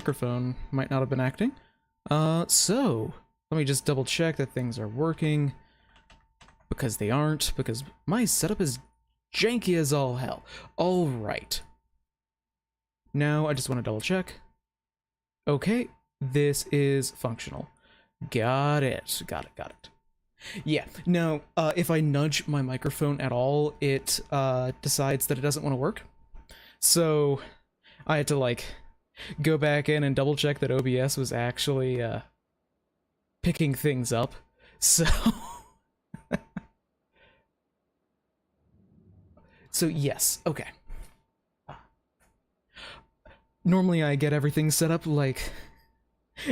microphone might not have been acting. So let me just double check that things are working, because they aren't, because my setup is janky as all hell. All right. Now I just want to double check. Okay, this is functional. Got it. Got it. Yeah, now, if I nudge my microphone at all, it decides that it doesn't want to work. So I had to, like, go back in and double check that OBS was actually picking things up. So so yes, okay. Normally I get everything set up like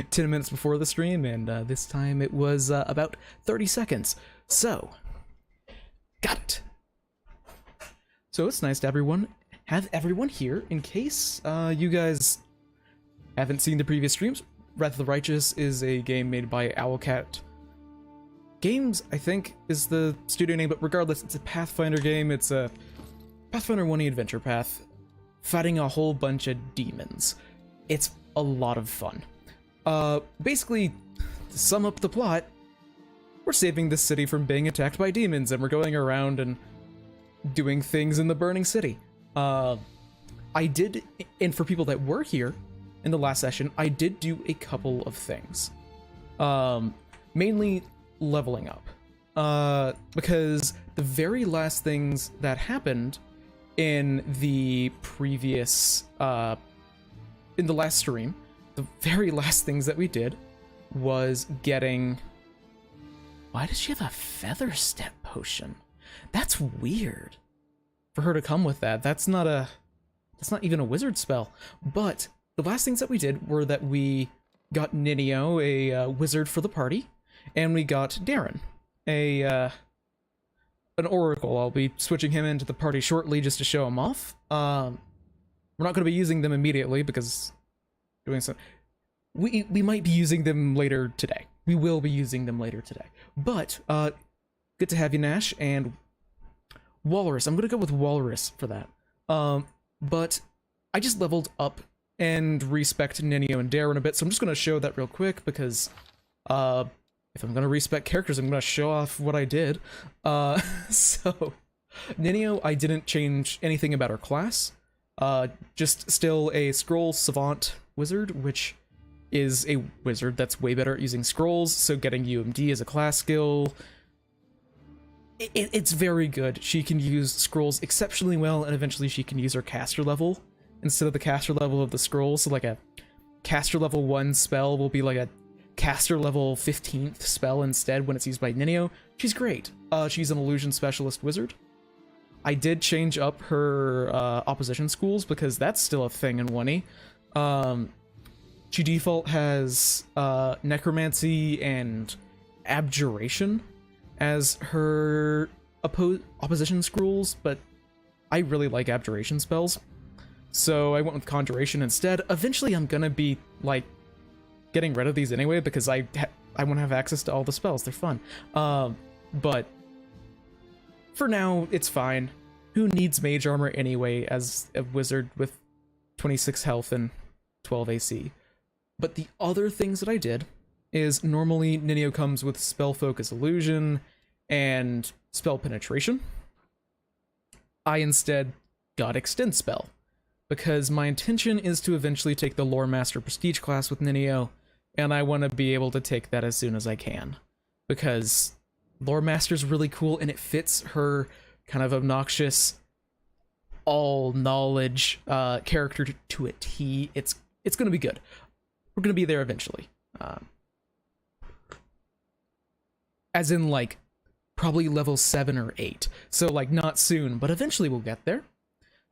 10 minutes before the stream, and this time it was about 30 seconds. So, got it. So it's nice to have everyone here in case you guys haven't seen the previous streams. Wrath of the Righteous is a game made by Owlcat Games, I think, is the studio name, but regardless, it's a Pathfinder game. It's a Pathfinder 1E adventure path, fighting a whole bunch of demons. It's a lot of fun. Basically, to sum up the plot, we're saving this city from being attacked by demons, and we're going around and doing things in the burning city. I did, and for people that were here in the last session, I did do a couple of things. Mainly leveling up. Because the very last things that happened in the previous, in the last stream, the very last things that we did was getting... Why does she have a feather step potion? That's weird. For her to come with that, that's not even a wizard spell. But the last things that we did were that we got Ninio, a wizard for the party, and we got Darren, an oracle. I'll be switching him into the party shortly just to show him off. We're not going to be using them immediately because doing some... We might be using them later today. We will be using them later today. But, good to have you, Nash, and Walrus. I'm gonna go with Walrus for that. But I just leveled up and respect Ninio and Darren a bit, so I'm just gonna show that real quick because, if I'm gonna respect characters, I'm gonna show off what I did. So, Ninio, I didn't change anything about her class. Just still a scroll savant wizard, which is a wizard that's way better at using scrolls, so getting UMD as a class skill, it's very good. She can use scrolls exceptionally well, and eventually she can use her caster level instead of the caster level of the scrolls, so like a caster level 1 spell will be like a caster level 15th spell instead when it's used by Ninio. She's great. She's an illusion specialist wizard. I did change up her opposition schools because that's still a thing in 1E. She default has necromancy and abjuration as her opposition schools, but I really like abjuration spells, so I went with conjuration instead. Eventually I'm gonna be like getting rid of these anyway because I want to have access to all the spells. They're fun. But for now it's fine. Who needs mage armor anyway as a wizard with 26 health and 12 AC? But the other things that I did is normally Ninio comes with spell focus illusion and spell penetration. I instead got extend spell because my intention is to eventually take the lore master prestige class with Ninio, and I want to be able to take that as soon as I can because lore master's really cool and it fits her kind of obnoxious all knowledge character to a T. It's going to be good. We're going to be there eventually. As in, like, probably level 7 or 8. So, like, not soon, but eventually we'll get there.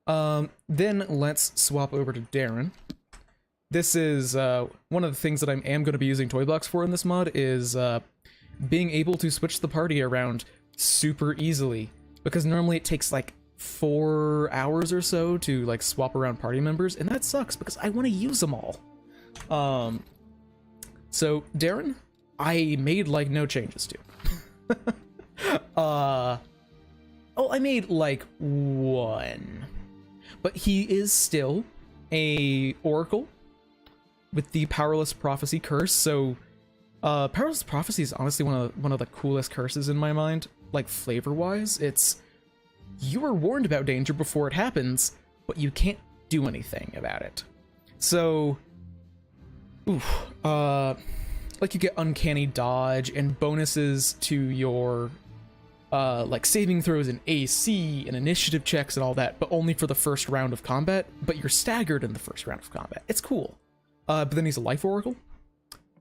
Then let's swap over to Darren. This is one of the things that I am going to be using Toybox for in this mod is being able to switch the party around super easily. Because normally it takes, like, 4 hours or so to, like, swap around party members, and that sucks because I want to use them all. So Darren, I made like no changes to. Oh, I made like 1, but he is still a oracle. with the Powerless Prophecy curse. So, Powerless Prophecy is honestly one of the coolest curses in my mind, like flavor-wise. It's, you are warned about danger before it happens, but you can't do anything about it. So, like you get uncanny dodge and bonuses to your like saving throws and AC and initiative checks and all that, but only for the first round of combat, but you're staggered in the first round of combat. It's cool. But then he's a life oracle.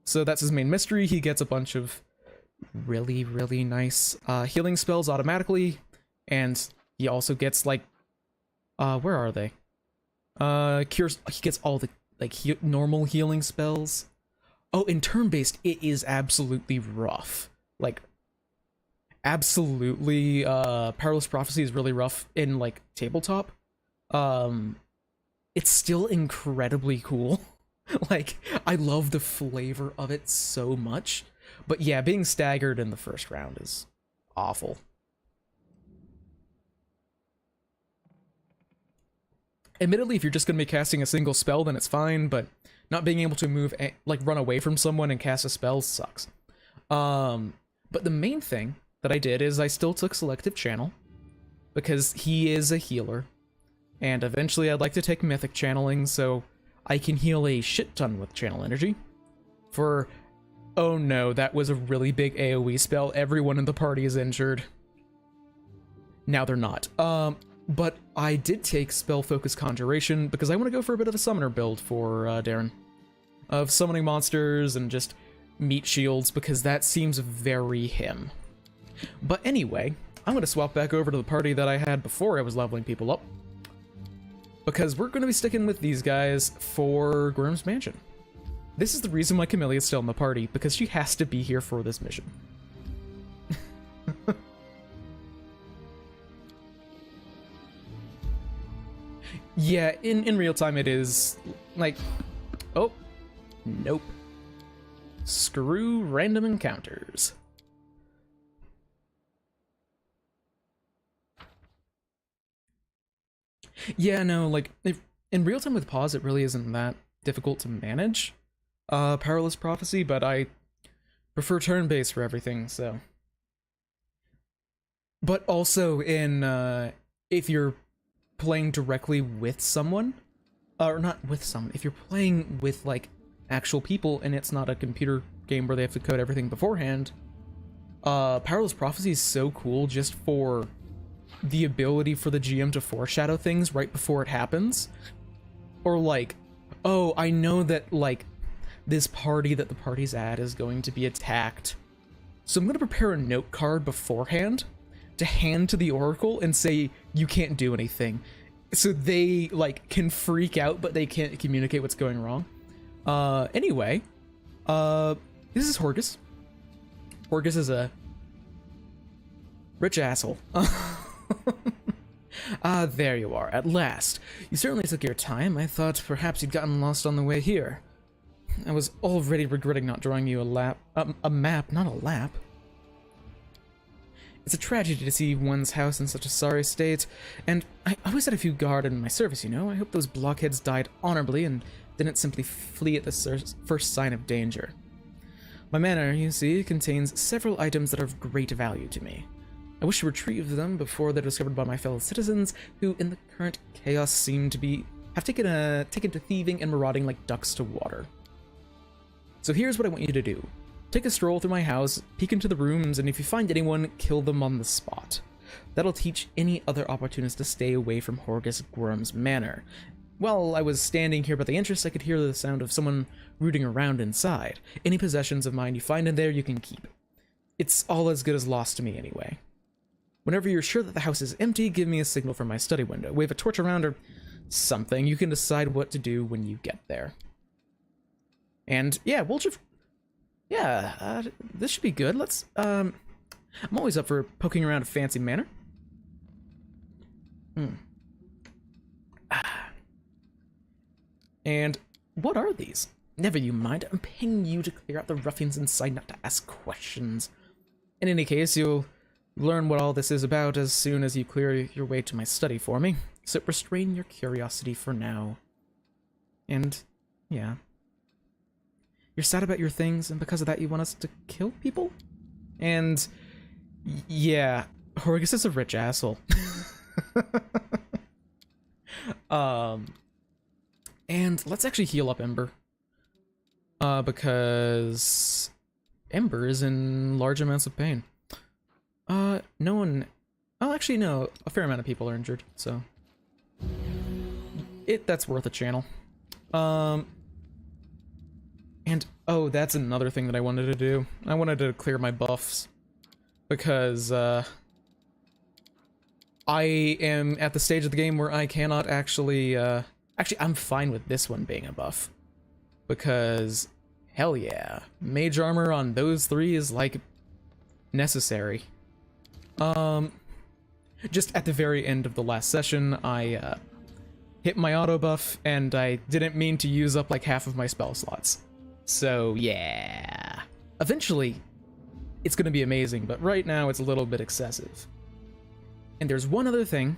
So that's his main mystery. He gets a bunch of really, really nice healing spells automatically. And he also gets like, where are they? Cures, he gets all the like normal healing spells. Oh, in turn-based, it is absolutely rough. Like, absolutely, Powerless Prophecy is really rough in, like, tabletop. It's still incredibly cool. Like, I love the flavor of it so much. But yeah, being staggered in the first round is awful. Admittedly, if you're just going to be casting a single spell, then it's fine, but not being able to move, like, run away from someone and cast a spell sucks. But the main thing that I did is I still took Selective Channel, because he is a healer, and eventually I'd like to take Mythic Channeling, so I can heal a shit ton with Channel Energy. For, oh no, that was a really big AoE spell, everyone in the party is injured. Now they're not. But I did take Spell Focus Conjuration because I want to go for a bit of a summoner build for Darren. Of summoning monsters and just meat shields because that seems very him. But anyway, I'm going to swap back over to the party that I had before I was leveling people up. Because we're going to be sticking with these guys for Grimm's Mansion. This is the reason why Camillea's still in the party, because she has to be here for this mission. Yeah, in real time it is, like, oh, nope. Screw random encounters. Yeah, no, like, in real time with pause it really isn't that difficult to manage, Powerless Prophecy, but I prefer turn-based for everything, so. But also in, if you're playing directly with someone, or not with someone, if you're playing with, like, actual people and it's not a computer game where they have to code everything beforehand, Powerless Prophecy is so cool just for the ability for the GM to foreshadow things right before it happens. Or like, oh, I know that, like, this party that the party's at is going to be attacked, so I'm going to prepare a note card beforehand to hand to the Oracle and say, you can't do anything. So they, like, can freak out, but they can't communicate what's going wrong. Anyway, this is Horgus. Horgus is a rich asshole. Ah, there you are, at last. You certainly took your time. I thought perhaps you'd gotten lost on the way here. I was already regretting not drawing you a map, not a lap. It's a tragedy to see one's house in such a sorry state, and I always had a few guard in my service, you know? I hope those blockheads died honorably and didn't simply flee at the first sign of danger. My manor, you see, contains several items that are of great value to me. I wish to retrieve them before they're discovered by my fellow citizens, who in the current chaos seem to have taken to thieving and marauding like ducks to water. So here's what I want you to do. Take a stroll through my house, peek into the rooms, and if you find anyone, kill them on the spot. That'll teach any other opportunists to stay away from Horgus Grimm's Manor. While I was standing here by the entrance, I could hear the sound of someone rooting around inside. Any possessions of mine you find in there, you can keep. It's all as good as lost to me anyway. Whenever you're sure that the house is empty, give me a signal from my study window. Wave a torch around or something. You can decide what to do when you get there. And yeah, we'll just... Yeah, this should be good. Let's, I'm always up for poking around a fancy manor. And what are these? Never you mind. I'm paying you to clear out the ruffians inside, not to ask questions. In any case, you'll learn what all this is about as soon as you clear your way to my study for me. So restrain your curiosity for now. And, yeah. you're sad about your things, and because of that you want us to kill people? And yeah, Horgus is a rich asshole. And let's actually heal up Ember. Because Ember is in large amounts of pain. No one... Oh, actually, no. A fair amount of people are injured, so... That's worth a channel. And, oh, that's another thing that I wanted to do. I wanted to clear my buffs. Because, I am at the stage of the game where I cannot actually, actually, I'm fine with this one being a buff. Because, hell yeah, mage armor on those three is, like, necessary. Just at the very end of the last session, I, hit my auto buff, and I didn't mean to use up, like, half of my spell slots. So, yeah. Eventually, it's gonna be amazing, but right now it's a little bit excessive. And there's one other thing,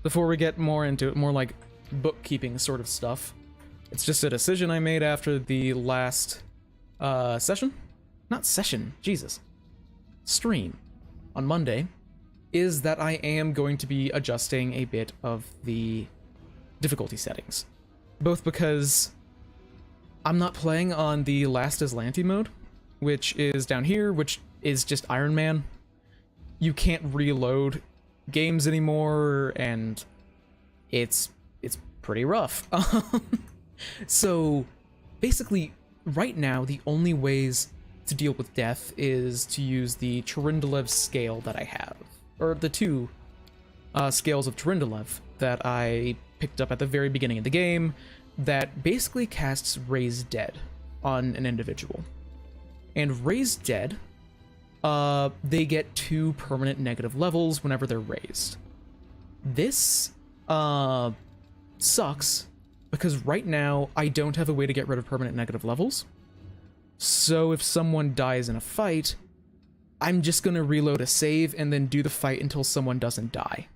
before we get more into it, more like bookkeeping sort of stuff. It's just a decision I made after the last, session? Not session, Jesus. Stream on Monday, is that I am going to be adjusting a bit of the difficulty settings. Both because I'm not playing on the Last Aslanti mode, which is down here, which is just Iron Man. You can't reload games anymore, and it's pretty rough. So basically, right now, the only ways to deal with death is to use the Trindalev scale that I have, or the two scales of Trindalev that I picked up at the very beginning of the game that basically casts Raised Dead on an individual. And Raised Dead, they get 2 permanent negative levels whenever they're raised. This sucks because right now I don't have a way to get rid of permanent negative levels. So if someone dies in a fight, I'm just gonna reload a save and then do the fight until someone doesn't die.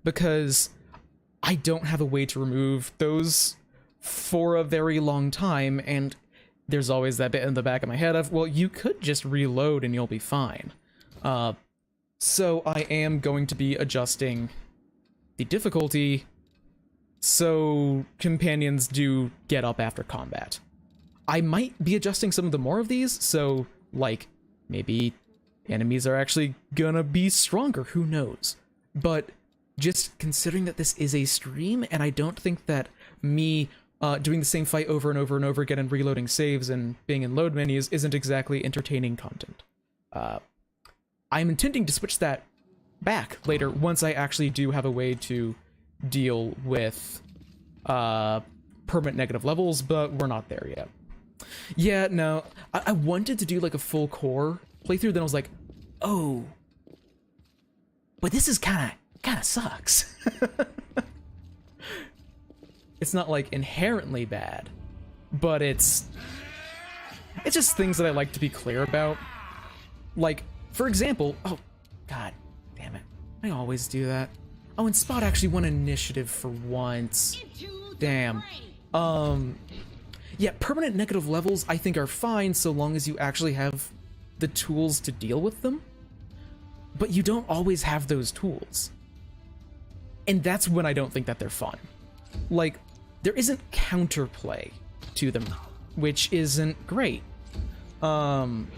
Because I don't have a way to remove those for a very long time, and there's always that bit in the back of my head of, well, you could just reload and you'll be fine. So I am going to be adjusting the difficulty so companions do get up after combat. I might be adjusting some of the more of these, so, like, maybe enemies are actually gonna be stronger, who knows? But just considering that this is a stream, and I don't think that me doing the same fight over and over and over again and reloading saves and being in load menus isn't exactly entertaining content. I'm intending to switch that back later once I actually do have a way to deal with permanent negative levels, but we're not there yet. Yeah, no, I wanted to do like a full core playthrough, then I was like, oh, but this is kind of sucks. It's not like inherently bad, but it's just things that I like to be clear about. Like, for example, oh, god damn it, I always do that. Oh, and Spot actually won initiative for once. Damn. Yeah, permanent negative levels I think are fine so long as you actually have the tools to deal with them. But you don't always have those tools. And that's when I don't think that they're fun. Like, there isn't counterplay to them, which isn't great. And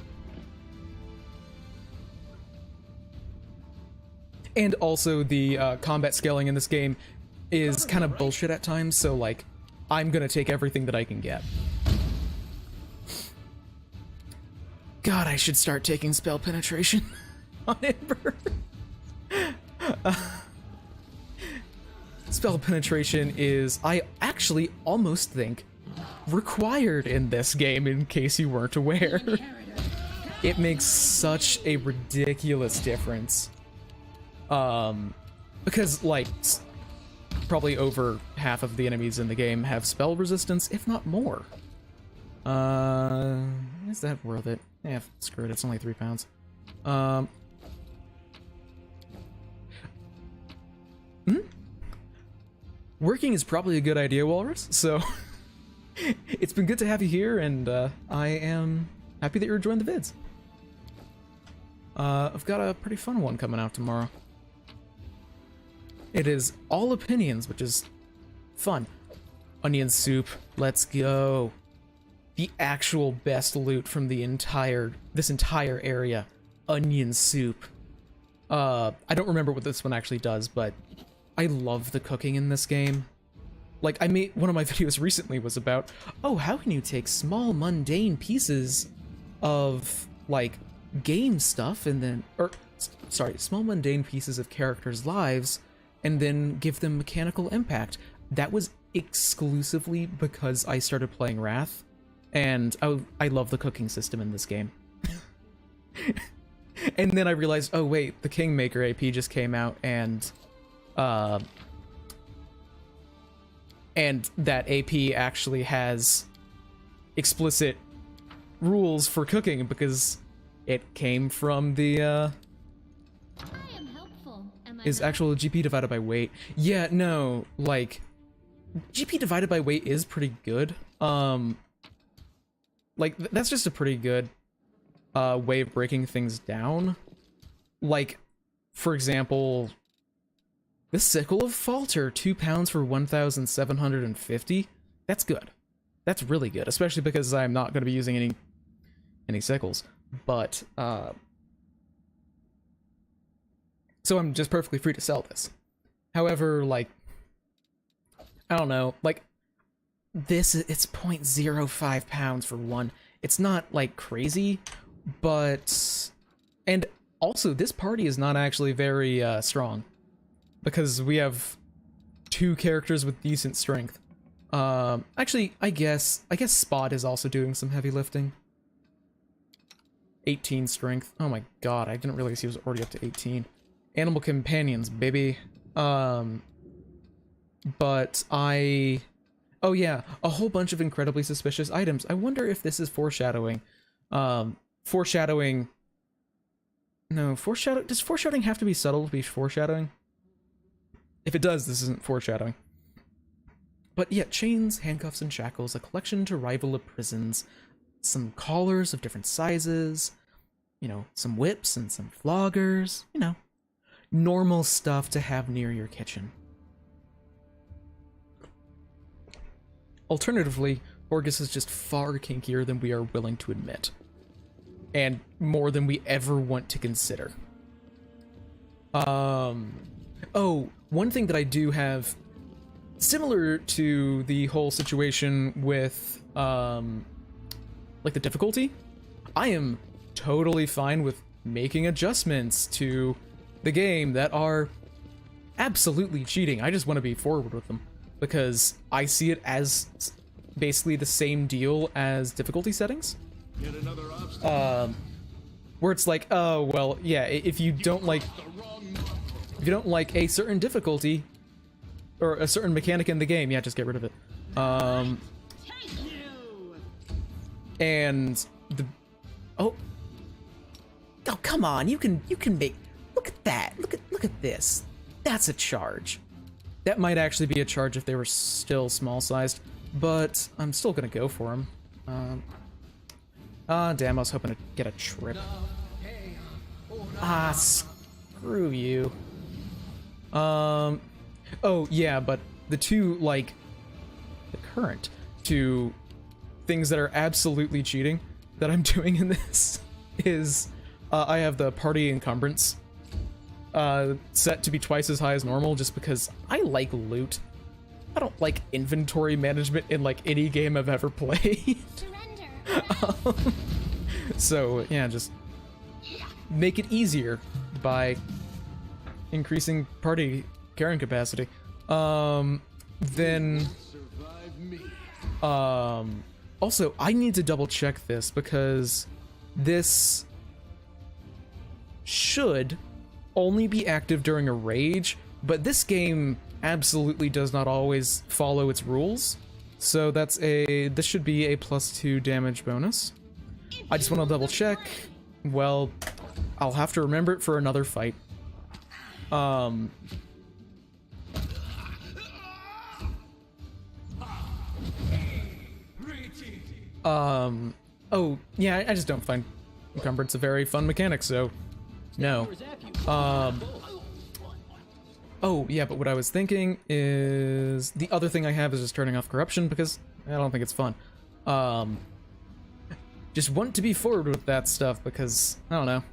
also the combat scaling in this game is kind of bullshit at times, so like, I'm gonna take everything that I can get. God, I should start taking spell penetration on Ember. Spell penetration is, I actually almost think, required in this game, in case you weren't aware. It makes such a ridiculous difference. Because, like, probably over half of the enemies in the game have spell resistance, if not more. Is that worth it? Yeah, screw it, it's only 3 pounds. Working is probably a good idea, Walrus, so it's been good to have you here, and I am happy that you're enjoying the vids. I've got a pretty fun one coming out tomorrow. It is all opinions, which is fun. Onion soup, let's go. The actual best loot from this entire area. Onion soup. I don't remember what this one actually does, but I love the cooking in this game. Like, one of my videos recently was about, oh, how can you take small mundane pieces of, like, game stuff and then, small mundane pieces of characters' lives and then give them mechanical impact. That was exclusively because I started playing Wrath, and I love the cooking system in this game. And then I realized, oh wait, the Kingmaker AP just came out, and that AP actually has explicit rules for cooking because it came from the is actual GP divided by weight. Yeah, no, like GP divided by weight is pretty good. Like that's just a pretty good way of breaking things down. Like, for example, the Sickle of Falter, 2 pounds for 1,750. That's good. That's really good, especially because I'm not going to be using any sickles. But so I'm just perfectly free to sell this. However, like, I don't know, like this, it's 0.05 pounds for one. It's not like crazy, but, and also this party is not actually very strong because we have 2 characters with decent strength. Actually, I guess Spot is also doing some heavy lifting. 18 strength. Oh my god, I didn't realize he was already up to 18. Animal companions, baby. But oh yeah, a whole bunch of incredibly suspicious items. I wonder if this is foreshadowing. Foreshadowing. No, does foreshadowing have to be subtle to be foreshadowing? If it does, this isn't foreshadowing. But yeah, chains, handcuffs, and shackles, a collection to rival the prisons, some collars of different sizes, you know, some whips and some floggers, you know, normal stuff to have near your kitchen. Alternatively, Orgus is just far kinkier than we are willing to admit, and more than we ever want to consider. Oh, one thing that I do have, similar to the whole situation with, like the difficulty, I am totally fine with making adjustments to the game that are absolutely cheating. I just want to be forward with them because I see it as basically the same deal as difficulty settings. Where it's like, oh well, yeah, if you don't like a certain difficulty or a certain mechanic in the game, yeah, just get rid of it. And the oh come on, you can make, look at that, look at this, that's a charge. That might actually be a charge if they were still small sized, but I'm still gonna go for them. Damn, I was hoping to get a trip. Screw you. Oh yeah, but the current two things that are absolutely cheating that I'm doing in this is I have the party encumbrance set to be twice as high as normal just because I like loot. I don't like inventory management in like any game I've ever played. So yeah, just make it easier by increasing party carrying capacity. Then also I need to double check this because this should only be active during a rage, but this game absolutely does not always follow its rules. So this should be a +2 damage bonus. I just want to double check. Well, I'll have to remember it for another fight. Oh, yeah, I just don't find encumbrance a very fun mechanic, so no. Oh, yeah, but what I was thinking is the other thing I have is just turning off corruption because I don't think it's fun. Just want to be forward with that stuff because, I don't know.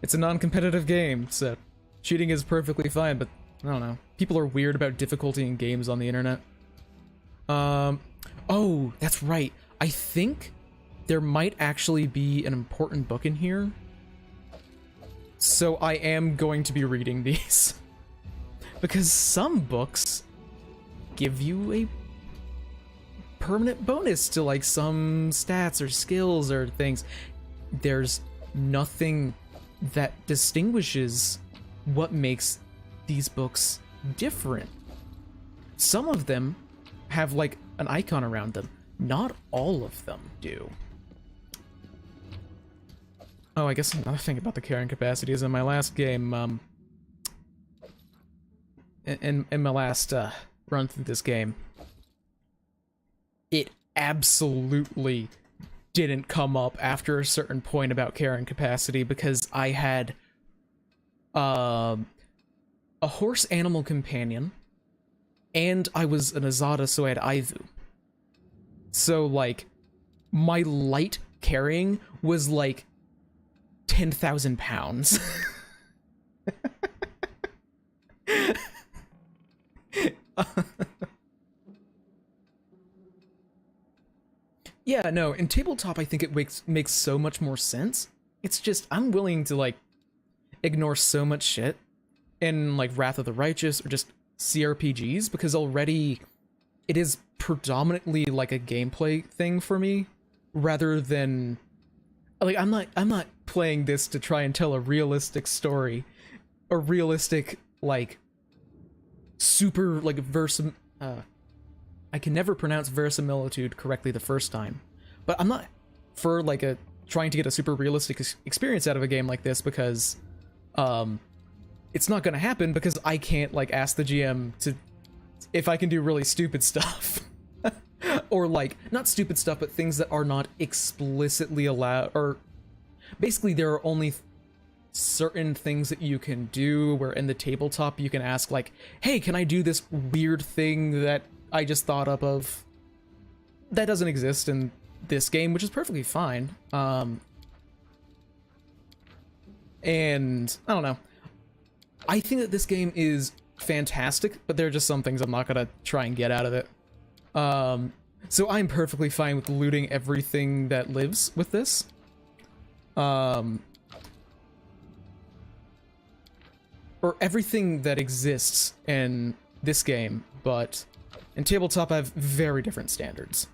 It's a non-competitive game, so cheating is perfectly fine, but I don't know. People are weird about difficulty in games on the internet. Oh, that's right. I think there might actually be an important book in here. So I am going to be reading these. Because some books give you a permanent bonus to like some stats or skills or things. There's nothing that distinguishes what makes these books different. Some of them have like an icon around them. Not all of them do. Oh, I guess another thing about the carrying capacity is in my last game, in my last run through this game, it absolutely didn't come up after a certain point about carrying capacity because I had a horse animal companion and I was an Azada, so I had Aivu. So like my light carrying was like 10,000 pounds. Yeah, no, in tabletop I think it makes so much more sense. It's just, I'm willing to like ignore so much shit in like Wrath of the Righteous or just CRPGs because already it is predominantly like a gameplay thing for me rather than like I'm not playing this to try and tell a realistic story, a realistic like super like I can never pronounce verisimilitude correctly the first time, but I'm not for like trying to get a super realistic experience out of a game like this because it's not gonna happen because I can't like ask the GM to if I can do really stupid stuff. Or like not stupid stuff but things that are not explicitly allowed, or basically there are only certain things that you can do where in the tabletop you can ask like, hey, can I do this weird thing that I just thought up of? That doesn't exist in this game, which is perfectly fine. And I don't know, I think that this game is fantastic, but there are just some things I'm not gonna try and get out of it. So I'm perfectly fine with looting everything that lives with this. Or everything that exists in this game, but in tabletop I have very different standards.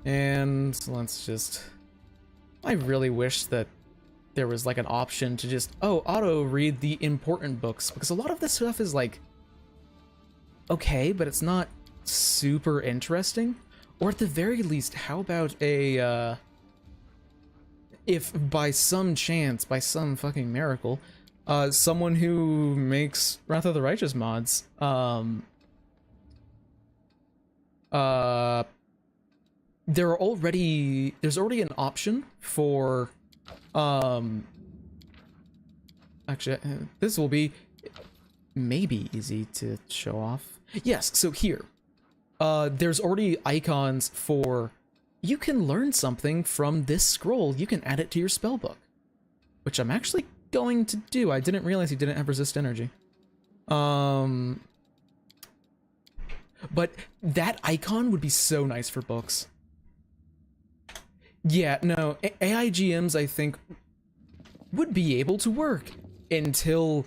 And let's just... I really wish that there was like an option to just, oh, auto-read the important books, because a lot of this stuff is like, okay, but it's not super interesting. Or at the very least, how about a, if by some chance, by some fucking miracle, someone who makes Wrath of the Righteous mods, there's already an option for, actually, this will be maybe easy to show off. Yes, so here, there's already icons for, you can learn something from this scroll, you can add it to your spellbook, which I'm actually going to do. I didn't realize he didn't have resist energy. But that icon would be so nice for books. Yeah, no, AIGMs I think would be able to work until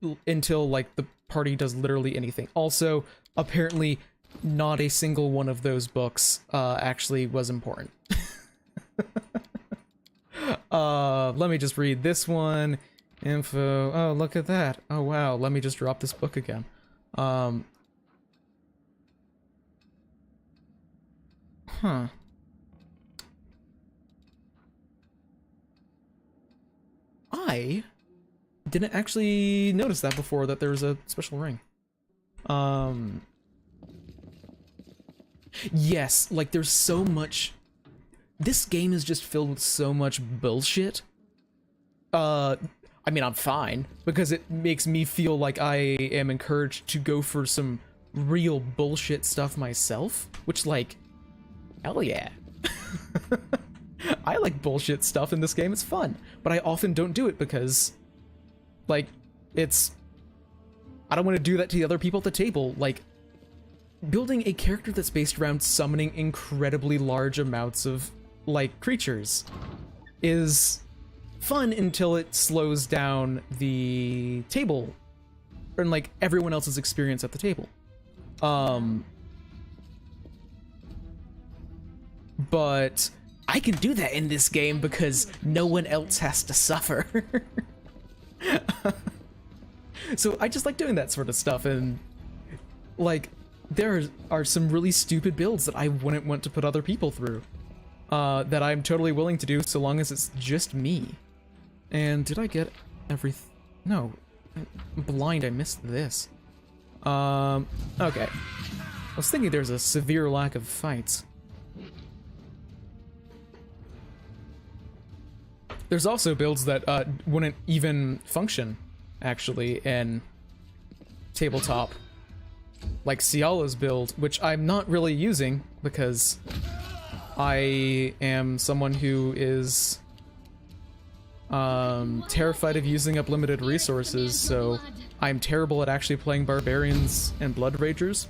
like the party does literally anything. Also, apparently not a single one of those books actually was important. Let me just read this one. Info. Oh, look at that. Oh wow, let me just drop this book again. Huh. I didn't actually notice that before, that there was a special ring. Um, yes, like there's so much. This game is just filled with so much bullshit. I mean, I'm fine because it makes me feel like I am encouraged to go for some real bullshit stuff myself, which, like, hell yeah. I like bullshit stuff in this game. It's fun, but I often don't do it because, like, I don't want to do that to the other people at the table. Like, building a character that's based around summoning incredibly large amounts of, like, creatures is fun until it slows down the table and, like, everyone else's experience at the table. But I can do that in this game because no one else has to suffer. So I just like doing that sort of stuff, and, like, there are some really stupid builds that I wouldn't want to put other people through, that I'm totally willing to do so long as it's just me. And did I get everything? No. I'm blind, I missed this. Okay. I was thinking there's a severe lack of fights. There's also builds that wouldn't even function, actually, in tabletop. Like Ciala's build, which I'm not really using because I am someone who is terrified of using up limited resources, so I'm terrible at actually playing barbarians and blood ragers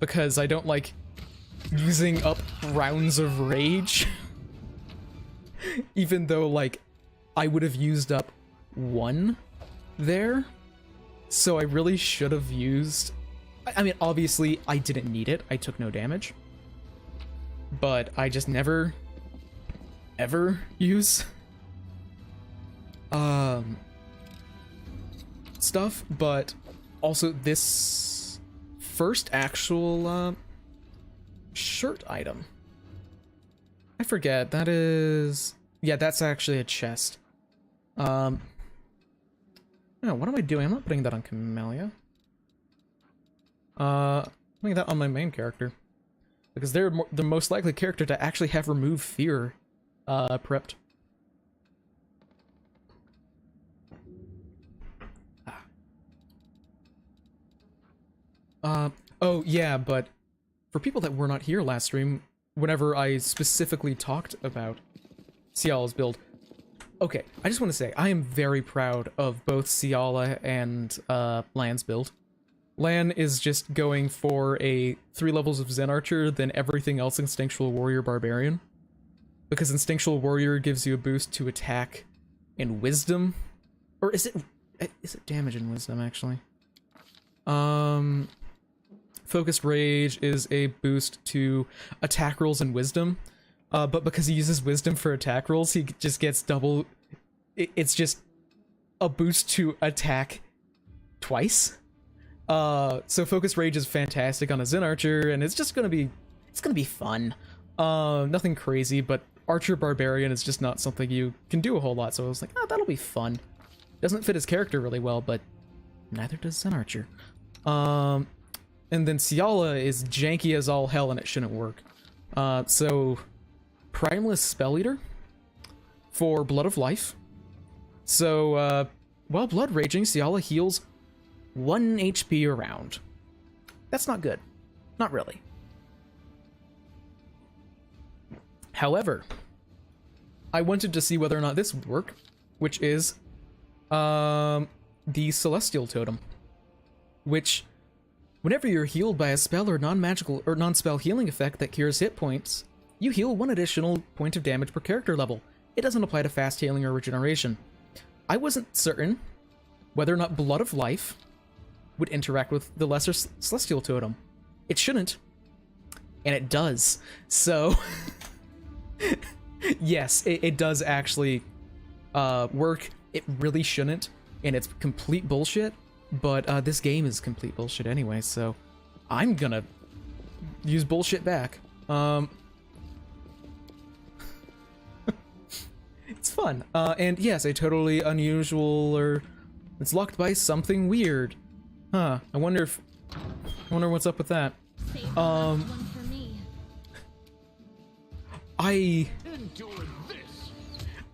because I don't like using up rounds of rage. Even though, like, I would have used up one there, so I really should have used... I mean, obviously, I didn't need it. I took no damage. But I just never, ever use stuff. But also, this first actual shirt item, I forget, that is... Yeah, that's actually a chest. No, what am I doing? I'm not putting that on Camellia. I'm putting that on my main character. Because they're the most likely character to actually have Remove Fear prepped. Oh, yeah, but for people that were not here last stream, whenever I specifically talked about Ciala's build, okay, I just want to say, I am very proud of both Ciala and Lan's build. Lan is just going for a 3 levels of Zen Archer, then everything else Instinctual Warrior Barbarian. Because Instinctual Warrior gives you a boost to attack and Wisdom. Or is it damage and Wisdom, actually? Focused Rage is a boost to attack rolls and Wisdom. But because he uses Wisdom for attack rolls, he just gets double... It's just a boost to attack twice. So Focused Rage is fantastic on a Zen Archer, and it's just gonna be... It's gonna be fun. Nothing crazy, but Archer Barbarian is just not something you can do a whole lot, so I was like, that'll be fun. Doesn't fit his character really well, but neither does Zen Archer. And then Ciala is janky as all hell, and it shouldn't work. So... Primeless Spell Eater for Blood of Life. So, while Blood Raging, Ciala heals 1 HP a round. That's not good. Not really. However, I wanted to see whether or not this would work, which is the Celestial Totem, which, whenever you're healed by a spell or non-magical or non-spell healing effect that cures hit points, you heal 1 additional point of damage per character level. It doesn't apply to fast healing or regeneration. I wasn't certain whether or not Blood of Life would interact with the Lesser Celestial Totem. It shouldn't, and it does. So, yes, it does actually work. It really shouldn't, and it's complete bullshit, but this game is complete bullshit anyway, so I'm gonna use bullshit back. It's fun. And yes, a totally unusual, or it's locked by something weird. Huh, I wonder what's up with that. Save the last one for me.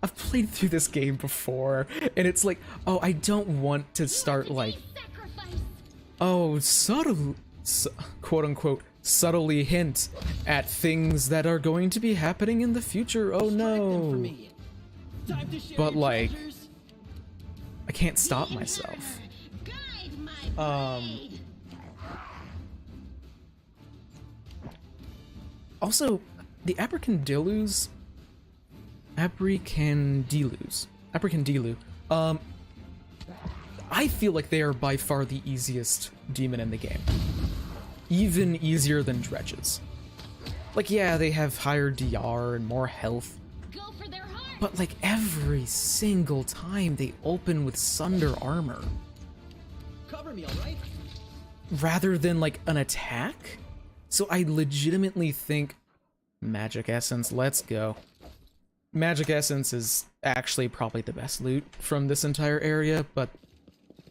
I've played through this game before, and it's like, oh, I don't want to start like, Sacrifice. oh, quote unquote, subtly hint at things that are going to be happening in the future. Oh no. But like, I can't stop myself. Guide my blade. Also, the Abracandilus, I feel like they are by far the easiest demon in the game. Even easier than dredges. Like, yeah, they have higher DR and more health, Go for their heart. but like every single time they open with Sunder armor. Cover me, alright? Rather than like an attack. So I legitimately think Magic Essence, let's go. Magic Essence is actually probably the best loot from this entire area, but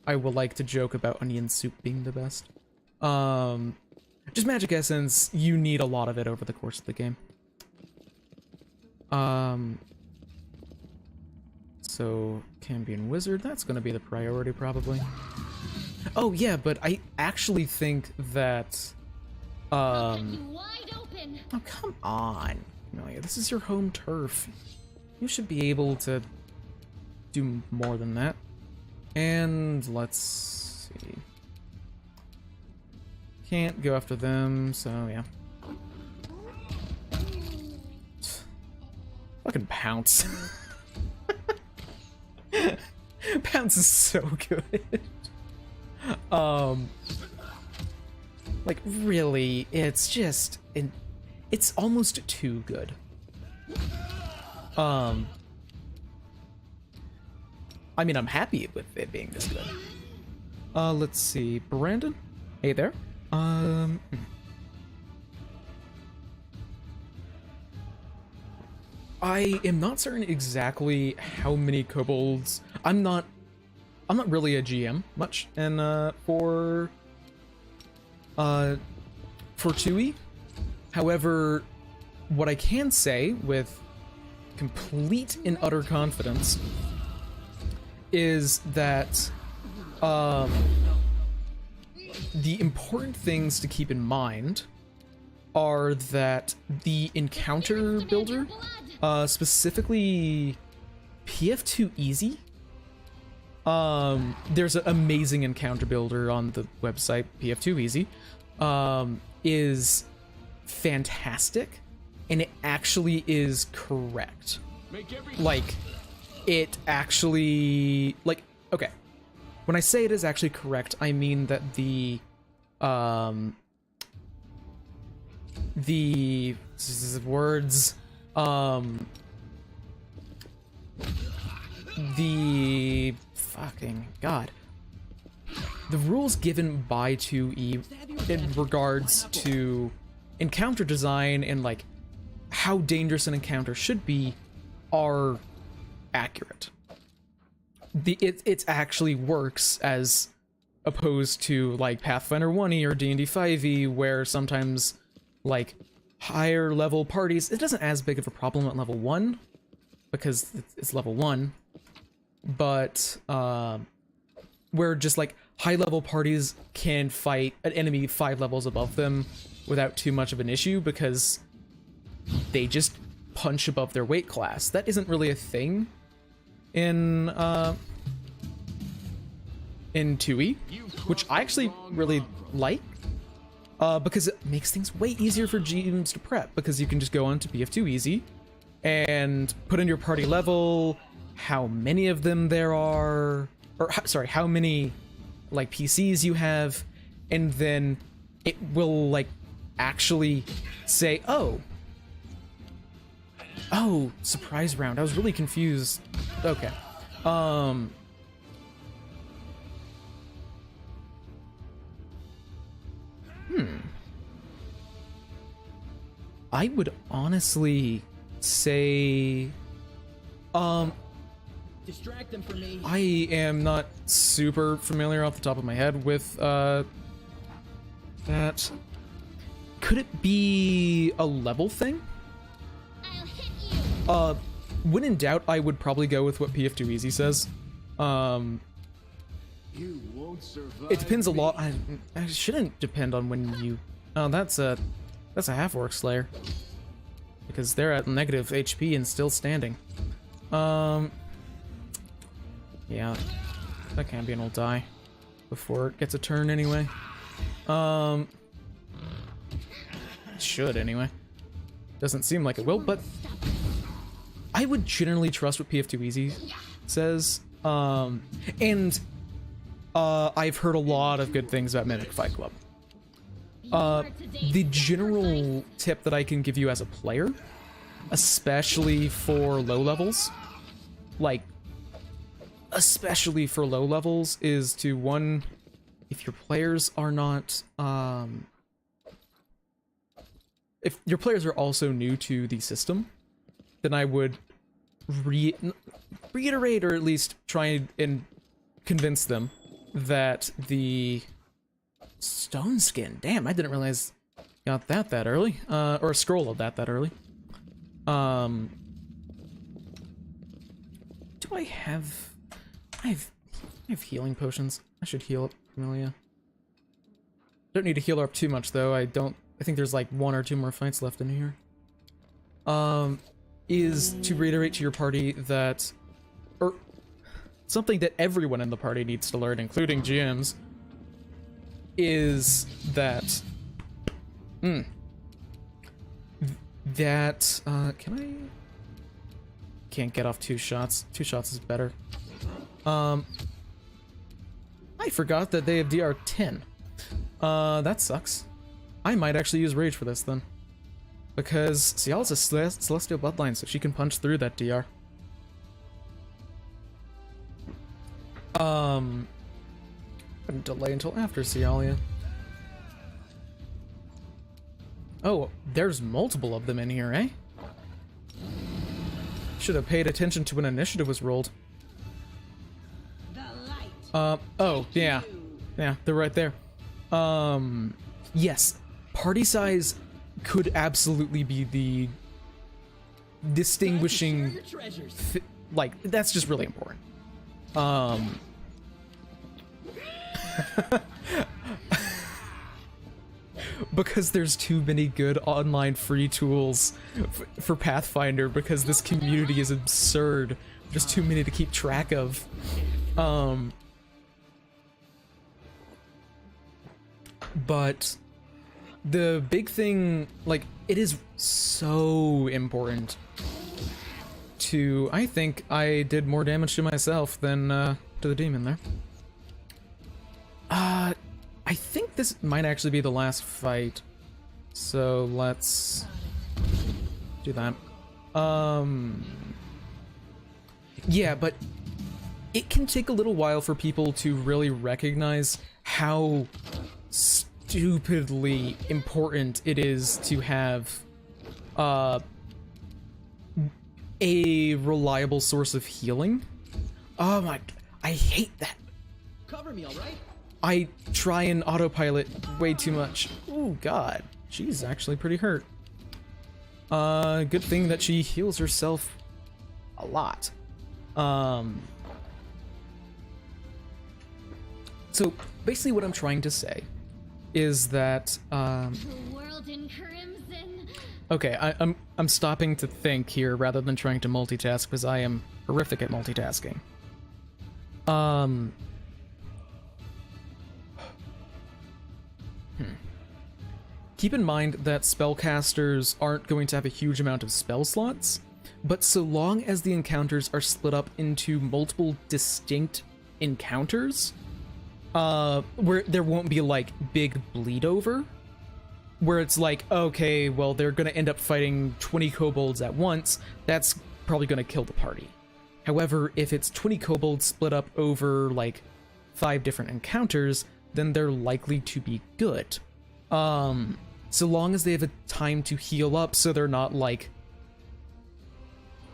I will like to joke about Onion Soup being the best. Just Magic Essence, you need a lot of it over the course of the game. So Cambion Wizard, that's gonna be the priority probably. Oh yeah, but I actually think that I'll cut you wide open. oh, come on. Amelia, this is your home turf. You should be able to do more than that. And let's see. Can't go after them, so yeah. Fucking Pounce. Pounce is so good. Like, really, it's just... it's almost too good. I mean, I'm happy with it being this good. Let's see. Brandon? Hey there. I am not certain exactly how many kobolds... I'm not really a GM much, and for 2e. However, what I can say with complete and utter confidence is that the important things to keep in mind are that the encounter builder, specifically PF2 Easy, there's an amazing encounter builder on the website, PF2 Easy, is fantastic, and it actually is correct. Like, it actually, like, okay, when I say it is actually correct, I mean that the words, the fucking god, the rules given by 2E in regards to encounter design and like how dangerous an encounter should be are accurate. It actually works, as opposed to like Pathfinder 1E or D&D 5E, where sometimes like higher level parties, it doesn't as big of a problem at level 1 because it's level 1, but where just like high level parties can fight an enemy 5 levels above them without too much of an issue because they just punch above their weight class. That isn't really a thing in 2E, which I actually really like, because it makes things way easier for GMs to prep, because you can just go on to PF2 Easy and put in your party level, how many of them there are, or sorry, how many like PCs you have, and then it will like actually say, oh, surprise round. I was really confused. Okay. I would honestly say, Distract them for me. I am not super familiar off the top of my head with that. Could it be a level thing? I'll hit you. When in doubt, I would probably go with what PF2 Easy says. You won't survive. It depends a lot. I shouldn't depend on when you. Oh, that's a half orc slayer because they're at negative HP and still standing. Yeah, that Cambion will die before it gets a turn anyway. It should anyway. Doesn't seem like it will, but I would generally trust what PF2 Easy says. And I've heard a lot of good things about Mimic Fight Club. The general tip that I can give you as a player, especially for low levels, is to, one, if your players are not, if your players are also new to the system, then I would reiterate or at least try and convince them that the stone skin, damn, I didn't realize got that early, or a scroll of that early. Do I have healing potions? I should heal up Amelia. Don't need to heal her up too much though. I think there's like 1 or 2 more fights left in here. Is to reiterate to your party that, or something that everyone in the party needs to learn, including GMs, is that, can I? Can't get off 2 shots. 2 shots is better. I forgot that they have DR 10. That sucks. I might actually use Rage for this then. Because Ciala's a Celestial Bloodline, so she can punch through that DR. Wouldn't delay until after Cialia. Oh, there's multiple of them in here, eh? Should have paid attention to when initiative was rolled. Oh, yeah. Yeah, they're right there. Yes, party size could absolutely be the distinguishing, like, that's just really important. Because there's too many good online free tools for Pathfinder, because this community is absurd. Just too many to keep track of. But the big thing, like, it is so important to, I think I did more damage to myself than to the demon there. I think this might actually be the last fight, so let's do that. Yeah, but it can take a little while for people to really recognize how stupidly important it is to have a reliable source of healing. Oh my, I hate that. Cover me, all right? I try and autopilot way too much. Oh god, she's actually pretty hurt. Good thing that she heals herself a lot. So basically what I'm trying to say is that The world in crimson. okay, I'm stopping to think here rather than trying to multitask, because I am horrific at multitasking. Keep in mind that spellcasters aren't going to have a huge amount of spell slots, but so long as the encounters are split up into multiple distinct encounters, where there won't be like big bleed over, where it's like, okay, well, they're gonna end up fighting 20 kobolds at once, that's probably gonna kill the party. However, if it's 20 kobolds split up over like 5 different encounters, then they're likely to be good. So long as they have a time to heal up, so they're not like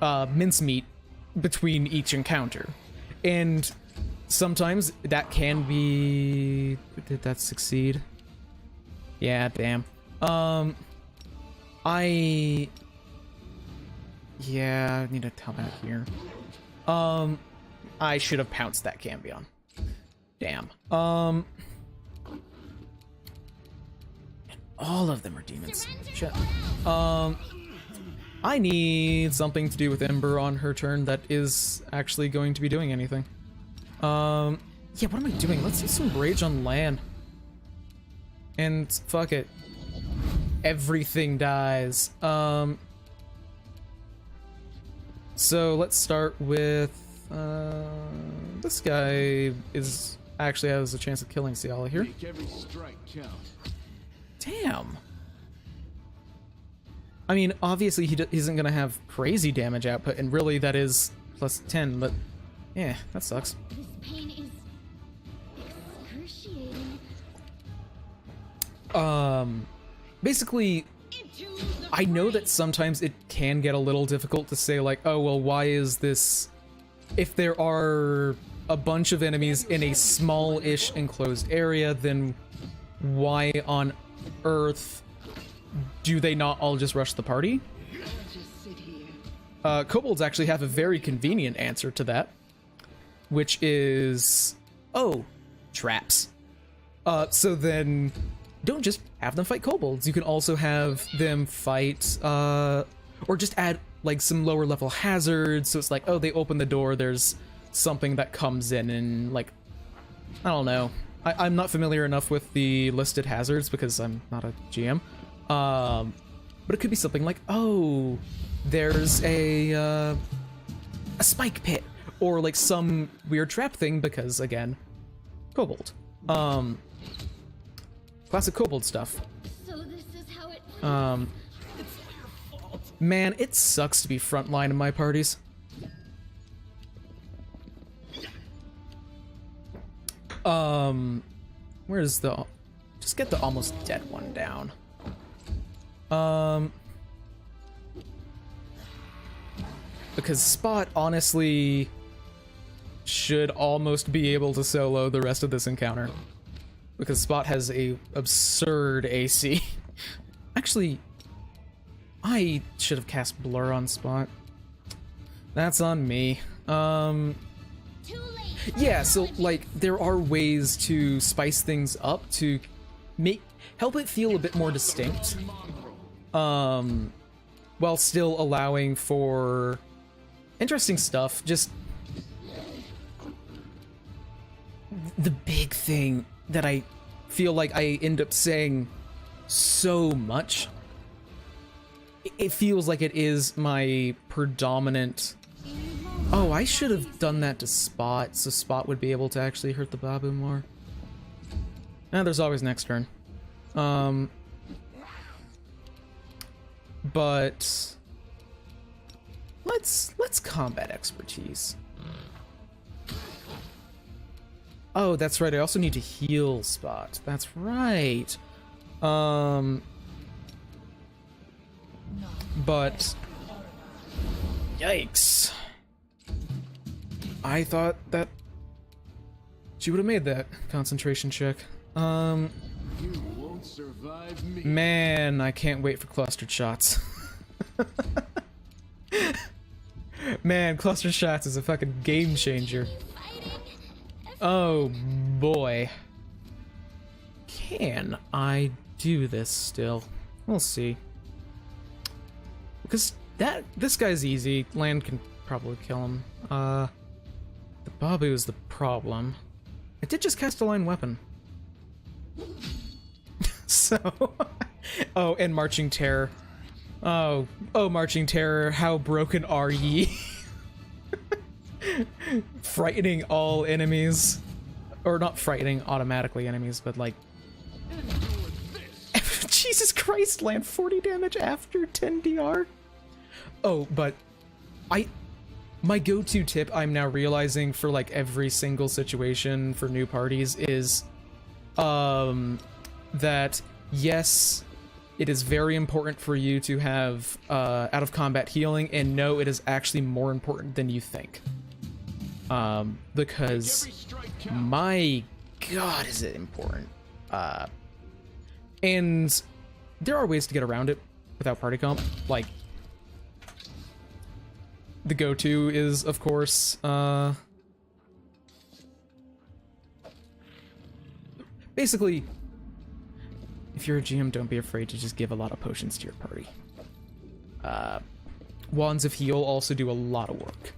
mincemeat between each encounter. And sometimes that can be... Did that succeed? Yeah, damn. Yeah, I need to tell that here. I should have pounced that Cambion. Damn. All of them are demons. Shit. I need something to do with Ember on her turn that is actually going to be doing anything. Yeah, what am I doing? Let's do some Rage on Lan. And fuck it. Everything dies. So let's start with this guy actually has a chance of killing Ciala here. Make every strike count. Damn. I mean, obviously he isn't gonna have crazy damage output, and really that is plus 10, but yeah, that sucks. This pain is excruciating. Basically, Into the I know that brain. sometimes it can get a little difficult to say, like, oh, well, why is this... If there are a bunch of enemies in a small-ish enclosed area, then why on earth do they not all just rush the party? Kobolds actually have a very convenient answer to that, which is... Oh, traps. So then... Don't just have them fight kobolds. You can also have them fight, or just add, like, some lower level hazards. So it's like, oh, they open the door, there's something that comes in and, like, I don't know. I'm not familiar enough with the listed hazards because I'm not a GM. But it could be something like, oh, there's a spike pit, or, like, some weird trap thing because, again, kobold. Classic kobold stuff. So this is how it Man, it sucks to be frontline in my parties. Where's the... Just get the almost dead one down. Because Spot, honestly, should almost be able to solo the rest of this encounter. Because Spot has a absurd AC. Actually, I should have cast Blur on Spot. That's on me. too late. Yeah, so, like, there are ways to spice things up to help it feel a bit more distinct. While still allowing for interesting stuff. Just the big thing that I feel like I end up saying so much. It feels like it is my predominant... Oh, I should have done that to Spot, so Spot would be able to actually hurt the Babu more. There's always next turn. But let's combat expertise. Oh, that's right. I also need to heal Spot. That's right. But yikes. I thought that she would have made that concentration check. You won't survive me. Man, I can't wait for clustered shots. Man, clustered shots is a fucking game changer. Oh boy. Can I do this still? We'll see. Because this guy's easy. Land can probably kill him. The Babu is the problem. I did just cast a line weapon. So, oh, and Marching Terror. Oh, Marching Terror, how broken are ye? Frightening all enemies. Or not frightening automatically enemies, but like... Jesus Christ, land 40 damage after 10 DR? Oh, but my go-to tip I'm now realizing for like every single situation for new parties is that yes, it is very important for you to have out of combat healing, and no, it is actually more important than you think. Because Every strike count. my god, is it important. And there are ways to get around it without party comp. Like, the go-to is, of course, basically, if you're a GM, don't be afraid to just give a lot of potions to your party. Wands of Heal also do a lot of work.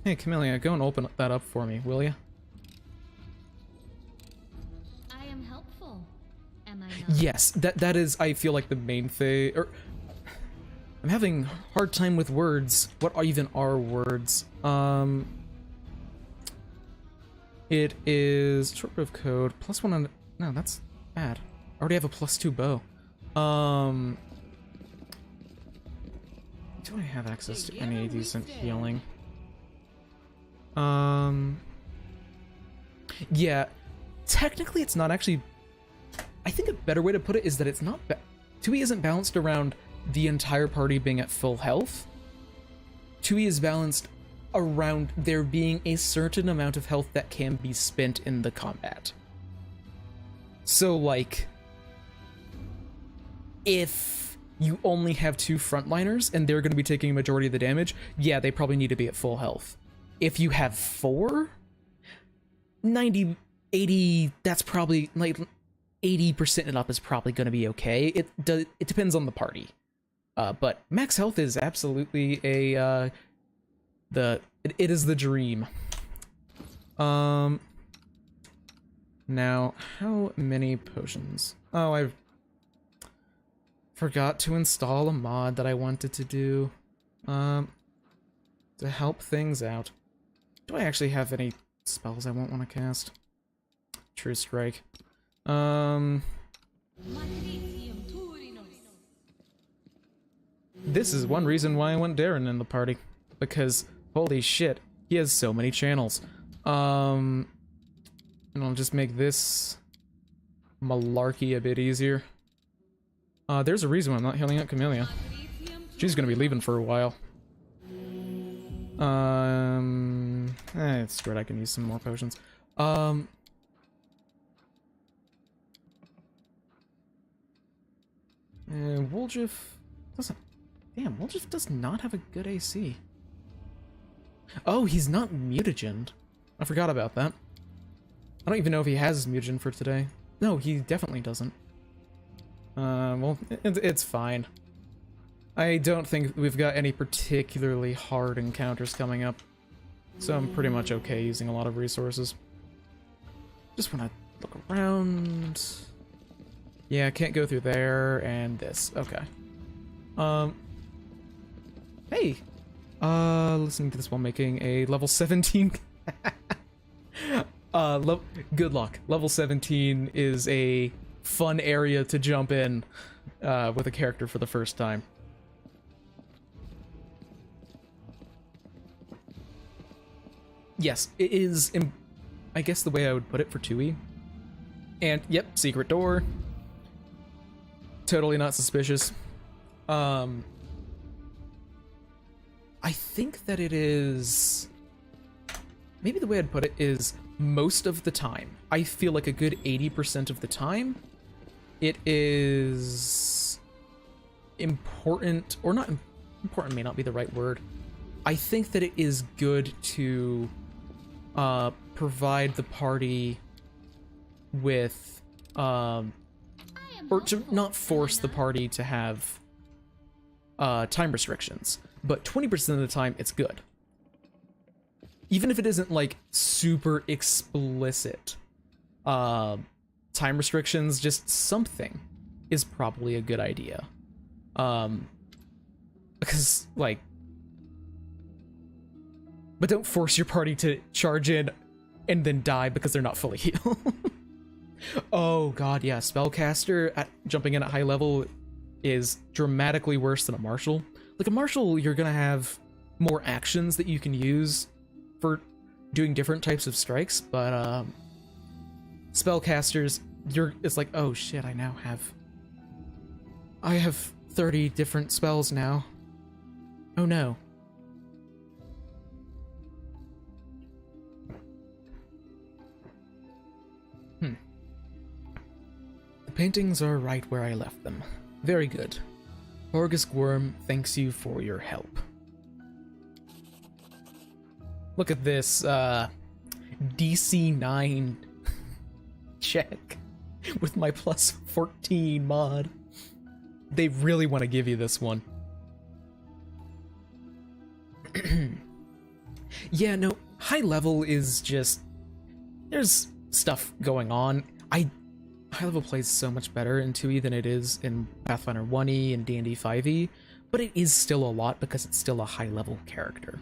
Hey, Camellia, go and open that up for me, will you? I am helpful. Am I not? Yes, that is, I feel like, the main thing. Or, I'm having a hard time with words. What even are words? It is short of code, +1 on... No, that's bad. I already have a +2 bow. Do I have access to any decent healing? Yeah, technically it's not actually... I think a better way to put it is that it's not... 2e isn't balanced around the entire party being at full health. 2e is balanced around there being a certain amount of health that can be spent in the combat. So, like, if you only have 2 frontliners and they're going to be taking a majority of the damage, yeah, they probably need to be at full health. If you have 4, 90, 80, that's probably, like, 80% and up is probably going to be okay. It depends on the party. But max health is absolutely a, it is the dream. Now, how many potions? Oh, I forgot to install a mod that I wanted to do, to help things out. Do I actually have any spells I won't want to cast? True Strike. This is one reason why I want Darren in the party, because holy shit, he has so many channels. And I'll just make this malarkey a bit easier. There's a reason why I'm not healing up Camellia. She's gonna be leaving for a while. It's great, I can use some more potions. And Woljif doesn't... Damn, Woljif does not have a good AC. Oh, he's not mutagened. I forgot about that. I don't even know if he has mutagen for today. No, he definitely doesn't. Well, it's fine. I don't think we've got any particularly hard encounters coming up, so I'm pretty much okay using a lot of resources. Just want to look around. Yeah, can't go through there, and this. Okay. Hey! Listening to this while making a level 17... good luck. Level 17 is a fun area to jump in with a character for the first time. Yes, it is, I guess the way I would put it for 2e. And, yep, secret door. Totally not suspicious. I think that it is... Maybe the way I'd put it is most of the time. I feel like a good 80% of the time, it is important, or not important may not be the right word. I think that it is good to provide the party with, or to not force the party to have time restrictions, but 20% of the time it's good. Even if it isn't like super explicit time restrictions, just something is probably a good idea. Because like, but don't force your party to charge in and then die because they're not fully healed. Oh god, yeah, spellcaster at jumping in at high level is dramatically worse than a marshal. Like a marshal, you're gonna have more actions that you can use for doing different types of strikes, but spellcasters, it's like, oh shit, I have 30 different spells now. Oh no. The paintings are right where I left them. Very good. Horgus Worm thanks you for your help. Look at this, DC 9 check with my plus 14 mod. They really want to give you this one. Yeah, no, high level is just... There's stuff going on. High level plays so much better in 2e than it is in Pathfinder 1e and D&D 5e, but it is still a lot because it's still a high level character.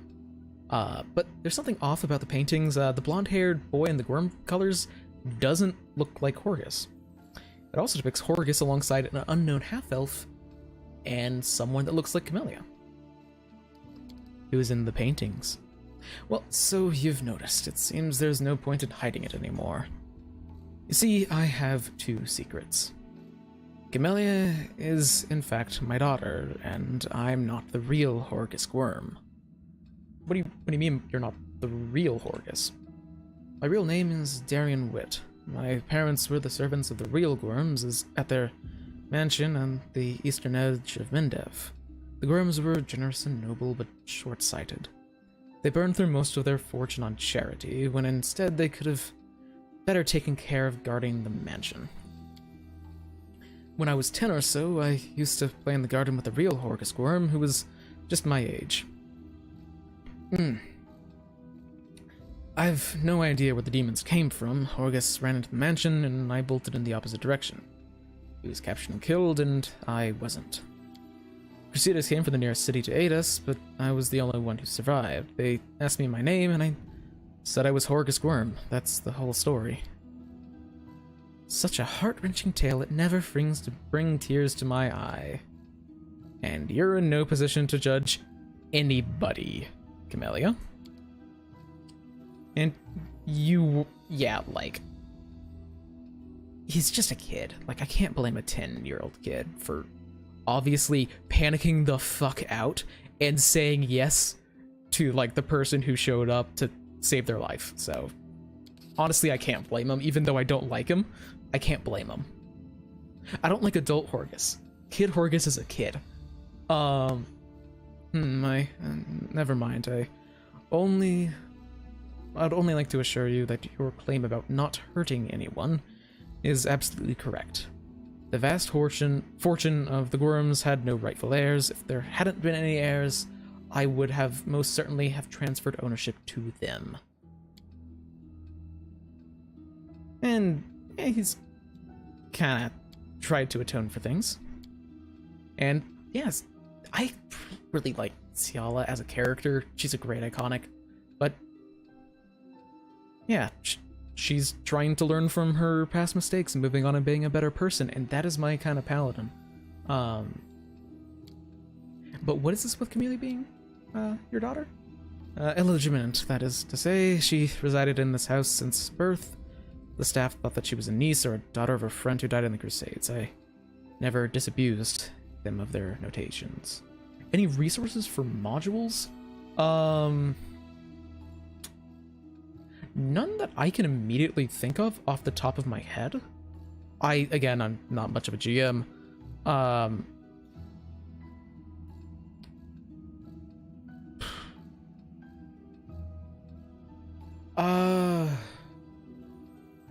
But there's something off about the paintings. The blonde-haired boy in the Gwyrm colors doesn't look like Horgus. It also depicts Horgus alongside an unknown half-elf and someone that looks like Camellia, who is in the paintings. Well, so you've noticed. It seems there's no point in hiding it anymore. You see, I have two secrets. Camellia is, in fact, my daughter, and I'm not the real Horgus Worm. What do you mean you're not the real Horgus? My real name is Darian Witt. My parents were the servants of the real Gwyrms at their mansion on the eastern edge of Mendev. The Gwyrms were generous and noble, but short-sighted. They burned through most of their fortune on charity, when instead they could have better taken care of guarding the mansion. When I was 10 or so, I used to play in the garden with a real Horgus Worm who was just my age. I've no idea where the demons came from. Horgus ran into the mansion, and I bolted in the opposite direction. He was captured and killed, and I wasn't. Crusaders came from the nearest city to aid us, but I was the only one who survived. They asked me my name, and I said I was Horgus Worm. That's the whole story. Such a heart-wrenching tale, it never fails to bring tears to my eye. And you're in no position to judge anybody, Camellia. And you, yeah, like, he's just a kid. Like, I can't blame a 10-year-old kid for obviously panicking the fuck out and saying yes to, like, the person who showed up to save their life. So, honestly, I can't blame him. Even though I don't like him, I can't blame him. I don't like adult Horgus. Kid Horgus is a kid. Never mind. I'd only like to assure you that your claim about not hurting anyone is absolutely correct. The vast fortune of the Gwyrms had no rightful heirs. If there hadn't been any heirs, I would have most certainly have transferred ownership to them. And yeah, he's kind of tried to atone for things. And yes, I really like Ciala as a character. She's a great iconic, but yeah, she's trying to learn from her past mistakes and moving on and being a better person, and that is my kind of paladin. But what is this with Camellia being your daughter? Illegitimate, that is to say. She resided in this house since birth. The staff thought that she was a niece or a daughter of a friend who died in the Crusades. I never disabused them of their notations. Any resources for modules? None that I can immediately think of off the top of my head. Again, I'm not much of a GM.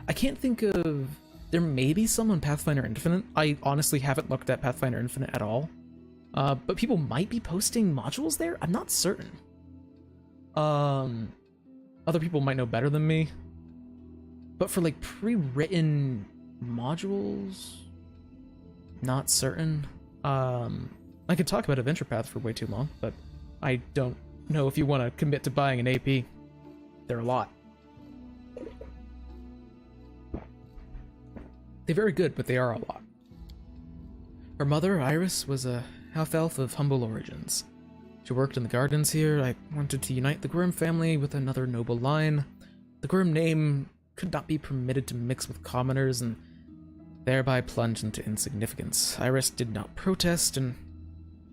I can't think of... There may be some on Pathfinder Infinite. I honestly haven't looked at Pathfinder Infinite at all. But people might be posting modules there? I'm not certain. Other people might know better than me. But for, like, pre-written modules, not certain. I could talk about Adventure Path for way too long, but I don't know if you want to commit to buying an AP. They're a lot. They're very good, but they are a lot. Her mother, Iris, was a half-elf of humble origins. She worked in the gardens here. I wanted to unite the Gwyrm family with another noble line. The Gwyrm name could not be permitted to mix with commoners, and thereby plunged into insignificance. Iris did not protest, and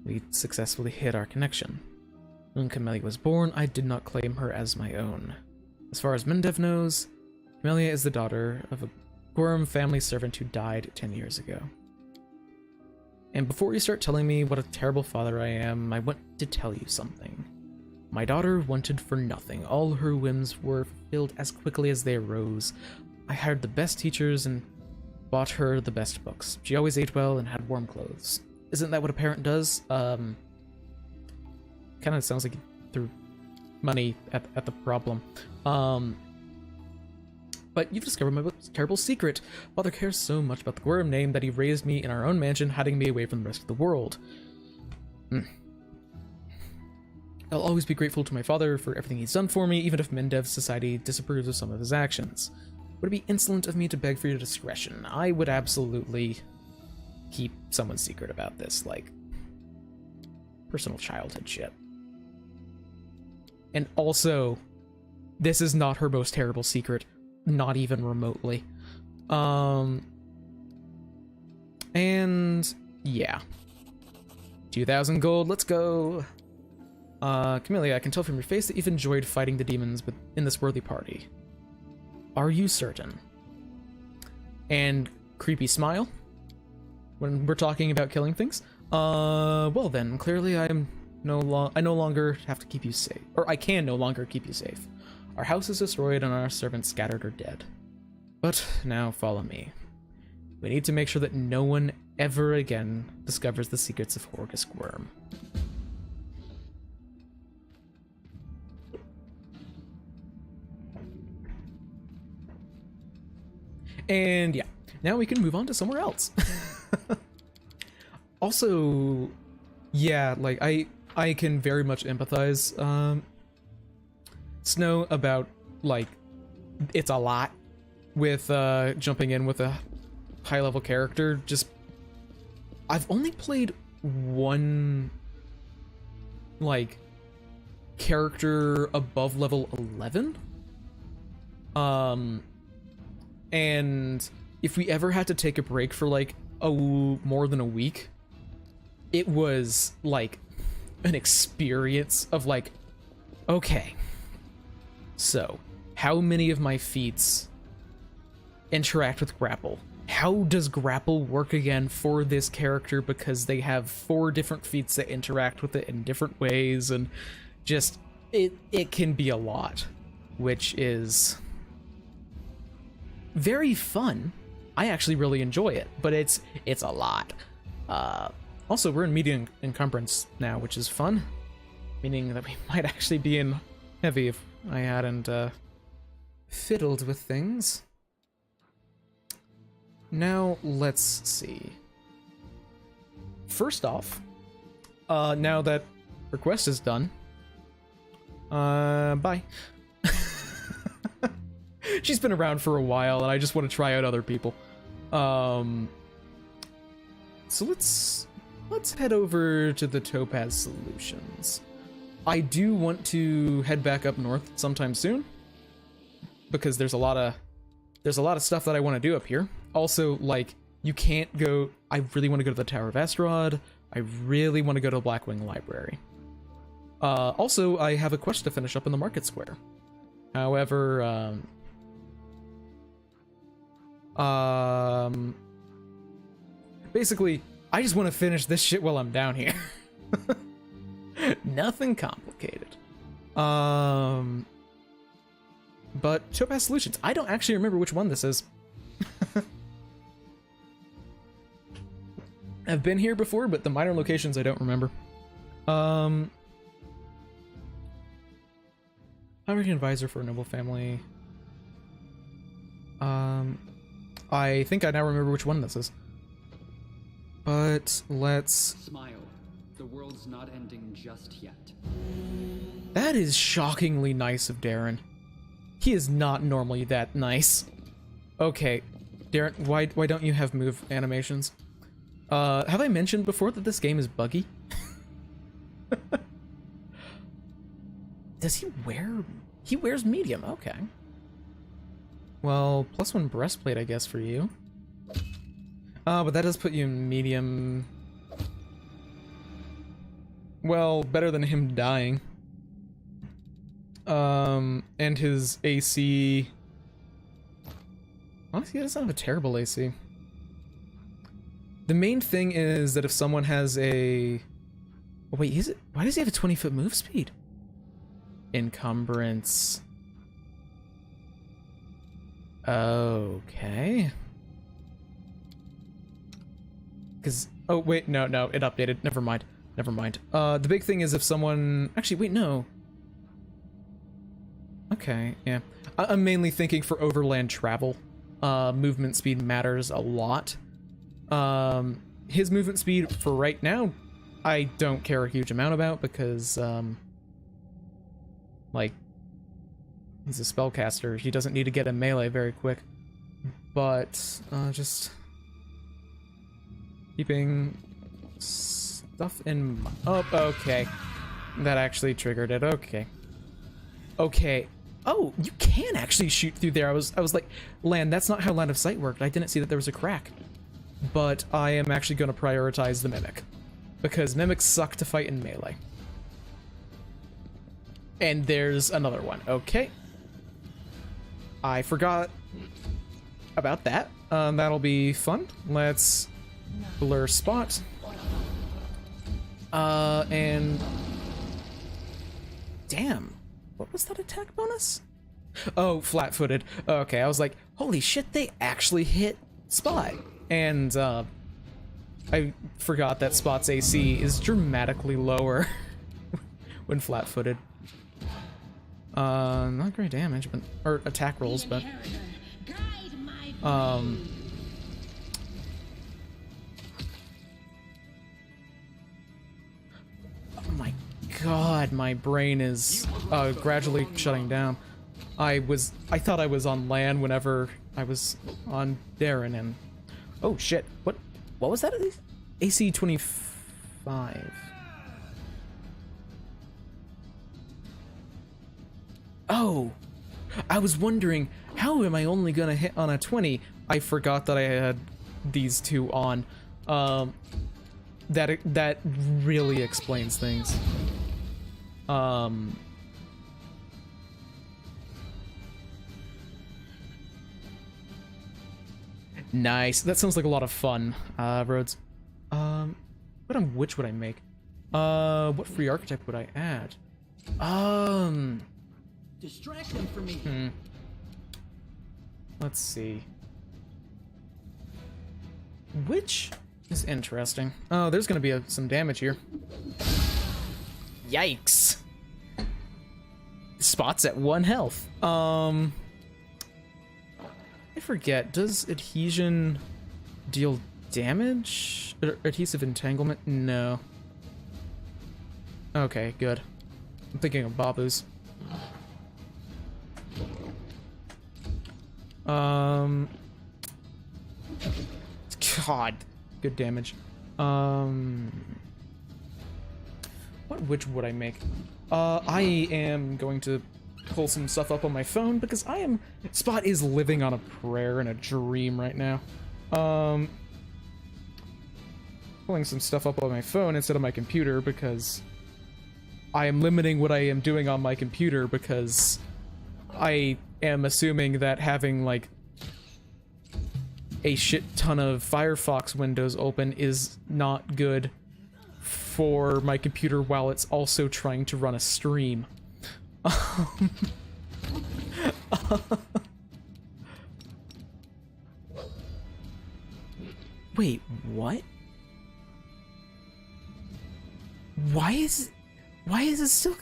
we successfully hid our connection. When Camellia was born, I did not claim her as my own. As far as Mendev knows, Camellia is the daughter of a Gorham family servant who died 10 years ago. And before you start telling me what a terrible father I am, I want to tell you something. My daughter wanted for nothing. All her whims were fulfilled as quickly as they arose. I hired the best teachers and bought her the best books. She always ate well and had warm clothes. Isn't that what a parent does? Kind of sounds like you threw money at the problem. But you've discovered my terrible secret. Father cares so much about the Gorham name that he raised me in our own mansion, hiding me away from the rest of the world. I'll always be grateful to my father for everything he's done for me, even if Mendev society disapproves of some of his actions. Would it be insolent of me to beg for your discretion? I would absolutely keep someone's secret about this, like personal childhood shit. And also, this is not her most terrible secret. Not even remotely. And yeah. 2,000 gold, let's go. Camellia, I can tell from your face that you've enjoyed fighting the demons in this worthy party. Are you certain? And creepy smile when we're talking about killing things. Well then, clearly I no longer have to keep you safe, or I can no longer keep you safe. Our house is destroyed and our servants scattered or dead. But now follow me. We need to make sure that no one ever again discovers the secrets of Horgus Worm. And yeah, now we can move on to somewhere else. Also, yeah, like I can very much empathize, Snow, about, like, it's a lot with jumping in with a high level character. Just, I've only played one, like, character above level 11. And if we ever had to take a break for like more than a week, it was like an experience of like, okay, so how many of my feats interact with grapple? How does grapple work again for this character? Because they have 4 different feats that interact with it in different ways, and just it can be a lot, which is very fun. I actually really enjoy it, but it's a lot. Also, we're in medium encumbrance now, which is fun, meaning that we might actually be in heavy if I hadn't fiddled with things. Now let's see. First off, now that request is done, bye. She's been around for a while, and I just want to try out other people. So let's head over to the Topaz Solutions. I do want to head back up north sometime soon, because there's a lot of stuff that I want to do up here. Also, like, you can't go. I really want to go to the Tower of Astrod. I really want to go to the Blackwing Library. Also, I have a quest to finish up in the Market Square. However, basically, I just want to finish this shit while I'm down here. Nothing complicated. But Topaz Solutions, I don't actually remember which one this is. I've been here before, but the minor locations I don't remember. American advisor for a noble family. I think I now remember which one this is. But let's... Smile. The world's not ending just yet. That is shockingly nice of Darren. He is not normally that nice. Okay, Darren, why don't you have move animations? Have I mentioned before that this game is buggy? Does he wear... He wears medium, okay. Well, +1 breastplate, I guess, for you. But that does put you in medium. Well, better than him dying. And his AC. Honestly, he doesn't have a terrible AC. The main thing is that if someone has a... Oh, wait, is it? Why does he have a 20-foot move speed? Encumbrance. Okay. Because... Oh, wait, no, it updated. Never mind. The big thing is if someone... Actually, wait, no. Okay, yeah. I'm mainly thinking for overland travel. Movement speed matters a lot. His movement speed for right now, I don't care a huge amount about because, like, he's a spellcaster. He doesn't need to get a melee very quick. But, just keeping stuff in... Oh, okay. That actually triggered it. Okay. Okay. Oh, you can actually shoot through there. I was like, that's not how line of sight worked. I didn't see that there was a crack. But I am actually going to prioritize the Mimic. Because Mimics suck to fight in melee. And there's another one. Okay. I forgot about that. That'll be fun. Let's blur spot. And... Damn. What was that attack bonus? Oh, flat-footed. Okay, I was like, holy shit, they actually hit Spot. And, I forgot that Spot's AC is dramatically lower when flat-footed. Not great damage, but... Or attack rolls, but... Oh my god, my brain is gradually shutting down. I thought I was on land whenever I was on Darren and... Oh shit, what was that at least? AC 25. Oh! I was wondering, how am I only gonna hit on a 20? I forgot that I had these two on. That really explains things. Nice. That sounds like a lot of fun, Rhodes. Which would I make? What free archetype would I add? Distract them from me. Let's see. Which is interesting. Oh, there's gonna be some damage here. Yikes. Spot's at 1 health. I forget, does adhesion deal damage? Adhesive entanglement? No. Okay, good. I'm thinking of Babu's. God, good damage. Which would I make? I am going to pull some stuff up on my phone because Spot is living on a prayer and a dream right now. Pulling some stuff up on my phone instead of my computer because I am limiting what I am doing on my computer because I am assuming that having like a shit ton of Firefox windows open is not good for my computer while it's also trying to run a stream. Wait, what? Why is it still...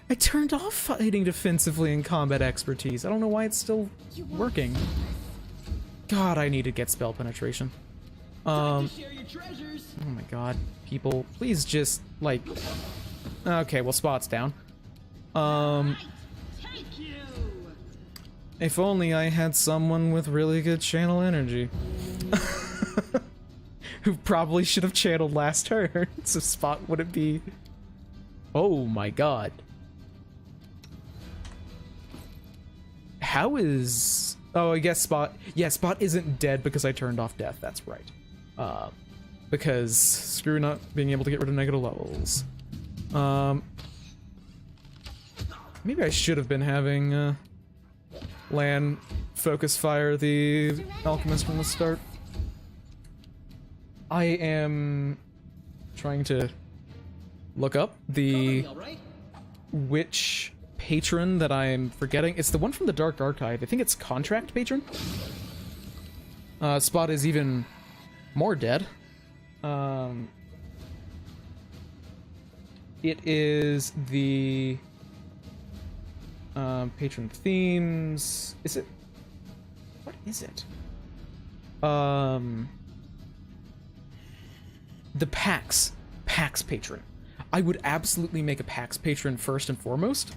I turned off fighting defensively and combat expertise. I don't know why it's still working. God, I need to get spell penetration. Time to share your treasures. Oh my god. People, please just, like... Okay, well, Spot's down. Take you. If only I had someone with really good channel energy. Who probably should have channeled last turn, so Spot wouldn't be... Oh my god. How is... Oh, I guess Spot... Yeah, Spot isn't dead because I turned off death, that's right. Because screw not being able to get rid of negative levels. Maybe I should have been having Lan focus fire the alchemist from the start. I am trying to look up the witch patron that I'm forgetting. It's the one from the Dark Archive. I think it's Contract Patron. Spot is even more dead. It is the patron themes. Is it? What is it? The PAX patron. I would absolutely make a PAX patron first and foremost.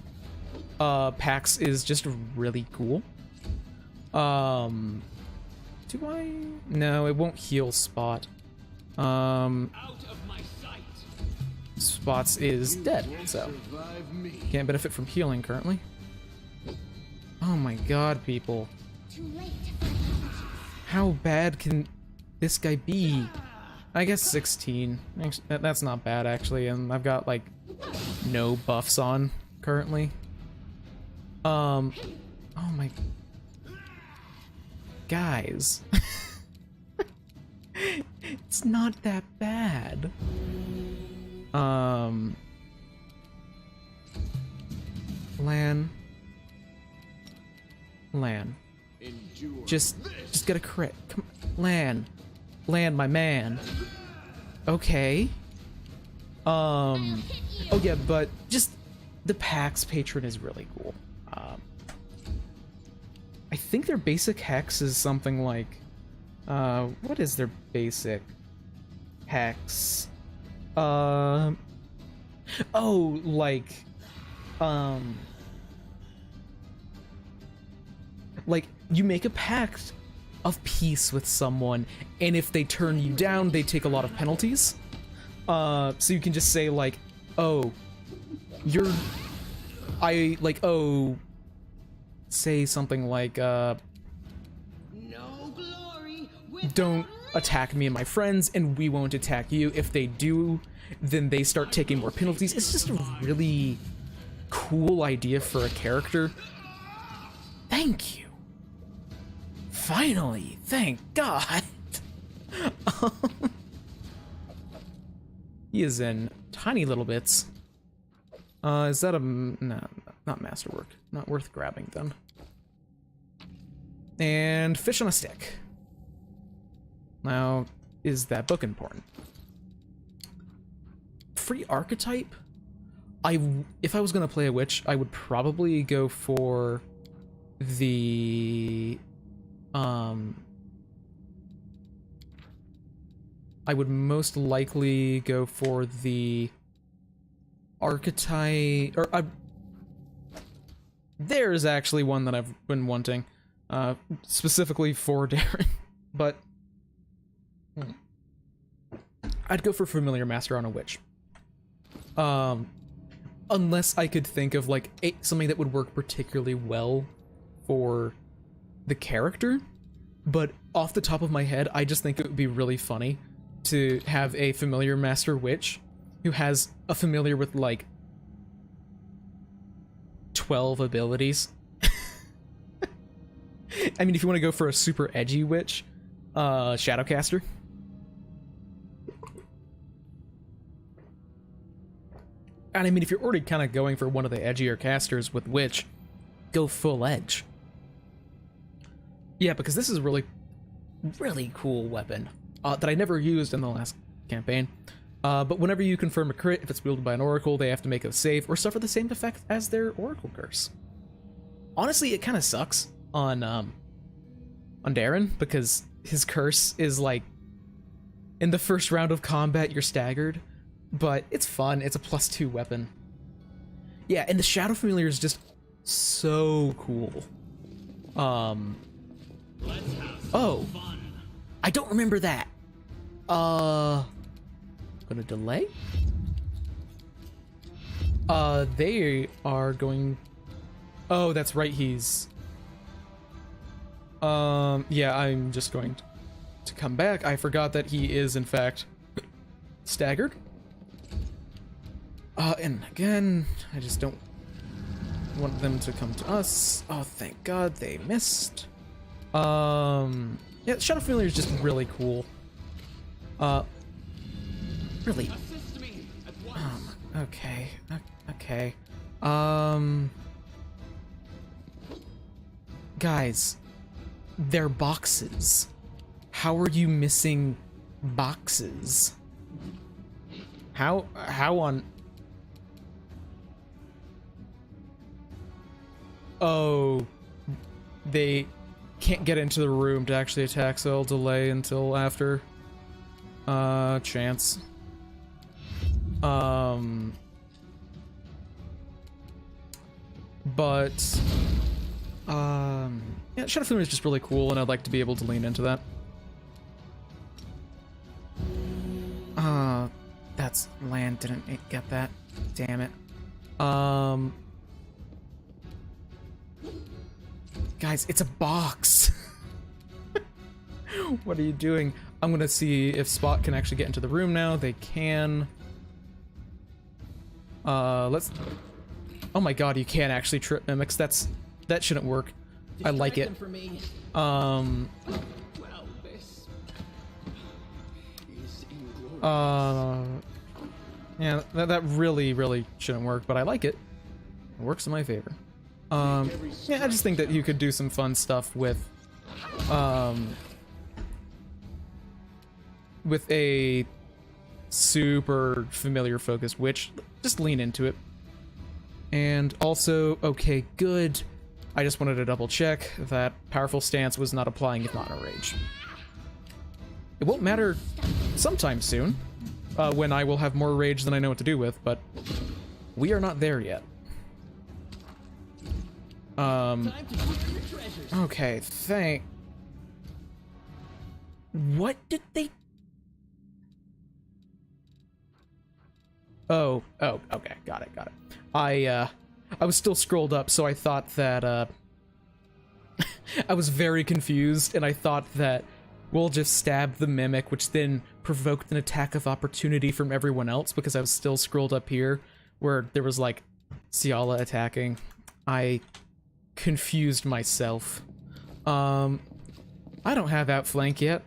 PAX is just really cool. Do I? No, it won't heal Spot. Out of my sight. Spots is dead, so Survive me. can't benefit from healing currently. Oh my god, people. Too late. How bad can this guy be? I guess 16. That's not bad, actually, and I've got, like, no buffs on currently. Oh my... Guys. It's not that bad. Lan. Endure. Just get a crit. Come on. Lan, my man. Okay. Oh yeah, but just the PAX patron is really cool. I think their basic hex is something like, what is their basic hex? Oh, like you make a pact of peace with someone, and if they turn you down, they take a lot of penalties. So you can just say like, oh, say something like, No glory don't attack me and my friends, and we won't attack you. If they do, then they start taking more penalties. It's just a really cool idea for a character. Thank you. Finally, thank God. He is in tiny little bits. Is that a... No, not masterwork. Not worth grabbing, then. And fish on a stick. Now, is that book important? Free archetype? If I was gonna play a witch, I would probably go for the... I would most likely go for the archetype, or there's actually one that I've been wanting, specifically for Darren, but I'd go for Familiar Master on a witch. Unless I could think of like something that would work particularly well for the character, but off the top of my head, I just think it would be really funny to have a Familiar Master witch who has a familiar with like 12 abilities. I mean, if you want to go for a super edgy witch, Shadowcaster. And I mean, if you're already kind of going for one of the edgier casters with witch, go full edge. Yeah, because this is a really, really cool weapon that I never used in the last campaign. But whenever you confirm a crit, if it's wielded by an oracle, they have to make a save or suffer the same effect as their oracle curse. Honestly, it kind of sucks on Darren, because his curse is like, in the first round of combat, you're staggered, but it's fun. It's a +2 weapon. Yeah, and the Shadow Familiar is just so cool. Oh, I don't remember that. Gonna delay? They are going... Oh, that's right, he's... Yeah, I'm just going to come back. I forgot that he is, in fact, staggered. And again, I just don't want them to come to us. Oh, thank God they missed. Yeah, Shadow Familiar is just really cool. Really. Assist me at once. Okay. Okay. Guys, they're boxes. How are you missing boxes? How on... Oh, they can't get into the room to actually attack, so I'll delay until after. Chance. But, yeah, Shadow Familiar is just really cool, and I'd like to be able to lean into that. That's land, didn't it get that? Damn it. Guys, it's a box. What are you doing? I'm gonna see if Spot can actually get into the room now. They can. Let's... Oh my God, you can't actually trip mimics. That shouldn't work. I like it. Well, this is inglorious. Yeah, that really shouldn't work, but I like it. It works in my favor. Yeah, I just think that you could do some fun stuff with a super familiar focused witch. Just lean into it. And also, okay, good. I just wanted to double check that powerful stance was not applying if not in a rage. It won't matter sometime soon, when I will have more rage than I know what to do with, but we are not there yet. Okay, What did they... Oh, okay, got it. I was still scrolled up, so I thought that, I was very confused, and I thought that we'll just stab the mimic, which then provoked an attack of opportunity from everyone else, because I was still scrolled up here, where there was, like, Ciala attacking. I confused myself. I don't have outflank yet.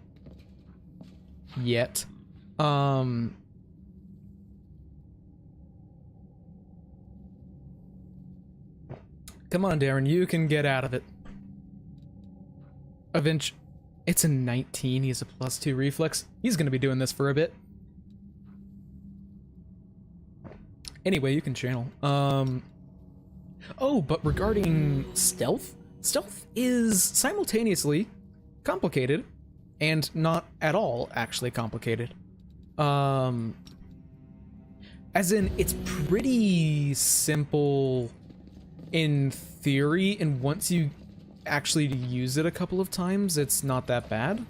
Come on, Darren, you can get out of it. It's a 19, he has a +2 reflex. He's gonna be doing this for a bit. Anyway, you can channel. Oh, but regarding stealth is simultaneously complicated and not at all actually complicated. As in, it's pretty simple in theory, and once you actually use it a couple of times, it's not that bad.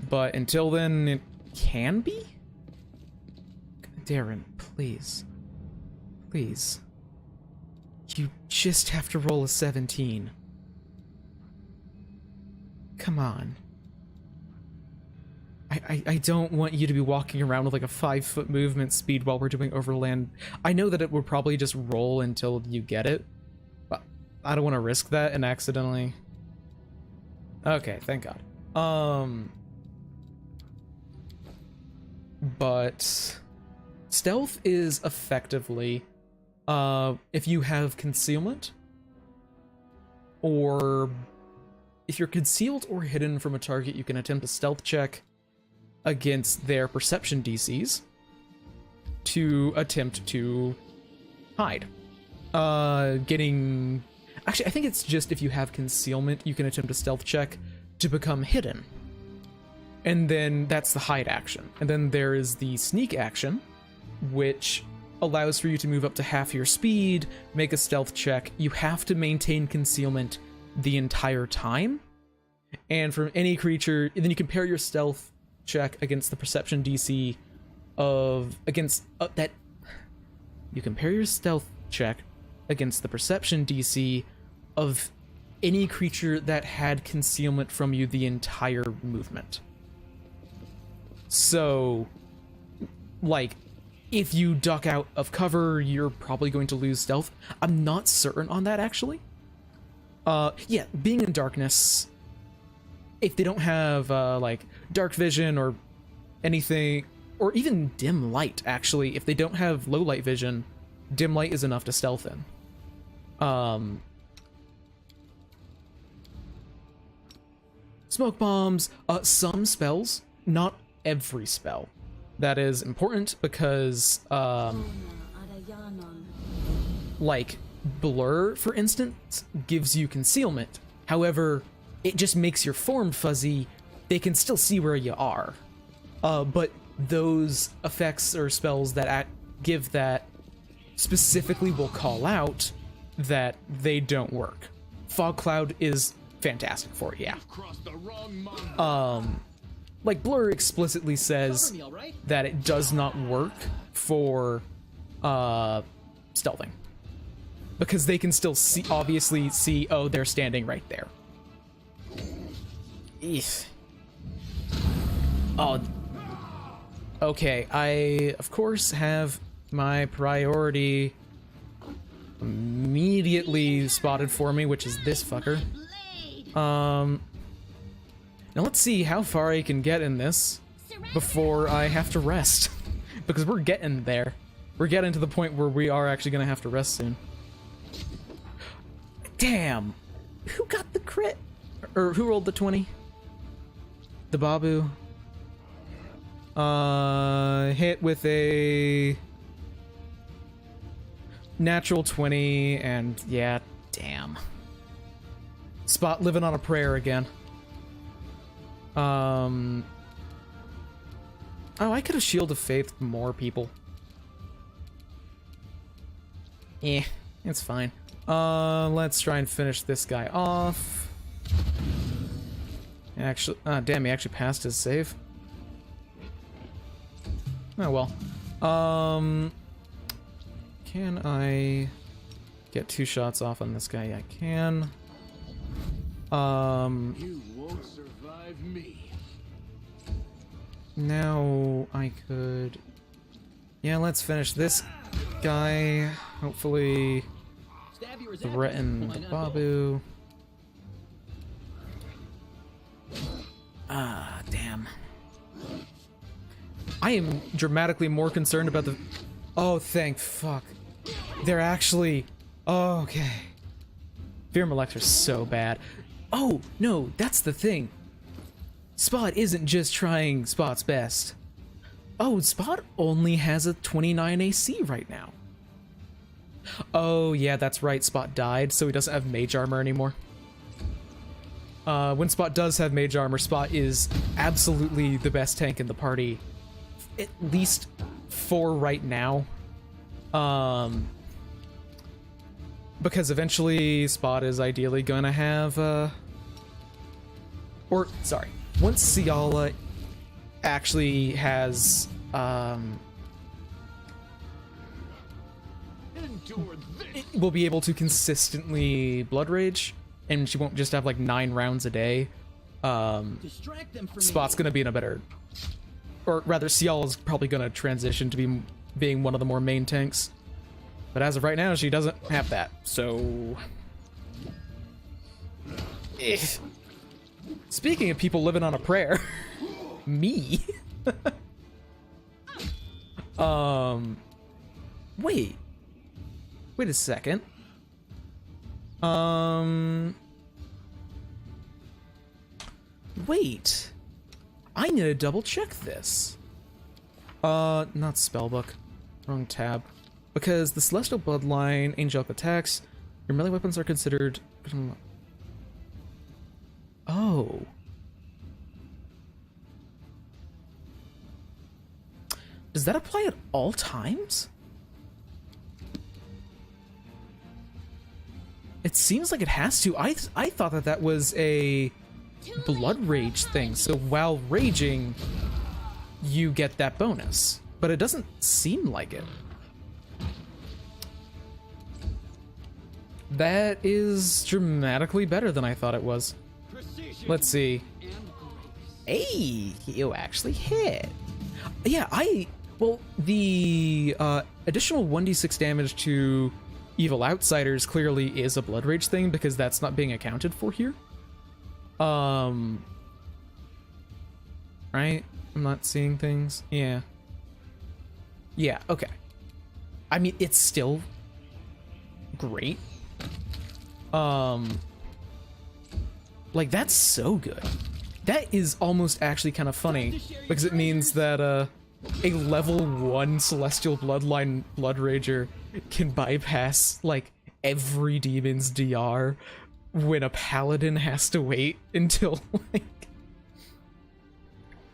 But until then, it can be? Darren, please. Please. You just have to roll a 17. Come on. I don't want you to be walking around with like a 5-foot movement speed while we're doing overland. I know that it will probably just roll until you get it, but I don't want to risk that and accidentally... Okay, thank God. But stealth is effectively if you have concealment, or if you're concealed or hidden from a target, you can attempt a stealth check against their perception DCs to attempt to hide. Actually, I think it's just if you have concealment, you can attempt a stealth check to become hidden. And then that's the hide action. And then there is the sneak action, which allows for you to move up to half your speed, make a stealth check. You have to maintain concealment the entire time. And from any creature, and then you compare your stealth check against the perception DC of, you compare your stealth check against the perception DC of any creature that had concealment from you the entire movement. So, like, if you duck out of cover, you're probably going to lose stealth. I'm not certain on that, actually. Yeah, being in darkness, if they don't have, like, dark vision or anything, or even dim light, actually, if they don't have low light vision, dim light is enough to stealth in. Smoke bombs, some spells, not every spell. That is important because, like, Blur, for instance, gives you concealment. However, it just makes your form fuzzy. They can still see where you are. But those effects or spells that give that specifically will call out that they don't work. Fog Cloud is fantastic for it, yeah. Like, Blur explicitly says that it does not work for stealthing. Because they can still see, obviously see, oh, they're standing right there. Eesh. Oh. Okay, I, of course, have my priority immediately spotted for me, which is this fucker. Now let's see how far I can get in this before I have to rest. Because we're getting there. We're getting to the point where we are actually gonna have to rest soon. Damn! Who got the crit? Or who rolled the 20? The Babu. Hit with a natural 20, and yeah, damn. Spot living on a prayer again. Oh, I could have Shield of Faith more people. Eh, it's fine. Let's try and finish this guy off. Actually, damn, he actually passed his save. Oh well. Can I get 2 shots off on this guy? I can. You won't survive me. Now I could... Yeah, let's finish this guy. Hopefully threaten the Babu. Ah, damn. I am dramatically more concerned about the... Oh, thank fuck. They're actually... Oh, okay. Fear Elector's so bad. Oh, no, that's the thing. Spot isn't just trying Spot's best. Oh, Spot only has a 29 AC right now. Oh, yeah, that's right. Spot died, so he doesn't have mage armor anymore. When Spot does have mage armor, Spot is absolutely the best tank in the party. At least for right now. Because eventually Spot is ideally gonna have, or, sorry, once Ciala actually has, will be able to consistently Blood Rage, and she won't just have like 9 rounds a day, Spot's gonna be in a better, or rather Ciala's probably gonna transition to being one of the more main tanks. But as of right now, she doesn't have that, so... Eh. Speaking of people living on a prayer, me? Wait. Wait a second. Wait. I need to double check this. Not spellbook. Wrong tab. Because the Celestial Bloodline, Angelic attacks, your melee weapons are considered... Oh. Does that apply at all times? It seems like it has to. I thought that that was a Blood Rage thing, so while raging, you get that bonus. But it doesn't seem like it. That is dramatically better than I thought it was. Let's see. Hey, you actually hit. Yeah, well, the additional 1d6 damage to evil outsiders clearly is a blood rage thing because that's not being accounted for here. Right? I'm not seeing things. Yeah. Yeah, okay. I mean, it's still great. Like, that's so good. That is almost actually kind of funny because it means that a level 1 celestial bloodline blood rager can bypass like every demon's DR when a paladin has to wait until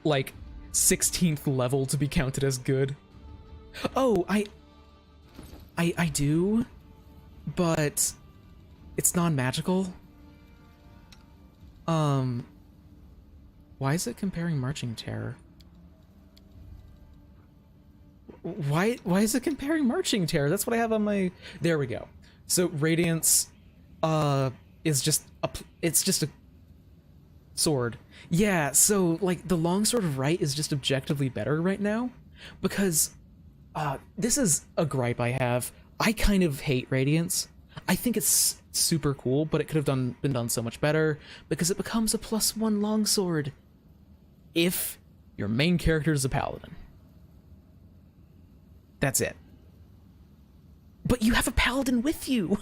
like 16th level to be counted as good. Oh, I do, but it's non-magical. Why is it comparing Marching Terror? Why is it comparing Marching Terror? That's what I have on my... There we go. So Radiance is just a sword. Yeah, so like the longsword of right is just objectively better right now because this is a gripe I have. I kind of hate Radiance. I think it's super cool, but it could have been done so much better because it becomes a +1 longsword if your main character is a paladin. That's it. But you have a paladin with you.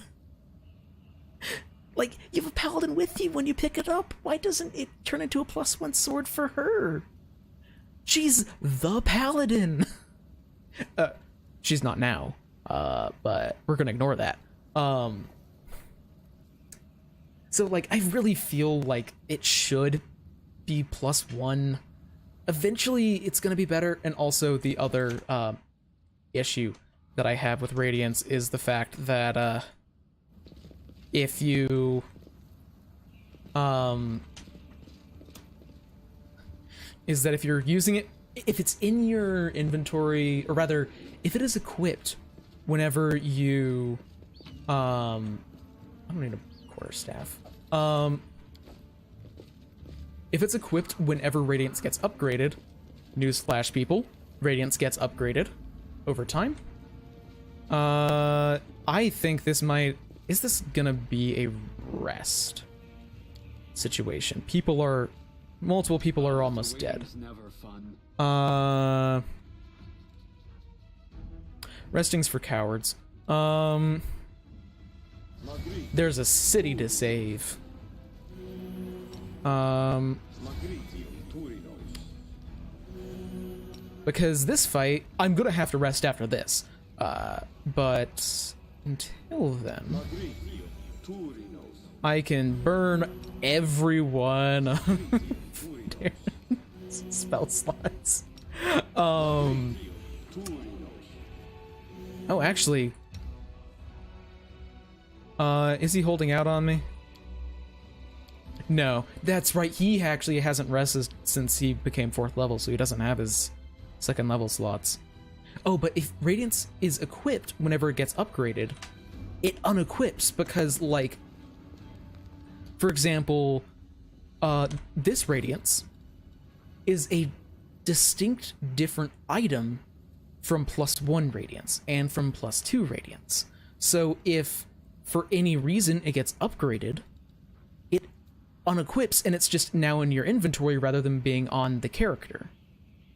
Like, you have a paladin with you when you pick it up. Why doesn't it turn into a +1 sword for her? She's the paladin. She's not now. But we're gonna ignore that. So like, I really feel like it should be +1. Eventually it's gonna be better, and also the other issue that I have with Radiance is the fact that if you is that if you're using it, if it's in your inventory, or rather if it is equipped whenever you I don't need a quarterstaff. If it's equipped whenever Radiance gets upgraded, newsflash people, Radiance gets upgraded over time. I think this might... Is this gonna be a rest situation? Multiple people are almost dead. Never fun. Resting's for cowards. There's a city to save. Because this fight, I'm gonna have to rest after this. But until then, I can burn everyone spell slots. Oh, actually, is he holding out on me? No, that's right. He actually hasn't rested since he became 4th level, so he doesn't have his 2nd level slots. Oh, but if Radiance is equipped whenever it gets upgraded, it unequips because, like, for example, this Radiance is a distinct different item from +1 Radiance and from +2 Radiance. So if for any reason it gets upgraded, it unequips and it's just now in your inventory rather than being on the character.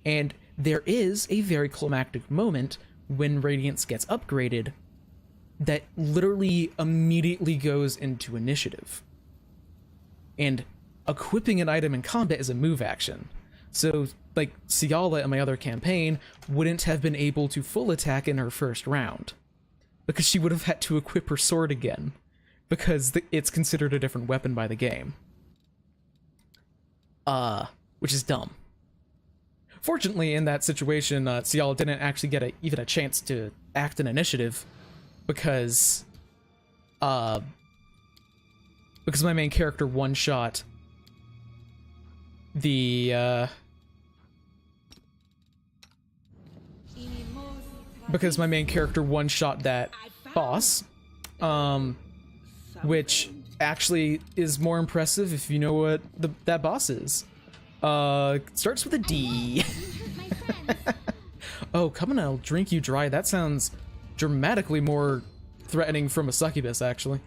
And there is a very climactic moment when Radiance gets upgraded that literally immediately goes into initiative. And equipping an item in combat is a move action. So, like, Ciala in my other campaign wouldn't have been able to full attack in her first round, because she would have had to equip her sword again, because it's considered a different weapon by the game. Which is dumb. Fortunately, in that situation, Ciala didn't actually get even a chance to act in initiative, because my main character one-shot the, because my main character one-shot that boss, which actually is more impressive if you know what that boss is. Starts with a D. You hurt my friends. Oh, come on, I'll drink you dry. That sounds dramatically more threatening from a succubus, actually.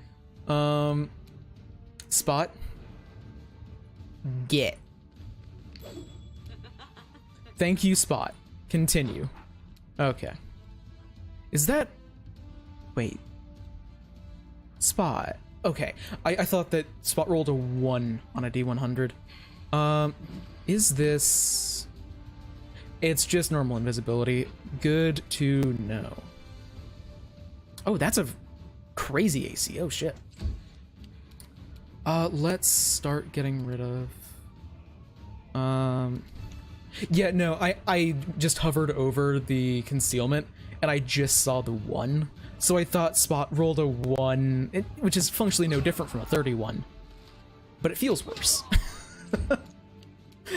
Spot. Get. Thank you, Spot. Continue. Okay. Is that... Wait. Spot. Okay. I thought that Spot rolled a 1 on a D100. Is this... It's just normal invisibility. Good to know. Oh, that's a crazy AC. Oh, shit. Let's start getting rid of... Yeah, no, I just hovered over the concealment, and I just saw the 1. So I thought Spot rolled a 1, which is functionally no different from a 31. But it feels worse.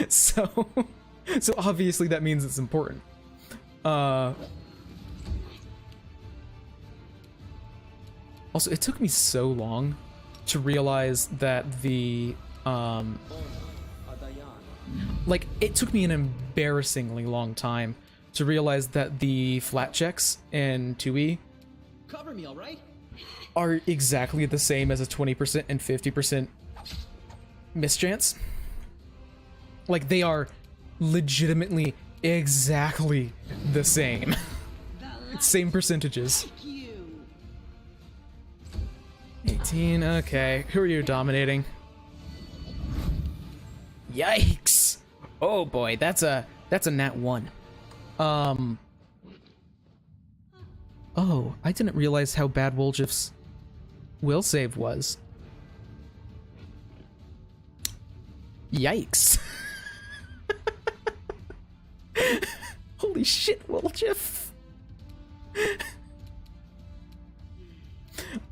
So obviously that means it's important. Also, it took me so long to realize that the like, it took me an embarrassingly long time to realize that the flat checks in 2E Cover me, all right? are exactly the same as a 20% and 50% mischance. Like, they are legitimately exactly the same. Same percentages. 18, okay. Who are you dominating? Yikes! Oh boy, that's a nat 1. Oh, I didn't realize how bad Woljif's will save was. Yikes. Holy shit, Woljif.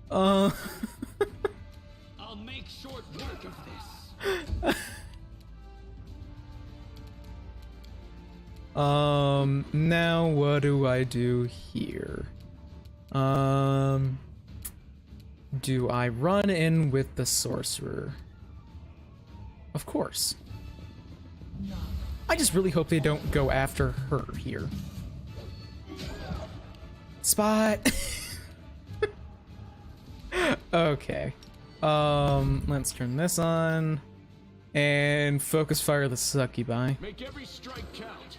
I'll make short work of this. Now what do I do here? Do I run in with the sorcerer? Of course. I just really hope they don't go after her here. Spot! Okay. Let's turn this on. And focus fire the succubi. Make every strike count.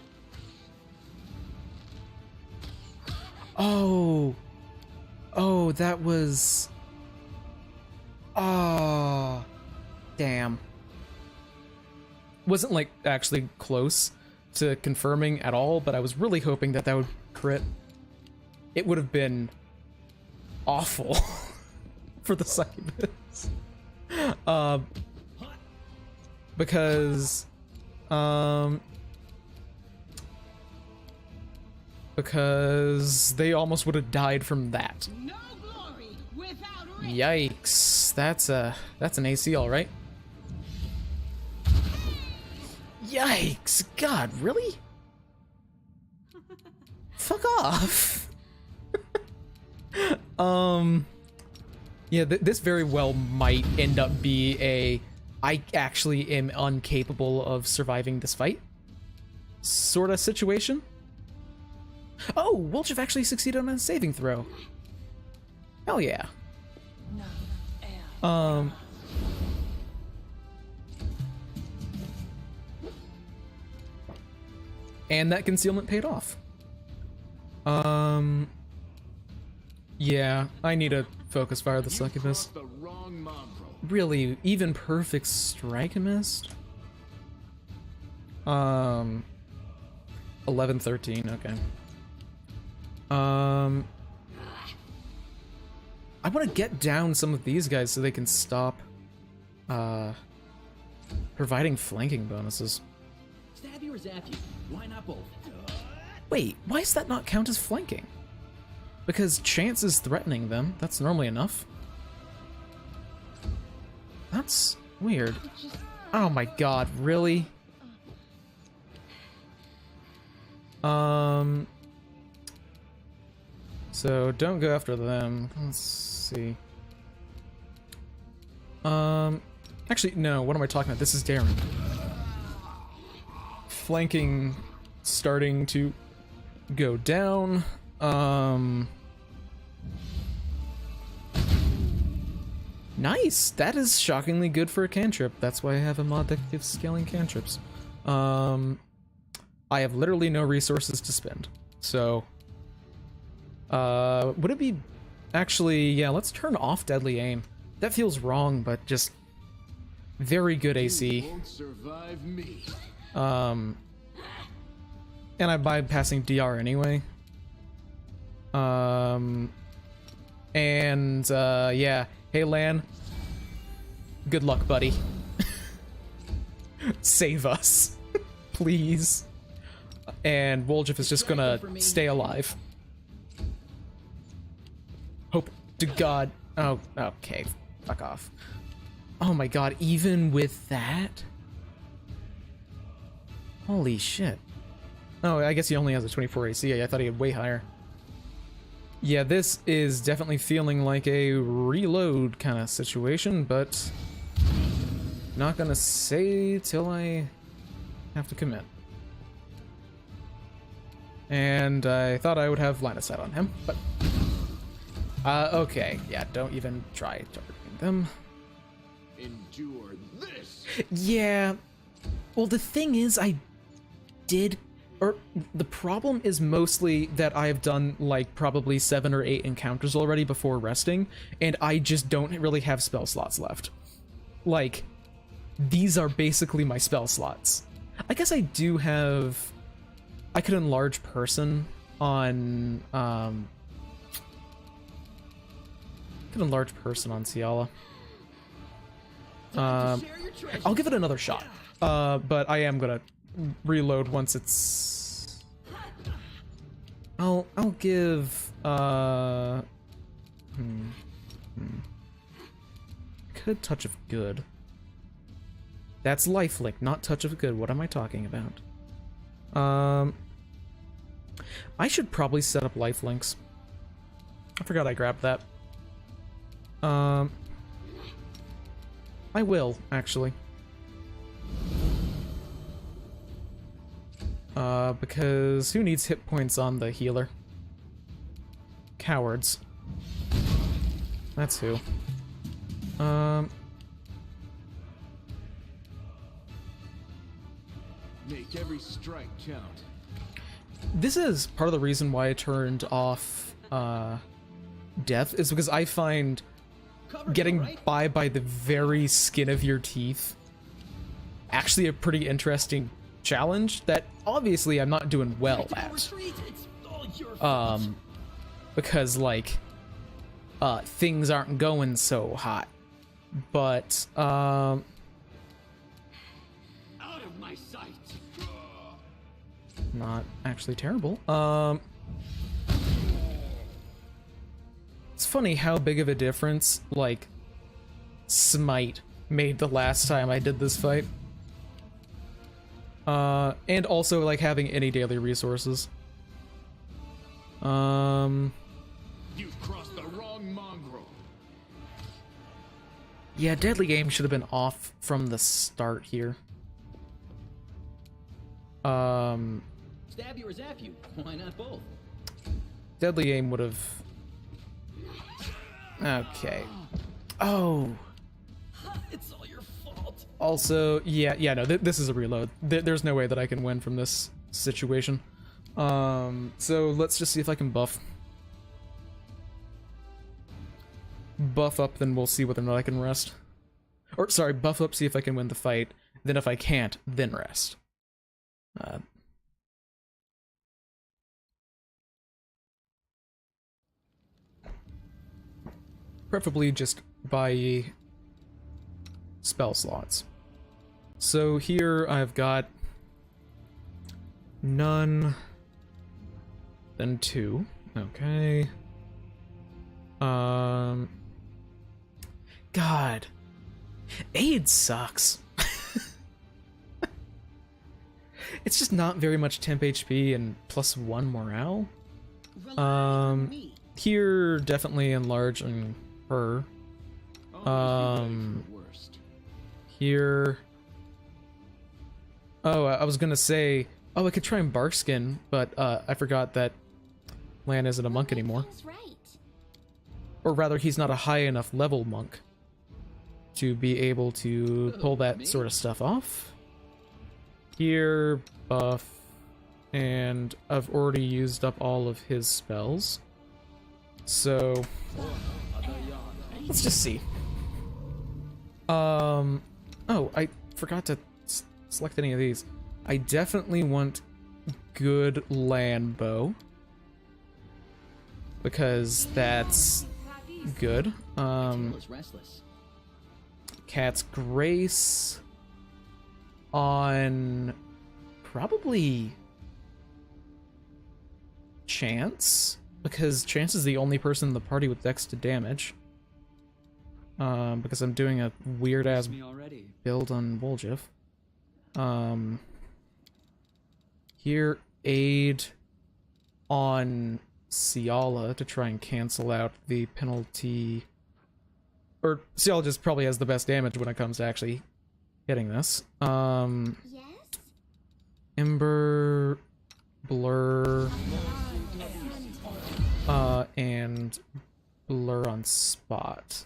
Oh. Oh, that was... Oh. Damn. Wasn't, like, actually close to confirming at all, but I was really hoping that that would crit. It would have been awful for the succubus. Because they almost would have died from that. No glory without risk. Yikes. That's an AC, all right. Yikes. God, really? Fuck off. Yeah, this very well might end up be I actually am incapable of surviving this fight sort of situation. Oh, Woljif actually succeeded on a saving throw. Hell yeah. And that concealment paid off. Yeah, I need to focus fire the succubus. The wrong mob roll. Really, even perfect strike missed? 11, 13, okay. I want to get down some of these guys so they can stop providing flanking bonuses. Stab you or zap you? Why not both? Wait, why does that not count as flanking? Because chance is threatening them. That's normally enough. That's weird. Oh my god, really? So don't go after them. Let's see. Actually, no, what am I talking about? This is Darren. flanking starting to go down. Nice! That is shockingly good for a cantrip. That's why I have a mod that gives scaling cantrips. I have literally no resources to spend. So, would it be... Actually, yeah, let's turn off Deadly Aim. That feels wrong, but just very good AC. Won't survive me. And I'm bypassing DR anyway. Yeah. Hey, Lan. Good luck, buddy. Save us. Please. And Woljif is just gonna stay alive. Hope to God. Oh, okay. Fuck off. Oh my god, even with that? Holy shit. Oh, I guess he only has a 24 AC. I thought he had way higher. Yeah, this is definitely feeling like a reload kind of situation, but not gonna say till I have to commit. And I thought I would have line of sight on him, but... okay, yeah, don't even try targeting them. Endure this. Yeah, well, the thing is, the problem is mostly that I've done, like, probably 7 or 8 encounters already before resting, and I just don't really have spell slots left. Like, these are basically my spell slots. I guess I do have... I could enlarge person on, Ciala. I'll give it another shot. But I am gonna reload once it's... I'll give, Could Touch of Good. That's lifelink, not Touch of Good. What am I talking about? I should probably set up lifelinks. I forgot I grabbed that. I will, actually. Because who needs hit points on the healer? Cowards. That's who. Make every strike count. This is part of the reason why I turned off, death, is because I find getting by the very skin of your teeth actually a pretty interesting challenge that obviously I'm not doing well at. Because, like, things aren't going so hot. But, Out of my sight. not actually terrible. It's funny how big of a difference, like, Smite made the last time I did this fight. And also, like, having any daily resources. You've crossed the wrong mongrel. Yeah, Deadly Aim should have been off from the start here. Stab you or zap you? Why not both? Deadly Aim would have... Okay. Oh. It's all your fault. Also, yeah, no, this is a reload. There's no way that I can win from this situation. So let's just see if I can buff. Buff up, then we'll see whether or not I can rest. Or, sorry, buff up, see if I can win the fight. Then if I can't, then rest. Preferably just by spell slots. So here I've got none, then 2. Okay. God. Aid sucks. It's just not very much temp HP and +1 morale. Here, definitely enlarging her. Always be ready for the worst. Here. Oh, I was gonna say, oh, I could try and Barkskin, but I forgot that Lan isn't a monk anymore. Things right. Or rather, he's not a high enough level monk to be able to pull that sort of stuff off. Here, buff, and I've already used up all of his spells. So, let's just see. Oh, I forgot to select any of these. I definitely want good land bow, because that's good. Taylor's restless. Cat's Grace on probably Chance, because Chance is the only person in the party with dex to damage. Because I'm doing a weird ass Me already. build on Woljif. Here, aid on Ciala to try and cancel out the penalty. Or Ciala just probably has the best damage when it comes to actually hitting this. Yes? Ember, Blur, and Blur on Spot.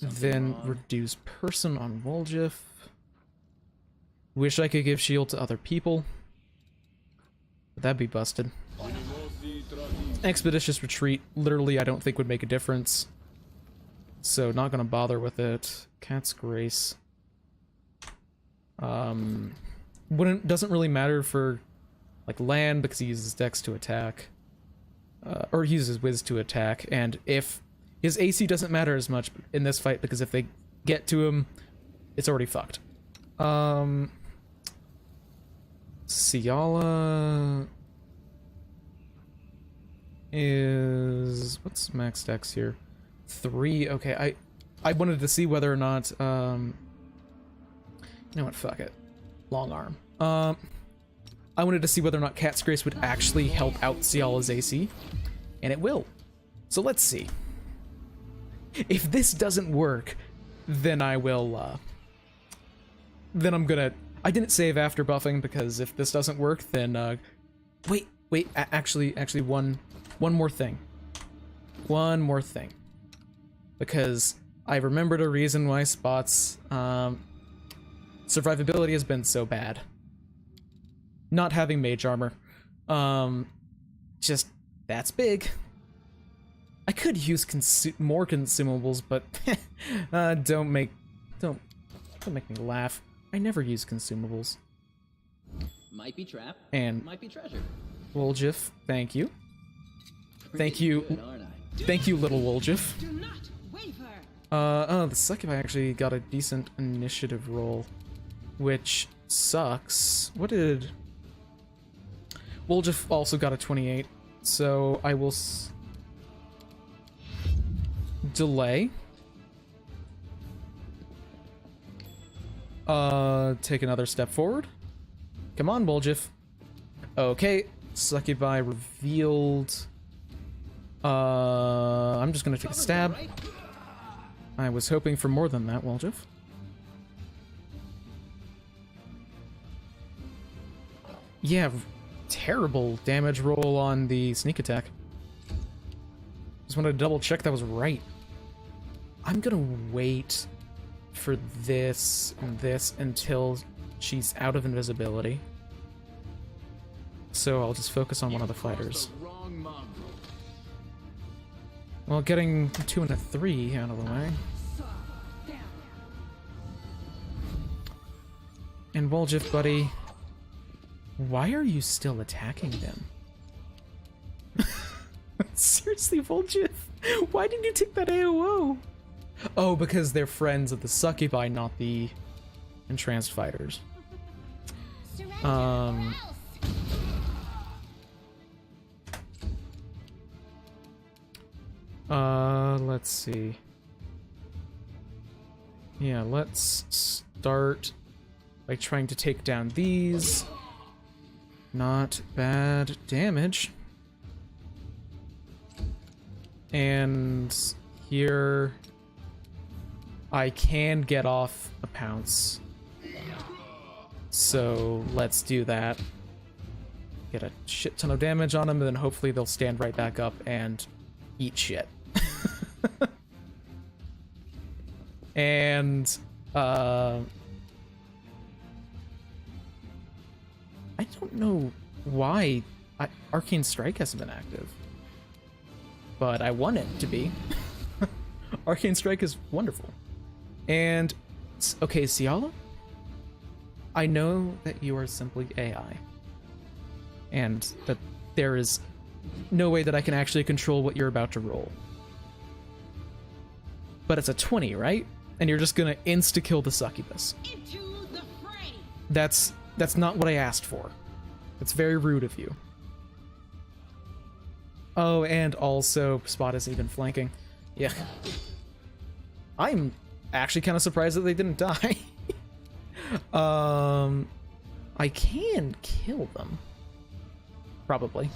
Then reduce person on Woljif. Wish I could give shield to other people. But that'd be busted. Expeditious retreat, literally I don't think would make a difference. So not gonna bother with it. Cat's Grace. Doesn't really matter for like land because he uses Dex to attack. Or he uses Wiz to attack, and if his AC doesn't matter as much in this fight because if they get to him, it's already fucked. Ciala is what's max dex here? 3. Okay, I wanted to see whether or not you know what, fuck it. Long arm. I wanted to see whether or not Cat's Grace would actually help out Ciala's AC, and it will. So let's see. If this doesn't work, then I will then I'm gonna I didn't save after buffing because if this doesn't work, then wait, actually one more thing. One more thing. Because I remembered a reason why Spot's survivability has been so bad. Not having mage armor. Just that's big. I could use more consumables, but don't make me laugh. I never use consumables. Might be trap. And might be treasure. Woljif, thank you. Thank Pretty you. good, aren't I? Thank you, little Woljif. Do not waver. The Succubi actually got a decent initiative roll, which sucks. What did... Woljif also got a 28, so I will delay. Take another step forward. Come on, Woljif. Okay, Succubi revealed. I'm just gonna take a stab. I was hoping for more than that, Woljif. Yeah, terrible damage roll on the sneak attack. Just wanted to double check that was right. I'm gonna wait for this and this until she's out of invisibility. So I'll just focus on one of the fighters. Well, getting 2 and a 3 out of the way. And Woljif, buddy, why are you still attacking them? Seriously, Woljif, why did you take that AOO? Oh, because they're friends of the Succubi, not the entranced fighters. Let's see. Yeah, let's start by trying to take down these. Not bad damage. And here I can get off a pounce. So let's do that. Get a shit ton of damage on them, and then hopefully they'll stand right back up and eat shit. And I don't know why Arcane Strike hasn't been active, but I want it to be. Arcane Strike is wonderful. And okay, Ciala, I know that you are simply AI, and that there is no way that I can actually control what you're about to roll. But it's a 20, right? And you're just gonna insta-kill the succubus. Into the fray. That's not what I asked for. It's very rude of you. Oh, and also Spot isn't even flanking. Yeah. I'm actually kind of surprised that they didn't die. I can kill them. Probably.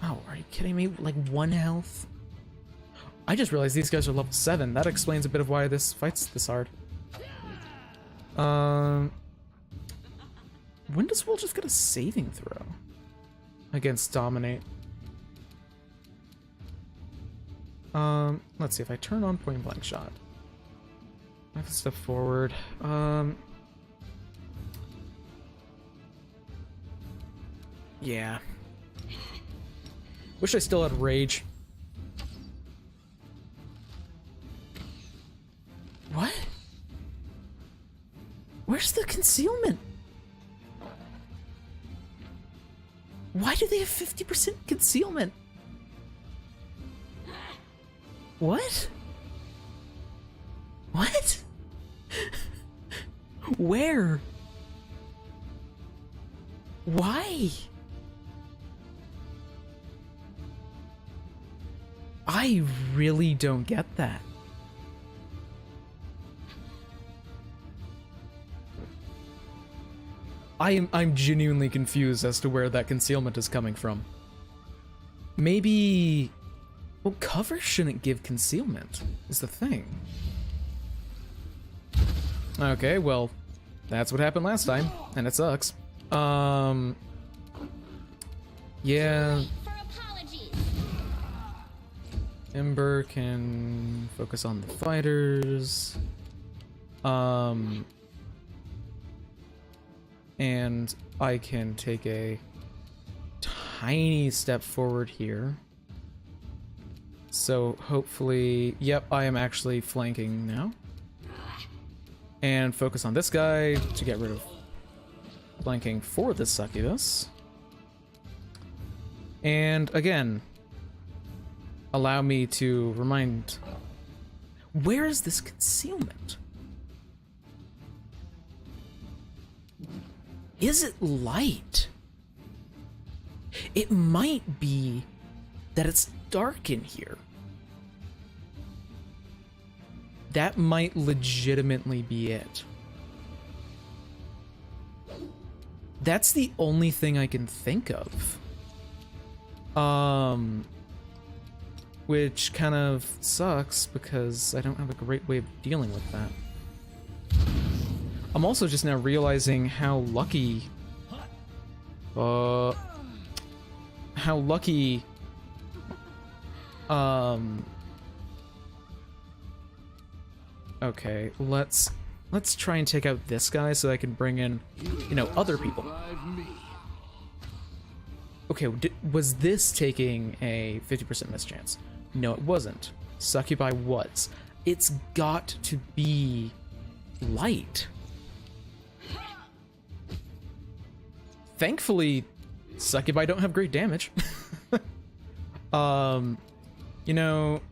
Oh, are you kidding me? Like 1 health? I just realized these guys are level 7. That explains a bit of why this fight's this hard. When does Will just get a saving throw against Dominate? Let's see, if I turn on point blank shot. I have to step forward. Yeah. Wish I still had rage. What? Where's the concealment? Why do they have 50% concealment? What? What? Where? Why? I really don't get that. I'm genuinely confused as to where that concealment is coming from. Maybe... Well, cover shouldn't give concealment, is the thing. Okay, well, that's what happened last time, and it sucks. Yeah. For apologies. Ember can focus on the fighters. And I can take a tiny step forward here. So hopefully, yep, I am actually flanking now. And focus on this guy to get rid of flanking for the succubus. And again, allow me to remind, where is this concealment? Is it light? It might be that it's dark in here. That might legitimately be it. That's the only thing I can think of. Which kind of sucks because I don't have a great way of dealing with that. I'm also just now realizing how lucky... how lucky... Okay, let's try and take out this guy so I can bring in, you know, other people. Okay, was this taking a 50% mischance? No, it wasn't. Succubi was. It's got to be light. Thankfully, Succubi don't have great damage. You know,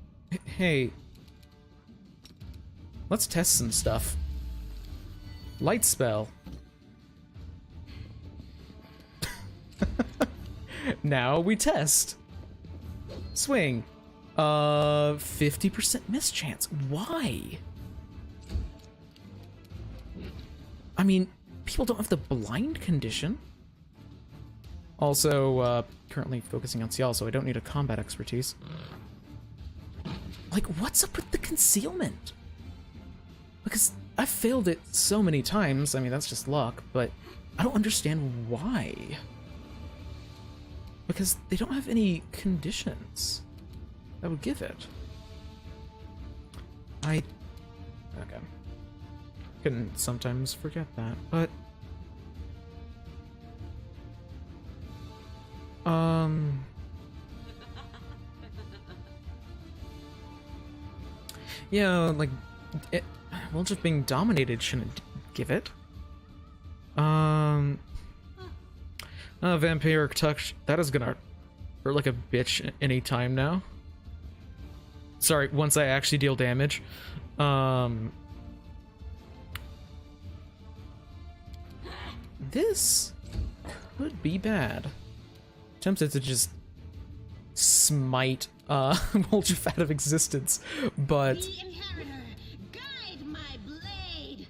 hey, let's test some stuff. Light spell. Now we test. Swing. 50% mischance. Why? I mean, people don't have the blind condition. Also, currently focusing on Cial, so I don't need a combat expertise. Like, what's up with the concealment? Because I've failed it so many times. I mean, that's just luck, but I don't understand why. Because they don't have any conditions that would give it. Okay. Can sometimes forget that, but... Yeah, like... well, just being dominated shouldn't give it. Vampiric touch. That is gonna hurt like a bitch any time now. Sorry, once I actually deal damage. This could be bad. Tempted to just smite Wolf out of existence, but The inheritor, guide my blade.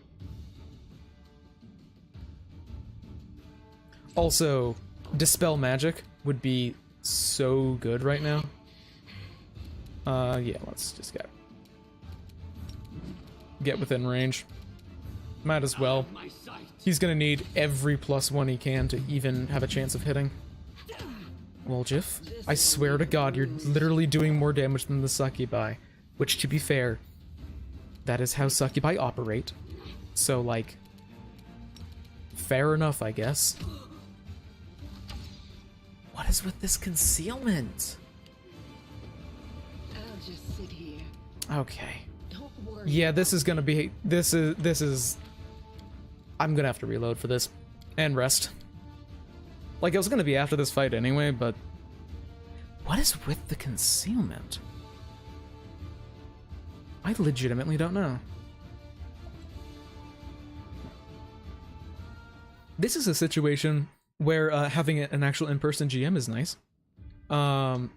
also dispel magic would be so good right now. Yeah, let's just get within range. Might as well. He's gonna need every +1 he can to even have a chance of hitting. Woljif, I swear to God, you're literally doing more damage than the succubi. Which, to be fair, that is how succubi operate. So, like, fair enough, I guess. What is with this concealment? I'll just sit here. Okay. Don't worry. Yeah, this is gonna be... This is... I'm gonna have to reload for this. And rest. Like, it was gonna be after this fight anyway, but... What is with the concealment? I legitimately don't know. This is a situation where having an actual in-person GM is nice. Oh,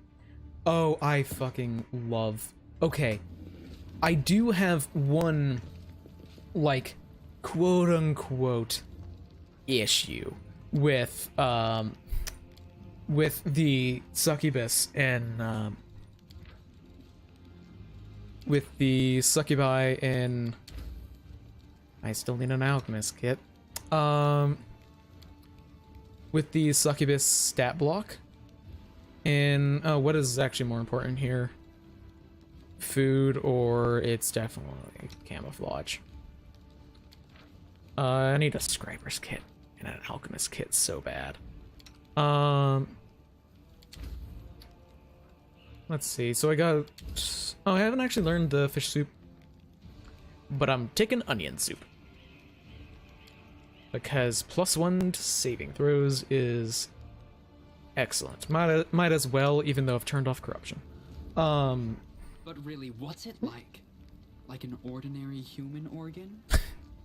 I fucking love... Okay. I do have one, like, quote-unquote issue with the succubus and with the succubi in... I still need an alchemist kit. With the succubus stat block. And what is actually more important here? Food, or it's definitely camouflage. I need a scriber's kit and an alchemist kit so bad. Let's see. So I got... Oh, I haven't actually learned the fish soup. But I'm taking onion soup. Because +1 to saving throws is excellent. Might as well, even though I've turned off corruption. But really, what's it like? Like an ordinary human organ?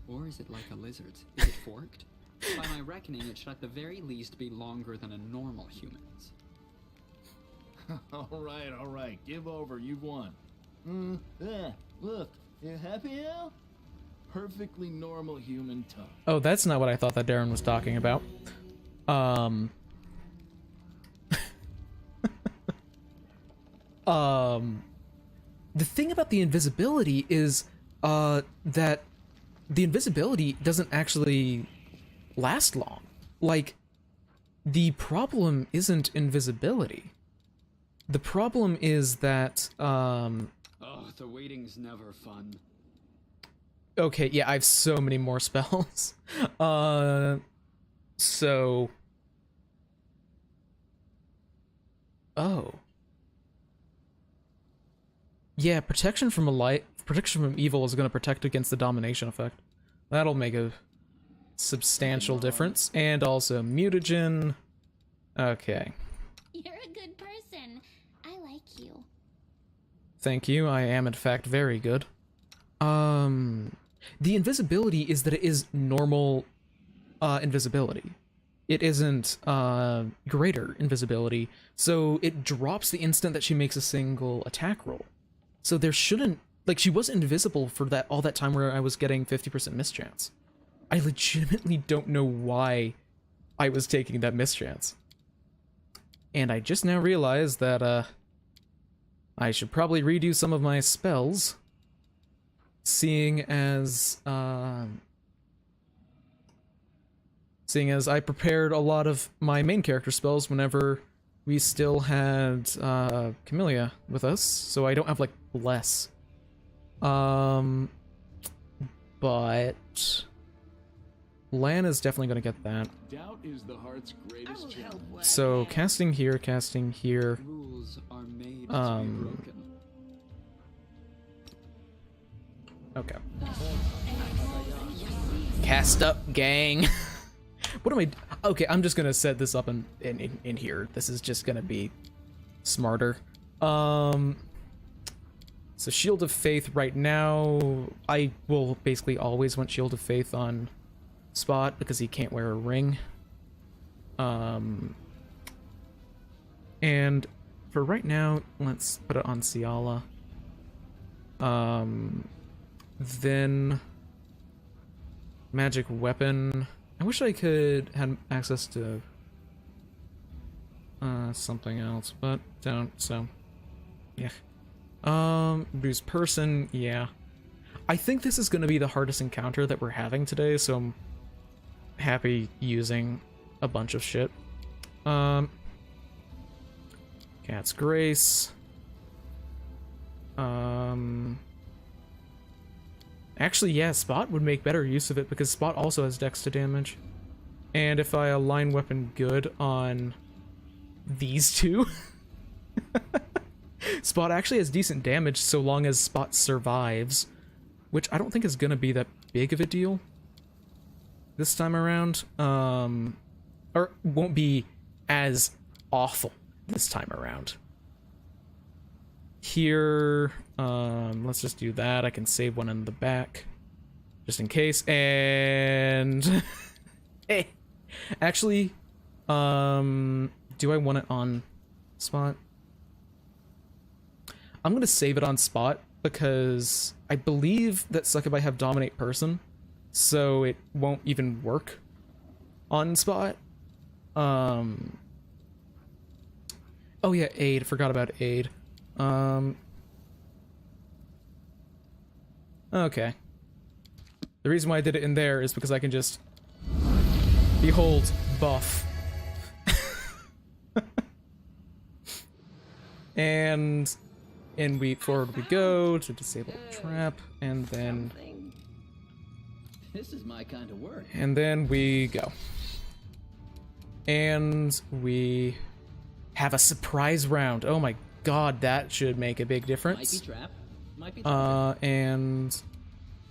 Or is it like a lizard's? Is it forked? By my reckoning, it should at the very least be longer than a normal human's. all right. Give over. You've won. Look. You happy now? Perfectly normal human tongue. Oh, that's not what I thought that Darren was talking about. The thing about the invisibility is, that the invisibility doesn't actually last long. Like, the problem isn't invisibility. The problem is that, Oh, the waiting's never fun. okay, yeah, I have so many more spells. So... Oh. Yeah, protection from evil is going to protect against the domination effect. That'll make a substantial difference. And also mutagen. Okay. You're a good person. I like you. Thank you. I am in fact very good. The invisibility is that it is normal invisibility. It isn't greater invisibility, so it drops the instant that she makes a single attack roll. So there shouldn't, like, she wasn't invisible for that all that time where I was getting 50% mischance. I legitimately don't know why I was taking that mischance. And I just now realized that I should probably redo some of my spells. seeing as I prepared a lot of my main character spells whenever we still had Camellia with us, so I don't have like bless. But Lan is definitely gonna get that. Doubt is the heart's greatest challenge. So casting here, Rules are made to be broken. Okay. Cast up, gang. What am I? Okay, I'm just gonna set this up in here. This is just gonna be smarter. So Shield of Faith right now, I will basically always want Shield of Faith on Spot because he can't wear a ring. And for right now, let's put it on Ciala. Then magic weapon. I wish I could have access to something else, but don't, so yeah. Boost person, yeah. I think this is gonna be the hardest encounter that we're having today, so I'm happy using a bunch of shit. Cat's Grace. Actually, yeah, Spot would make better use of it because Spot also has dex to damage. And if I align weapon good on these two, Spot actually has decent damage so long as Spot survives, which I don't think is gonna be that big of a deal this time around. Or won't be as awful this time around. Here, let's just do that. I can save one in the back just in case. And hey, actually, do I want it on Spot? I'm gonna save it on Spot because I believe that Succubi have Dominate Person, so it won't even work on Spot. Oh yeah, Aid. Forgot about Aid. Okay. The reason why I did it in there is because I can just behold buff. And forward we go to disable trap, and then This is my kind of work. and then we go. And we have a surprise round. Oh my god, that should make a big Might difference. be trap. Might be token. And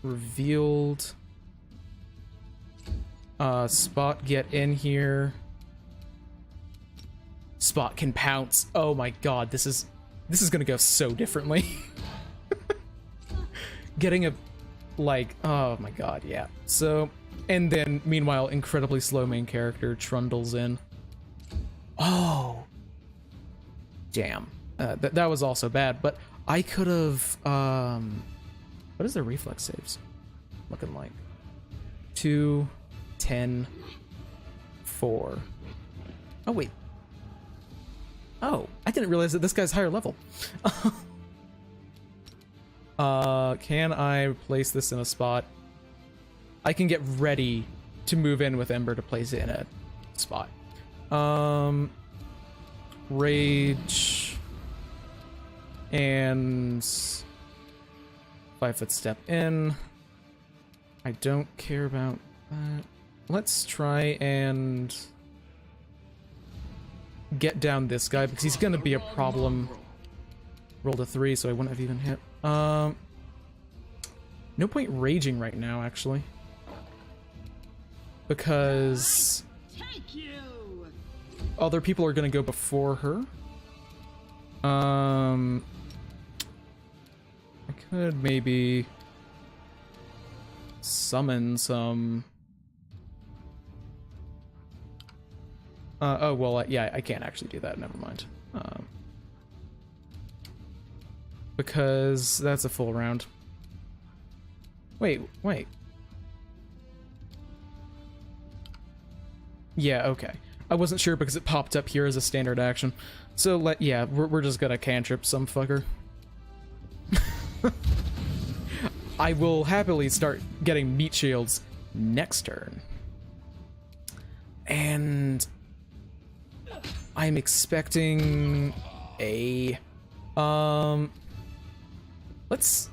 revealed. Spot, get in here. Spot can pounce. Oh my god, this is gonna go so differently. Getting a, like, oh my god, yeah. So, and then, meanwhile, incredibly slow main character trundles in. Oh! Damn. That was also bad, but I could have, what is their reflex saves looking like? 2, 10, 4. Oh, wait. Oh, I didn't realize that this guy's higher level. Can I place this in a spot? I can get ready to move in with Ember to place it in a spot. Rage and 5-foot step in. I don't care about that. Let's try and get down this guy because he's gonna be a problem. Rolled a 3, so I wouldn't have even hit. No point raging right now, actually, because other people are gonna go before her. I could maybe summon some. Oh well, yeah, I can't actually do that. Never mind. Because that's a full round. Wait. Yeah, okay. I wasn't sure because it popped up here as a standard action. So we're just gonna cantrip some fucker. I will happily start getting meat shields next turn. And I'm expecting a let's,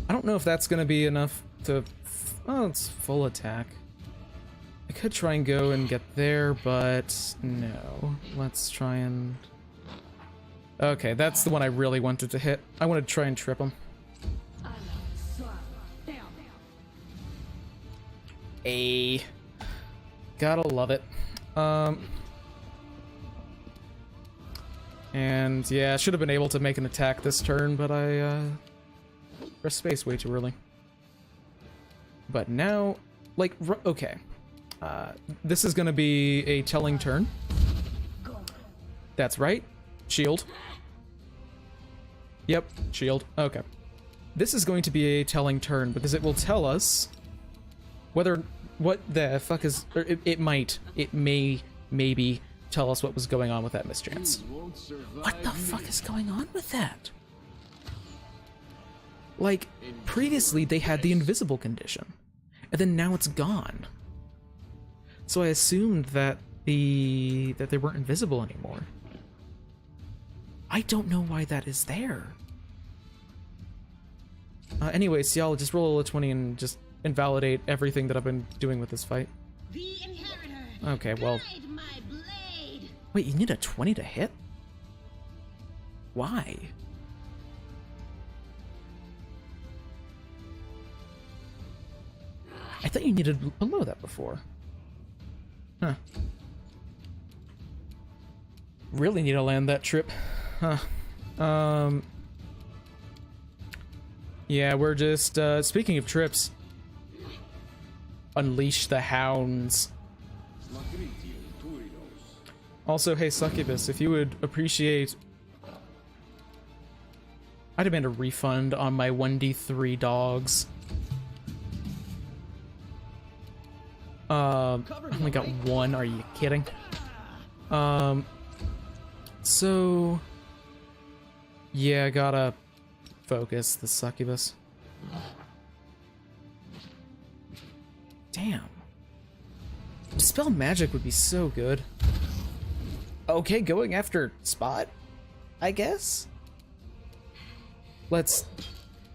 I don't know if that's gonna be enough to, oh, it's full attack. I could try and go and get there, but no. Let's try and, okay, that's the one I really wanted to hit. I want to try and trip him. Gotta love it. And yeah, I should have been able to make an attack this turn, but I pressed space way too early. But now, like, okay. This is gonna be a telling turn. That's right. Shield. Yep, shield. Okay. This is going to be a telling turn because it will tell us whether, what the fuck is, or it may maybe tell us what was going on with that mischance. What the fuck is going on with that? Like, previously they had the invisible condition, and then now it's gone. So I assumed that they weren't invisible anymore. I don't know why that is there. Anyways, y'all just roll a 20 and just invalidate everything that I've been doing with this fight. The inheritor. Okay, well. Guide my blade. Wait, you need a 20 to hit? Why? I thought you needed below that before. Huh. Really need to land that trip. Huh. Yeah, we're just, speaking of trips. Unleash the hounds. Also, hey Succubus, if you would appreciate... I demand a refund on my 1d3 dogs. I only got one, are you kidding? So... yeah, I gotta focus the Succubus. Damn. Dispel magic would be so good. Okay, going after Spot, I guess? Let's...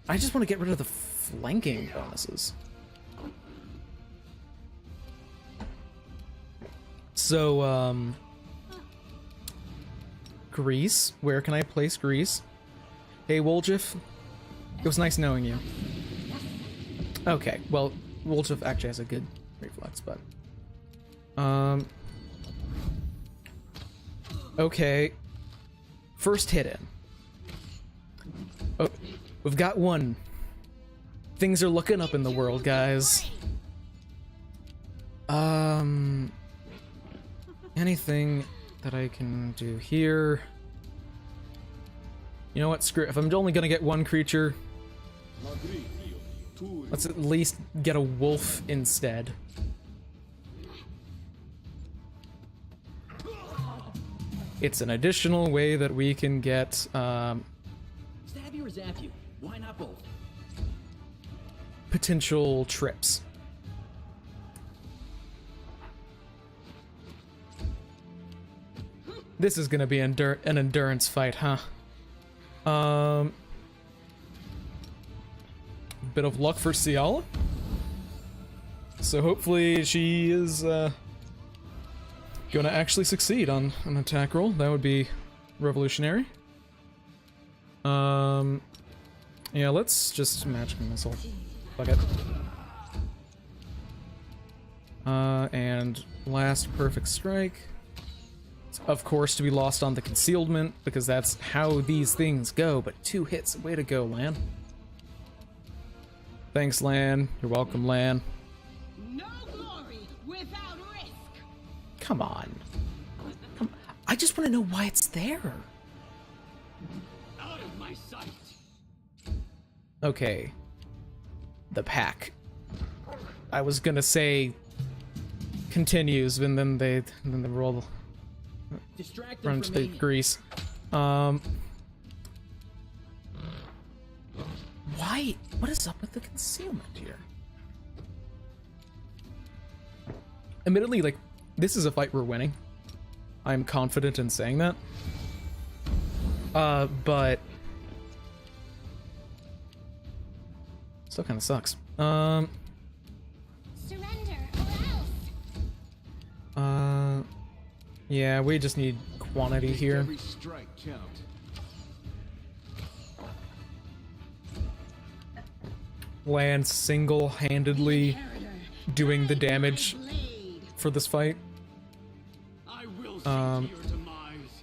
I just want to get rid of the flanking bonuses. So, Grease. Where can I place Grease? Hey, Woljif. It was nice knowing you. Okay, well, Woljif actually has a good reflex, but... okay. First hit in. Oh, we've got one. Things are looking up in the world, guys. Anything that I can do here? You know what, screw it. If I'm only gonna get one creature, let's at least get a wolf instead. It's an additional way that we can get, Stab you or zap you? Why not both? potential trips. This is gonna be an endurance fight, huh? Bit of luck for Ciala. So hopefully she is gonna actually succeed on an attack roll. That would be revolutionary. Yeah, let's just magic missile. Fuck it. And last perfect strike. Of course, to be lost on the concealment, because that's how these things go, but 2 hits, way to go, Lan. Thanks, Lan. You're welcome, Lan. No glory without risk. Come on. I just want to know why it's there. Out of my sight. Okay. The pack. I was gonna say continues, and then they roll. Distract them Run from to the me. grease. Why What is up with the concealment here? Admittedly, like, this is a fight we're winning. I'm confident in saying that. But still kind of sucks. Surrender or else. Yeah, we just need quantity here. Every strike count. Land single-handedly doing the damage for this fight. I will see to your demise.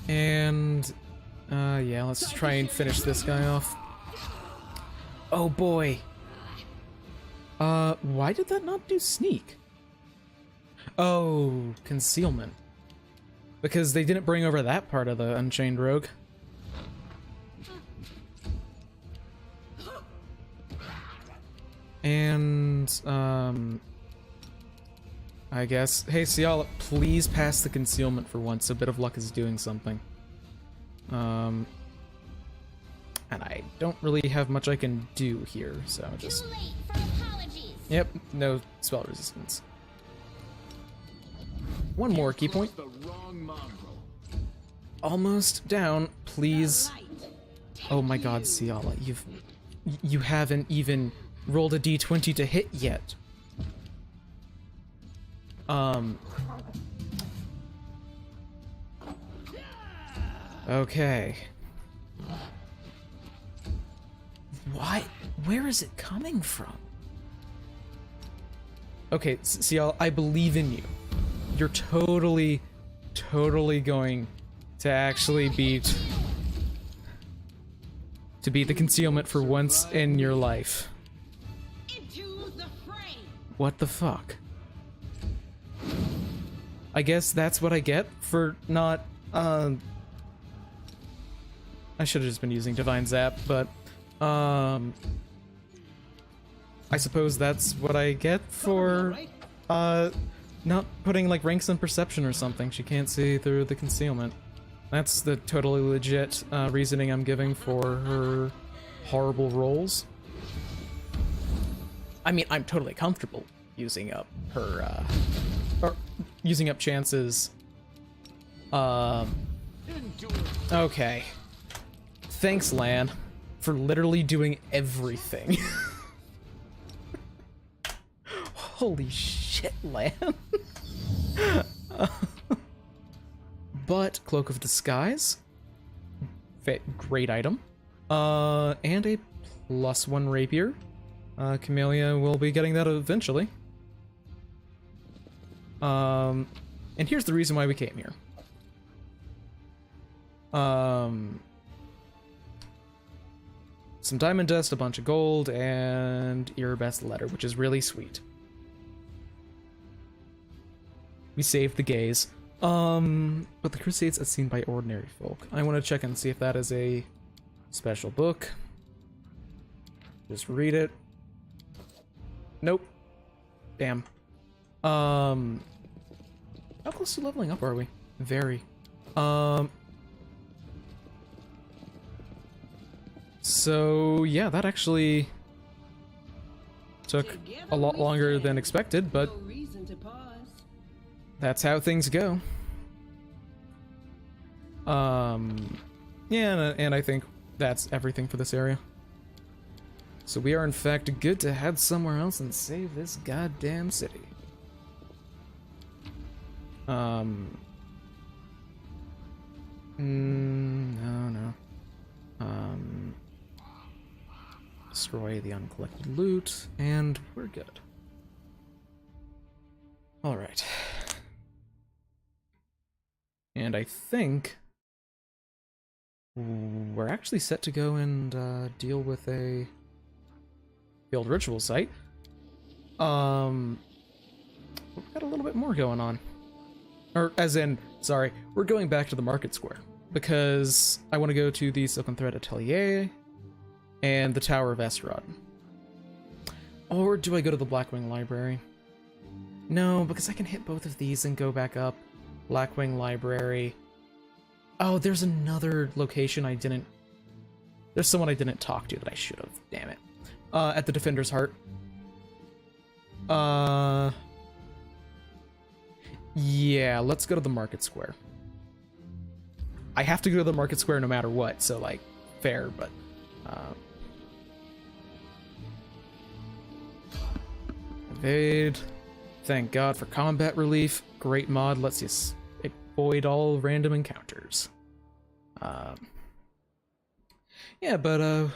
And yeah, let's try and finish this guy off. Oh boy. Why did that not do sneak? Oh, concealment. Because they didn't bring over that part of the Unchained Rogue. And, I guess. Hey, Ciala, please pass the concealment for once. A bit of luck is doing something. And I don't really have much I can do here, so just... Too late for apologies. Yep, no spell resistance. One more key point. The wrong mongrel. Almost down, please. Oh my god, Ciala, you haven't even rolled a d20 to hit yet. Okay. Why? Where is it coming from? Okay, Ciala, I believe in you. You're totally going to actually beat the concealment for once in your life. Into the fray. What the fuck? I guess that's what I get for not, I should have just been using Divine Zap, but, I suppose that's what I get for, not putting, like, ranks in perception or something. She can't see through the concealment. That's the totally legit, reasoning I'm giving for her horrible rolls. I mean, I'm totally comfortable using up her, or using up chances. Okay. Thanks, Lan, for literally doing everything. Holy shit, Lan. But Cloak of Disguise, great item. And a +1 rapier. Camellia will be getting that eventually. And here's the reason why we came here. Some diamond dust, a bunch of gold, and your best letter, which is really sweet. We saved the gaze. But the Crusades as seen by ordinary folk. I want to check and see if that is a special book. Just read it. Nope. Damn. How close to leveling up are we? Very. So yeah, that actually took a lot longer than expected, but No reason to pause. that's how things go. Yeah, and I think that's everything for this area. So we are in fact good to head somewhere else and save this goddamn city. No. Destroy the uncollected loot, and we're good. Alright. And I think we're actually set to go and deal with a field ritual site. We've got a little bit more going on. Or, as in, sorry, we're going back to the market square. Because I want to go to the Silken Thread Atelier and the Tower of Estrad. Or do I go to the Blackwing Library? No, because I can hit both of these and go back up. Blackwing Library. Oh, there's another location I didn't... There's someone I didn't talk to that I should have. Damn it. At the Defender's Heart. Yeah, let's go to the Market Square. I have to go to the Market Square no matter what, so, like, fair, but... Evade. Thank God for combat relief. Great mod, lets you avoid all random encounters. Yeah, but,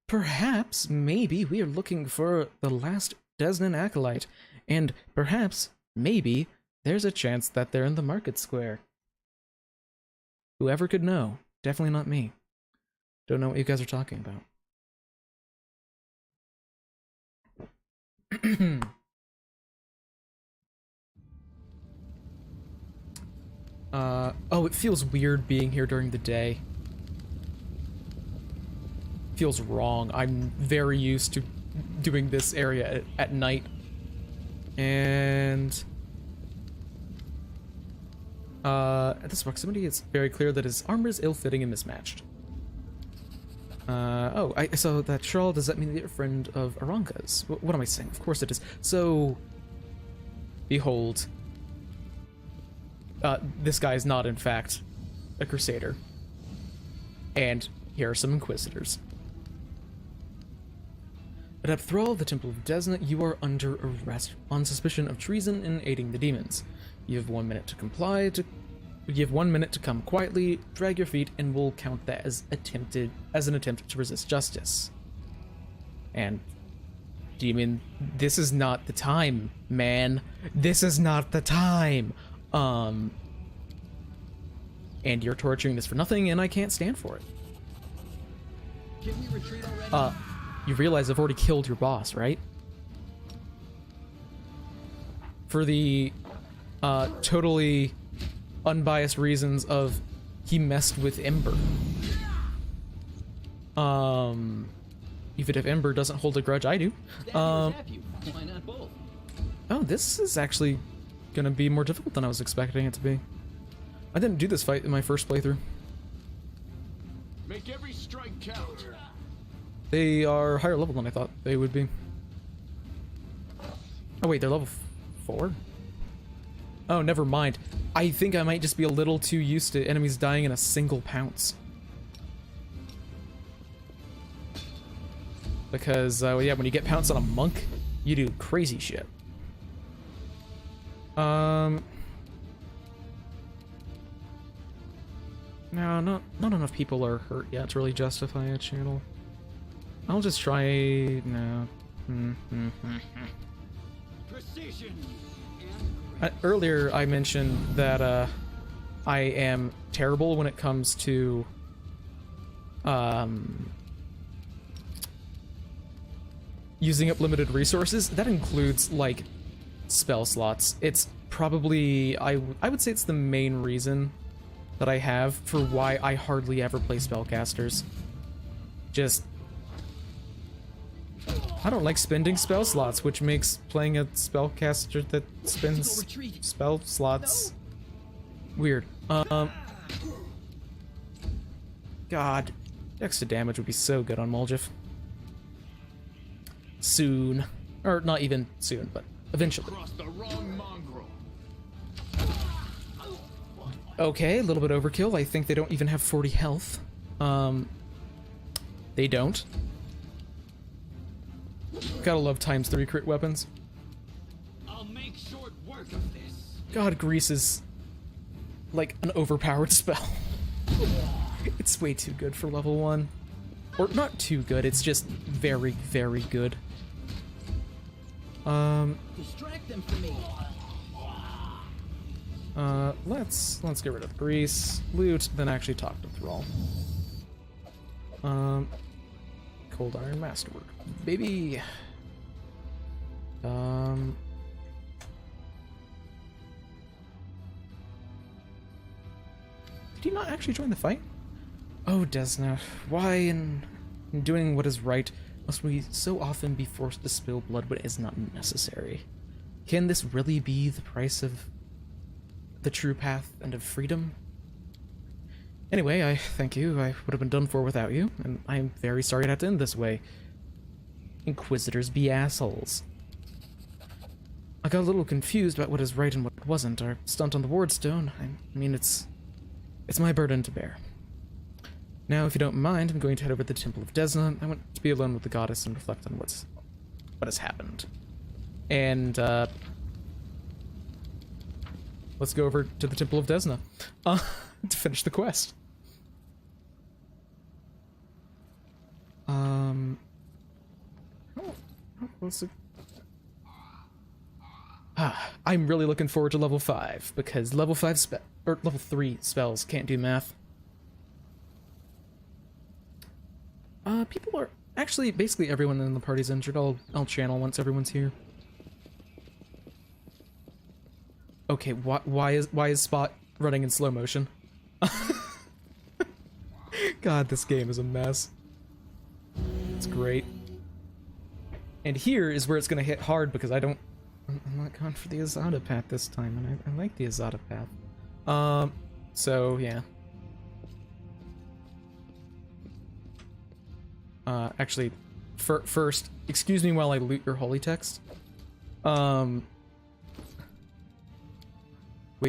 perhaps, maybe, we are looking for the last Desnan Acolyte, and perhaps, maybe, there's a chance that they're in the Market Square. Whoever could know. Definitely not me. Don't know what you guys are talking about. Oh, it feels weird being here during the day. Feels wrong. I'm very used to doing this area at night. And... at this proximity, it's very clear that his armor is ill-fitting and mismatched. Oh, I saw that shawl. Does that mean that you're a friend of Aranka's? What am I saying? Of course it is. So, behold. This guy is not, in fact, a Crusader. And here are some Inquisitors. Adept Thrall of the Temple of Desna, you are under arrest on suspicion of treason and aiding the demons. You have 1 minute to comply. You have 1 minute to come quietly, drag your feet, and we'll count that as an attempt to resist justice. And demon, this is not the time, man. This is not the time. And you're torturing this for nothing, and I can't stand for it. Can we retreat already? You realize I've already killed your boss, right? For the totally unbiased reasons of he messed with Ember. Even if Ember doesn't hold a grudge, I do. Why not both? Oh, this is actually gonna be more difficult than I was expecting it to be. I didn't do this fight in my first playthrough. Make every strike count. They are higher level than I thought they would be. Oh wait, they're level 4? Oh, never mind. I think I might just be a little too used to enemies dying in a single pounce. Because, yeah, when you get pounced on a monk, you do crazy shit. No, not enough people are hurt yet to really justify a channel. I'll just try... no. Precision. Earlier, I mentioned that, I am terrible when it comes to, using up limited resources. That includes, like, spell slots. It's probably... I would say it's the main reason that I have for why I hardly ever play spellcasters. Just... I don't like spending spell slots, which makes playing a spellcaster that spends spell slots weird. God, extra damage would be so good on Moljif. Soon. Or not even soon, but eventually. Crossed the wrong mongrel. Okay, a little bit overkill. I think they don't even have 40 health. They don't. Gotta love ×3 crit weapons. I'll make short work of this. God, Grease is like an overpowered spell. It's way too good for level 1. Or not too good, it's just very, very good. Distract them from me. Let's get rid of Grease, loot, then actually talk to Thrall. Cold Iron Masterwork, baby. Did he not actually join the fight? Oh, Desna, why in doing what is right must we so often be forced to spill blood when it is not necessary? Can this really be the price of the true path and of freedom? Anyway, I thank you. I would have been done for without you, and I'm very sorry it had to end this way. Inquisitors be assholes. I got a little confused about what is right and what wasn't. Our stunt on the wardstone, I mean, it's my burden to bear. Now, if you don't mind, I'm going to head over to the Temple of Desna. I want to be alone with the goddess and reflect on what has happened. And, let's go over to the Temple of Desna, to finish the quest. I'm really looking forward to level 5, because level 3 spells can't do math. People are... Actually, basically everyone in the party's injured. I'll channel once everyone's here. Okay, why is Spot running in slow motion? God, this game is a mess. It's great. And here is where it's gonna hit hard, because I'm not going for the Azada path this time, and I like the Azada path. So, yeah. Actually, first, excuse me while I loot your holy text. Wait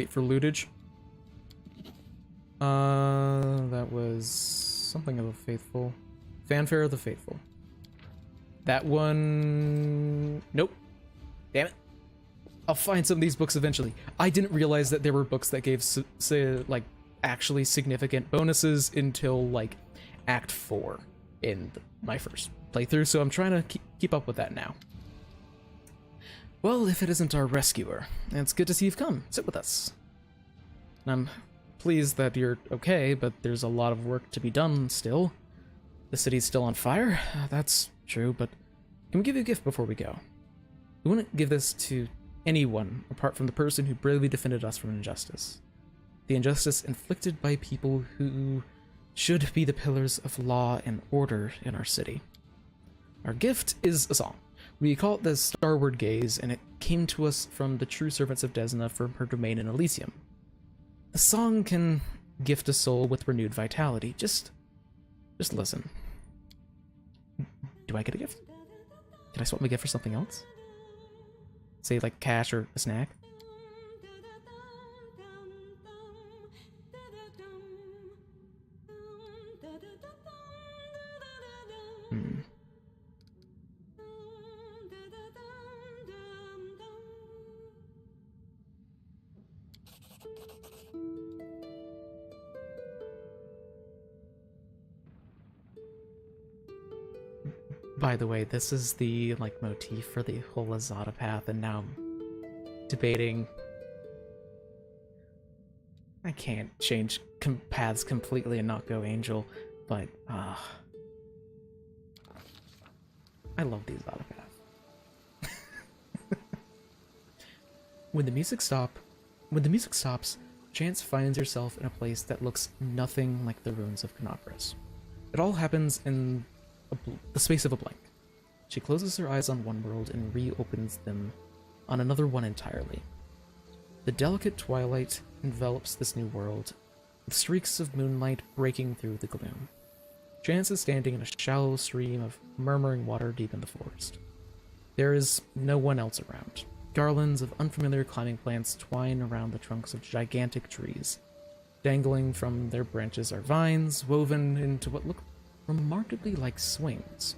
for lootage. That was something of the faithful. Fanfare of the Faithful. That one... Nope. Damn it. I'll find some of these books eventually. I didn't realize that there were books that gave, like, actually significant bonuses until, like, Act 4 in my first playthrough, so I'm trying to keep up with that now. Well, if it isn't our rescuer, it's good to see you've come. Sit with us. I'm pleased that you're okay, but there's a lot of work to be done still. The city's still on fire, that's true, but can we give you a gift before we go? We wouldn't give this to anyone apart from the person who bravely defended us from injustice. The injustice inflicted by people who should be the pillars of law and order in our city. Our gift is a song. We call it the Starward Gaze, and it came to us from the true servants of Desna from her domain in Elysium. The song can gift a soul with renewed vitality. Just listen. Do I get a gift? Can I swap my gift for something else? Say, like, cash or a snack? By the way, this is the, like, motif for the whole Azada path, and now I'm debating... I can't change paths completely and not go Angel, but, I love the Azada path. When the music stops, Chance finds herself in a place that looks nothing like the ruins of Canopus. It all happens in the space of a blink. She closes her eyes on one world and reopens them on another one entirely. The delicate twilight envelops this new world, with streaks of moonlight breaking through the gloom. Chance is standing in a shallow stream of murmuring water deep in the forest. There is no one else around. Garlands of unfamiliar climbing plants twine around the trunks of gigantic trees. Dangling from their branches are vines woven into what look remarkably like swings.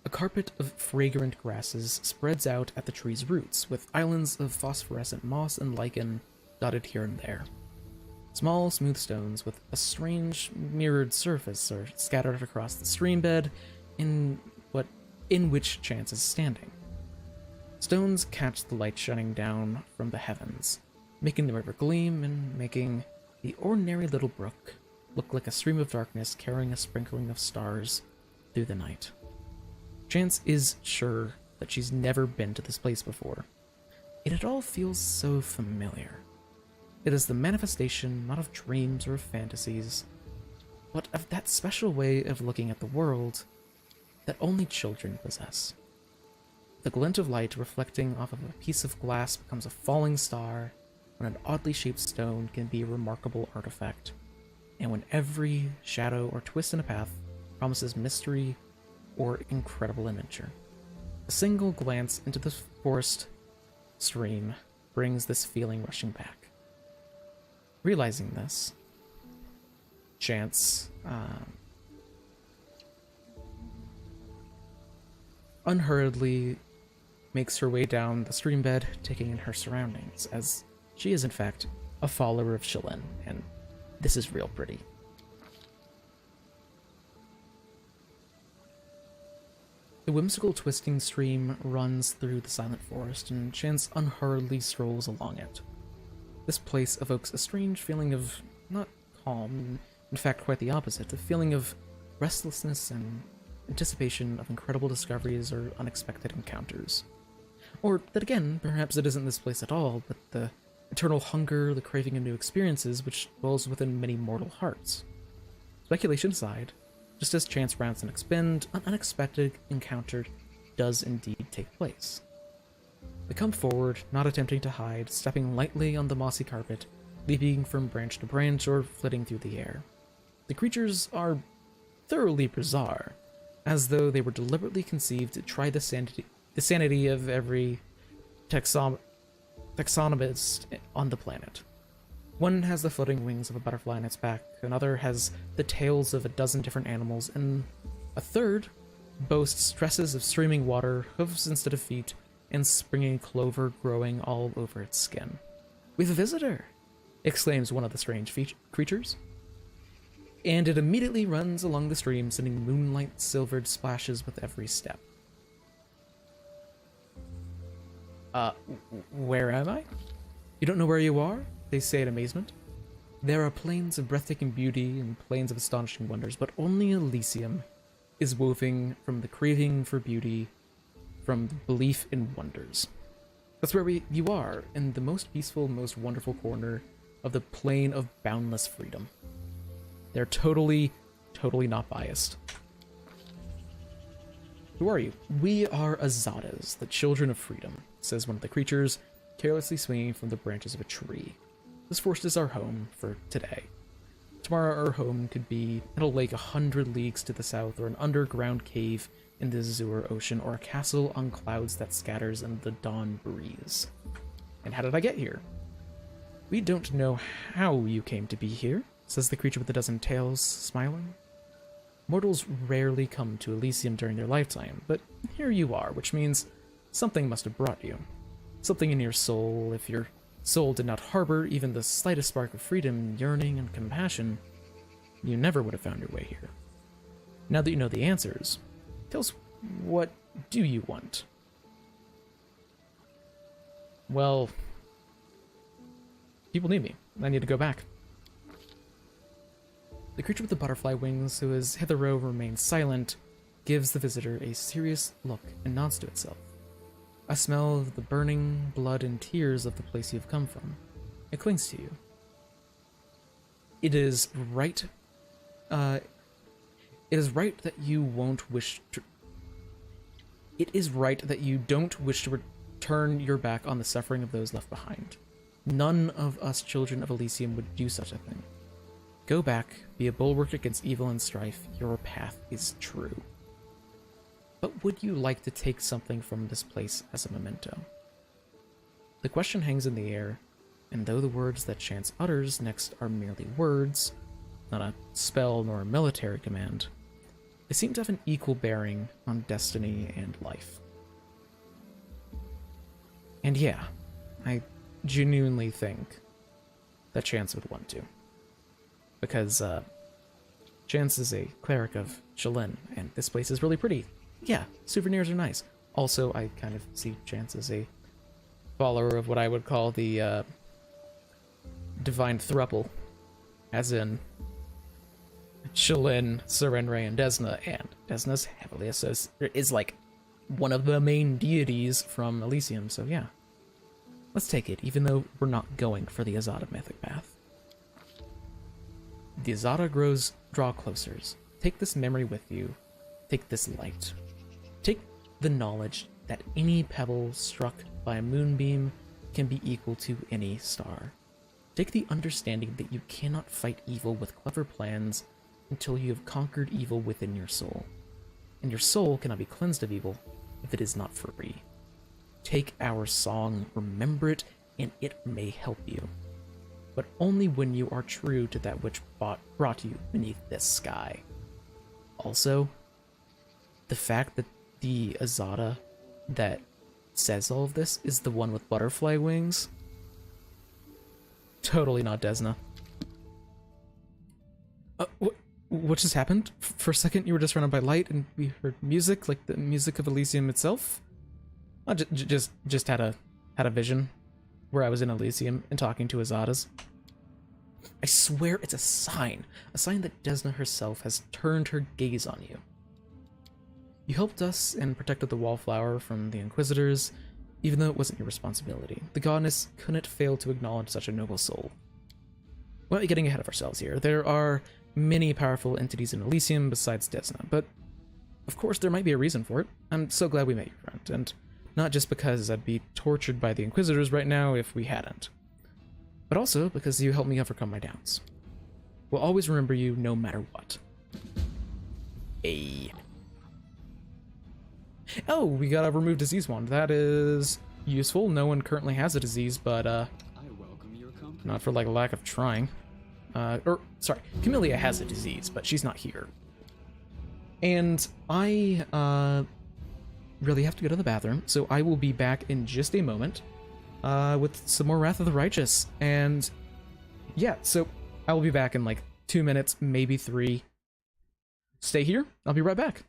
A carpet of fragrant grasses spreads out at the tree's roots, with islands of phosphorescent moss and lichen dotted here and there. Small, smooth stones with a strange, mirrored surface are scattered across the stream bed in which Chance is standing. Stones catch the light shining down from the heavens, making the river gleam and making the ordinary little brook look like a stream of darkness carrying a sprinkling of stars through the night. Chance is sure that she's never been to this place before, yet it all feels so familiar. It is the manifestation not of dreams or of fantasies, but of that special way of looking at the world that only children possess. The glint of light reflecting off of a piece of glass becomes a falling star, when an oddly shaped stone can be a remarkable artifact, and when every shadow or twist in a path promises mystery or incredible adventure. A single glance into the forest stream brings this feeling rushing back. Realizing this, Chance unhurriedly makes her way down the stream bed, taking in her surroundings, as she is in fact a follower of Shalyn, and this is real pretty. The whimsical twisting stream runs through the silent forest, and Chance unhurriedly strolls along it. This place evokes a strange feeling of not calm, in fact quite the opposite, a feeling of restlessness and anticipation of incredible discoveries or unexpected encounters. Or that again, perhaps it isn't this place at all, but the eternal hunger, the craving of new experiences which dwells within many mortal hearts. Speculation aside, just as Chance rounds the next bend, an unexpected encounter does indeed take place. They come forward, not attempting to hide, stepping lightly on the mossy carpet, leaping from branch to branch or flitting through the air. The creatures are thoroughly bizarre, as though they were deliberately conceived to try the sanity of every taxonomist on the planet. One has the floating wings of a butterfly on its back, another has the tails of a dozen different animals, and a third boasts tresses of streaming water, hooves instead of feet, and springing clover growing all over its skin. "We've a visitor!" exclaims one of the strange creatures. And it immediately runs along the stream, sending moonlight-silvered splashes with every step. Where am I? You don't know where you are? They say in amazement. There are plains of breathtaking beauty and plains of astonishing wonders, but only Elysium is woven from the craving for beauty, from the belief in wonders. That's where you are, in the most peaceful, most wonderful corner of the plane of boundless freedom. They're totally not biased. Who are you? We are Azadas, the children of freedom, says one of the creatures, carelessly swinging from the branches of a tree. This forest is our home for today. Tomorrow our home could be in a lake 100 leagues to the south, or an underground cave in the Azure Ocean, or a castle on clouds that scatters in the dawn breeze. And how did I get here? We don't know how you came to be here, says the creature with a dozen tails, smiling. Mortals rarely come to Elysium during their lifetime, but here you are, which means something must have brought you. Something in your soul. If your soul did not harbor even the slightest spark of freedom, yearning, and compassion, you never would have found your way here. Now that you know the answers, tell us, what do you want? Well, people need me. I need to go back. The creature with the butterfly wings, who has hitherto remained silent, gives the visitor a serious look and nods to itself. I smell the burning blood and tears of the place you've come from. It clings to you. It is right that you won't wish to... It is right that you don't wish to turn your back on the suffering of those left behind. None of us children of Elysium would do such a thing. Go back, be a bulwark against evil and strife. Your path is true. But would you like to take something from this place as a memento? The question hangs in the air, and though the words that Chance utters next are merely words, not a spell nor a military command, they seem to have an equal bearing on destiny and life. And yeah, I genuinely think that Chance would want to. Because, Chance is a cleric of Shalyn, and this place is really pretty. Yeah, souvenirs are nice. Also, I kind of see Chance as a follower of what I would call the, divine thruple. As in, Shalyn, Serenray, and Desna, and Desna's heavily associated, is like one of the main deities from Elysium, so yeah. Let's take it, even though we're not going for the Azada mythic path. The Azada draw closer. Take this memory with you. Take this light. Take the knowledge that any pebble struck by a moonbeam can be equal to any star. Take the understanding that you cannot fight evil with clever plans until you have conquered evil within your soul. And your soul cannot be cleansed of evil if it is not free. Take our song, remember it, and it may help you. But only when you are true to that which brought you beneath this sky. Also, the fact that the Azada that says all of this is the one with butterfly wings. Totally not Desna. What just happened? For a second you were just surrounded by light and we heard music, like the music of Elysium itself? I just had a vision where I was in Elysium and talking to Azadas. I swear it's a sign that Desna herself has turned her gaze on you. You helped us and protected the Wallflower from the Inquisitors, even though it wasn't your responsibility. The goddess couldn't fail to acknowledge such a noble soul. We're not getting ahead of ourselves here. There are many powerful entities in Elysium besides Desna, but of course there might be a reason for it. I'm so glad we met you, friend, and not just because I'd be tortured by the Inquisitors right now if we hadn't, but also because you helped me overcome my doubts. We'll always remember you no matter what. Hey. Oh, we got a remove disease wand. That is useful. No one currently has a disease, but I welcome your company. not for like a lack of trying. Sorry, Camellia has a disease, but she's not here. And I really have to go to the bathroom, so I will be back in just a moment with some more Wrath of the Righteous. And yeah, so I will be back in like 2 minutes, maybe 3. Stay here. I'll be right back.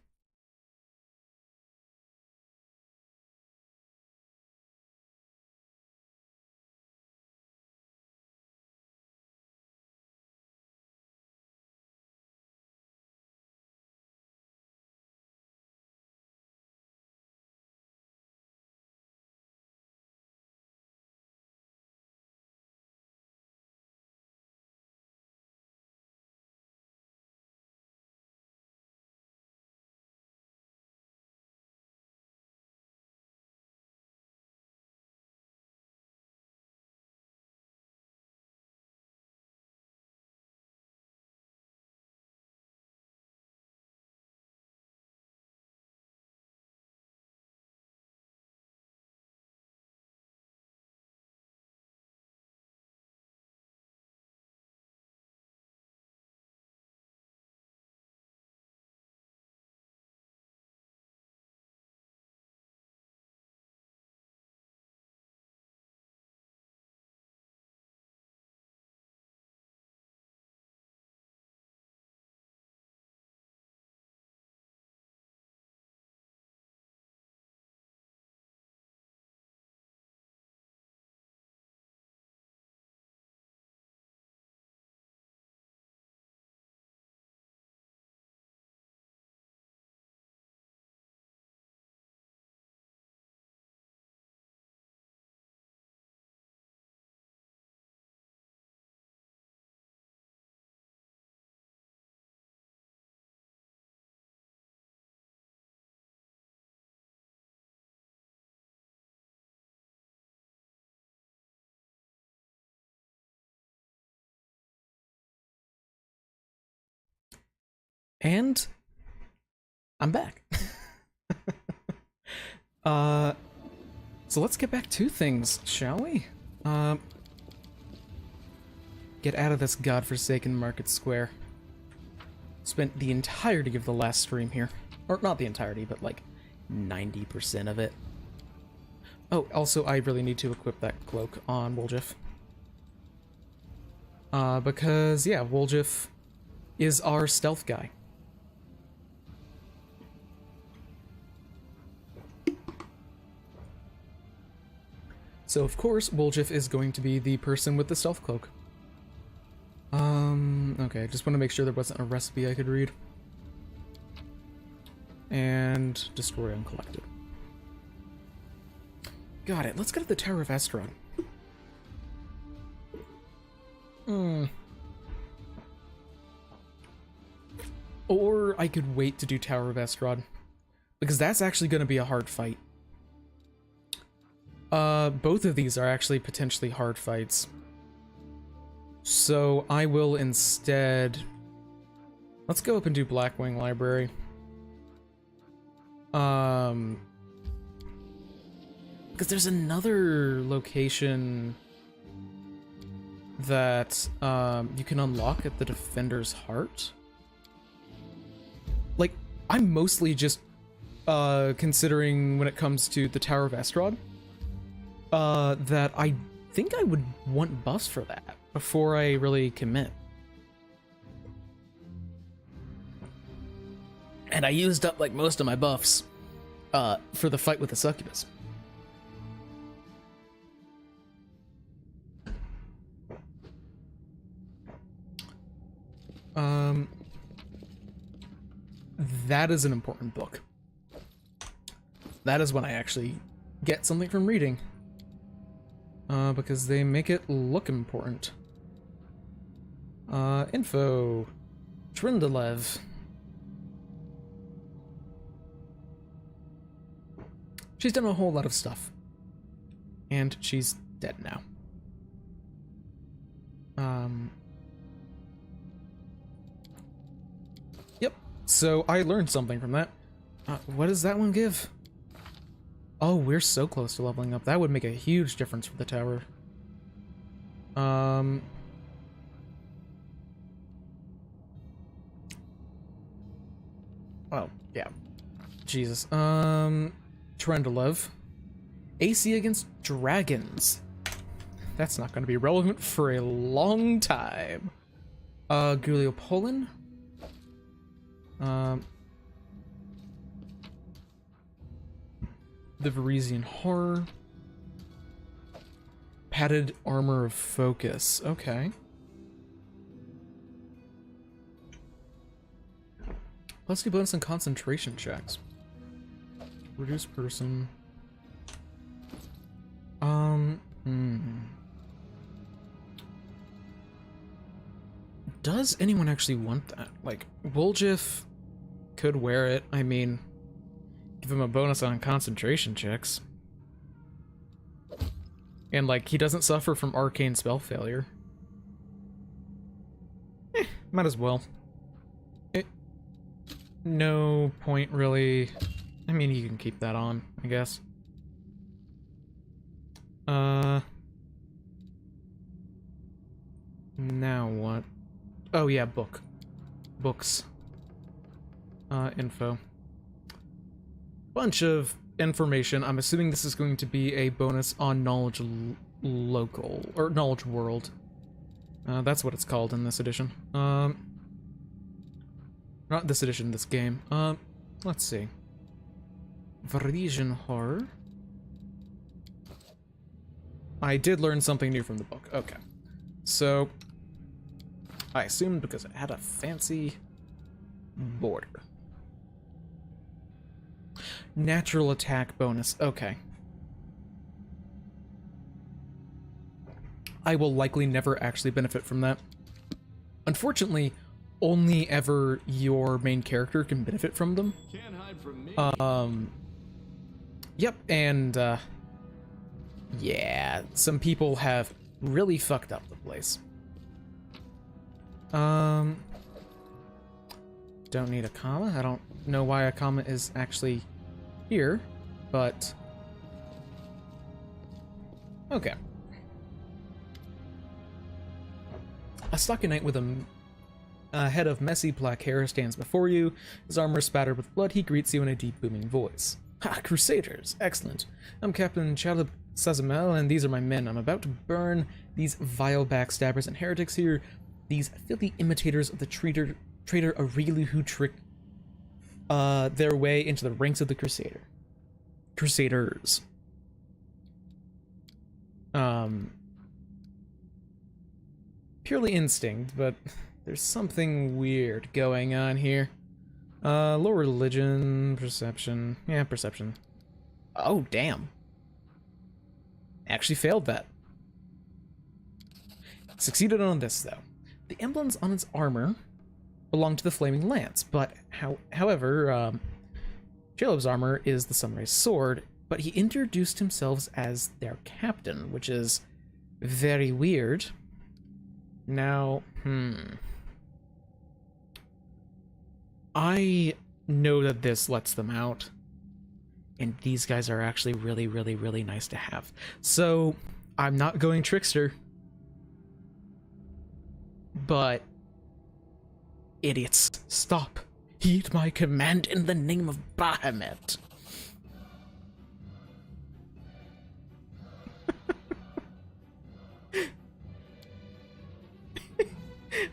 And I'm back. So let's get back to things, shall we? Get out of this godforsaken market square. Spent the entirety of the last stream here. Or not the entirety, but like 90% of it. Oh, also I really need to equip that cloak on Woljif. Because, yeah, Woljif is our stealth guy. So of course, Woljif is going to be the person with the stealth cloak. Okay, just want to make sure there wasn't a recipe I could read. And destroy uncollected. Got it, let's go to the Tower of Estrad. Or I could wait to do Tower of Estrad, because that's actually going to be a hard fight. both of these are actually potentially hard fights. So I will instead... Let's go up and do Blackwing Library. Because there's another location that you can unlock at the Defender's Heart. Like, I'm mostly just considering when it comes to the Tower of Estrad, that I think I would want buffs for that before I really commit. And I used up like most of my buffs for the fight with the succubus. That is an important book. That is when I actually get something from reading. Because they make it look important. Info. Trindalev. She's done a whole lot of stuff. And she's dead now. Yep. So I learned something from that. What does that one give? Oh, we're so close to leveling up. That would make a huge difference for the tower. Oh, yeah. Jesus. Trendalev. AC against dragons. That's not going to be relevant for a long time. Guliopolin. The Varisian Horror. Padded Armor of Focus. Okay. Plus 2 bonus and concentration checks. Reduce person. Does anyone actually want that? Like, Woljif could wear it. I mean, give him a bonus on concentration checks. And, like, he doesn't suffer from arcane spell failure. Might as well. No point, really. I mean, you can keep that on, I guess. Now what? Oh yeah, book. Books. Info. Bunch of information. I'm assuming this is going to be a bonus on knowledge local, or knowledge world. That's what it's called in this edition. Not this edition, this game. Let's see. Varisian Horror. I did learn something new from the book. Okay. So, I assumed because it had a fancy border. Natural attack bonus. Okay. I will likely never actually benefit from that. Unfortunately, only ever your main character can benefit from them. Can't hide from me. Yep, and, yeah, some people have really fucked up the place. Don't need a comma. I don't know why a comma is actually here, but... Okay. A stocky knight with a head of messy black hair stands before you. His armor spattered with blood. He greets you in a deep, booming voice. Ha! Crusaders! Excellent. I'm Captain Chalib Sazamel, and these are my men. I'm about to burn these vile backstabbers and heretics here. These filthy imitators of the traitor Aurelu who tricked their way into the ranks of the Crusaders. Purely instinct, but there's something weird going on here. Low religion, perception. Yeah, perception. Oh, damn. Actually failed that. Succeeded on this, though. The emblems on its armor belong to the Flaming Lance, but however, Caleb's armor is the Sunrise Sword, but he introduced himself as their captain, which is very weird. Now, I know that this lets them out, and these guys are actually really, really, really nice to have. So, I'm not going trickster, but idiots, stop. Heed my command in the name of Bahamut.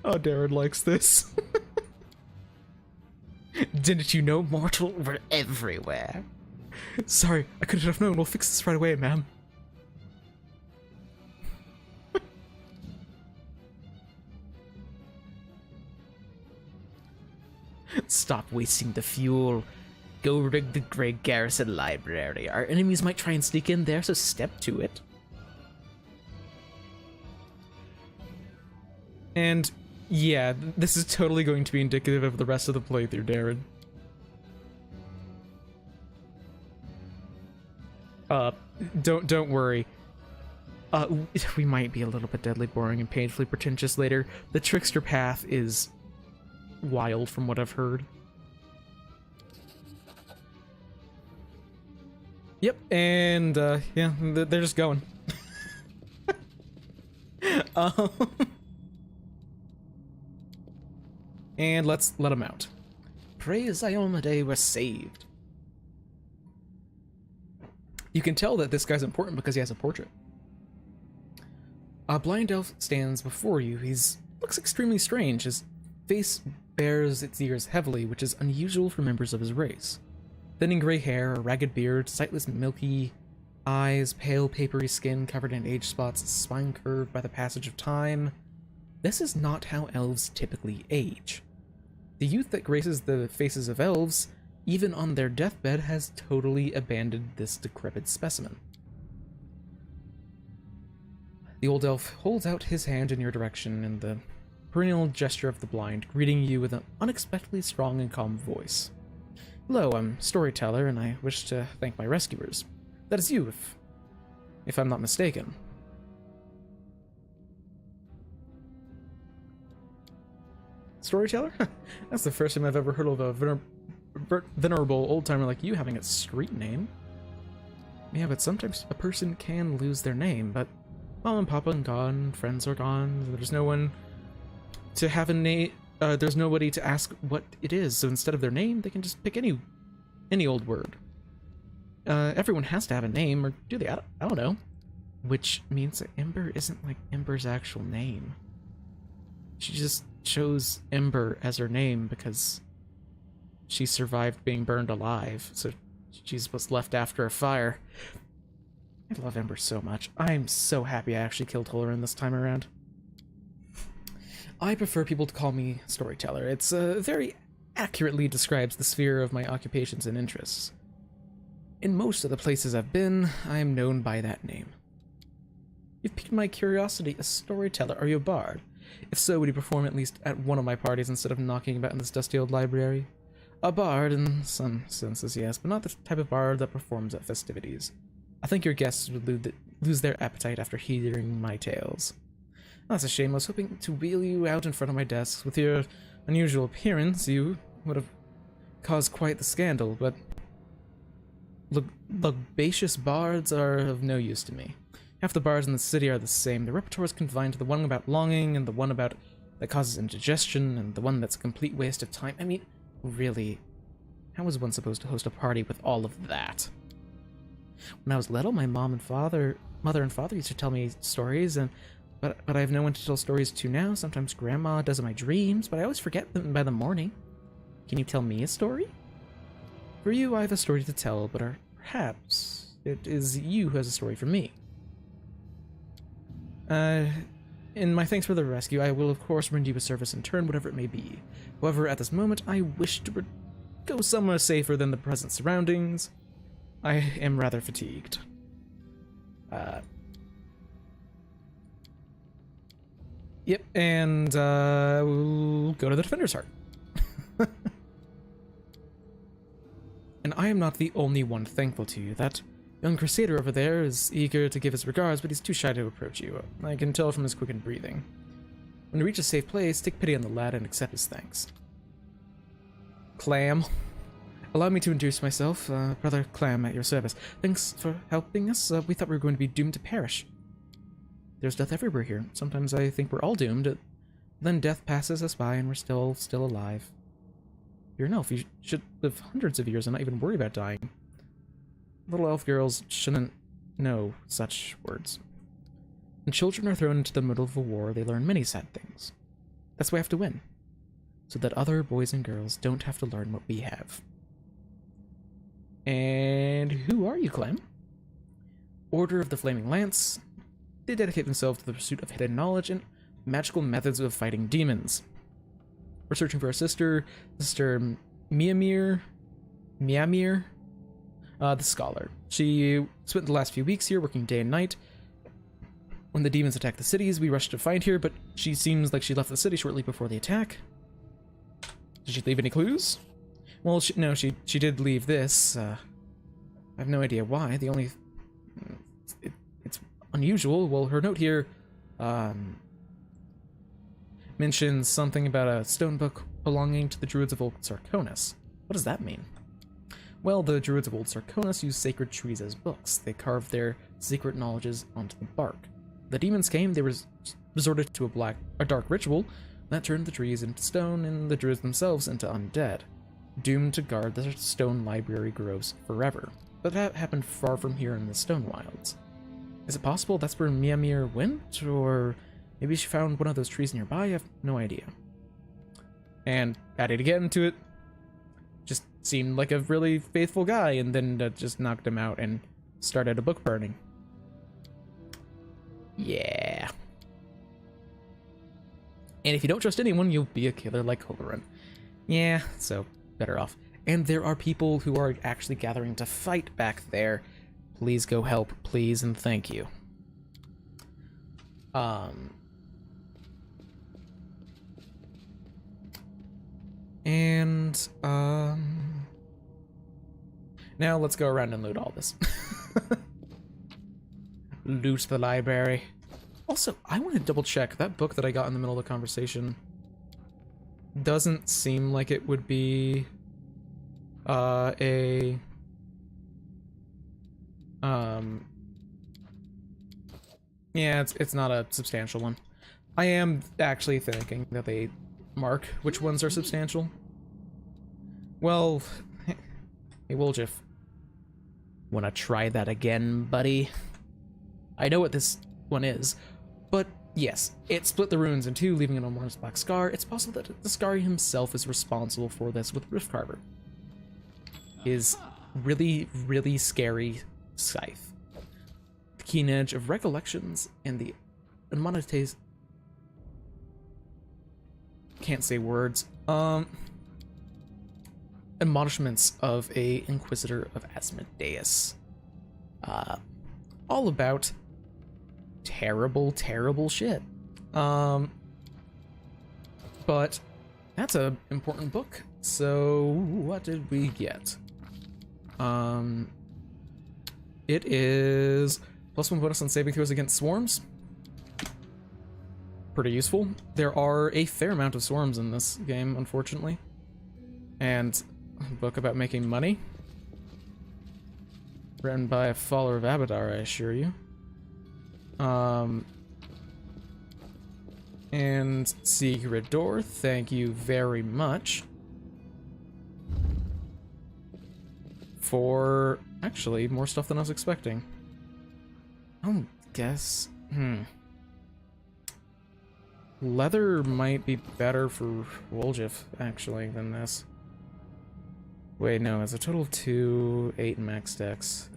Oh, Darren likes this. Didn't you know, mortal? We're everywhere. Sorry, I couldn't have known. We'll fix this right away, ma'am. Stop wasting the fuel. Go rig the Grey Garrison Library. Our enemies might try and sneak in there, so step to it. And yeah, this is totally going to be indicative of the rest of the playthrough, Darren. Don't worry. We might be a little bit deadly boring and painfully pretentious later. The trickster path is wild from what I've heard. Yep, and yeah, they're just going. And let's let them out. Praise Iomedae, we're saved. You can tell that this guy's important because he has a portrait. A blind elf stands before you. Looks extremely strange. His face bears its ears heavily, which is unusual for members of his race. Thinning gray hair, a ragged beard, sightless milky eyes, pale papery skin covered in age spots, spine curved by the passage of time. This is not how elves typically age. The youth that graces the faces of elves, even on their deathbed, has totally abandoned this decrepit specimen. The old elf holds out his hand in your direction in the perennial gesture of the blind, greeting you with an unexpectedly strong and calm voice. Hello, I'm Storyteller, and I wish to thank my rescuers. That is you, if I'm not mistaken. Storyteller? That's the first time I've ever heard of a venerable old-timer like you having a street name. Yeah, but sometimes a person can lose their name, but mom and papa are gone, friends are gone, there's no one to have a name, there's nobody to ask what it is, so instead of their name, they can just pick any old word. Everyone has to have a name, or do they? I don't know. Which means that Ember isn't like Ember's actual name. She just chose Ember as her name because she survived being burned alive, so she's what's left after a fire. I love Ember so much. I'm so happy I actually killed Toleran this time around. I prefer people to call me Storyteller. It's very accurately describes the sphere of my occupations and interests. In most of the places I've been, I am known by that name. You've piqued my curiosity. A storyteller, are you a bard? If so, would you perform at least at one of my parties instead of knocking about in this dusty old library? A bard in some senses, yes, but not the type of bard that performs at festivities. I think your guests would lose their appetite after hearing my tales. That's a shame. I was hoping to wheel you out in front of my desk. With your unusual appearance, you would have caused quite the scandal, but lugubrious bards are of no use to me. Half the bards in the city are the same. The repertoire is confined to the one about longing, and the one about that causes indigestion, and the one that's a complete waste of time. I mean, really, how was one supposed to host a party with all of that? When I was little, my mother and father used to tell me stories, but I have no one to tell stories to now. Sometimes Grandma does in my dreams, but I always forget them by the morning. Can you tell me a story? For you, I have a story to tell, but perhaps it is you who has a story for me. In my thanks for the rescue, I will of course render you a service in turn, whatever it may be. However, at this moment, I wish to go somewhere safer than the present surroundings. I am rather fatigued. Yep, and we'll go to the Defender's Heart. And I am not the only one thankful to you. That Young Crusader over there is eager to give his regards, but he's too shy to approach you. I can tell from his quickened breathing. When you reach a safe place, take pity on the lad and accept his thanks. Clam. Allow me to introduce myself, Brother Clam at your service. Thanks for helping us. We thought we were going to be doomed to perish. There's death everywhere here. Sometimes I think we're all doomed. Then death passes us by and we're still alive. You're an elf. You should live hundreds of years and not even worry about dying. Little elf girls shouldn't know such words. When children are thrown into the middle of a war, they learn many sad things. That's why we have to win. So that other boys and girls don't have to learn what we have. And who are you, Clem? Order of the Flaming Lance. They dedicate themselves to the pursuit of hidden knowledge and magical methods of fighting demons. We're searching for our Sister Miamir, the Scholar. She spent the last few weeks here working day and night. When the demons attacked the cities, we rushed to find her, but she seems like she left the city shortly before the attack. Did she leave any clues? Well, no, she did leave this. I have no idea why. The only... It's unusual. Well, her note here mentions something about a stone book belonging to the Druids of Old Sarkonis. What does that mean? Well, the Druids of Old Sarkonis use sacred trees as books. They carved their secret knowledges onto the bark. The demons came, they resorted to a dark ritual that turned the trees into stone and the druids themselves into undead, doomed to guard the stone library groves forever. But that happened far from here in the Stone Wilds. Is it possible that's where Miamir went? Or maybe she found one of those trees nearby? I have no idea. And adding to get into it, just seemed like a really faithful guy, and then just knocked him out and started a book burning. Yeah. And if you don't trust anyone, you'll be a killer like Holoran. Yeah, so better off. And there are people who are actually gathering to fight back there. Please go help, please, and thank you. Now let's go around and loot all this. Loot the library. Also, I want to double check that book that I got in the middle of the conversation. Doesn't seem like it would be yeah, it's not a substantial one. I am actually thinking that they mark which ones are substantial. Well, hey Woljif, wanna try that again, buddy? I know what this one is, but yes, it split the runes in two, leaving an enormous black scar. It's possible that the Scary himself is responsible for this with Riftcarver. His really, really scary scythe. The keen edge of recollections and the unmonetized... Can't say words. Admonishments of a Inquisitor of Asmodeus. All about terrible, terrible shit. But that's a important book. So what did we get? It is +1 bonus on saving throws against swarms. Pretty useful. There are a fair amount of swarms in this game, unfortunately. And a book about making money. Written by a follower of Abadar, I assure you. And Secret Door, thank you very much. For actually more stuff than I was expecting. I'll guess. Leather might be better for Woljif, actually, than this. Wait, no, it's a total of 2, 8 max dex.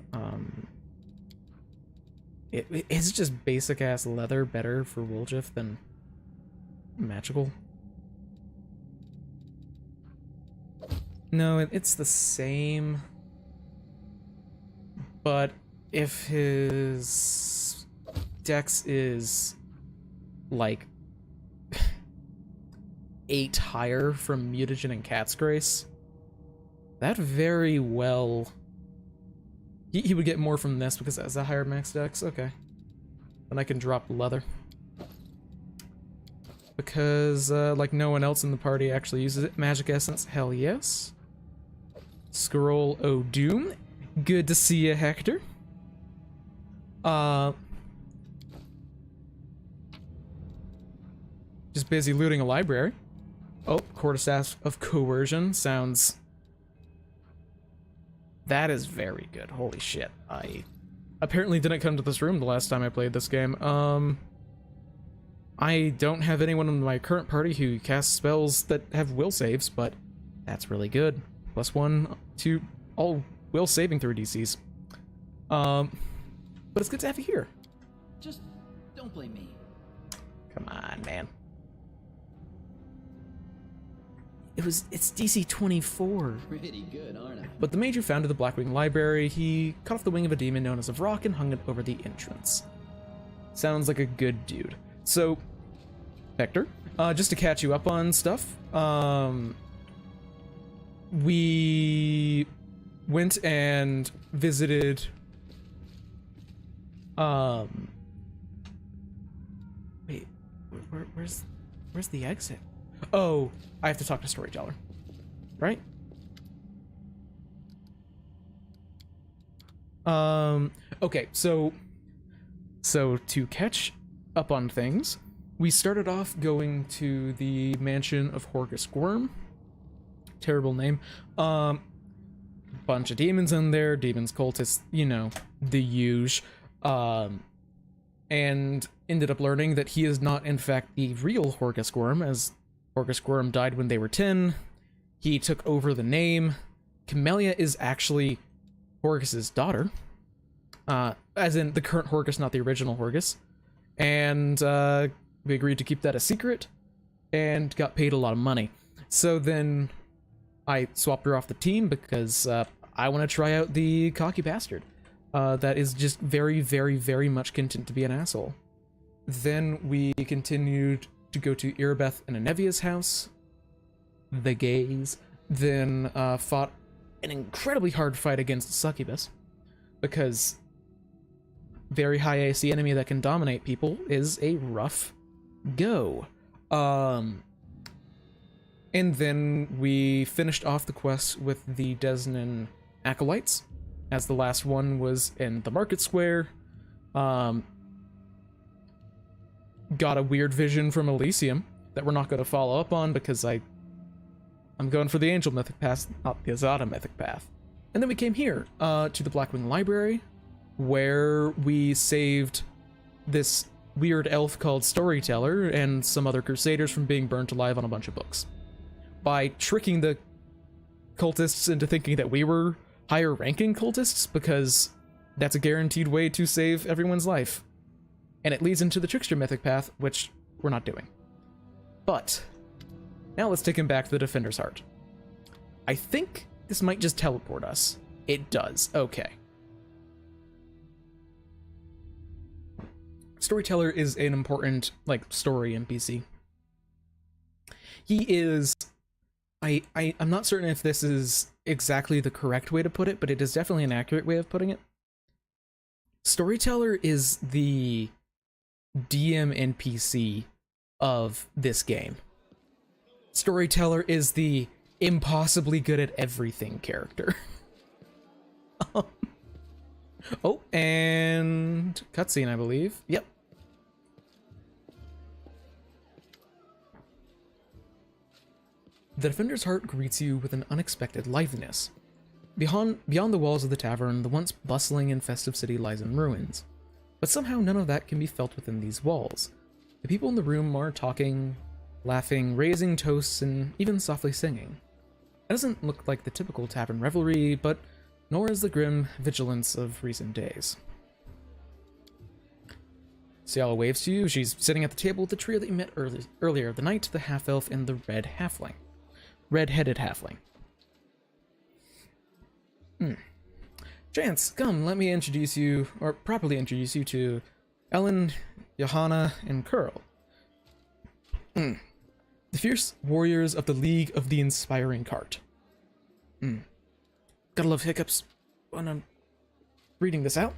It's just basic ass leather better for Woljif than magical? No, it's the same. But if his dex is like 8 higher from Mutagen and Cat's Grace, that very well He would get more from this because it has a higher max dex. Okay. Then I can drop leather. Because, like, no one else in the party actually uses it. Magic Essence, hell yes. Scroll o' Doom. Good to see you, Hector. Just busy looting a library. Oh, Quarterstaff of Coercion sounds... That is very good. Holy shit. I apparently didn't come to this room the last time I played this game. I don't have anyone in my current party who casts spells that have will saves, but that's really good. +1 to all will saving through DCs. But it's good to have you here. Just don't blame me. Come on, man. It's DC 24. Pretty good, aren't I? But the mage who founded the Blackwing Library, he cut off the wing of a demon known as a Vrock and hung it over the entrance. Sounds like a good dude. So, Vector, just to catch you up on stuff, we went and visited, wait, where's the exit? Oh, I have to talk to Storyteller, right? Okay, so to catch up on things, we started off going to the mansion of Horgus Worm. Terrible name. Bunch of demons in there, demons, cultists, you know, the huge. And ended up learning that he is not, in fact, the real Horgus Worm, as Horgus Worm died when they were 10. He took over the name. Camellia is actually Horgus's daughter. As in the current Horgus, not the original Horgus. And we agreed to keep that a secret and got paid a lot of money. So then I swapped her off the team because I want to try out the cocky bastard. That is just very, very, very much content to be an asshole. Then we continued to go to Irabeth and Anevia's house, the gays, then fought an incredibly hard fight against Succubus, because very high AC enemy that can dominate people is a rough go. And then we finished off the quest with the Desnan Acolytes, as the last one was in the Market Square. Got a weird vision from Elysium that we're not going to follow up on because I'm going for the Angel Mythic Path, not the Azada Mythic Path. And then we came here to the Blackwing Library, where we saved this weird elf called Storyteller and some other crusaders from being burnt alive on a bunch of books by tricking the cultists into thinking that we were higher ranking cultists, because that's a guaranteed way to save everyone's life. And it leads into the Trickster Mythic Path, which we're not doing. But now let's take him back to the Defender's Heart. I think this might just teleport us. It does. Okay. Storyteller is an important, like, story NPC. He is... I'm not certain if this is exactly the correct way to put it, but it is definitely an accurate way of putting it. Storyteller is the DM NPC of this game. Storyteller is the impossibly good at everything character. Oh, and cutscene, I believe. Yep. The Defender's Heart greets you with an unexpected liveliness. Beyond the walls of the tavern, the once bustling and festive city lies in ruins. But somehow none of that can be felt within these walls. The people in the room are talking, laughing, raising toasts, and even softly singing. It doesn't look like the typical tavern revelry, but nor is the grim vigilance of recent days. Ciala waves to you. She's sitting at the table with the trio that you met earlier, the knight, the half-elf, and the red-headed halfling. Chance, come, let me introduce you, or properly introduce you to Ellen, Johanna, and Curl. The fierce warriors of the League of the Inspiring Cart. Gotta love hiccups. reading this out.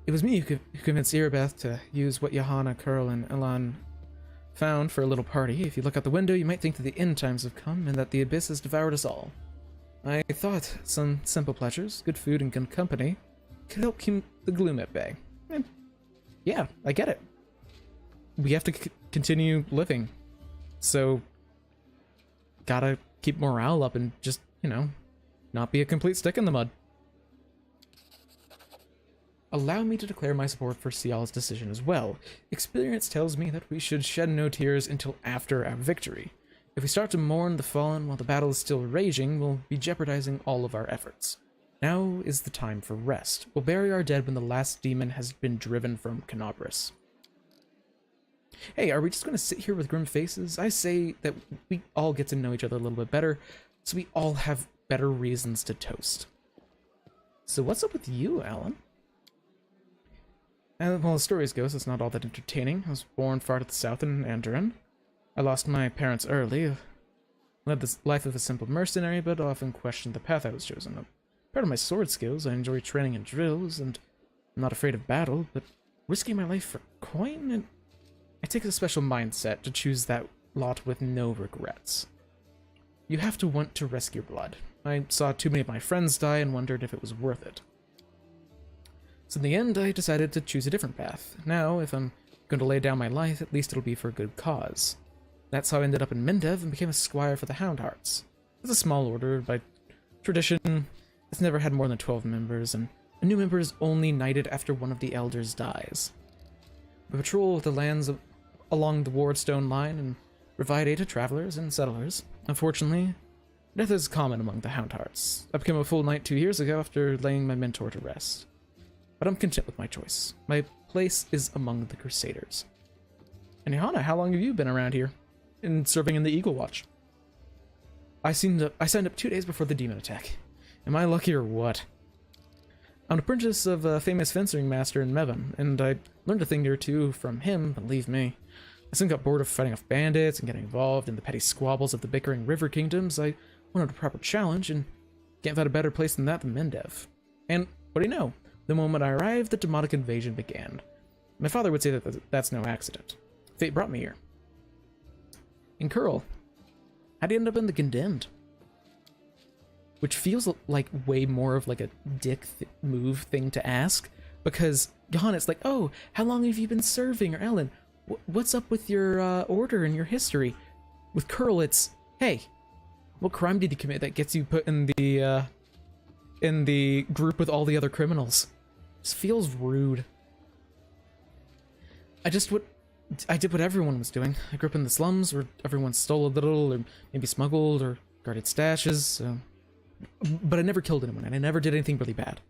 It was me who convinced Erebeth to use what Johanna, Curl, and Elan found for a little party. If you look out the window, you might think that the end times have come and that the abyss has devoured us all. I thought some simple pleasures, good food and good company, could help keep the gloom at bay. And yeah, I get it. We have to continue living. So, gotta keep morale up and just, you know, not be a complete stick in the mud. Allow me to declare my support for Cial's decision as well. Experience tells me that we should shed no tears until after our victory. If we start to mourn the fallen while the battle is still raging, we'll be jeopardizing all of our efforts. Now is the time for rest. We'll bury our dead when the last demon has been driven from Canobris. Hey, are we just going to sit here with grim faces? I say that we all get to know each other a little bit better, so we all have better reasons to toast. So what's up with you, Alan? And well, the stories goes, it's not all that entertaining. I was born far to the south in Andoran. I lost my parents early. Led the life of a simple mercenary, but often questioned the path I was chosen. Part of my sword skills, I enjoy training and drills, and I'm not afraid of battle, but risking my life for coin? And I take a special mindset to choose that lot with no regrets. You have to want to risk your blood. I saw too many of my friends die and wondered if it was worth it. So in the end, I decided to choose a different path. Now, if I'm going to lay down my life, at least it'll be for a good cause. That's how I ended up in Mendev and became a squire for the Houndhearts. It's a small order. By tradition, it's never had more than 12 members, and a new member is only knighted after one of the elders dies. We patrol the lands along the Wardstone line and provide aid to travelers and settlers. Unfortunately, death is common among the Houndhearts. I became a full knight 2 years ago after laying my mentor to rest. But I'm content with my choice. My place is among the Crusaders. And Johanna, how long have you been around here? And serving in the Eagle Watch? I signed up 2 days before the demon attack. Am I lucky or what? I'm an apprentice of a famous fencing master in Mevon, and I learned a thing or two from him, believe me. I soon got bored of fighting off bandits and getting involved in the petty squabbles of the bickering river kingdoms. I wanted a proper challenge, and can't find a better place than that than Mendev. And what do you know? The moment I arrived, the demonic invasion began. My father would say that that's no accident. Fate brought me here. And Curl, how do you end up in the Condemned? Which feels like way more of like a dick move thing to ask, because Johanna, it's like, oh, how long have you been serving? Or Ellen, what's up with your order and your history? With Curl, it's, hey, what crime did you commit that gets you put in the group with all the other criminals? This feels rude. I did what everyone was doing. I grew up in the slums where everyone stole a little, or maybe smuggled, or guarded stashes. But I never killed anyone, and I never did anything really bad.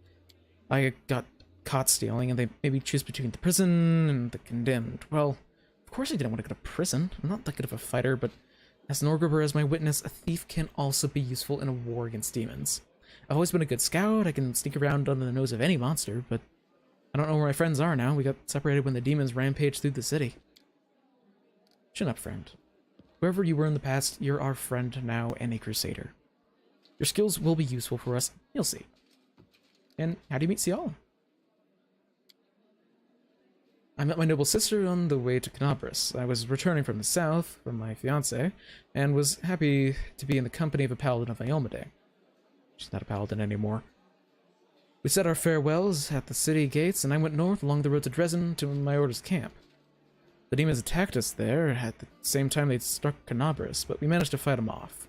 I got caught stealing, and they made me choose between the prison and the Condemned. Well, of course I didn't want to go to prison. I'm not that good of a fighter, but as Norgriber as my witness, a thief can also be useful in a war against demons. I've always been a good scout. I can sneak around under the nose of any monster, but I don't know where my friends are now. We got separated when the demons rampaged through the city. Chin up, friend. Whoever you were in the past, you're our friend now and a crusader. Your skills will be useful for us. You'll see. And how do you meet Cial? I met my noble sister on the way to Canobris. I was returning from the south from my fiancé, and was happy to be in the company of a paladin of Iolmade. She's not a paladin anymore. We said our farewells at the city gates, and I went north along the road to Dresden to my order's camp. The demons attacked us there at the same time they'd struck Canobris, but we managed to fight them off.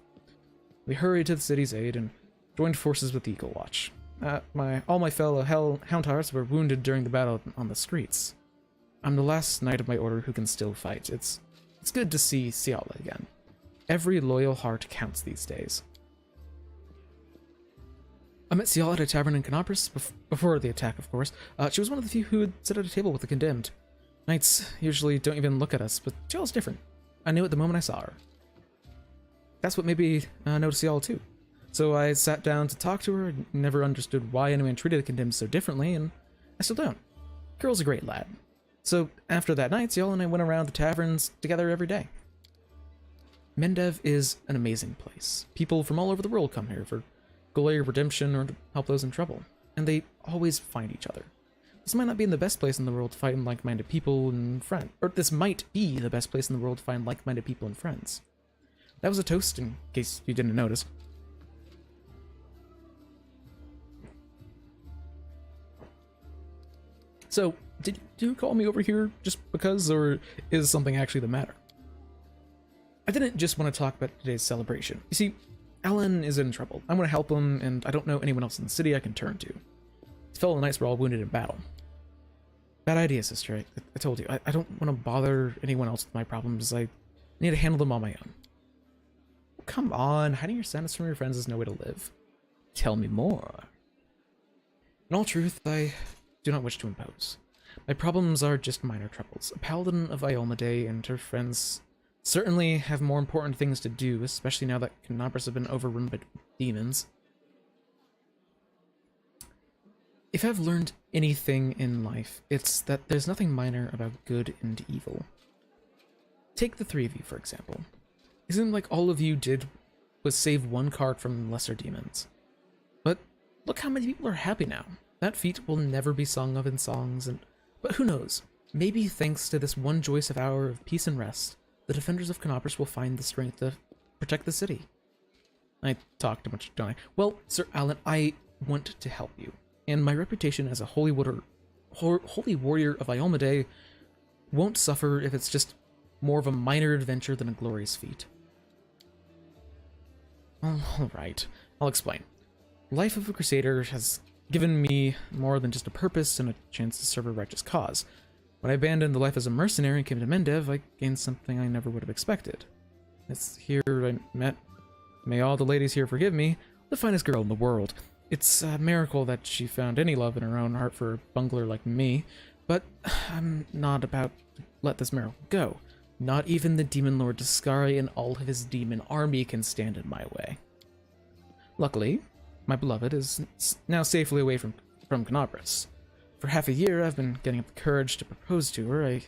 We hurried to the city's aid and joined forces with the Eagle Watch. All my fellow Houndhearts were wounded during the battle on the streets. I'm the last knight of my order who can still fight. It's good to see Cial again. Every loyal heart counts these days. I met Cial at a tavern in Canopus before the attack, of course. She was one of the few who would sit at a table with the Condemned. Knights usually don't even look at us, but Cial's different. I knew it the moment I saw her. That's what made me notice Cial too. So I sat down to talk to her, and never understood why anyone treated the Condemned so differently, and I still don't. Girl's a great lad. So after that night, Cial and I went around the taverns together every day. Mendev is an amazing place. People from all over the world come here for glory, redemption, or to help those in trouble. and they always find each other. This might not be in the best place in the world to find like-minded people and friends, or this might be the best place in the world to find like-minded people and friends. That was a toast, in case you didn't notice. So, did you call me over here just because, or is something actually the matter? I didn't just want to talk about today's celebration. You see, Alan is in trouble. I want to help him, and I don't know anyone else in the city I can turn to. His fellow knights were all wounded in battle. Bad idea, sister. I told you. I don't want to bother anyone else with my problems. I need to handle them on my own. Come on, hiding your sadness from your friends is no way to live. Tell me more. In all truth, I do not wish to impose. My problems are just minor troubles. A paladin of Iomedae and her friends certainly have more important things to do, especially now that Canopus have been overrun by demons. If I've learned anything in life, it's that there's nothing minor about good and evil. Take the three of you, for example. It seemed like all of you did was save one card from lesser demons. But look how many people are happy now. That feat will never be sung of in songs, but who knows? Maybe thanks to this one joyous hour of peace and rest, the defenders of Canopus will find the strength to protect the city. I talk too much, don't I? Well, Sir Alan, I want to help you, and my reputation as a holy warrior of Iomedae won't suffer if it's just more of a minor adventure than a glorious feat. Alright, I'll explain. Life of a Crusader has given me more than just a purpose and a chance to serve a righteous cause. When I abandoned the life as a mercenary and came to Mendev, I gained something I never would have expected. It's here I met, may all the ladies here forgive me, the finest girl in the world. It's a miracle that she found any love in her own heart for a bungler like me, but I'm not about to let this miracle go. Not even the demon lord Discari and all of his demon army can stand in my way. Luckily, my beloved is now safely away from Canopus. For half a year, I've been getting up the courage to propose to her. I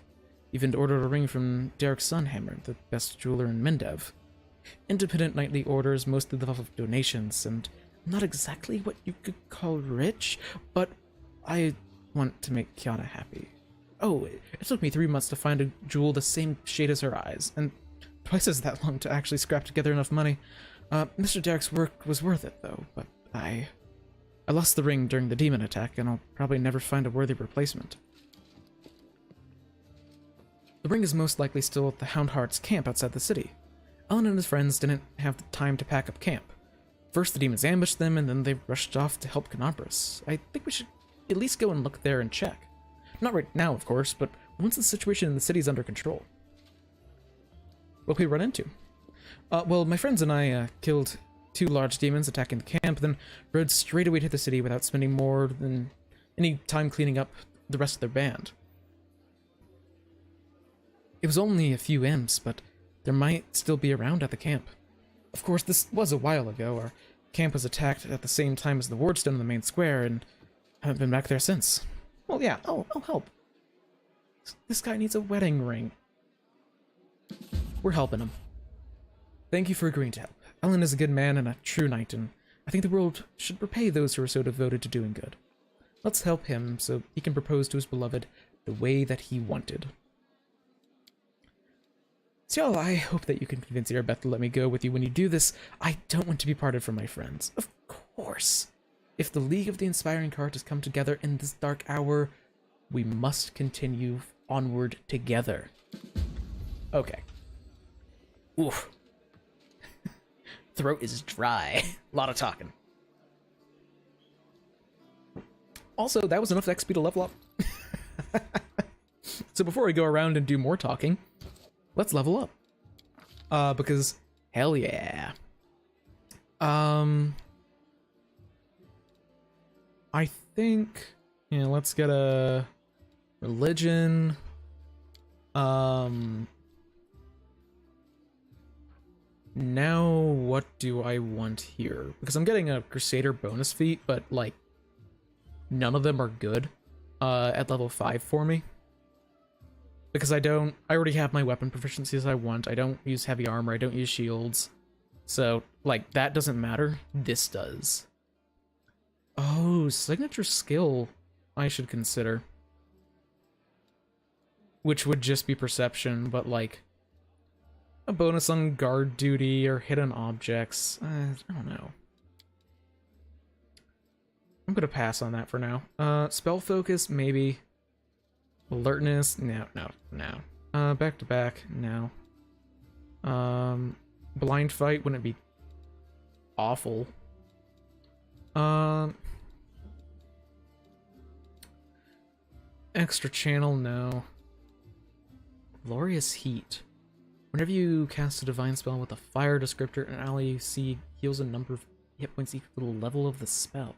even ordered a ring from Derek Sunhammer, the best jeweler in Mendev. Independent knightly orders, mostly the of donations, and not exactly what you could call rich, but I want to make Kiana happy. Oh, it took me 3 months to find a jewel the same shade as her eyes, and twice as that long to actually scrap together enough money. Mr. Derek's work was worth it, though, but I lost the ring during the demon attack, and I'll probably never find a worthy replacement. The ring is most likely still at the Houndheart's camp outside the city. Alan and his friends didn't have the time to pack up camp. First the demons ambushed them, and then they rushed off to help Canopus. I think we should at least go and look there and check. Not right now, of course, but once the situation in the city is under control. What we run into? Well, my friends and I killed 2 large demons attacking the camp, then rode straight away to the city without spending more than any time cleaning up the rest of their band. It was only a few imps, but there might still be around at the camp. Of course, this was a while ago. Our camp was attacked at the same time as the wardstone in the main square, and I haven't been back there since. Well, yeah, I'll help. This guy needs a wedding ring. We're helping him. Thank you for agreeing to help. Alan is a good man and a true knight, and I think the world should repay those who are so devoted to doing good. Let's help him so he can propose to his beloved the way that he wanted. So I hope that you can convince Erebeth to let me go with you when you do this. I don't want to be parted from my friends. Of course. If the League of the Inspiring Heart has come together in this dark hour, we must continue onward together. Okay. Oof. Throat is dry. A lot of talking. Also, that was enough XP to level up. So before we go around and do more talking, let's level up. Because hell yeah. I think, yeah, let's get a religion. Now what do I want here? Because I'm getting a Crusader bonus feat, but like none of them are good at level 5 for me. Because I already have my weapon proficiencies I want. I don't use heavy armor, I don't use shields. So like that doesn't matter. This does. Oh, signature skill I should consider. Which would just be perception, but like a bonus on guard duty or hidden objects. I don't know. I'm gonna pass on that for now. Spell focus, maybe. Alertness, no. Back to back, no. Blind fight, wouldn't it be awful? Extra channel, no. Glorious Heat. Whenever you cast a divine spell with a fire descriptor, an ally you see heals a number of hit points equal to the level of the spell.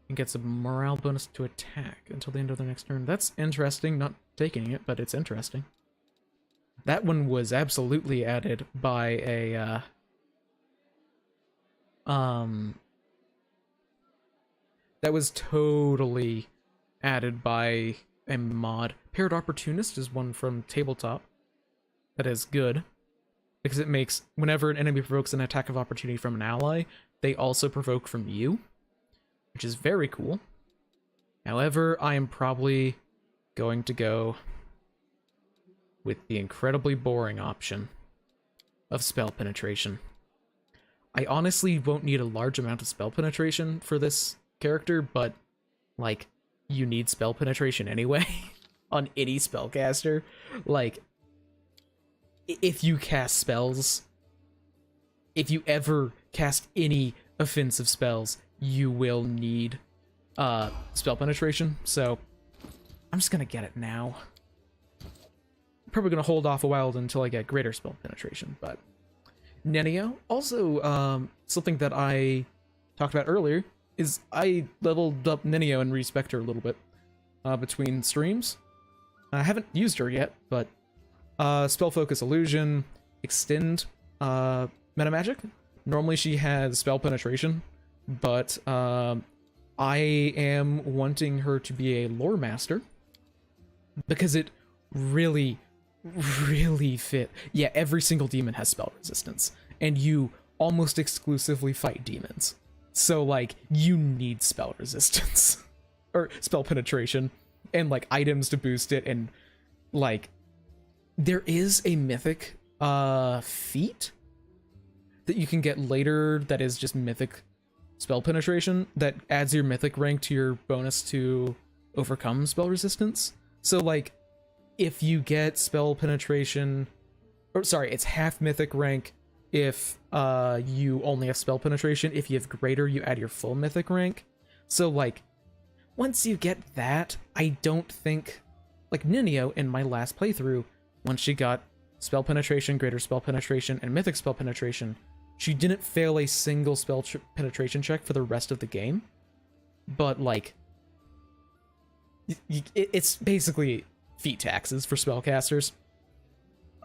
And gets a morale bonus to attack until the end of their next turn. That's interesting, not taking it, but it's interesting. That one was absolutely added by a, that was totally added by a mod. Paired Opportunist is one from Tabletop. That is good. Because it makes, whenever an enemy provokes an attack of opportunity from an ally, they also provoke from you. Which is very cool. However, I am probably going to go with the incredibly boring option of spell penetration. I honestly won't need a large amount of spell penetration for this character, but, like, you need spell penetration anyway on any spellcaster. Like, if you cast spells, if you ever cast any offensive spells, you will need spell penetration, so I'm just gonna get it now. Probably gonna hold off a while until I get greater spell penetration, but Nenio, also something that I talked about earlier, is I leveled up Nenio and respect her a little bit between streams. I haven't used her yet, but Spell Focus Illusion, Extend, Meta Magic. Normally she has spell penetration, but I am wanting her to be a lore master because it really fit. Yeah, every single demon has spell resistance, and you almost exclusively fight demons. So, like, you need spell resistance or spell penetration and, like, items to boost it. And, like, there is a mythic feat that you can get later that is just mythic spell penetration that adds your mythic rank to your bonus to overcome spell resistance. So, like, if you get spell penetration, or sorry, it's half mythic rank if you only have spell penetration. If you have greater, you add your full mythic rank. So, like, once you get that, I don't think, like, Nenio in my last playthrough, once she got spell penetration, greater spell penetration, and mythic spell penetration, she didn't fail a single spell penetration check for the rest of the game. But, like, it's basically feat taxes for spellcasters.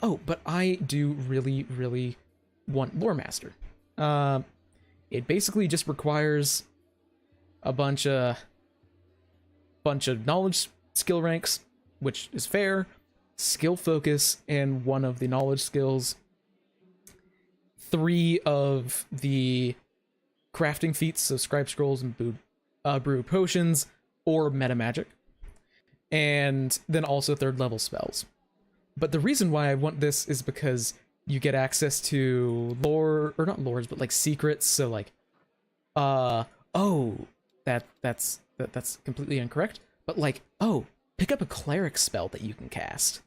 Oh, but I do really want Lore Master. It basically just requires a bunch of knowledge skill ranks, which is fair, skill focus, and one of the knowledge skills, 3 of the crafting feats, so scribe scrolls and brew potions, or meta magic, and then also 3rd level spells. But the reason why I want this is because you get access to lore, or not lores, but like secrets. So like, that's completely incorrect. But like, pick up a cleric spell that you can cast.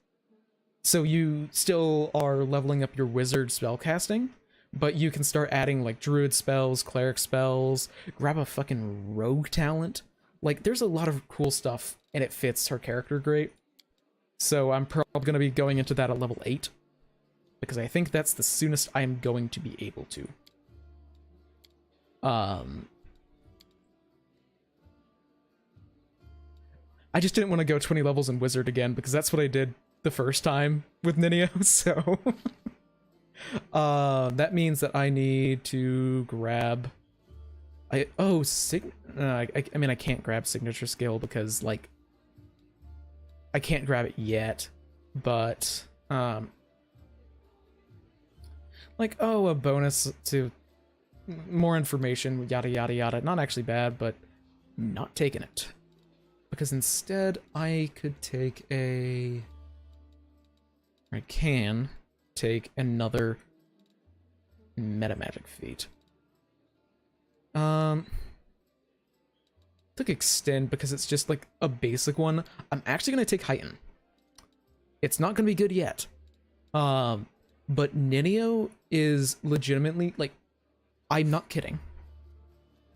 So you still are leveling up your wizard spell casting, but you can start adding like druid spells, cleric spells, grab a fucking rogue talent. Like, there's a lot of cool stuff, and it fits her character great. So I'm probably going to be going into that at level 8, because I think that's the soonest I'm going to be able to. I just didn't want to go 20 levels in Wizard again, because that's what I did the first time with Nenio, so... that means that I need to grab... I mean, I can't grab Signature Skill because, like, I can't grab it yet, but, like, a bonus to more information, yada yada yada. Not actually bad, but not taking it. Because instead, I could take a... I can take another meta magic feat. Took extend because it's just like a basic one. I'm actually gonna take heighten. It's not gonna be good yet. But Ninio is legitimately, like, I'm not kidding.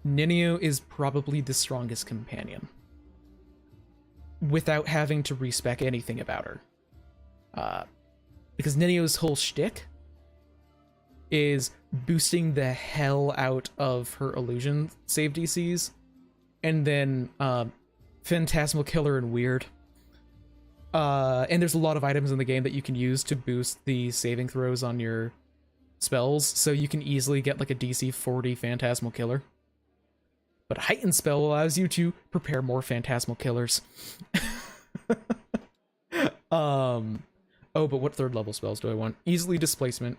Ninio is probably the strongest companion. Without having to respec anything about her. Because Ninio's whole shtick is boosting the hell out of her illusion save DCs, and then Phantasmal Killer and Weird. And there's a lot of items in the game that you can use to boost the saving throws on your spells, so you can easily get like a DC 40 Phantasmal Killer. But Heightened spell allows you to prepare more Phantasmal Killers. Oh, but what third level spells do I want? Easily Displacement.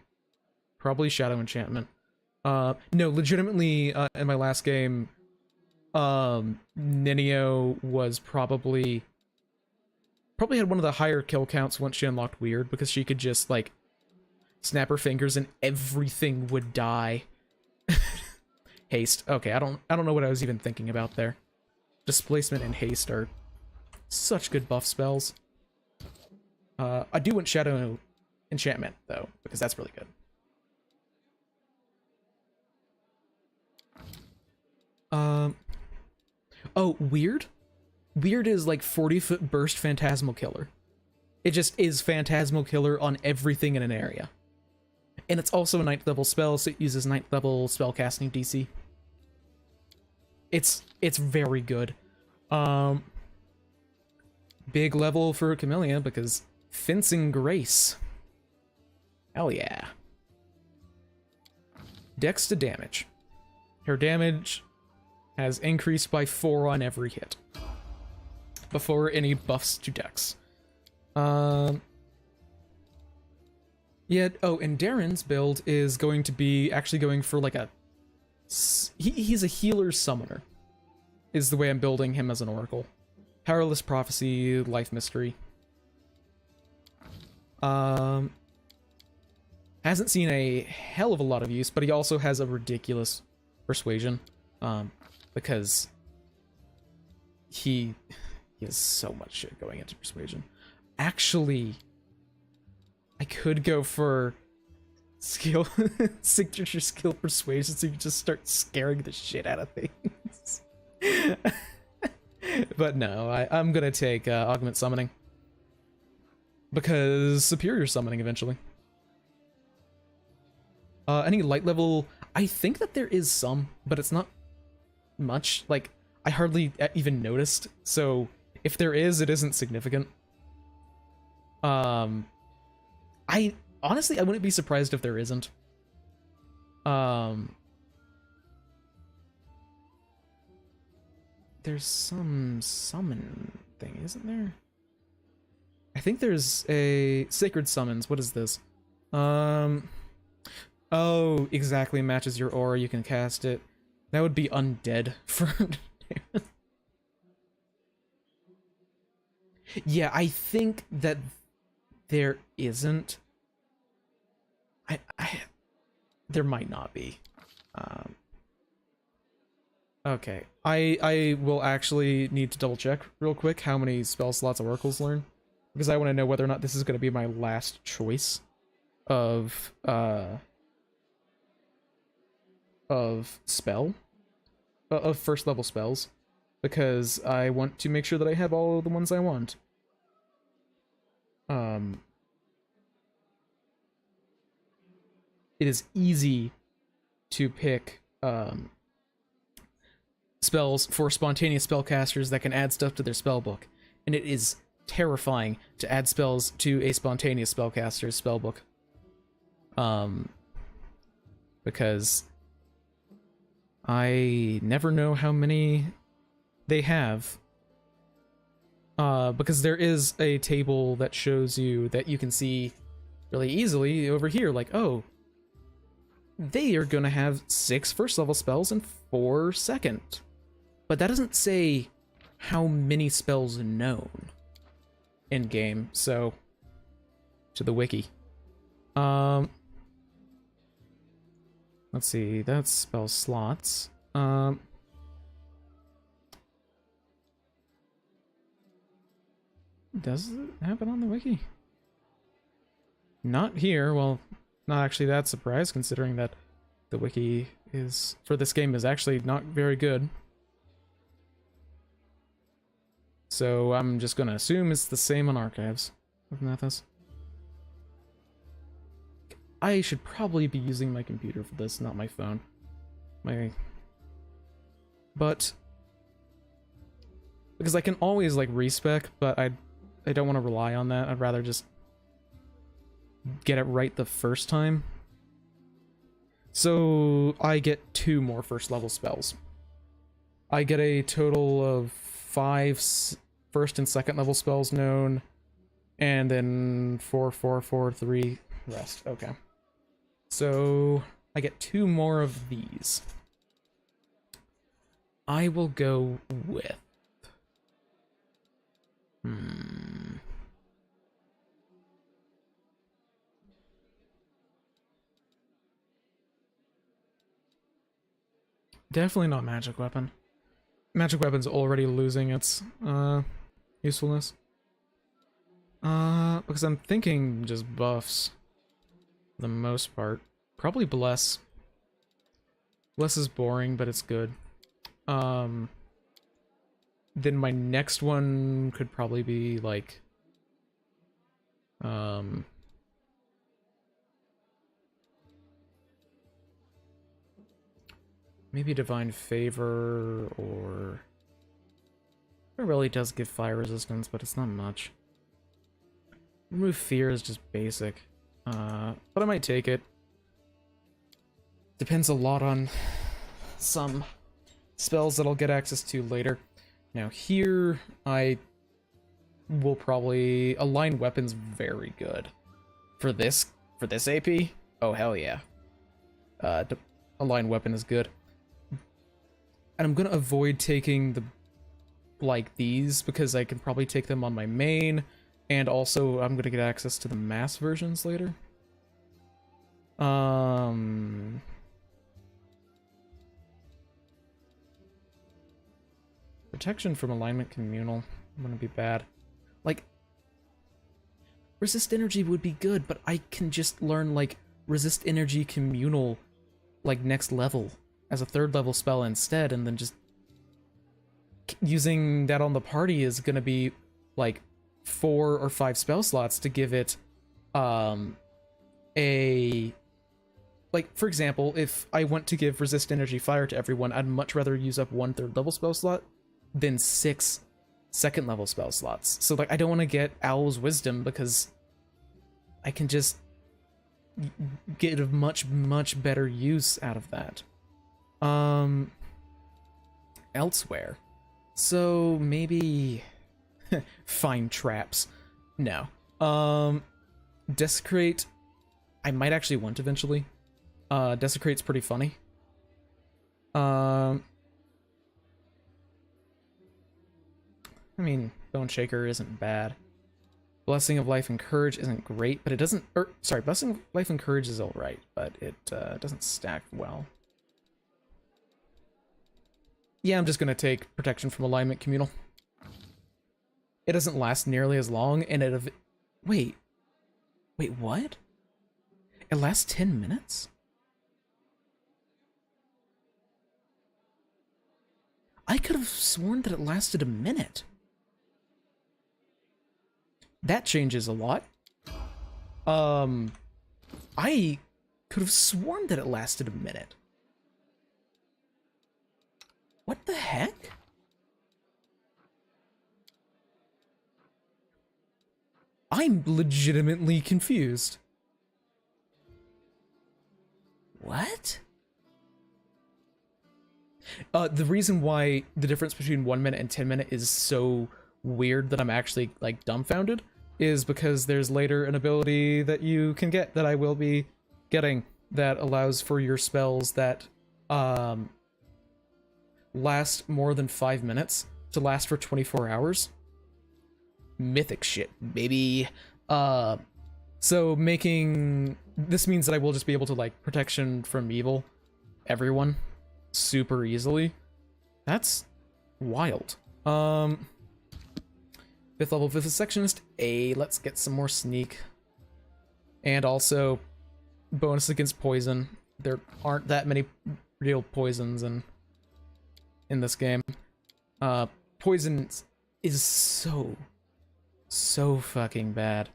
Probably Shadow Enchantment. No, legitimately, in my last game, Ninio was probably had one of the higher kill counts once she unlocked Weird, because she could just, like, snap her fingers and everything would die. Haste. Okay, I don't know what I was even thinking about there. Displacement and Haste are such good buff spells. I do want Shadow Enchantment, though, because that's really good. Oh, Weird? Weird is like 40-foot burst Phantasmal Killer. It just is Phantasmal Killer on everything in an area. And it's also a 9th level spell, so it uses 9th level spellcasting DC. It's very good. Big level for Camellia, because Fencing Grace. Hell yeah. Dex to damage. Her damage has increased by 4 on every hit. Before any buffs to Dex. Yeah, oh, and Darren's build is going to be actually going for like a... He's a healer summoner, is the way I'm building him as an oracle. Powerless Prophecy, Life Mystery. Hasn't seen a hell of a lot of use, but he also has a ridiculous persuasion. Because he has so much shit going into persuasion. Actually, I could go for skill, signature skill persuasion, so you just start scaring the shit out of things. But no, I'm gonna take augment summoning. Because superior summoning eventually. Any light level, I think that there is some, but it's not much. Like, I hardly even noticed, so if there is, it isn't significant. I honestly, I wouldn't be surprised if there isn't. There's some summon thing, isn't there? I think there's a Sacred Summons. What is this? Oh, exactly, matches your aura, you can cast it. That would be undead for... Yeah, I think that there isn't. There might not be. Okay, I will actually need to double check real quick how many spell slots oracles learn, because I want to know whether or not this is going to be my last choice of spell, of first level spells, because I want to make sure that I have all of the ones I want. It is easy to pick spells for spontaneous spellcasters that can add stuff to their spellbook, and it is terrifying to add spells to a spontaneous spellcaster's spellbook. Because I never know how many they have. Because there is a table that shows you that you can see really easily over here, like, oh, they are gonna have 6 first level spells and 4 second. But that doesn't say how many spells known in game, so to the wiki. Let's see, that's spell slots. Does it happen on the wiki? Not here. Well, not actually that surprised, considering that the wiki is for this game is actually not very good. So I'm just gonna assume it's the same on archives of Nethys. I should probably be using my computer for this, not my phone. But because I can always like respec, but I don't want to rely on that. I'd rather just get it right the first time. So I get 2 more first level spells. I get a total of 5 first and second level spells known, and then 4, 4, 4, 3 rest. Okay. So I get 2 more of these. I will go with... Definitely not magic weapon. Magic weapon's already losing its usefulness. Because I'm thinking just buffs. For the most part. Probably bless. Bless is boring, but it's good. Then my next one could probably be like maybe Divine Favor, or it really does give fire resistance, but it's not much. Remove Fear is just basic. But I might take it. Depends a lot on some spells that I'll get access to later. Now here, I will probably align weapons very good. For this AP? Oh hell yeah. Align weapon is good. And I'm gonna avoid taking the these because I can probably take them on my main, and also I'm gonna get access to the mass versions later. Protection from alignment communal wouldn't be bad. Like, resist energy would be good, but I can just learn like resist energy communal like next level as a 3rd level spell instead, and then just using that on the party is gonna be like 4 or 5 spell slots to give it like, for example, if I want to give resist energy fire to everyone, I'd much rather use up 1 3rd level spell slot than 6 2nd level spell slots. So like I don't want to get Owl's Wisdom because I can just get a much better use out of that. Elsewhere. So maybe find traps. No. Desecrate I might actually want eventually. Desecrate's pretty funny. I mean, Bone Shaker isn't bad. Blessing of Life and Courage isn't great, but it doesn't... sorry, Blessing of Life and Courage is alright, but it doesn't stack well. Yeah, I'm just gonna take Protection from Alignment Communal. It doesn't last nearly as long, and it... Wait, what? It lasts 10 minutes? I could have sworn that it lasted a minute. That changes a lot. I could have sworn that it lasted a minute. What the heck? I'm legitimately confused. What? The reason why the difference between 1 minute and 10 minute is so weird that I'm actually like dumbfounded is because there's later an ability that you can get that I will be getting that allows for your spells that last more than 5 minutes to last for 24 hours. Mythic shit, baby. So making this means that I will just be able to like protection from evil everyone super easily. That's wild. 5th level 5th sectionist. Let's get some more sneak. And also bonus against poison. There aren't that many real poisons in this game. Poison is so fucking bad.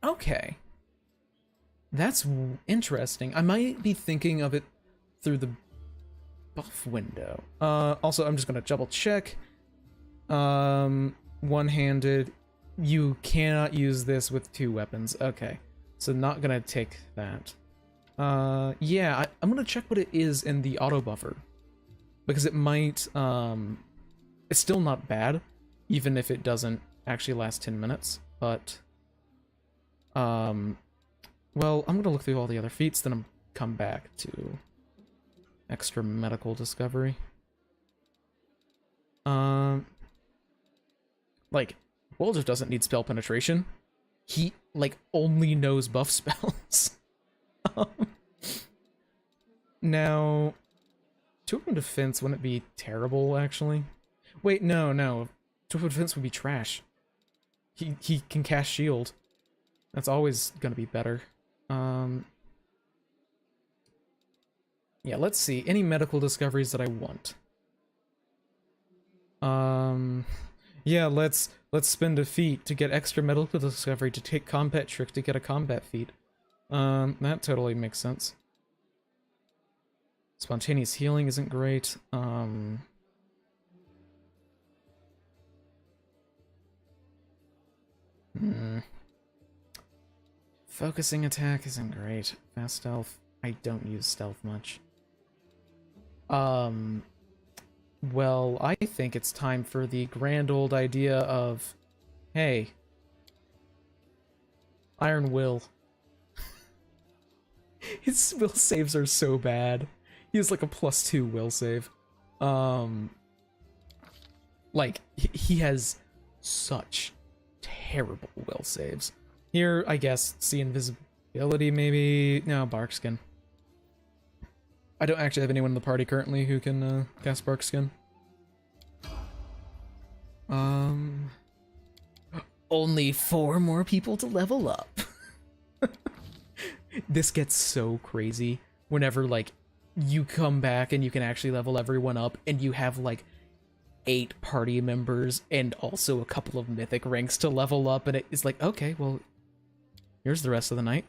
Okay. That's interesting. I might be thinking of it through the buff window. Also, I'm just gonna double check. One-handed. You cannot use this with 2 weapons. Okay. So not gonna take that. Yeah, I'm gonna check what it is in the auto buffer. Because it might, it's still not bad, even if it doesn't actually last 10 minutes, but, well, I'm gonna look through all the other feats, then I'm come back to extra medical discovery. Like, Waldriff doesn't need spell penetration. He, like, only knows buff spells. Now, 2-weapon defense wouldn't be terrible, actually. Wait, no. 2-weapon defense would be trash. He can cast shield. That's always gonna be better. Yeah, let's see. Any medical discoveries that I want. Yeah, let's spend a feat to get extra medical discovery to take combat trick to get a combat feat. That totally makes sense. Spontaneous healing isn't great. Focusing attack isn't great. Fast stealth. I don't use stealth much. Well, I think it's time for the grand old idea of, hey, Iron Will. His will saves are so bad. He has like a +2 will save. Like, he has such terrible will saves. Here, I guess, see invisibility maybe? No, Barkskin. I don't actually have anyone in the party currently who can cast Barkskin. Only 4 more people to level up. This gets so crazy whenever, like, you come back and you can actually level everyone up and you have, like, 8 party members and also a couple of mythic ranks to level up, and it's like, okay, well, here's the rest of the night.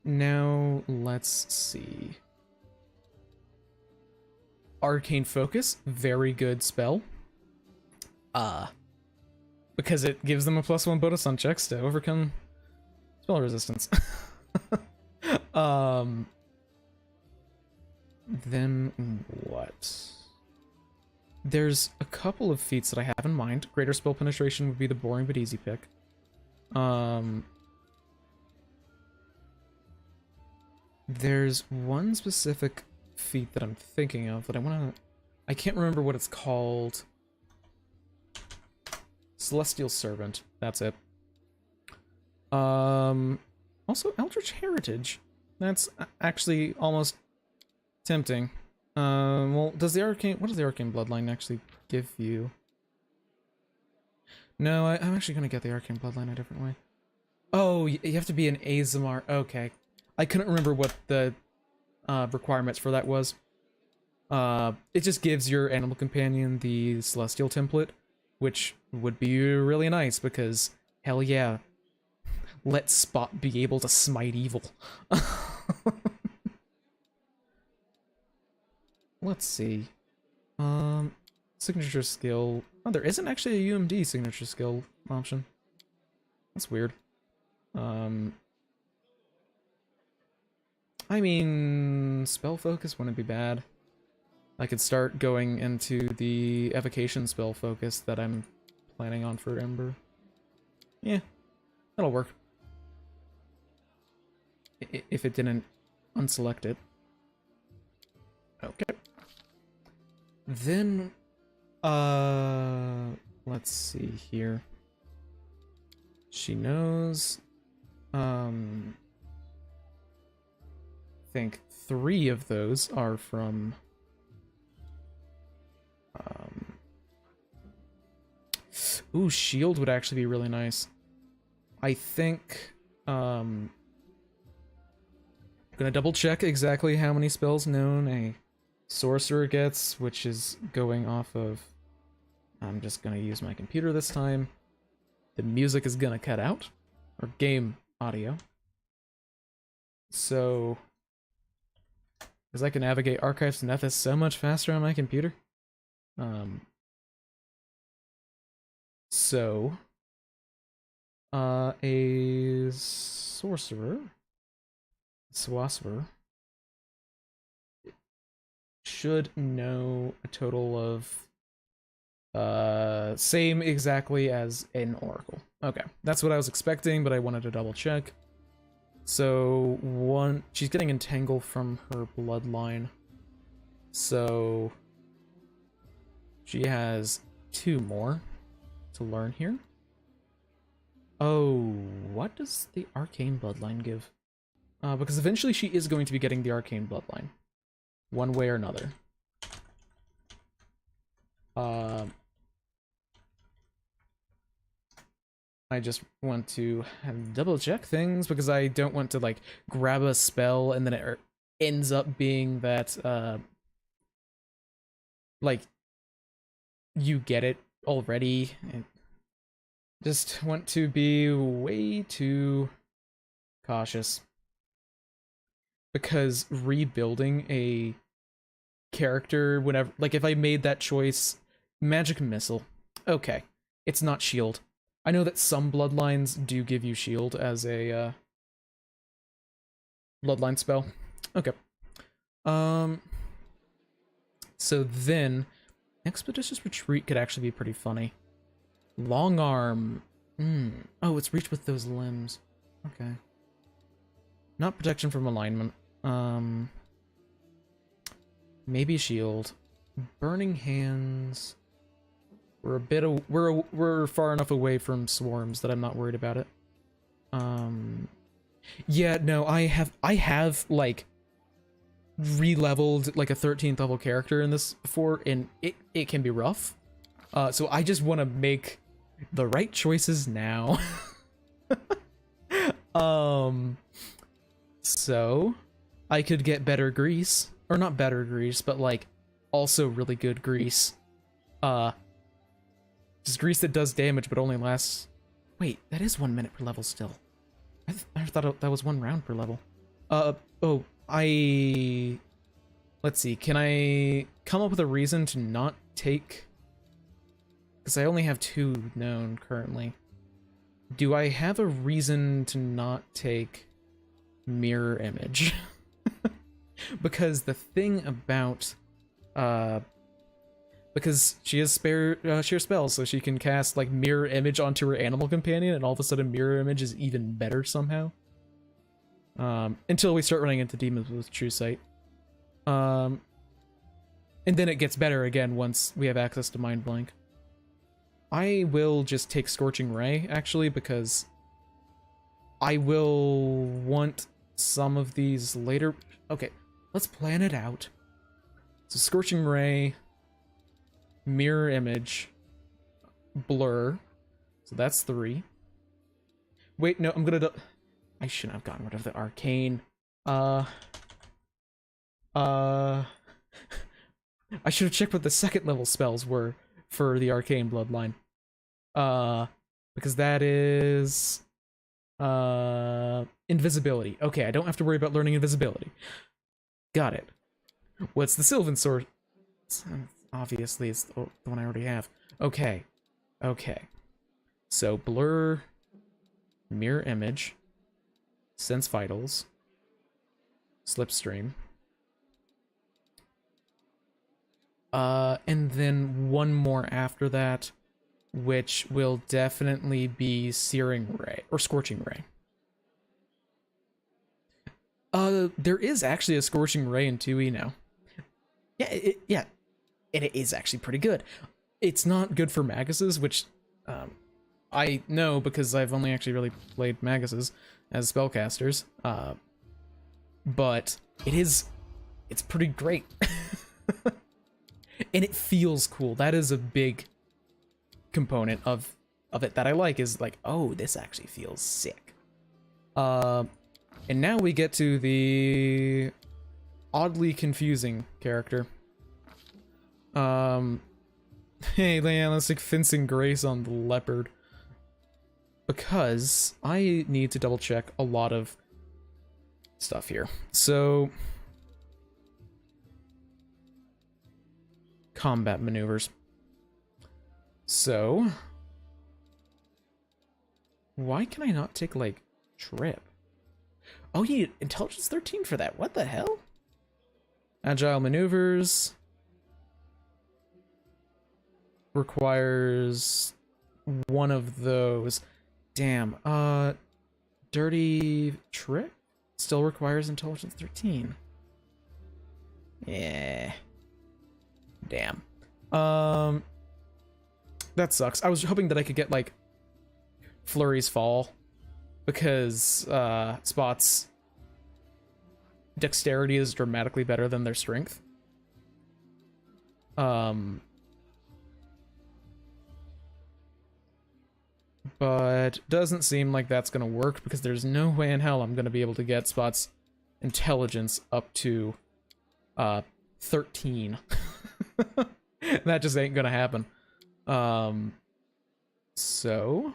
Now, let's see. Arcane Focus, very good spell. Because it gives them a +1 bonus on checks to overcome spell resistance. Then what? There's a couple of feats that I have in mind. Greater spell penetration would be the boring but easy pick. There's one specific feat that I'm thinking of that I can't remember what it's called. Celestial Servant, that's it. Also Eldritch Heritage. That's actually almost tempting. Well, what does the Arcane Bloodline actually give you? No, I'm actually gonna get the Arcane Bloodline a different way. Oh, you have to be an Azamar. Okay. I couldn't remember what the requirements for that was. It just gives your animal companion the Celestial template, which would be really nice because, hell yeah, let Spot be able to smite evil. Let's see. Signature skill. Oh, there isn't actually a UMD signature skill option. That's weird. I mean, spell focus wouldn't be bad. I could start going into the evocation spell focus that I'm planning on for Ember. Yeah, that'll work. If it didn't unselect it. Okay. Then, let's see here. She knows, I think 3 of those are from, ooh, shield would actually be really nice. I think, I'm gonna double check exactly how many spells known a sorcerer gets, which is going off of, I'm just gonna use my computer this time. The music is gonna cut out, or game audio. So, because I can navigate archives and Nethys so much faster on my computer. So, a sorcerer, should know a total of same exactly as an oracle. Okay, that's what I was expecting, but I wanted to double check. So she's getting entangled from her bloodline, so she has 2 more to learn here. Oh, what does the arcane bloodline give? Because eventually she is going to be getting the arcane bloodline, one way or another. I just want to double check things because I don't want to like grab a spell and then it ends up being that like you get it already. I just want to be way too cautious because rebuilding a character whenever, like if I made that choice, magic missile, okay, it's not shield. I know that some bloodlines do give you shield as a bloodline spell. Okay. So then Expeditious Retreat could actually be pretty funny. Long Arm. Oh, it's reach with those limbs. Okay. Not protection from alignment. Maybe shield. Burning Hands. We're a bit we're far enough away from swarms that I'm not worried about it. Yeah, no, I have like re-leveled like a 13th level character in this before, and it can be rough. So I just want to make the right choices now. So I could get better grease, or not better grease, but like also really good grease. Just grease that does damage but only lasts. Wait, that is 1 minute per level still. I thought that was 1 round per level. Oh, let's see, can I come up with a reason to not take, because I only have 2 known currently. Do I have a reason to not take Mirror Image? Because the thing about, because she has sheer spells, so she can cast like Mirror Image onto her animal companion, and all of a sudden Mirror Image is even better somehow. Until we start running into demons with True Sight. And then it gets better again once we have access to Mind Blank. I will just take Scorching Ray, actually, because I will want some of these later. Okay, let's plan it out. So Scorching Ray, Mirror Image, Blur. So that's 3. Wait, no, I'm gonna I shouldn't have gotten rid of the Arcane. I should have checked what the 2nd level spells were for the Arcane Bloodline. Because that is Invisibility. Okay, I don't have to worry about learning Invisibility. Got it. What's the Sylvan Sword? Obviously, it's the one I already have. Okay. Okay. So, Blur, Mirror Image, Sense Vitals, Slipstream. And then one more after that. which will definitely be Searing Ray or Scorching Ray. There is actually a Scorching Ray in 2E now. Yeah, and it is actually pretty good. It's not good for Maguses, which I know because I've only actually really played Maguses as spellcasters. But it's pretty great. And it feels cool. That is a big component of it that I like, is like, oh, this actually feels sick. And now we get to the oddly confusing character. Hey, Leanne, let's take Fencing Grace on the Leopard. Because I need to double check a lot of stuff here. So, combat maneuvers. So, why can I not take, like, Trip? Oh, you need Intelligence 13 for that. What the hell? Agile maneuvers requires one of those. Damn. Dirty Trip still requires Intelligence 13. Yeah. Damn. That sucks. I was hoping that I could get, like, Flurry's Fall, because Spot's dexterity is dramatically better than their strength. But doesn't seem like that's gonna work, because there's no way in hell I'm gonna be able to get Spot's intelligence up to 13. That just ain't gonna happen. So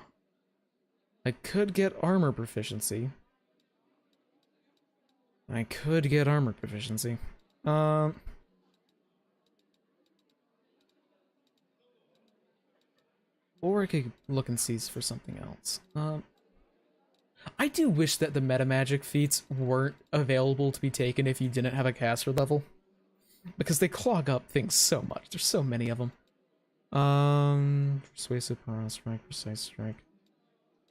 I could get armor proficiency. Or I could look and see for something else. I do wish that the meta magic feats weren't available to be taken if you didn't have a caster level, because they clog up things so much. There's so many of them. Persuasive, power strike, precise strike.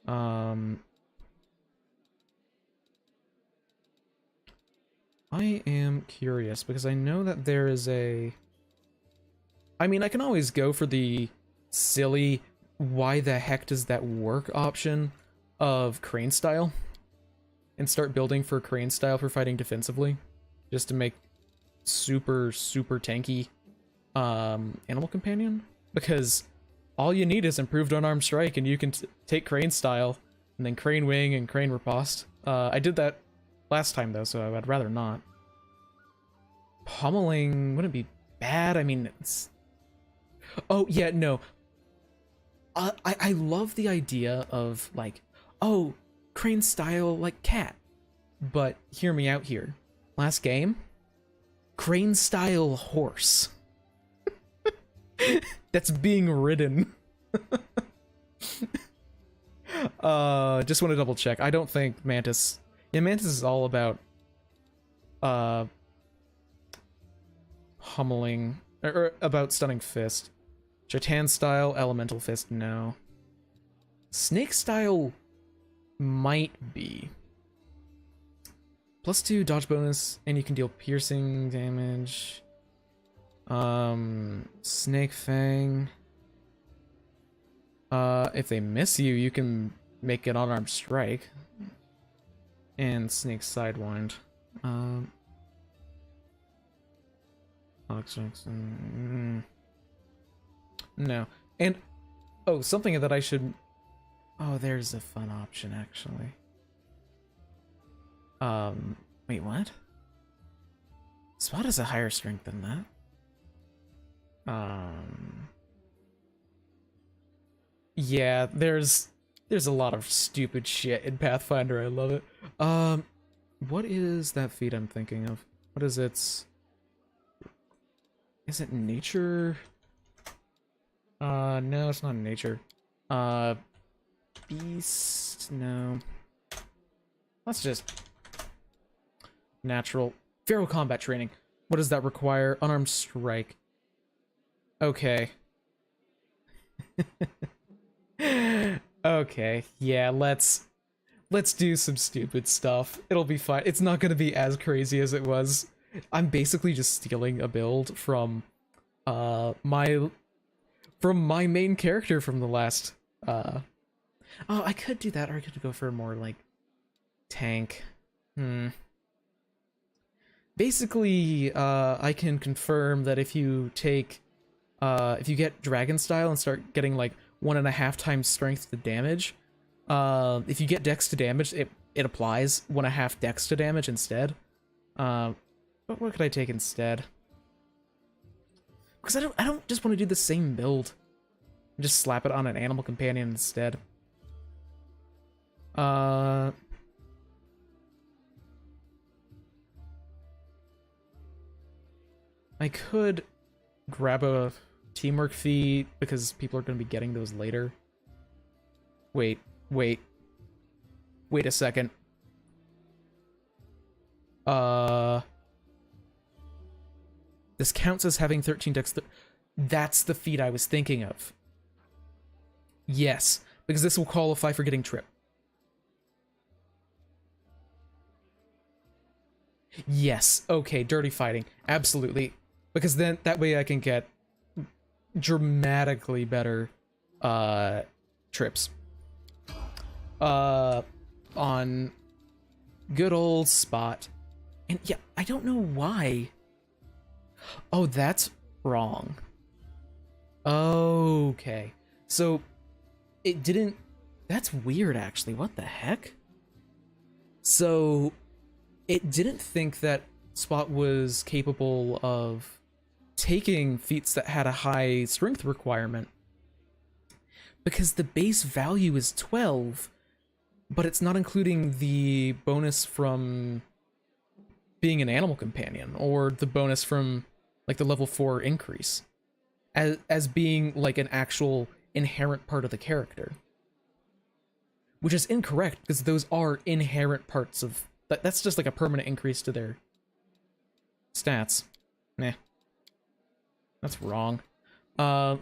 I am curious, because I know that there is a... I mean, I can always go for the silly, why the heck does that work option of Crane Style, and start building for Crane Style for fighting defensively, just to make super tanky Animal Companion, because all you need is improved unarmed strike, and you can take Crane Style, and then Crane Wing and Crane Riposte. I did that last time, though, so I'd rather not. Pummeling wouldn't be bad. I mean, it's... Oh, yeah, no. I love the idea of, like, oh, Crane Style, like, cat. But hear me out here. Last game, Crane Style horse. That's being ridden. Just want to double check. I don't think Mantis... Yeah, Mantis is all about pummeling, or about stunning fist. Jatan style, elemental fist, no. Snake style might be. +2 dodge bonus, and you can deal piercing damage. Snake Fang. If they miss you, you can make an unarmed strike. And Snake Sidewind. Alex Jackson. No. And, oh, something that I should... Oh, there's a fun option, actually. Wait, what? Spot has a higher strength than that. Yeah, there's a lot of stupid shit in Pathfinder. I love it. What is that feat I'm thinking of? What is its... Is it nature? No, it's not nature. Beast? No. Let's just... Natural. Feral combat training. What does that require? Unarmed strike. Okay. Okay, yeah, let's do some stupid stuff. It'll be fine. It's not gonna be as crazy as it was. I'm basically just stealing a build from my main character from the last oh, I could do that, or I could go for a more like tank. Basically, I can confirm that if you take if you get dragon style and start getting like 1.5 times strength to damage, if you get dex to damage, it applies 1.5 dex to damage instead. But what could I take instead? Because I don't just want to do the same build. Just slap it on an animal companion instead. I could grab a teamwork feat because people are going to be getting those later. Wait a second. This counts as having 13 dex. That's the feat I was thinking of. Yes, because this will qualify for getting trip. Yes, okay, dirty fighting. Absolutely. Because then that way I can get dramatically better trips. On good old Spot. And yeah, I don't know why. Oh, that's wrong. Okay. So it didn't. That's weird, actually. What the heck? So it didn't think that Spot was capable of taking feats that had a high strength requirement because the base value is 12, but it's not including the bonus from being an animal companion or the bonus from like the level 4 increase as being like an actual inherent part of the character, which is incorrect because those are inherent parts of that's just like a permanent increase to their stats. Nah. That's wrong. That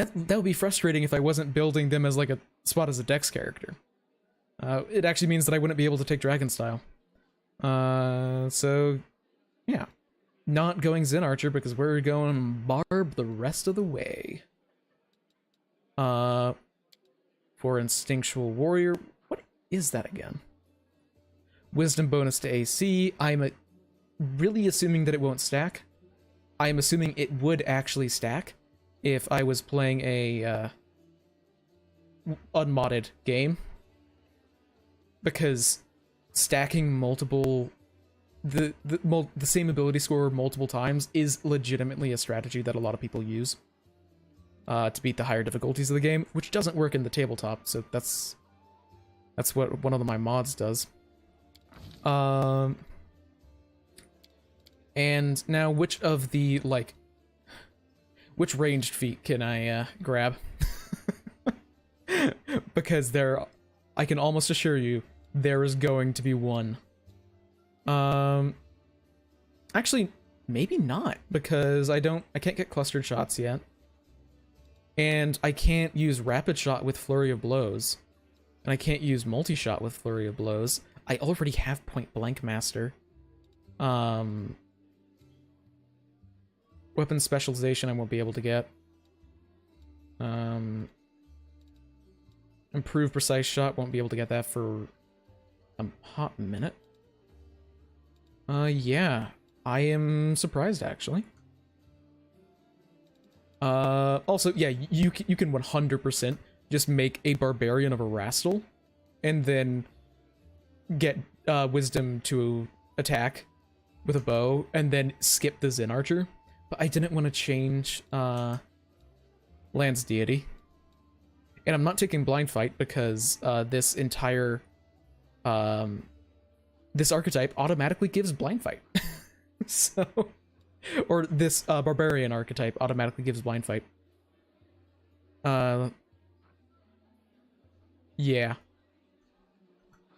would be frustrating if I wasn't building them as like a Spot as a dex character. It actually means that I wouldn't be able to take dragon style. So yeah. Not going Zen Archer because we're going Barb the rest of the way. For Instinctual Warrior, what is that again? Wisdom bonus to AC. I'm really assuming that it won't stack. I'm assuming it would actually stack if I was playing a unmodded game, because stacking multiple the same ability score multiple times is legitimately a strategy that a lot of people use to beat the higher difficulties of the game, which doesn't work in the tabletop. So that's what one of my mods does. And now, which of the, like, which ranged feat can I grab? Because I can almost assure you, there is going to be one. Actually, maybe not, because I can't get clustered shots yet. And I can't use rapid shot with flurry of blows. And I can't use multi-shot with flurry of blows. I already have point blank master. Weapon specialization I won't be able to get. Improved precise shot, won't be able to get that for a hot minute. Yeah. I am surprised, actually. Also, yeah, you can 100% just make a barbarian of a Rastal, and then get wisdom to attack with a bow, and then skip the Zen Archer. But I didn't want to change Lance Deity. And I'm not taking Blind Fight because this entire this archetype automatically gives Blind Fight. So, or this Barbarian archetype automatically gives Blind Fight. Yeah.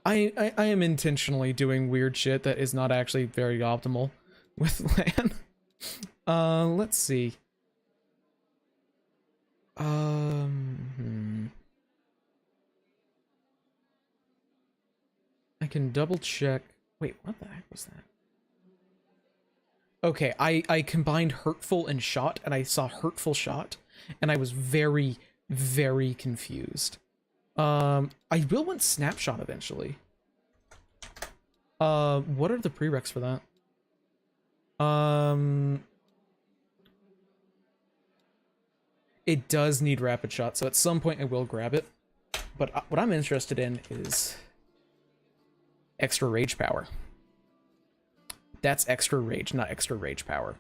I am intentionally doing weird shit that is not actually very optimal with Lan. Let's see. can double check. Wait, what the heck was that? Okay, I combined hurtful and shot, and I saw hurtful shot, and I was very, very confused. I will want snapshot eventually. What are the prereqs for that? It does need rapid shot, so at some point I will grab it. But what I'm interested in is extra rage power. That's extra rage, not extra rage power.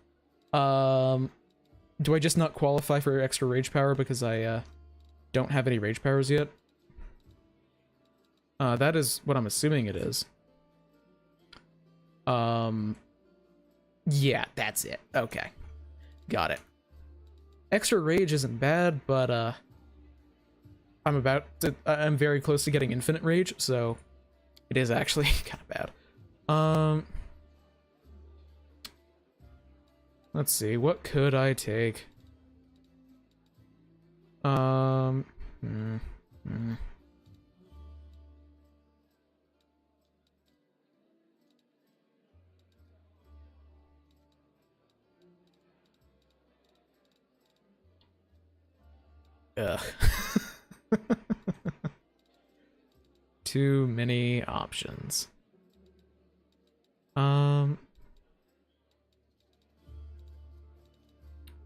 Do I just not qualify for extra rage power because I don't have any rage powers yet? That is what I'm assuming it is. Yeah, that's it. Okay. Got it. Extra rage isn't bad, but I'm very close to getting infinite rage, so it is actually kind of bad. Let's see, what could I take? Ugh. Too many options.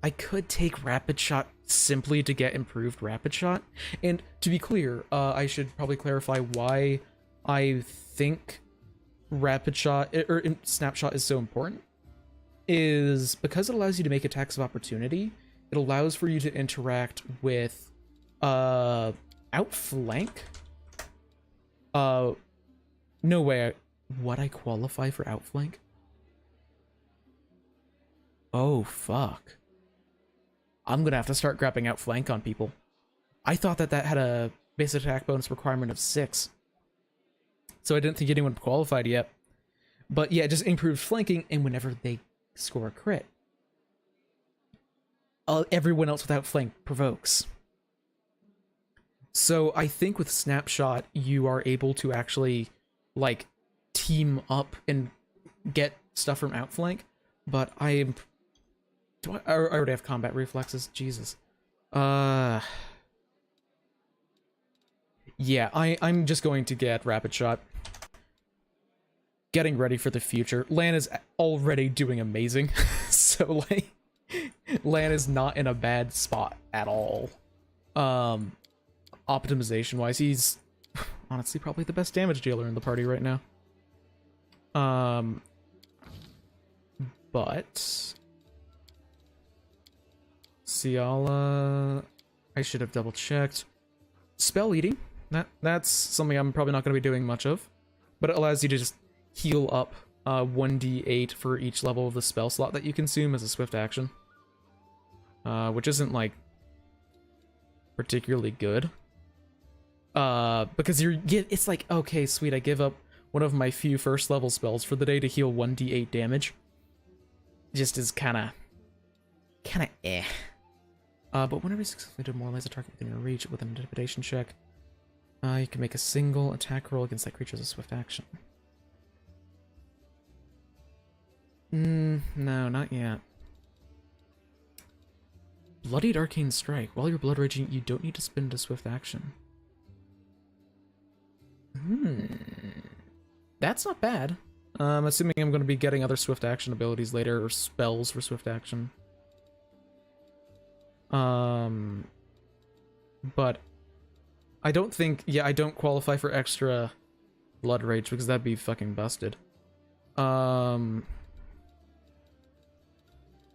I could take rapid shot simply to get improved rapid shot. And to be clear, I should probably clarify why I think rapid shot or snapshot is so important. Is because it allows you to make attacks of opportunity. It allows for you to interact with outflank. No way. What, I qualify for outflank? Oh fuck. I'm gonna have to start grabbing outflank on people. I thought that had a base attack bonus requirement of 6. So I didn't think anyone qualified yet. But yeah, it just improves flanking, and whenever they score a crit, everyone else without flank provokes. So I think with Snapshot, you are able to actually, like, team up and get stuff from outflank. But I already have combat reflexes. Jesus. Yeah, I'm just going to get rapid shot. Getting ready for the future. Lan is already doing amazing. So, like, Lan is not in a bad spot at all. Optimization-wise, he's honestly probably the best damage dealer in the party right now. But see, I should have double checked. Spell eating. That's something I'm probably not going to be doing much of, but it allows you to just heal up 1d8 for each level of the spell slot that you consume as a swift action, which isn't like particularly good. Because it's like, okay, sweet, I give up one of my few first level spells for the day to heal 1d8 damage. Just is kinda eh. But whenever you successfully demoralize a target within your reach with an intimidation check, you can make a single attack roll against that creature as a swift action. No, not yet. Bloodied Arcane Strike. While you're blood raging, you don't need to spend a swift action. That's not bad. Assuming I'm going to be getting other swift action abilities later, or spells for swift action. But I don't think, I don't qualify for extra blood rage because that'd be fucking busted.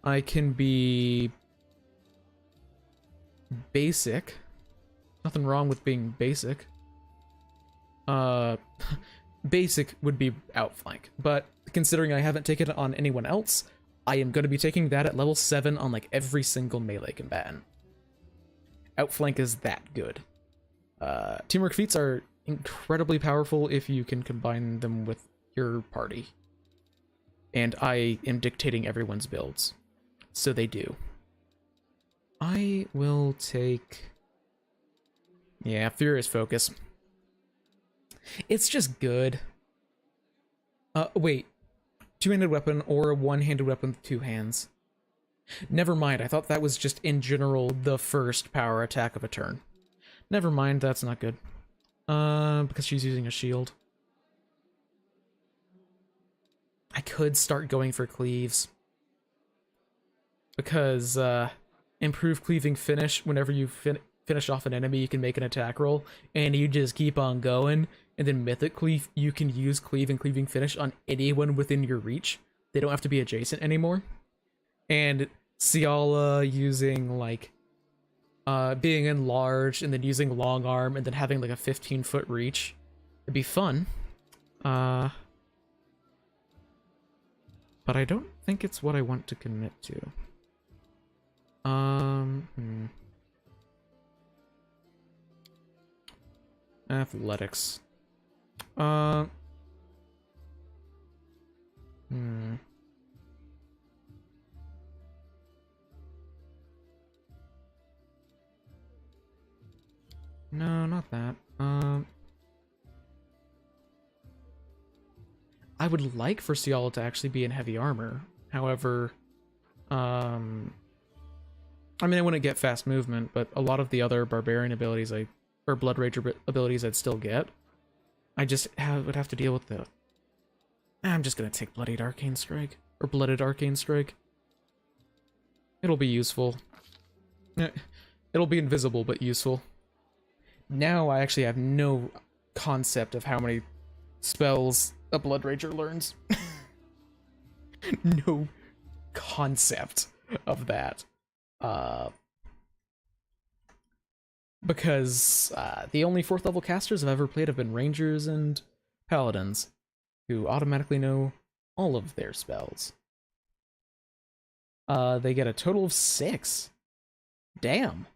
I can be basic. Nothing wrong with being basic. Basic would be outflank, but considering I haven't taken it on anyone else, I am going to be taking that at level 7 on like every single melee combatant. Outflank is that good. Teamwork feats are incredibly powerful if you can combine them with your party. And I am dictating everyone's builds, so they do. I will take... yeah, Furious Focus. It's just good. Wait. Two-handed weapon or a one-handed weapon with two hands. Never mind, I thought that was just in general the first power attack of a turn. Never mind, that's not good. Because she's using a shield. I could start going for cleaves. Because, improve cleaving finish, whenever you finish off an enemy, you can make an attack roll, and you just keep on going, and then mythically, you can use cleave and cleaving finish on anyone within your reach. They don't have to be adjacent anymore. And Ciala using, like, being enlarged, and then using long arm, and then having, like, a 15-foot reach. It'd be fun. But I don't think it's what I want to commit to. Athletics. No, not that. I would like for Ciala to actually be in heavy armor. However, I mean, I wouldn't get fast movement, but a lot of the other barbarian abilities or Blood Rager abilities I'd still get. I just would have to deal with the... I'm just gonna take Bloodied Arcane Strike. Or Blooded Arcane Strike. It'll be useful. It'll be invisible, but useful. Now I actually have no concept of how many spells a Blood Rager learns. No concept of that. Because the only 4th level casters I've ever played have been Rangers and Paladins, who automatically know all of their spells. They get a total of 6. Damn.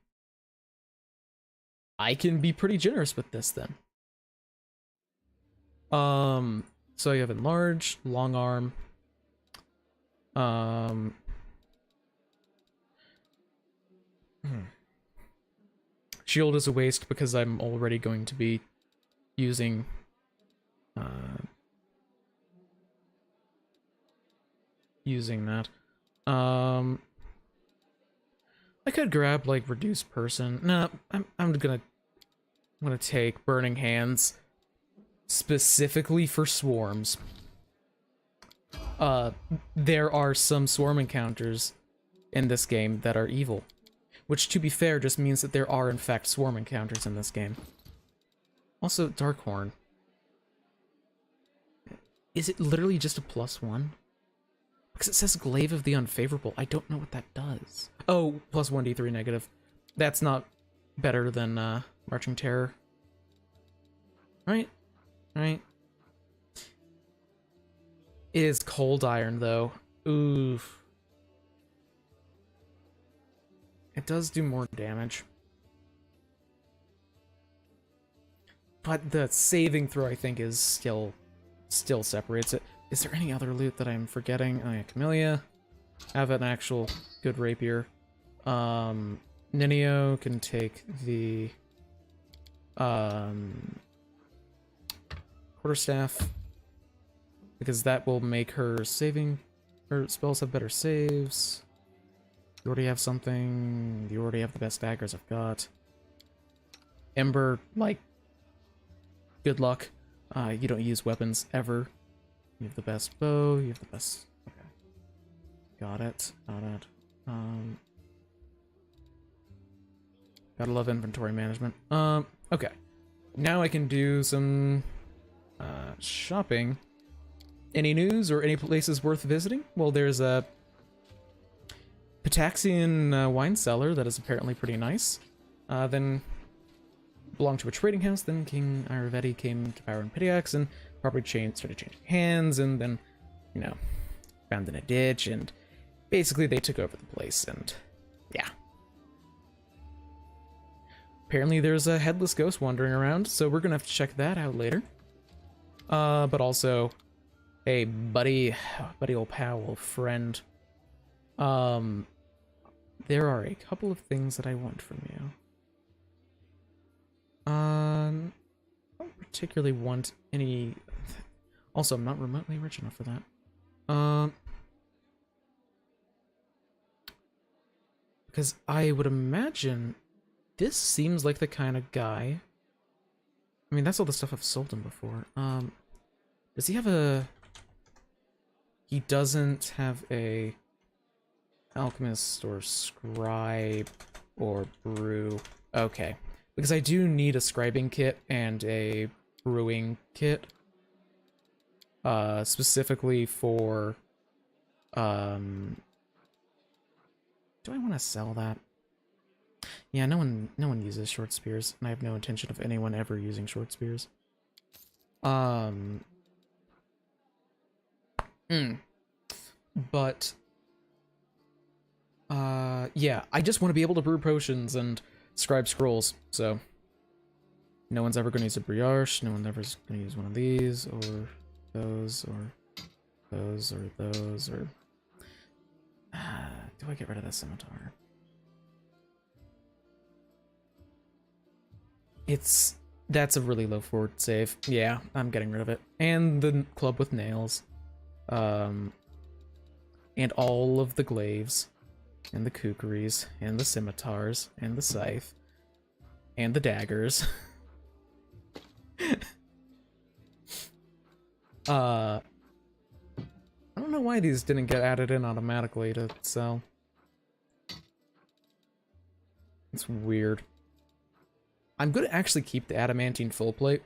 I can be pretty generous with this then. So you have Enlarge, Long Arm, Shield is a waste because I'm already going to be using that. I could grab like Reduce Person. No, I'm gonna take Burning Hands specifically for swarms. There are some swarm encounters in this game that are evil. Which, to be fair, just means that there are, in fact, swarm encounters in this game. Also, Darkhorn. Is it literally just a +1? Because it says Glaive of the Unfavorable. I don't know what that does. Oh, +1d3 negative. That's not better than, Marching Terror. Right? Right? It is Cold Iron, though. Oof. It does do more damage. But the saving throw, I think, is still separates it. Is there any other loot that I'm forgetting? Oh yeah, Camellia. Have an actual good rapier. Ninio can take the quarterstaff, because that will make her spells have better saves. You already have something. You already have the best daggers I've got. Ember, like, good luck. You don't use weapons ever. You have the best bow. You have the best... Okay. Got it. Got it. Gotta love inventory management. Okay. Now I can do some shopping. Any news or any places worth visiting? Well, there's a Pitaxian wine cellar that is apparently pretty nice. Then belonged to a trading house. Then King Ayurvedi came to power in Pitax and property started changing hands. And then, you know, found in a ditch. And basically they took over the place. And yeah. Apparently there's a headless ghost wandering around. So we're going to have to check that out later. But also, hey, buddy old pal, old friend. There are a couple of things that I want from you. I don't particularly want any... Also, I'm not remotely rich enough for that. Because I would imagine this seems like the kind of guy. I mean, that's all the stuff I've sold him before. Does he have a... He doesn't have a alchemist or scribe or brew. Okay. Because I do need a scribing kit and a brewing kit. Specifically for... Do I want to sell that? Yeah, no one uses short spears, and I have no intention of anyone ever using short spears. But yeah, I just want to be able to brew potions and scribe scrolls, so no one's ever going to use a brioche, no one's ever going to use one of these, or those, or those, or those, or... do I get rid of the scimitar? That's a really low forward save. Yeah, I'm getting rid of it. And the club with nails. And all of the glaives. And the kukris. And the scimitars. And the scythe. And the daggers. I don't know why these didn't get added in automatically to sell. It's weird. I'm going to actually keep the adamantine full plate,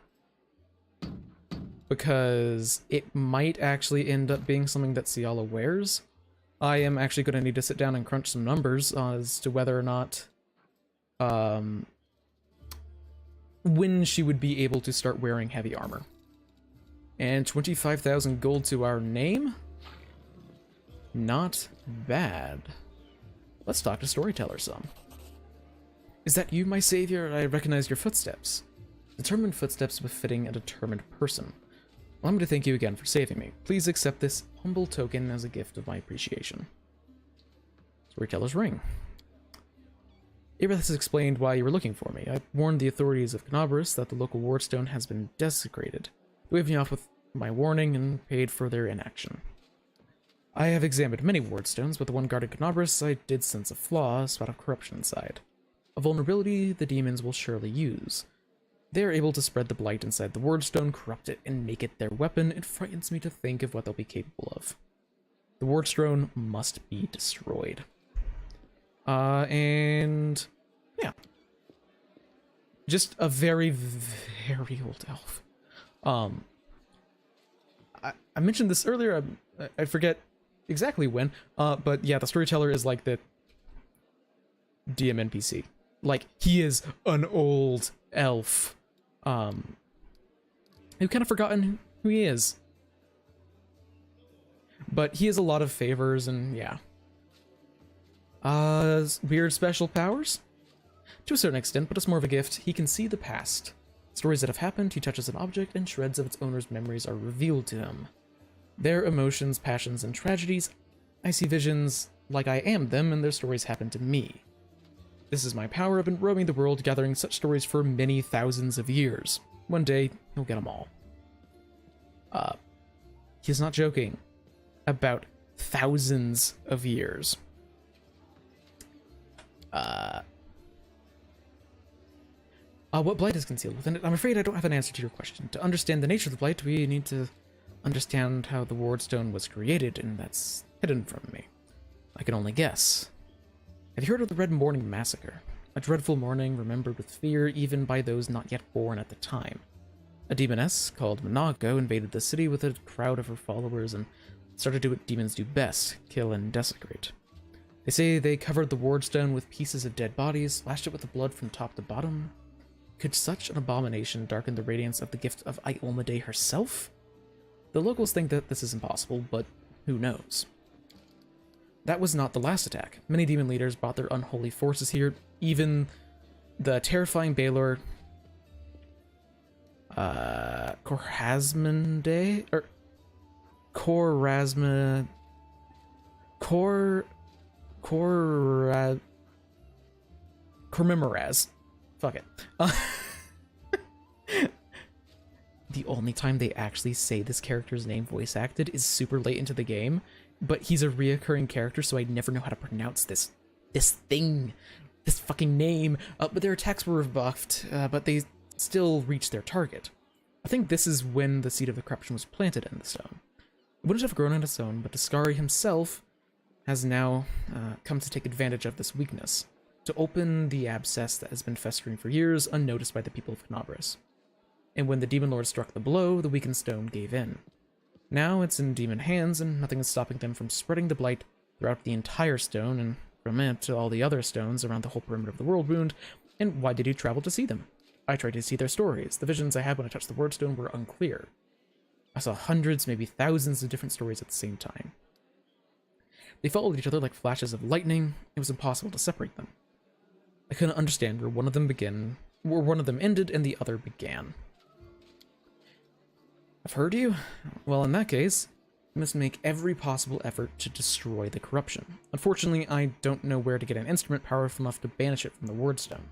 because it might actually end up being something that Ciala wears. I am actually going to need to sit down and crunch some numbers as to whether or not when she would be able to start wearing heavy armor. And 25,000 gold to our name? Not bad. Let's talk to Storyteller some. Is that you, my savior? I recognize your footsteps. Determined footsteps befitting a determined person. Allow me to thank you again for saving me. Please accept this humble token as a gift of my appreciation. Storyteller's ring. Irith has explained why you were looking for me. I warned the authorities of Canobris that the local wardstone has been desecrated. They waved me off with my warning and paid for their inaction. I have examined many wardstones, but the one guarded Canobris I did sense a flaw, a spot of corruption inside. A vulnerability the demons will surely use. They are able to spread the blight inside the wardstone, corrupt it, and make it their weapon. It frightens me to think of what they'll be capable of. The wardstone must be destroyed. And... yeah. Just a very, very old elf. I mentioned this earlier, I forget exactly when, but yeah, the Storyteller is like the DM NPC. Like, he is an old elf. I've kind of forgotten who he is. But he has a lot of favors, and yeah. Weird special powers? To a certain extent, but it's more of a gift. He can see the past. Stories that have happened, he touches an object, and shreds of its owner's memories are revealed to him. Their emotions, passions, and tragedies. I see visions like I am them, and their stories happen to me. This is my power. I've been roaming the world, gathering such stories for many thousands of years. One day, he'll get them all. He's not joking about thousands of years. What blight is concealed within it? I'm afraid I don't have an answer to your question. To understand the nature of the blight, we need to understand how the wardstone was created, and that's hidden from me. I can only guess. Have you heard of the Red Morning Massacre? A dreadful morning remembered with fear even by those not yet born at the time. A demoness called Monago invaded the city with a crowd of her followers and started to do what demons do best, kill and desecrate. They say they covered the wardstone with pieces of dead bodies, splashed it with the blood from top to bottom. Could such an abomination darken the radiance of the gift of Iolmade herself? The locals think that this is impossible, but who knows? That was not the last attack. Many demon leaders brought their unholy forces here. Even the terrifying Baylor Korhazmande or Korrazma Kormemoraz. Fuck it. The the only time they actually say this character's name voice acted is super late into the game, but he's a reoccurring character, so I never know how to pronounce this thing, this fucking name. But their attacks were rebuffed, but they still reached their target. I think this is when the seed of the corruption was planted in the stone. It wouldn't have grown on its own, but Discari himself has now come to take advantage of this weakness, to open the abscess that has been festering for years unnoticed by the people of Canabris. And when the Demon Lord struck the blow, the weakened stone gave in. Now it's in demon hands, and nothing is stopping them from spreading the blight throughout the entire stone, and from it to all the other stones around the whole perimeter of the world wound. And why did he travel to see them? I tried to see their stories. The visions I had when I touched the word stone were unclear. I saw hundreds, maybe thousands of different stories at the same time. They followed each other like flashes of lightning. It was impossible to separate them. I couldn't understand where one of them ended and the other began. I've heard you? Well, in that case, you must make every possible effort to destroy the corruption. Unfortunately, I don't know where to get an instrument powerful enough to banish it from the wardstone.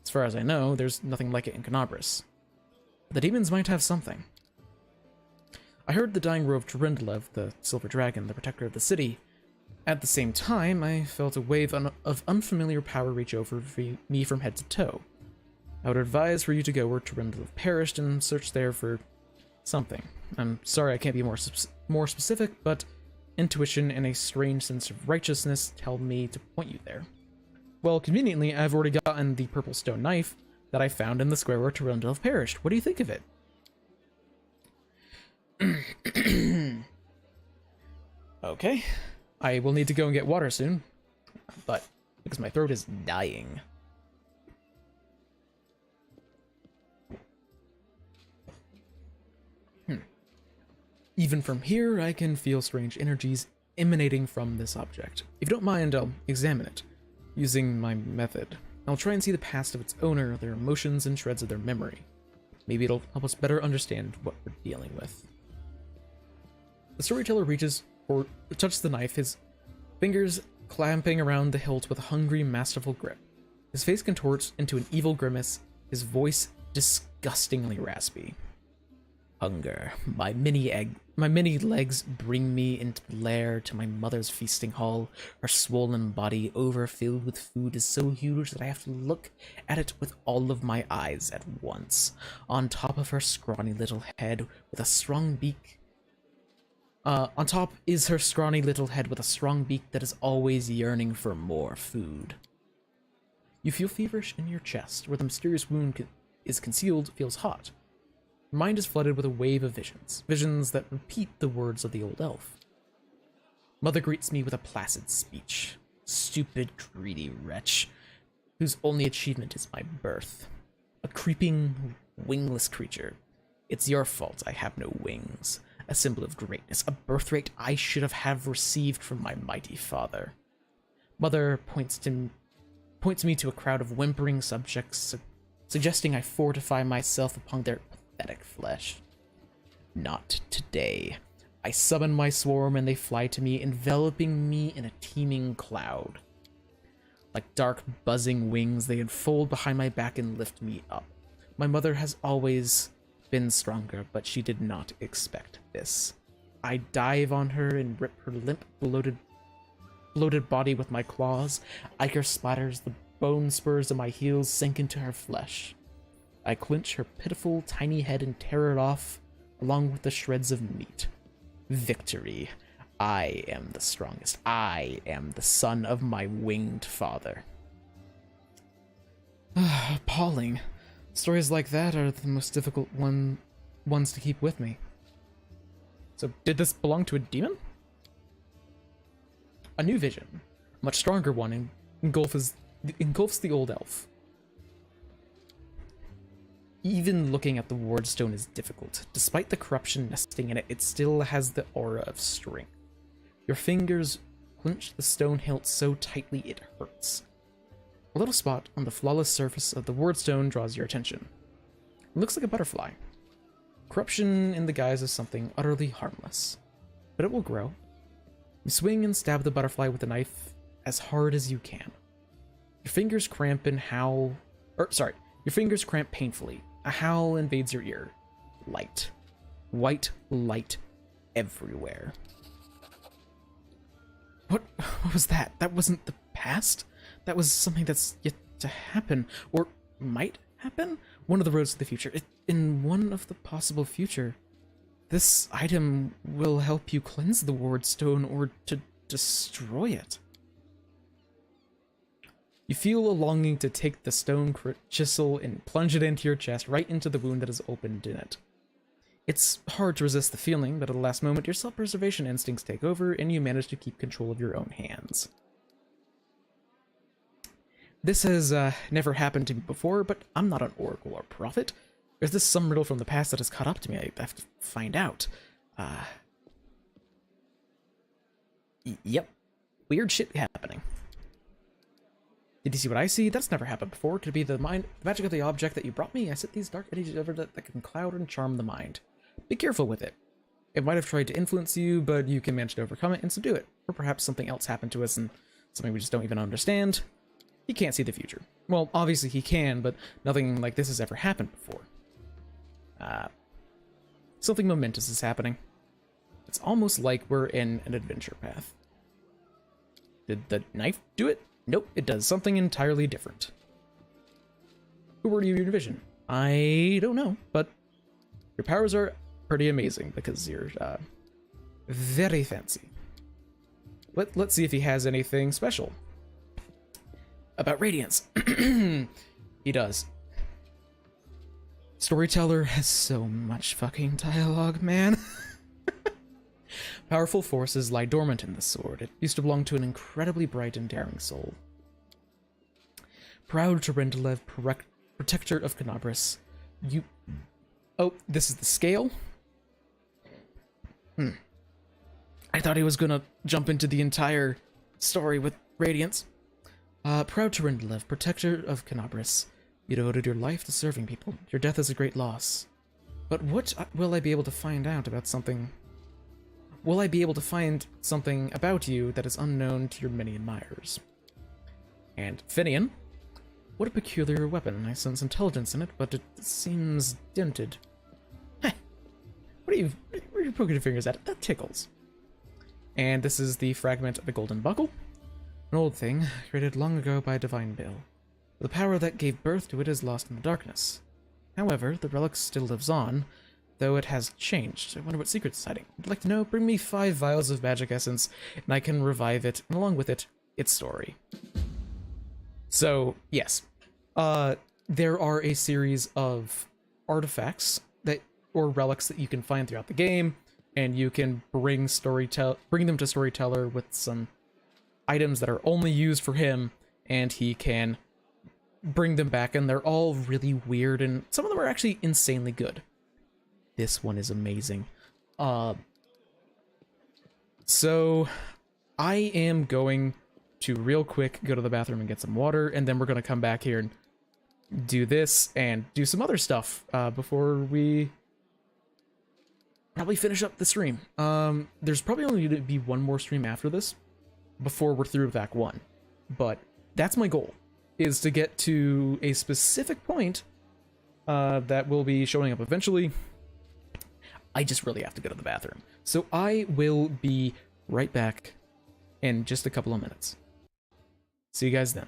As far as I know, there's nothing like it in Canabris. The demons might have something. I heard the dying roar of Terindlev, the silver dragon, the protector of the city. At the same time, I felt a wave of unfamiliar power reach over me from head to toe. I would advise for you to go where Terindlev perished and search there for something. I'm sorry I can't be more specific, but intuition and a strange sense of righteousness tell me to point you there. Well, conveniently, I've already gotten the purple stone knife that I found in the square where Terindlev perished. What do you think of it? Okay. I will need to go and get water soon, but because my throat is dying. Even from here, I can feel strange energies emanating from this object. If you don't mind, I'll examine it, using my method. I'll try and see the past of its owner, their emotions, and shreds of their memory. Maybe it'll help us better understand what we're dealing with. The storyteller reaches or touches the knife, his fingers clamping around the hilt with a hungry, masterful grip. His face contorts into an evil grimace, his voice disgustingly raspy. Hunger. My many legs bring me into the lair to my mother's feasting hall. Her swollen body, overfilled with food, is so huge that I have to look at it with all of my eyes at once. On top of her scrawny little head with a strong beak. On top is her scrawny little head with a strong beak that is always yearning for more food. You feel feverish in your chest, where the mysterious wound is concealed feels hot. Your mind is flooded with a wave of visions that repeat the words of the old elf. Mother greets me with a placid speech. Stupid, greedy wretch, whose only achievement is my birth. A creeping, wingless creature. It's your fault I have no wings. A symbol of greatness, a birthright I should have received from my mighty father. Mother points me to a crowd of whimpering subjects, suggesting I fortify myself upon their pathetic flesh. Not today. I summon my swarm and they fly to me, enveloping me in a teeming cloud. Like dark, buzzing wings, they unfold behind my back and lift me up. My mother has always been stronger, but she did not expect this. I dive on her and rip her limp, bloated body with my claws. Ichor splatters, the bone spurs of my heels sink into her flesh. I clench her pitiful, tiny head and tear it off, along with the shreds of meat. Victory. I am the strongest. I am the son of my winged father. Appalling. Stories like that are the most difficult ones to keep with me. So, did this belong to a demon? A new vision, a much stronger one, engulfs the old elf. Even looking at the wardstone is difficult. Despite the corruption nesting in it, it still has the aura of strength. Your fingers clench the stone hilt so tightly it hurts. A little spot on the flawless surface of the wardstone draws your attention. It looks like a butterfly. Corruption in the guise of something utterly harmless. But it will grow. You swing and stab the butterfly with a knife as hard as you can. Your fingers cramp painfully. A howl invades your ear. light. White light everywhere. What was that? That wasn't the past? That was something that's yet to happen, or might happen? One of the roads to the future. In one of the possible future, this item will help you cleanse the ward stone or to destroy it. You feel a longing to take the stone chisel and plunge it into your chest, right into the wound that is opened in it. It's hard to resist the feeling, but at the last moment, your self-preservation instincts take over, and you manage to keep control of your own hands. This has never happened to me before, but I'm not an oracle or prophet. There's this some riddle from the past that has caught up to me. I have to find out. Yep. Weird shit happening. Did you see what I see? That's never happened before. Could it be the magic of the object that you brought me? I set these dark energies over that can cloud and charm the mind. Be careful with it. It might have tried to influence you, but you can manage to overcome it and subdue it. Or perhaps something else happened to us and something we just don't even understand. He can't see the future. Well, obviously he can, but nothing like this has ever happened before. Something momentous is happening. It's almost like we're in an adventure path. Did the knife do it? Nope, it does something entirely different. Who were you in your vision? I don't know, but your powers are pretty amazing because you're very fancy. Let's see if he has anything special. About Radiance. He does. Storyteller has so much fucking dialogue, man. Powerful forces lie dormant in this sword. It used to belong to an incredibly bright and daring soul. Proud Tarendalev, protector of Canabris. You... Oh, this is the scale? I thought he was gonna jump into the entire story with Radiance. Proud Tarendalev, protector of Canabris. You devoted your life to serving people. Your death is a great loss. But what will I be able to find out about something... Will I be able to find something about you that is unknown to your many admirers? And Finian? What a peculiar weapon. I sense intelligence in it, but it seems dented. Heh. Where are you poking your fingers at? That tickles. And this is the fragment of the golden buckle. An old thing, created long ago by a divine bill. The power that gave birth to it is lost in the darkness. However, the relic still lives on, though it has changed. I wonder what secret it's hiding. I'd like to know. Bring me 5 vials of magic essence, and I can revive it, and along with it, its story. So, yes. There are a series of artifacts or relics that you can find throughout the game, and you can bring them to Storyteller with some items that are only used for him, and he can bring them back, and they're all really weird, and some of them are actually insanely good. This one is amazing. So I am going to real quick go to the bathroom and get some water, and then we're going to come back here and do this and do some other stuff before we probably finish up the stream. There's probably only going to be one more stream after this before we're through with Act 1, but that's my goal, is to get to a specific point that will be showing up eventually. I just really have to go to the bathroom. So I will be right back in just a couple of minutes. See you guys then.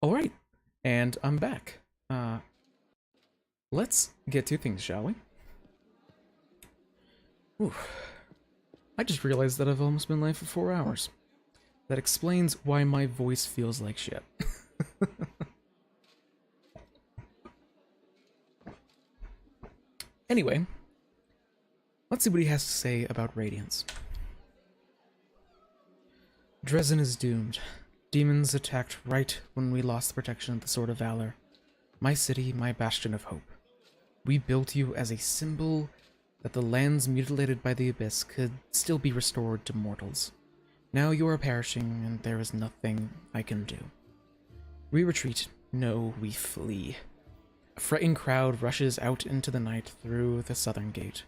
Alright, and I'm back. Let's get to things, shall we? Ooh. I just realized that I've almost been live for 4 hours. That explains why my voice feels like shit. Anyway, let's see what he has to say about Radiance. Dresden is doomed. Demons attacked right when we lost the protection of the Sword of Valor. My city, my bastion of hope. We built you as a symbol that the lands mutilated by the Abyss could still be restored to mortals. Now you are perishing, and there is nothing I can do. We retreat. No, we flee. A frightened crowd rushes out into the night through the southern gate.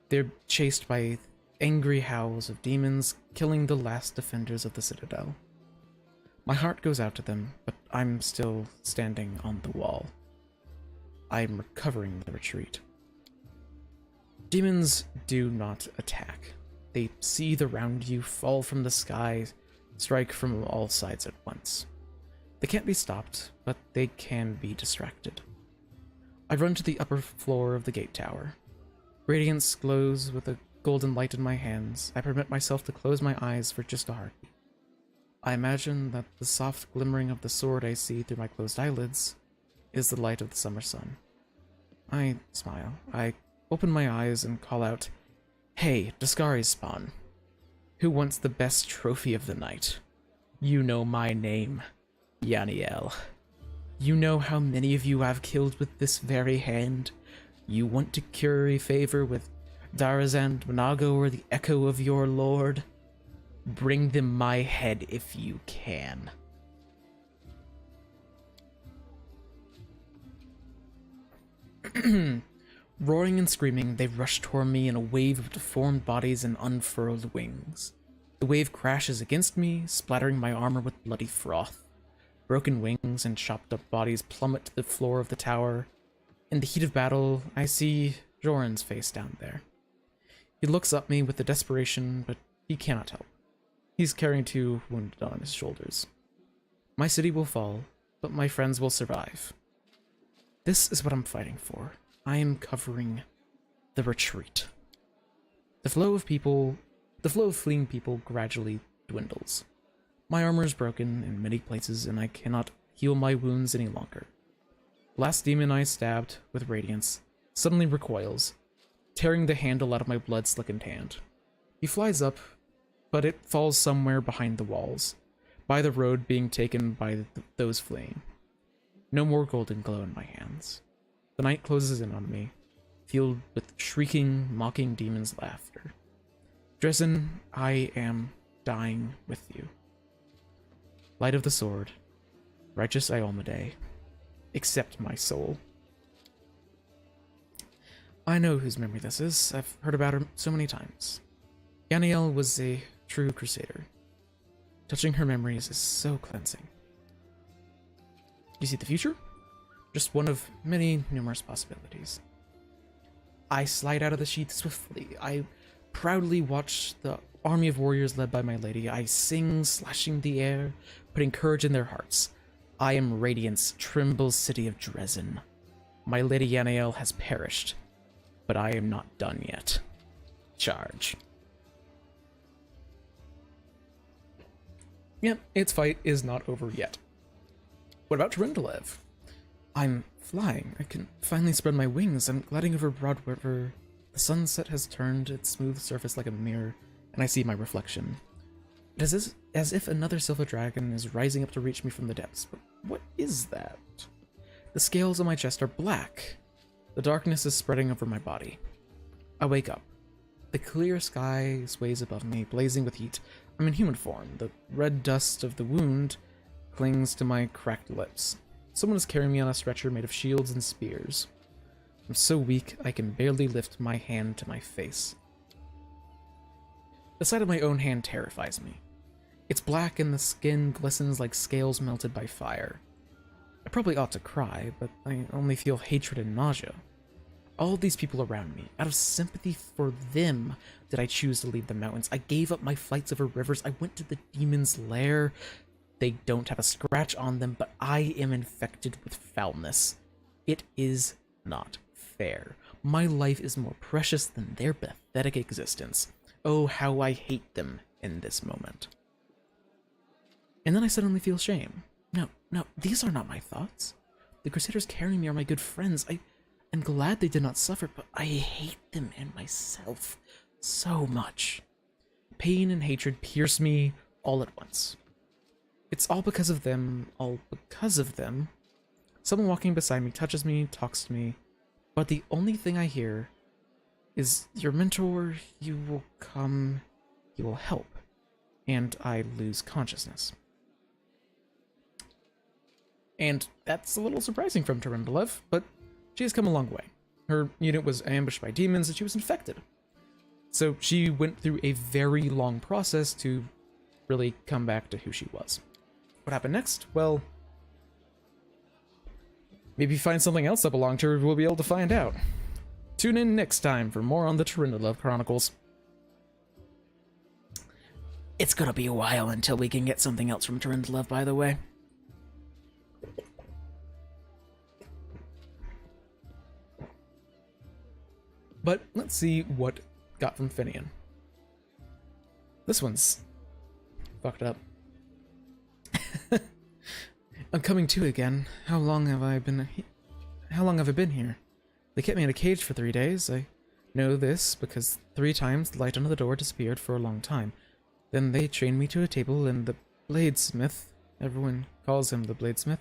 They're chased by angry howls of demons, killing the last defenders of the citadel. My heart goes out to them, but I'm still standing on the wall. I'm recovering the retreat. Demons do not attack. They seethe around you, fall from the sky, strike from all sides at once. They can't be stopped, but they can be distracted. I run to the upper floor of the gate tower. Radiance glows with a golden light in my hands. I permit myself to close my eyes for just a heartbeat. I imagine that the soft glimmering of the sword I see through my closed eyelids is the light of the summer sun. I smile. I open my eyes and call out, "Hey, Daskari's spawn. Who wants the best trophy of the night? You know my name, Yaniel. You know how many of you I've killed with this very hand. You want to curry favor with Darazan, Monago, or the echo of your lord? Bring them my head if you can." Roaring and screaming, they rush toward me in a wave of deformed bodies and unfurled wings. The wave crashes against me, splattering my armor with bloody froth. Broken wings and chopped up bodies plummet to the floor of the tower. In the heat of battle, I see Joran's face down there. He looks at me with the desperation, but he cannot help. He's carrying 2 wounded on his shoulders. My city will fall, but my friends will survive. This is what I'm fighting for. I am covering the retreat. The flow of fleeing people gradually dwindles. My armor is broken in many places, and I cannot heal my wounds any longer. The last demon I stabbed with Radiance suddenly recoils, tearing the handle out of my blood-slickened hand. He flies up, but it falls somewhere behind the walls, by the road being taken by those fleeing. No more golden glow in my hands. The night closes in on me, filled with shrieking, mocking demons' laughter. Dresden, I am dying with you. Light of the sword, righteous Iolmade, accept my soul. I know whose memory this is. I've heard about her so many times. Yaniel was a true crusader. Touching her memories is so cleansing. You see the future? Just one of many numerous possibilities. I slide out of the sheath swiftly. I proudly watch the army of warriors led by my lady. I sing, slashing the air, putting courage in their hearts. I am Radiance, Trimble's city of Dresden. My lady Yaniel has perished, but I am not done yet. Charge. Yep, its fight is not over yet. What about Tarindalev? I'm flying. I can finally spread my wings. I'm gliding over Broad River. The sunset has turned its smooth surface like a mirror, and I see my reflection. It is as if another silver dragon is rising up to reach me from the depths. But what is that? The scales on my chest are black. The darkness is spreading over my body. I wake up. The clear sky sways above me, blazing with heat. I'm in human form. The red dust of the wound clings to my cracked lips. Someone is carrying me on a stretcher made of shields and spears. I'm so weak, I can barely lift my hand to my face. The sight of my own hand terrifies me. It's black and the skin glistens like scales melted by fire. I probably ought to cry, but I only feel hatred and nausea. All these people around me, out of sympathy for them, did I choose to leave the mountains. I gave up my flights over rivers. I went to the demon's lair. They don't have a scratch on them, but I am infected with foulness. It is not fair. My life is more precious than their pathetic existence. Oh, how I hate them in this moment. And then I suddenly feel shame. No, these are not my thoughts. The Crusaders carrying me are my good friends. I am glad they did not suffer, but I hate them and myself so much. Pain and hatred pierce me all at once. It's all because of them, all because of them. Someone walking beside me touches me, talks to me, but the only thing I hear is, "Your mentor, you will come, he will help," and I lose consciousness. And that's a little surprising from Tarindalev, but she has come a long way. Her unit was ambushed by demons and she was infected. So she went through a very long process to really come back to who she was. What happened next? Well, maybe find something else that belonged to her, we'll be able to find out. Tune in next time for more on the Tarindalev Chronicles. It's gonna be a while until we can get something else from Tarindalev, by the way. But let's see what got from Finian. This one's fucked up. I'm coming to again. How long have I been here? They kept me in a cage for 3 days. I know this because 3 times the light under the door disappeared for a long time. Then they chained me to a table and the bladesmith, everyone calls him the bladesmith,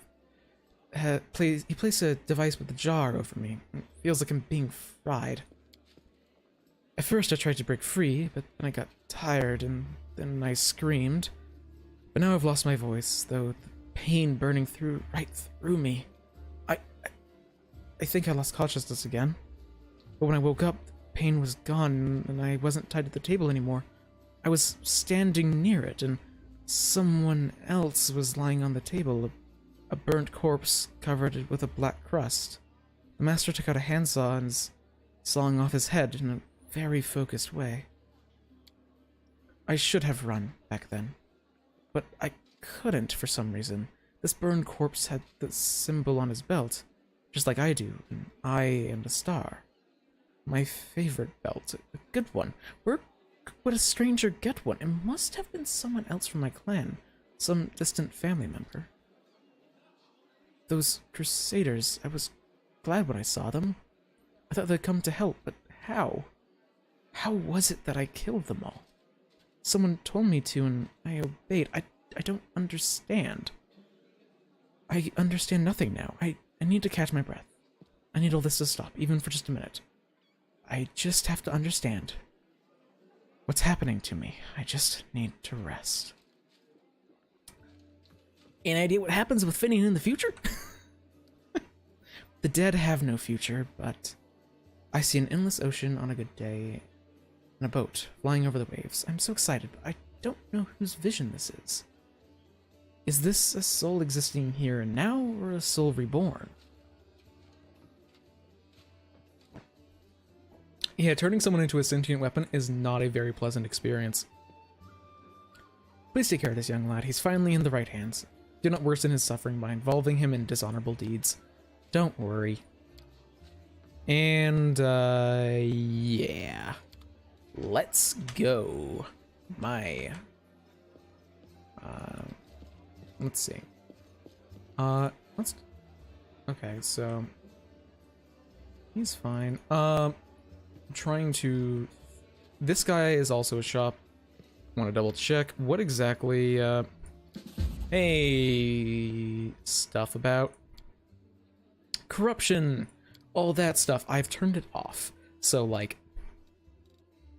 he placed a device with a jar over me. It feels like I'm being fried. At first I tried to break free, but then I got tired and then I screamed. But now I've lost my voice, though the pain burning right through me. I think I lost consciousness again. But when I woke up, the pain was gone and I wasn't tied to the table anymore. I was standing near it and someone else was lying on the table, a burnt corpse covered with a black crust. The master took out a handsaw and is sawing off his head in a very focused way. I should have run back then, but I couldn't for some reason. This burned corpse had the symbol on his belt, just like I do, and I am a star. My favorite belt, a good one. Where would a stranger get one? It must have been someone else from my clan, some distant family member. Those Crusaders, I was glad when I saw them. I thought they'd come to help, but how? How was it that I killed them all? Someone told me to and I obeyed. I don't understand. I understand nothing now. I need to catch my breath. I need all this to stop, even for just a minute. I just have to understand what's happening to me. I just need to rest. Any idea what happens with Finian in the future? The dead have no future, but I see an endless ocean on a good day and a boat flying over the waves. I'm so excited, but I don't know whose vision this is. Is this a soul existing here and now, or a soul reborn? Yeah, turning someone into a sentient weapon is not a very pleasant experience. Please take care of this young lad. He's finally in the right hands. Do not worsen his suffering by involving him in dishonorable deeds. Don't worry. And, yeah. Let's go. Let's see. Okay, so he's fine. I'm trying to. This guy is also a shop. Want to double check what exactly? Hey, stuff about corruption, all that stuff. I've turned it off, so like,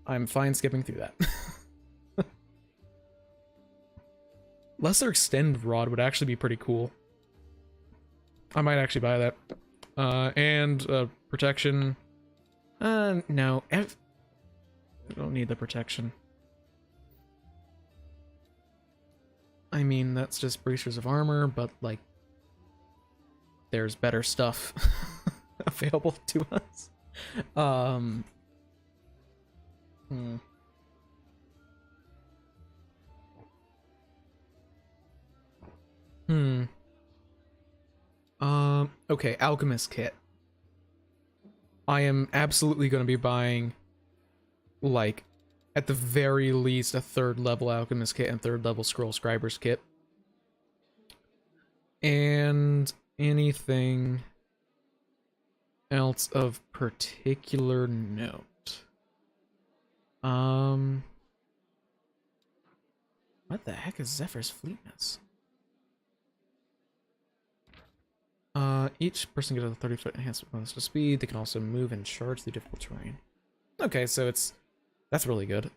I'm fine skipping through that. Lesser Extend Rod would actually be pretty cool. I might actually buy that. And protection. No. I don't need the protection. I mean, that's just bracers of armor, but like, there's better stuff available to us. Okay, Alchemist Kit. I am absolutely going to be buying, like, at the very least, a 3rd level Alchemist Kit and 3rd level Scroll Scriber's Kit. And anything else of particular note? What the heck is Zephyr's Fleetness? Each person gets a 30-foot enhancement bonus to speed. They can also move and charge through difficult terrain. Okay, so that's really good.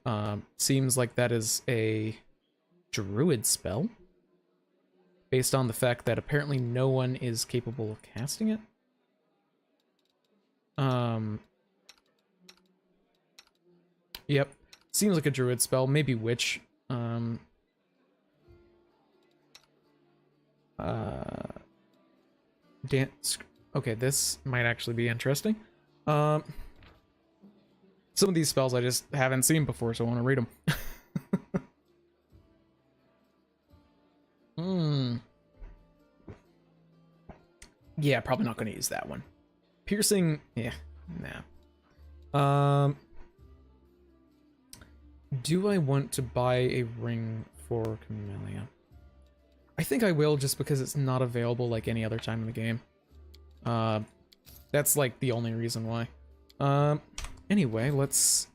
Seems like that is a druid spell, based on the fact that apparently no one is capable of casting it. Yep. Seems like a druid spell, maybe witch. Dance. Okay, this might actually be interesting. Some of these spells I just haven't seen before, so I want to read them. Yeah, probably not going to use that one. Piercing, yeah, nah. Do I want to buy a ring for Camellia? I think I will, just because it's not available like any other time in the game. That's like the only reason why. Anyway, let's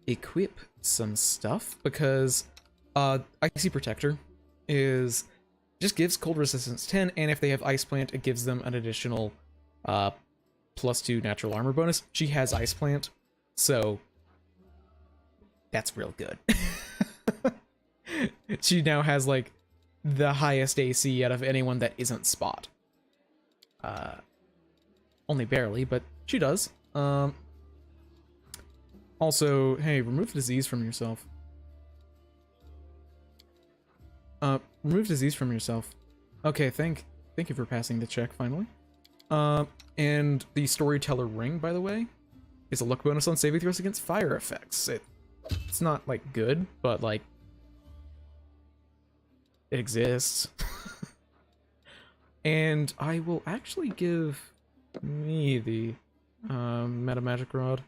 equip some stuff, because Icy Protector just gives cold resistance 10, and if they have Ice Plant, it gives them an additional +2 natural armor bonus. She has Ice Plant, so that's real good. She now has like the highest AC out of anyone that isn't Spot. Only barely, but she does. Also, hey, remove disease from yourself. Remove disease from yourself. Okay, thank you for passing the check finally. And the Storyteller Ring, by the way, is a luck bonus on saving throws against fire effects. It's not like good, but like it exists. And I will actually give me the Meta Magic Rod.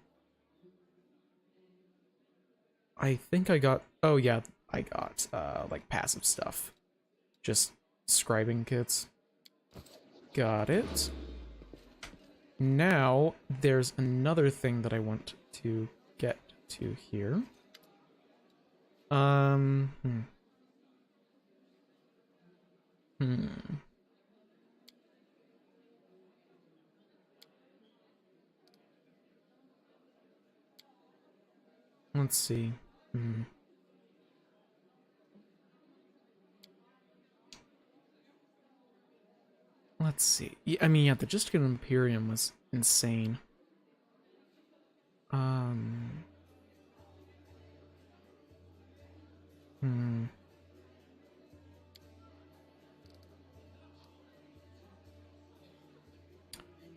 I think I got, oh yeah, I got like passive stuff. Just scribing kits. Got it. Now there's another thing that I want to get to here. Let's see. Let's see. Yeah, I mean, yeah, the Just Get Imperium was insane.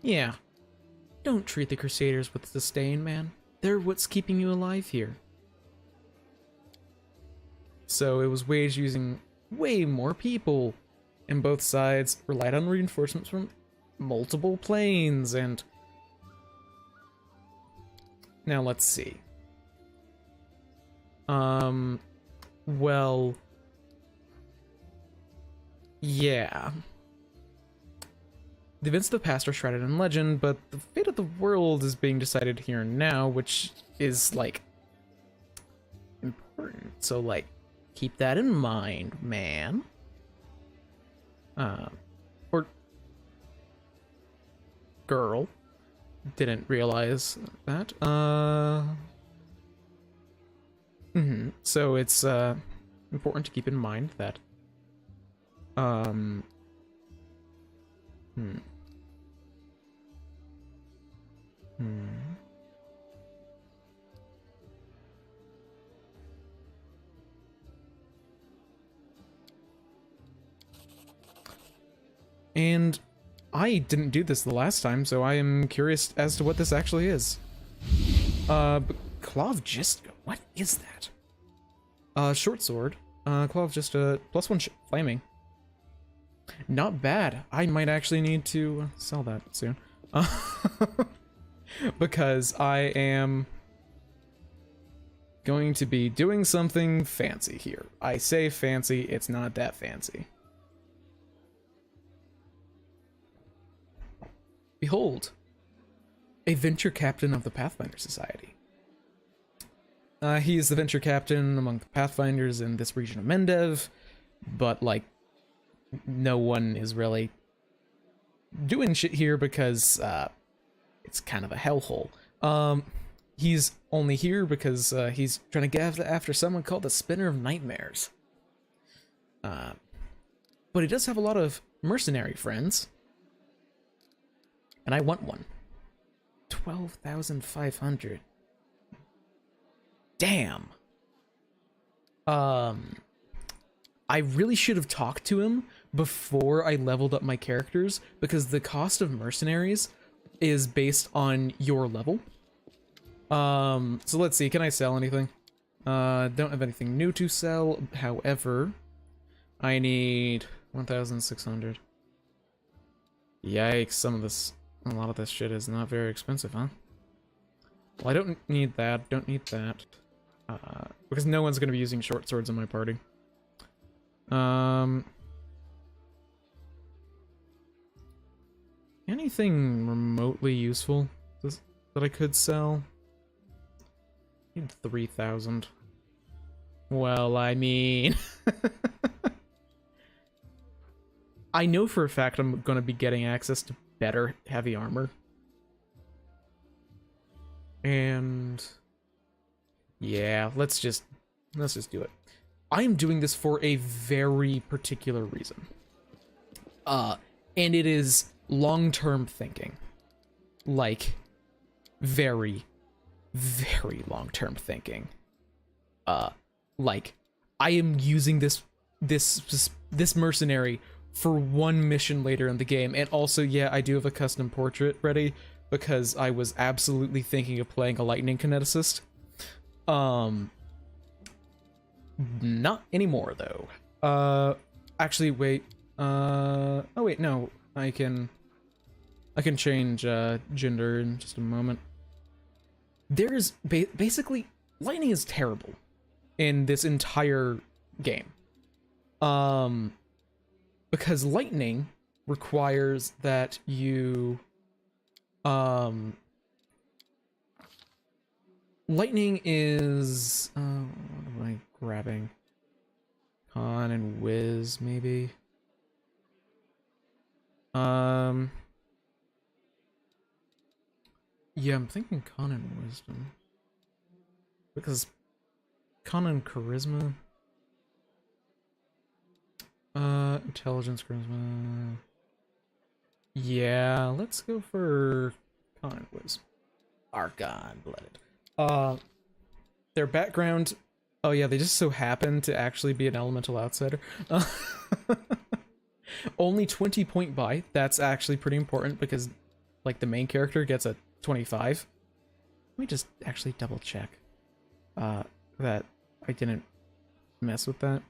Yeah. Don't treat the Crusaders with disdain, man. They're what's keeping you alive here. So it was waged using way more people, and both sides relied on reinforcements from multiple planes, and now let's see. Well, yeah. The events of the past are shrouded in legend, but the fate of the world is being decided here and now, which is, like, important. So, like, keep that in mind, man. Or girl. Didn't realize that. So it's, important to keep in mind that, And I didn't do this the last time, so I am curious as to what this actually is. But Claw of Jiska, what is that? Short sword. Claw of Jiska, +1 flaming. Not bad. I might actually need to sell that soon. Because I am going to be doing something fancy here. I say fancy, it's not that fancy. Behold, a venture captain of the Pathfinder Society. He is the venture captain among the Pathfinders in this region of Mendev, but, like, no one is really doing shit here because, it's kind of a hellhole. He's only here because, he's trying to get after someone called the Spinner of Nightmares. But he does have a lot of mercenary friends. And I want one. 12,500. Damn. I really should have talked to him before I leveled up my characters, because the cost of mercenaries is based on your level. So let's see, can I sell anything? Don't have anything new to sell. However, I need 1,600. Yikes, a lot of this shit is not very expensive, huh? Well, I don't need that, because no one's gonna be using short swords in my party. Anything remotely useful that I could sell? I need 3,000. Well, I mean... I know for a fact I'm gonna be getting access to better heavy armor. And... yeah, let's just do it. I am doing this for a very particular reason. And it is long-term thinking. Like, very, very long-term thinking. Like, I am using this mercenary for one mission later in the game, and also, yeah, I do have a custom portrait ready, because I was absolutely thinking of playing a lightning kineticist. Not anymore, though. Actually, wait. Oh wait, no. I can change, gender in just a moment. There's basically, lightning is terrible in this entire game. Because lightning requires that you, lightning is, what am I grabbing? Con and Wiz, maybe? Yeah, I'm thinking Con and Wisdom. Because Con and Charisma... intelligence, charisma... yeah, let's go for Con and Wiz. Archon blooded. Their background... oh yeah, they just so happen to actually be an elemental outsider. Only 20 point buy. That's actually pretty important because, like, the main character gets a 25. Let me just actually double check that I didn't mess with that.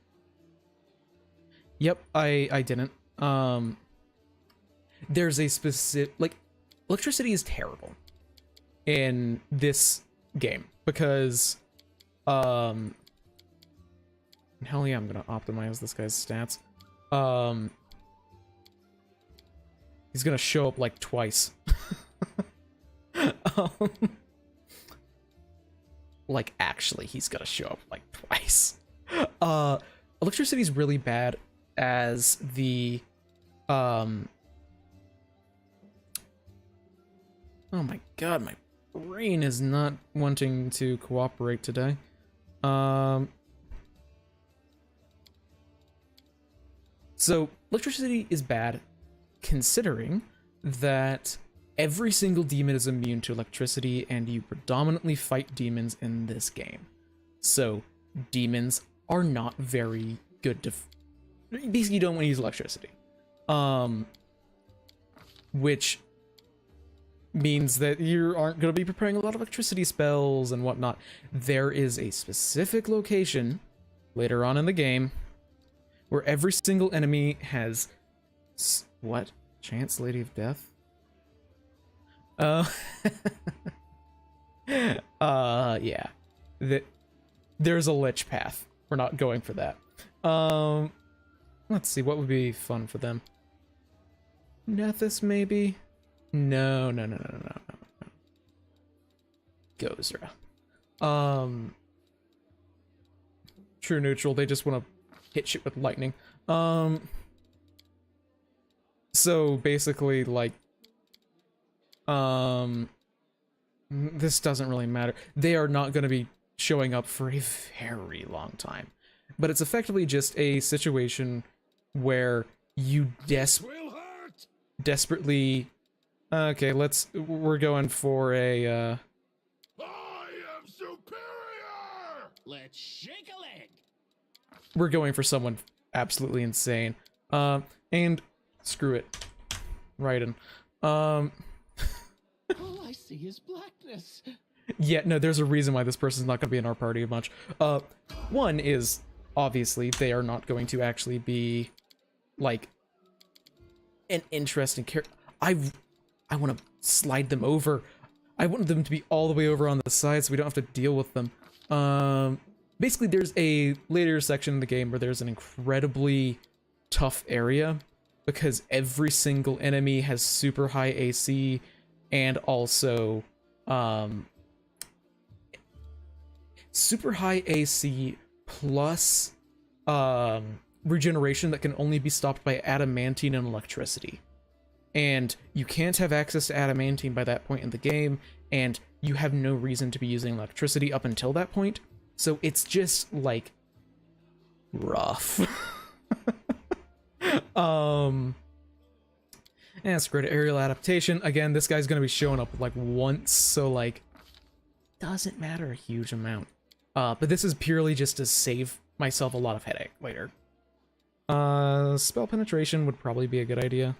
Yep, I didn't. There's a specific, like, electricity is terrible in this game because hell yeah, I'm gonna optimize this guy's stats. He's gonna show up like twice. Like, actually, he's gonna show up like twice. Electricity is really bad as the oh my god, my brain is not wanting to cooperate today. So electricity is bad considering that every single demon is immune to electricity and you predominantly fight demons in this game. So demons are not very good to... basically, you don't want to use electricity. Which means that you aren't going to be preparing a lot of electricity spells and whatnot. There is a specific location later on in the game where every single enemy has What? Chance Lady of Death? Uh, yeah. There's a lich path. We're not going for that. Let's see, what would be fun for them? Nethys, maybe? No. Gozra. True neutral, they just want to hit shit with lightning. So basically, like, this doesn't really matter. They are not going to be showing up for a very long time. But it's effectively just a situation where you Will hurt. desperately... Okay, we're going for a, I am superior. Let's shake a leg. we're going for someone absolutely insane. And screw it. Raiden. All I see is blackness. Yeah, no, there's a reason why this person's not going to be in our party much. One is, obviously, they are not going to actually be, like, an interesting character. I want to slide them over. I want them to be all the way over on the side so we don't have to deal with them. Basically, there's a later section in the game where there's an incredibly tough area because every single enemy has super high AC and also, super high AC plus regeneration that can only be stopped by adamantine and electricity. And you can't have access to adamantine by that point in the game, and you have no reason to be using electricity up until that point. So it's just, like, rough. And it's great aerial adaptation. Again, this guy's gonna be showing up, like, once, so, like, doesn't matter a huge amount. But this is purely just to save myself a lot of headache later. Spell penetration would probably be a good idea.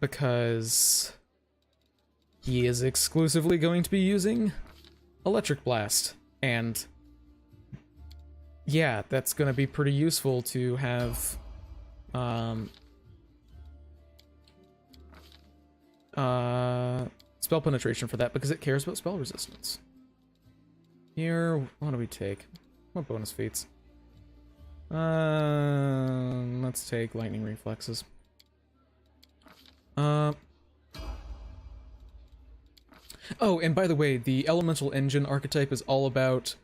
Because he is exclusively going to be using Electric Blast, and yeah, that's going to be pretty useful to have spell penetration for that, because it cares about spell resistance. Here, what do we take? What bonus feats? Let's take lightning reflexes. Oh, and by the way, the elemental engine archetype is all about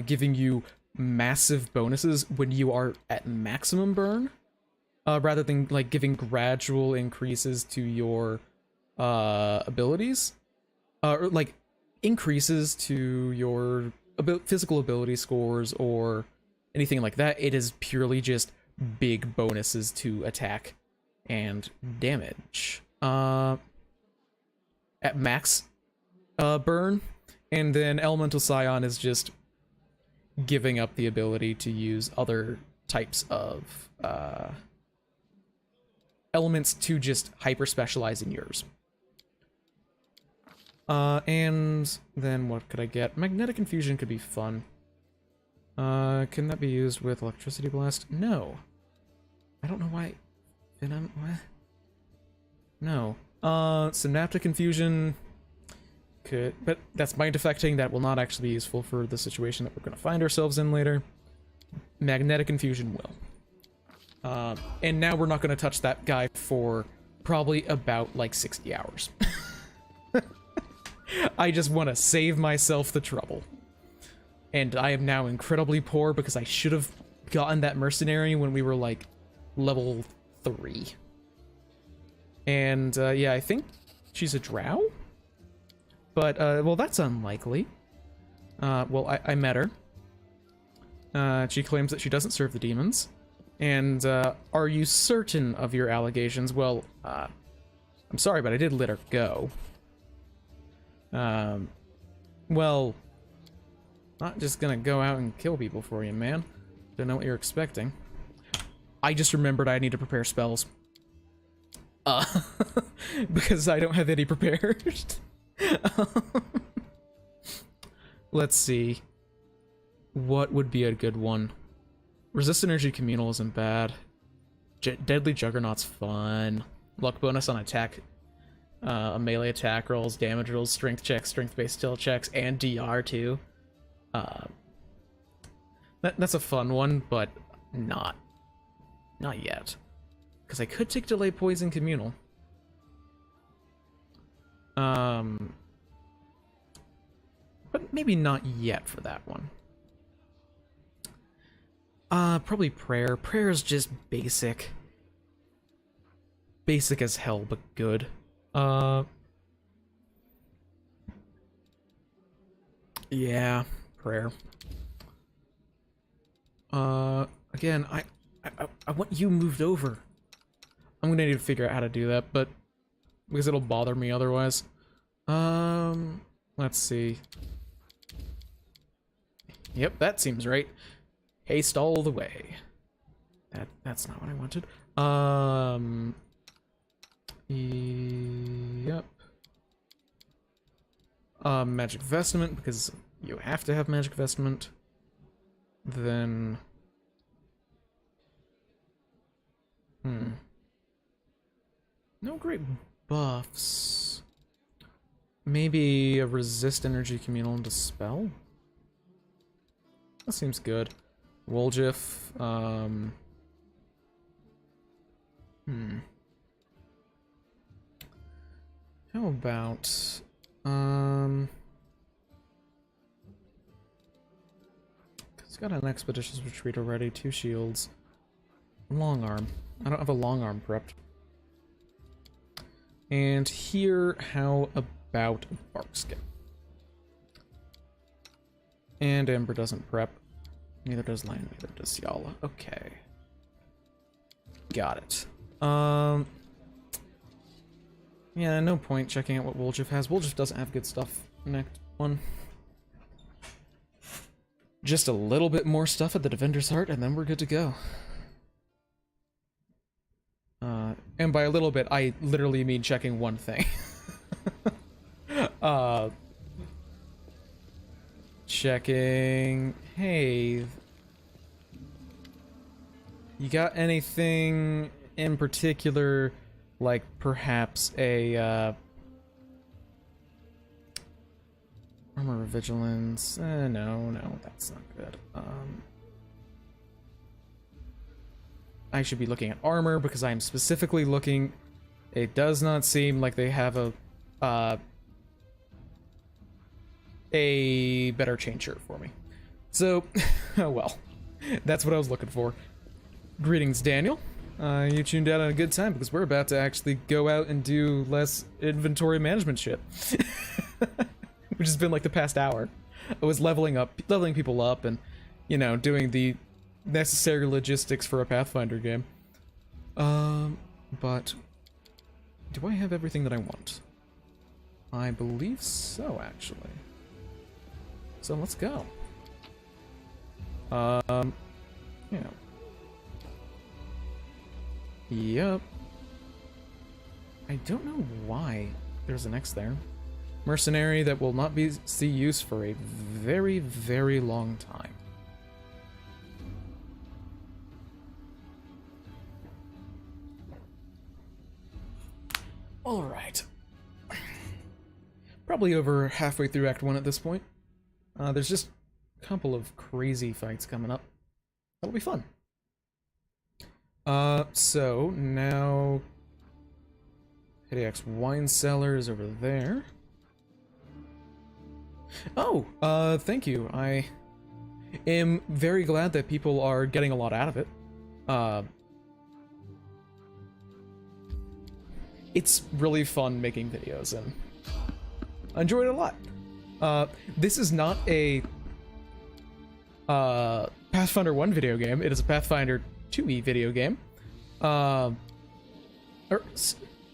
giving you massive bonuses when you are at maximum burn, rather than like giving gradual increases to your abilities, or like increases to your physical ability scores or anything like that. It is purely just big bonuses to attack and damage at max burn. And then Elemental Scion is just giving up the ability to use other types of elements to just hyper specialize in yours. And then what could I get? Magnetic Infusion could be fun. Can that be used with Electricity Blast? No. I don't know why. Venom? What? No. Synaptic Infusion could, but that's mind affecting. That will not actually be useful for the situation that we're going to find ourselves in later. Magnetic Infusion will. And now we're not going to touch that guy for probably about like 60 hours. I just want to save myself the trouble. And I am now incredibly poor because I should have gotten that mercenary when we were like level 3. And yeah, I think she's a drow? But, well, that's unlikely. Well, I met her. She claims that she doesn't serve the demons. And, are you certain of your allegations? Well, I'm sorry, but I did let her go. Well, not just gonna go out and kill people for you, man. Don't know what you're expecting. I just remembered I need to prepare spells. Because I don't have any prepared. Let's see. What would be a good one? Resist Energy Communal isn't bad. Deadly Juggernaut's fun. Luck bonus on attack, melee attack rolls, damage rolls, strength checks, strength-based skill checks, and DR too. That's a fun one, but not yet. Because I could take Delay Poison Communal. But maybe not yet for that one. Probably Prayer. Prayer is just basic. Basic as hell, but good. Yeah, Prayer. Again, I want you moved over. I'm gonna need to figure out how to do that, but because it'll bother me otherwise. Let's see. Yep, that seems right. Haste all the way. That's not what I wanted. Yep. Magic Vestment, because you have to have Magic Vestment. Then... No great buffs. Maybe a Resist Energy Communal and Dispel? That seems good. Woljif, How about, it's got an Expeditious Retreat already, 2 shields. Long arm. I don't have a long arm prepped. And here, how about Barkskin? And Ember doesn't prep. Neither does Lion, neither does Yala. Okay. Got it. Yeah, no point checking out what Woljif has. Woljif doesn't have good stuff. Next one. Just a little bit more stuff at the Defender's Heart, and then we're good to go. And by a little bit, I literally mean checking one thing. Checking... Hey... You got anything in particular, like perhaps a, Armor of Vigilance? No, that's not good. I should be looking at armor because I'm specifically looking. It does not seem like they have a better chain shirt for me. So, oh well, that's what I was looking for. Greetings, Daniel. You tuned out at a good time because we're about to actually go out and do less inventory management shit. Which has been like the past hour. I was leveling people up and, you know, doing the necessary logistics for a Pathfinder game. But do I have everything that I want? I believe so, actually. So let's go. Yeah. Yep. I don't know why there's an X there. Mercenary that will not see use for a very, very long time. Alright. Probably over halfway through Act 1 at this point. There's just a couple of crazy fights coming up. That'll be fun. So now Hideax Wine Cellar is over there. Oh, thank you. I am very glad that people are getting a lot out of it. It's really fun making videos, and I enjoy it a lot. This is not a Pathfinder 1 video game. It is a Pathfinder 2e video game. Oh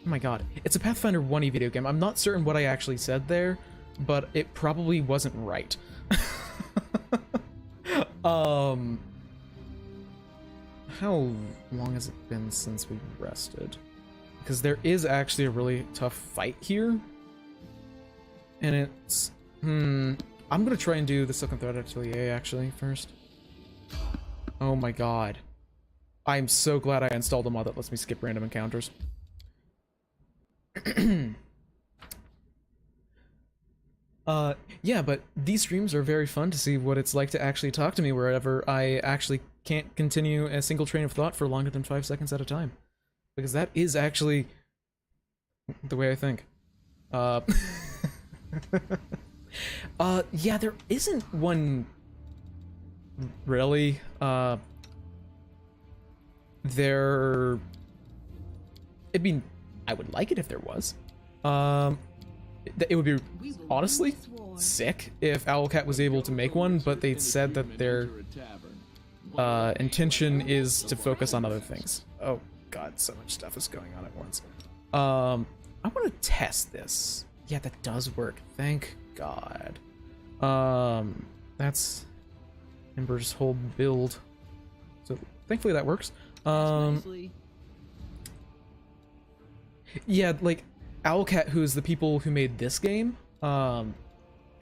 my god. It's a Pathfinder 1e video game. I'm not certain what I actually said there, but it probably wasn't right. How long has it been since we rested? Because there is actually a really tough fight here. And it's... I'm gonna try and do the Silken Thread Atelier, actually, first. Oh my god. I'm so glad I installed a mod that lets me skip random encounters. Yeah, but these streams are very fun to see what it's like to actually talk to me wherever I actually can't continue a single train of thought for longer than 5 seconds at a time. Because that is actually the way I think. Yeah, there isn't one really. There... I mean, I would like it if there was. It would be honestly sick if Owlcat was able to make one, but they said that their intention is to focus on other things. Oh god, so much stuff is going on at once. I want to test this. Yeah, that does work. Thank god. That's Ember's whole build. So thankfully that works. Yeah, like Owlcat, who is the people who made this game, have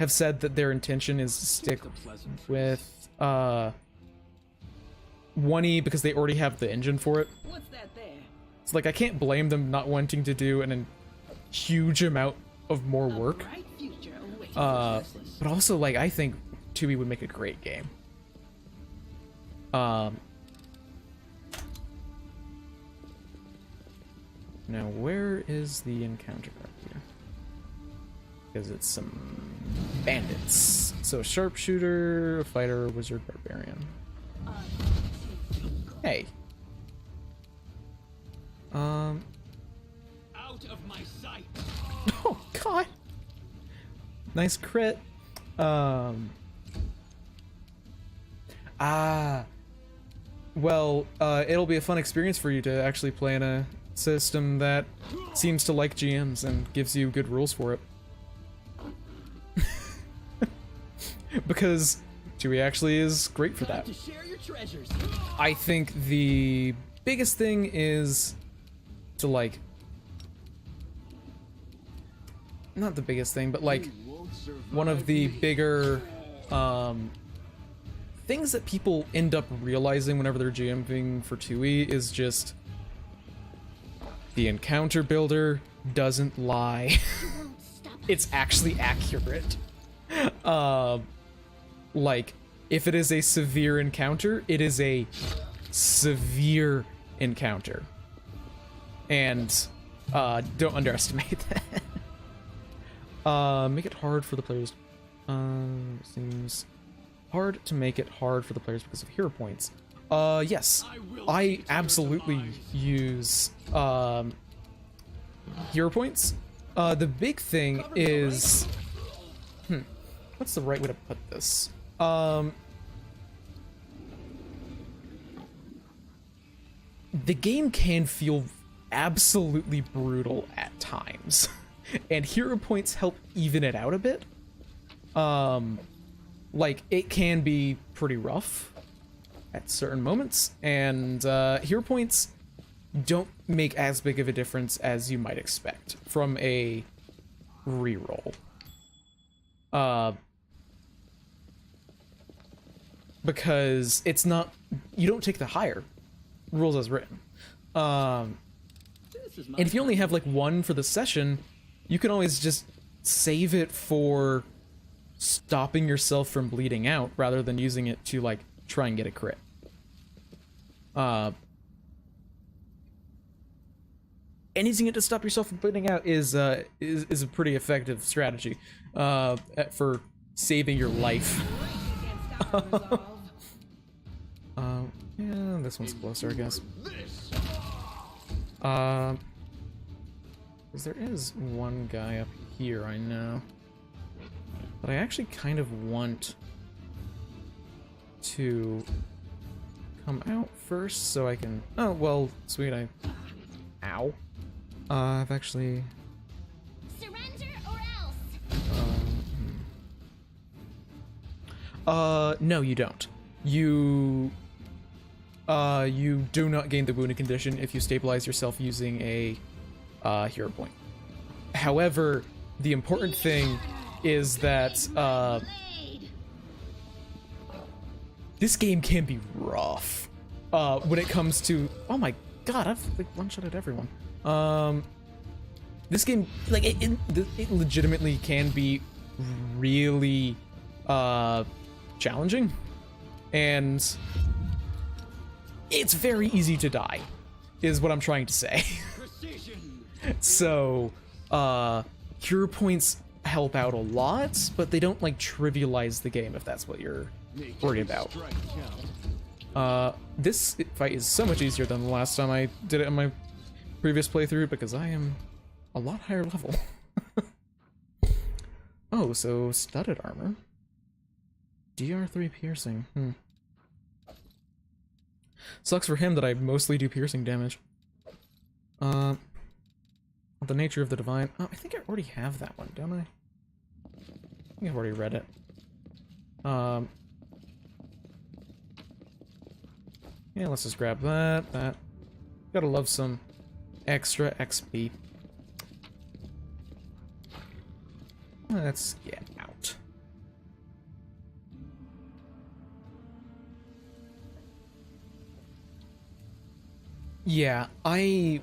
said that their intention is to stick with 1E because they already have the engine for it. What's that there? It's like I can't blame them not wanting to do a huge amount of more work. Bright future awaits. But also, like, I think 2E would make a great game. Now, where is the encounter right here? Because it's some bandits. So, a sharpshooter, a fighter, wizard, barbarian. Hey. Out of my sight. Oh, God. Nice crit. Well, it'll be a fun experience for you to actually play in a system that seems to like GMs and gives you good rules for it. Because 2E actually is great for that. To share your treasures. I think the biggest thing is to, like... Not the biggest thing, but, like, one of the bigger things that people end up realizing whenever they're GMing for 2E is just the encounter builder doesn't lie. It's actually accurate. Like, if it is a severe encounter, it is a severe encounter. And don't underestimate that. Make it hard for the players. Seems hard to make it hard for the players because of hero points. Yes, I absolutely use hero points. The big thing is, what's the right way to put this? The game can feel absolutely brutal at times, and hero points help even it out a bit. Like, it can be pretty rough at certain moments, and hero points don't make as big of a difference as you might expect from a reroll. Because it's not, you don't take the higher rules as written. And if you only have like one for the session, you can always just save it for stopping yourself from bleeding out rather than using it to like try and get a crit. And using it to stop yourself from bleeding out is a pretty effective strategy for saving your life. Yeah, this one's closer, I guess. Because there is one guy up here, I know. But I actually kind of want to come out first so I can... Oh, well, sweet, Ow. I've actually... Surrender or else. No, you don't. You do not gain the wounded condition if you stabilize yourself using a hero point. However, the important thing is that this game can be rough when it comes to, oh my god, I've like one-shotted everyone. This game, like, it legitimately can be really challenging, and it's very easy to die, is what I'm trying to say. So hero points help out a lot, but they don't like trivialize the game, if that's what you're worried about. This fight is so much easier than the last time I did it in my previous playthrough, because I am a lot higher level. Oh, so studded armor. DR3 piercing. Sucks for him that I mostly do piercing damage. The nature of the divine. Oh, I think I already have that one, don't I? I think I've already read it. Yeah, let's just grab that. Gotta love some extra XP. Let's get out. Yeah, I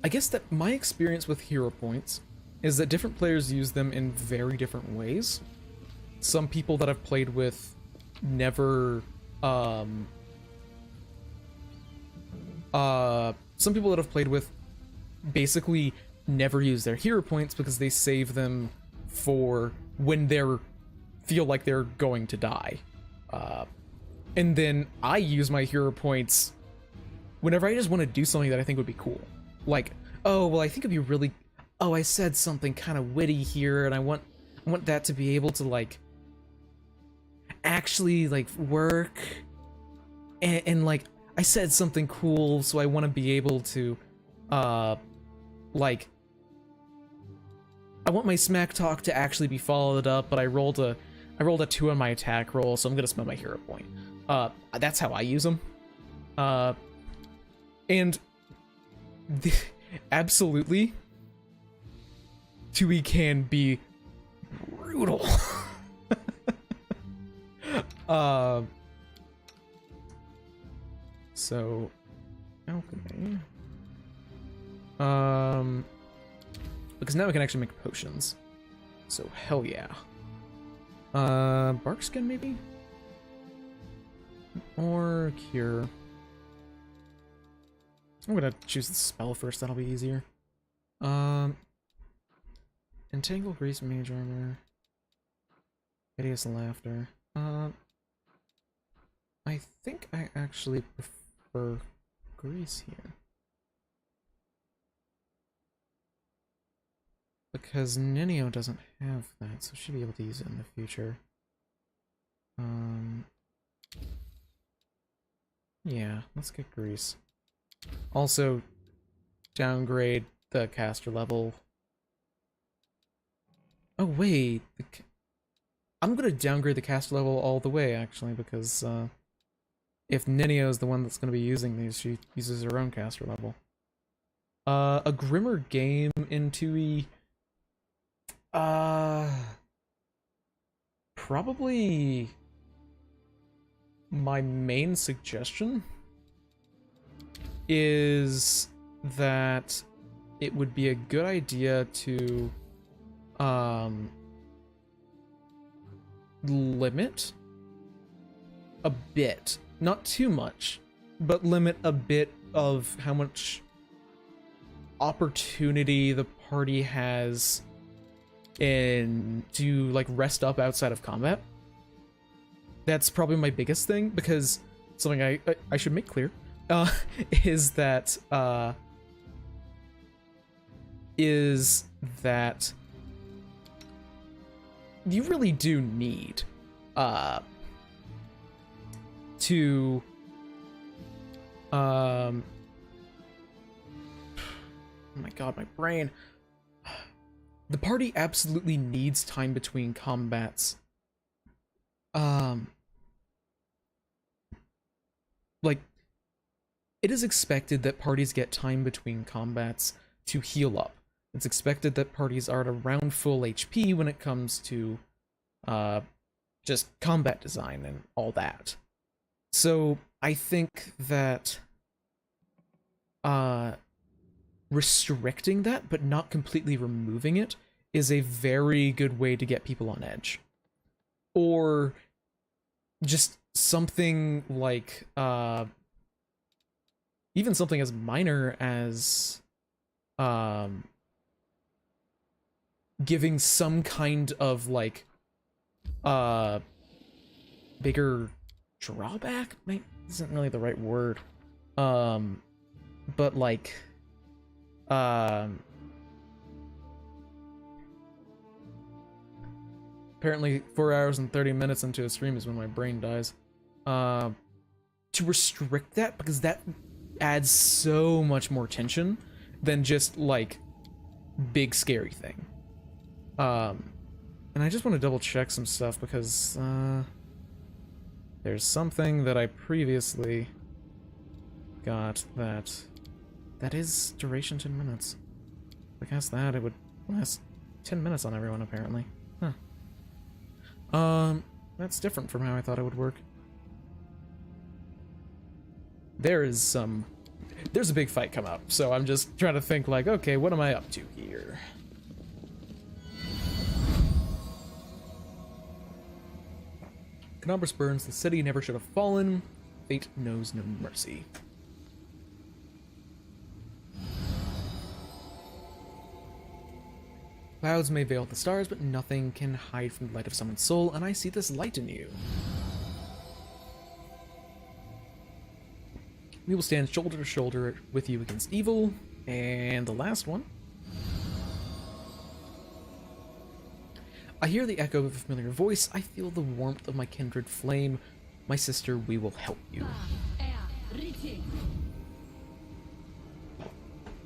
guess that my experience with hero points is that different players use them in very different ways. Some people that I've played with never, some people that I've played with basically never use their hero points because they save them for when they're feel like they're going to die. And then I use my hero points whenever I just want to do something that I think would be cool. Like, oh, well, I think it'd be really... Oh, I said something kind of witty here, and I want that to be able to, like, actually, like, work. And like, I said something cool, so I want to be able to, like... I want my smack talk to actually be followed up, but I rolled a 2 on my attack roll, so I'm gonna spend my hero point. That's how I use them. And absolutely, 2E can be brutal. So alchemy. Because now we can actually make potions. So hell yeah. Bark skin maybe? Or cure. I'm gonna choose the spell first, that'll be easier. Entangle, Grease, Mage Armor. Hideous Laughter. I think I actually prefer Grease here. Because Ninio doesn't have that, so she'll be able to use it in the future. Yeah, let's get Grease. Also, downgrade the caster level. Oh wait, I'm gonna downgrade the caster level all the way, actually, because if Ninio is the one that's gonna be using these, she uses her own caster level. A Grimmer game in 2E. Probably my main suggestion is that it would be a good idea to limit a bit, not too much, but limit a bit of how much opportunity the party has in to like rest up outside of combat. That's probably my biggest thing, because something I should make clear is that you really do need to oh my god, my brain. The party absolutely needs time between combats. Like, it is expected that parties get time between combats to heal up. It's expected that parties are at around full HP when it comes to just combat design and all that. So I think that restricting that but not completely removing it is a very good way to get people on edge. Or just something like even something as minor as giving some kind of like bigger drawback isn't really the right word, but like apparently 4 hours and 30 minutes into a stream is when my brain dies. To restrict that, because that adds so much more tension than just like big scary thing. And I just want to double check some stuff because there's something that I previously got that is duration 10 minutes. If I cast that, it would last 10 minutes on everyone apparently. Huh. That's different from how I thought it would work. There's a big fight come up, so I'm just trying to think like, okay, what am I up to here? Canobras burns, the city never should have fallen. Fate knows no mercy. Clouds may veil the stars, but nothing can hide from the light of someone's soul, and I see this light in you. We will stand shoulder to shoulder with you against evil. And the last one. I hear the echo of a familiar voice. I feel the warmth of my kindred flame. My sister, we will help you.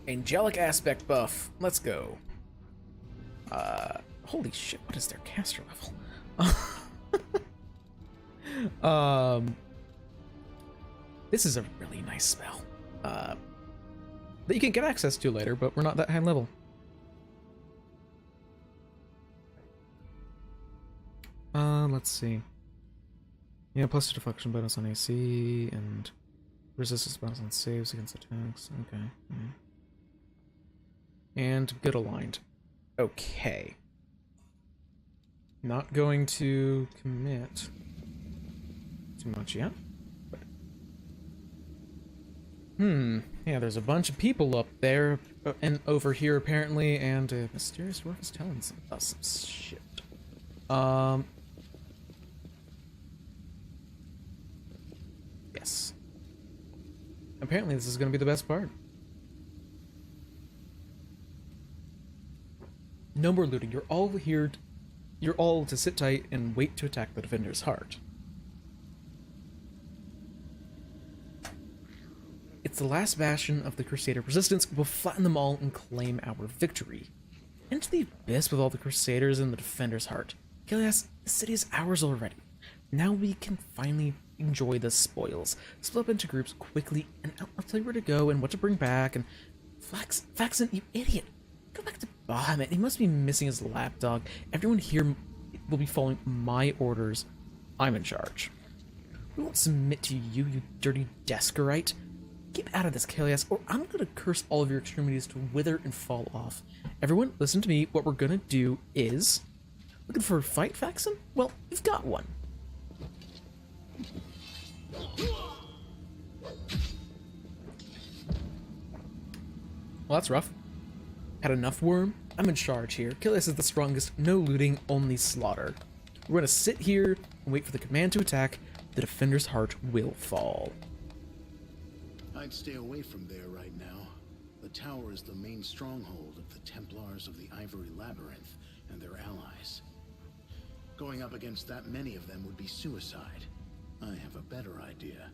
Angelic aspect buff. Let's go. Holy shit, what is their caster level? This is a really nice spell. That you can get access to later, but we're not that high level. Let's see. Yeah, plus 2 deflection bonus on AC, and resistance bonus on saves against attacks. Okay. And good aligned. Okay. Not going to commit too much yet. But... yeah, there's a bunch of people up there and over here apparently, and a mysterious dwarf is telling us some shit. Yes. Apparently this is going to be the best part. No more looting. You're all here. You're all to sit tight and wait to attack the defender's heart. It's the last bastion of the Crusader resistance. We'll flatten them all and claim our victory. Into the abyss with all the Crusaders and the defender's heart. Gilias, the city is ours already. Now we can finally enjoy the spoils. Split up into groups quickly, and I'll tell you where to go and what to bring back. And Faxon, you idiot! Go back to Bahamut. He must be missing his lapdog. Everyone here will be following my orders. I'm in charge. We won't submit to you, you dirty Deskerite. Keep out of this, Kalias, or I'm gonna curse all of your extremities to wither and fall off. Everyone, listen to me. What we're gonna do is... Looking for a fight, Faxon? Well, you've got one. Well, that's rough. Had enough, worm? I'm in charge here. Kilias is the strongest. No looting, only slaughter. We're gonna sit here and wait for the command to attack. The defender's heart will fall. I'd stay away from there right now. The tower is the main stronghold of the Templars of the Ivory Labyrinth and their allies. Going up against that many of them would be suicide. I have a better idea.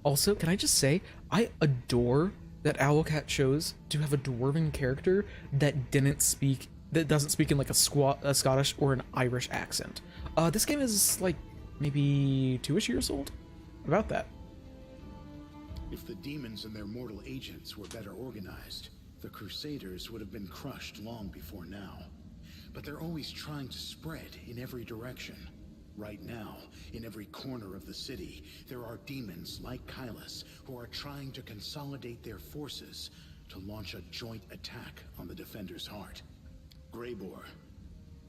Also, can I just say, I adore that Owlcat chose to have a dwarven character that doesn't speak in like a Scottish or an Irish accent. This game is like maybe 2-ish years old? About that. If the demons and their mortal agents were better organized, the Crusaders would have been crushed long before now. but they're always trying to spread in every direction. Right now, in every corner of the city, there are demons like Kylus who are trying to consolidate their forces to launch a joint attack on the Defender's heart. Greybor,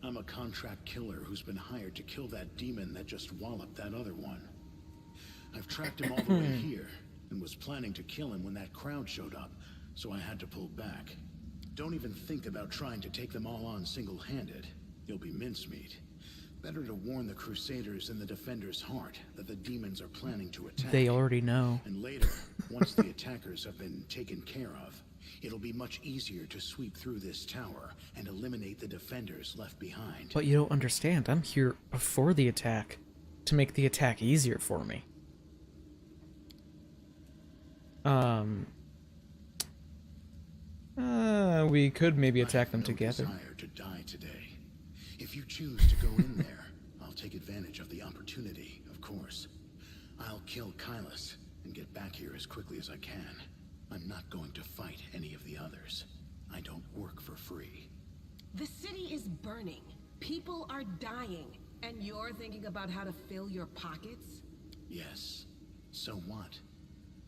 I'm a contract killer who's been hired to kill that demon that just walloped that other one. I've tracked him all the way here, and was planning to kill him when that crowd showed up, so I had to pull back. Don't even think about trying to take them all on single-handed. You'll be mincemeat. Better to warn the Crusaders and the Defender's heart that the demons are planning to attack. They already know. And later, once the attackers have been taken care of, it'll be much easier to sweep through this tower and eliminate the Defenders left behind. But you don't understand. I'm here before the attack to make the attack easier for me. We could maybe attack them together. I have no desire to die today. If you choose to go in there, I'll take advantage of the opportunity, of course. I'll kill Kylus and get back here as quickly as I can. I'm not going to fight any of the others. I don't work for free. The city is burning. People are dying. And you're thinking about how to fill your pockets? Yes. So what?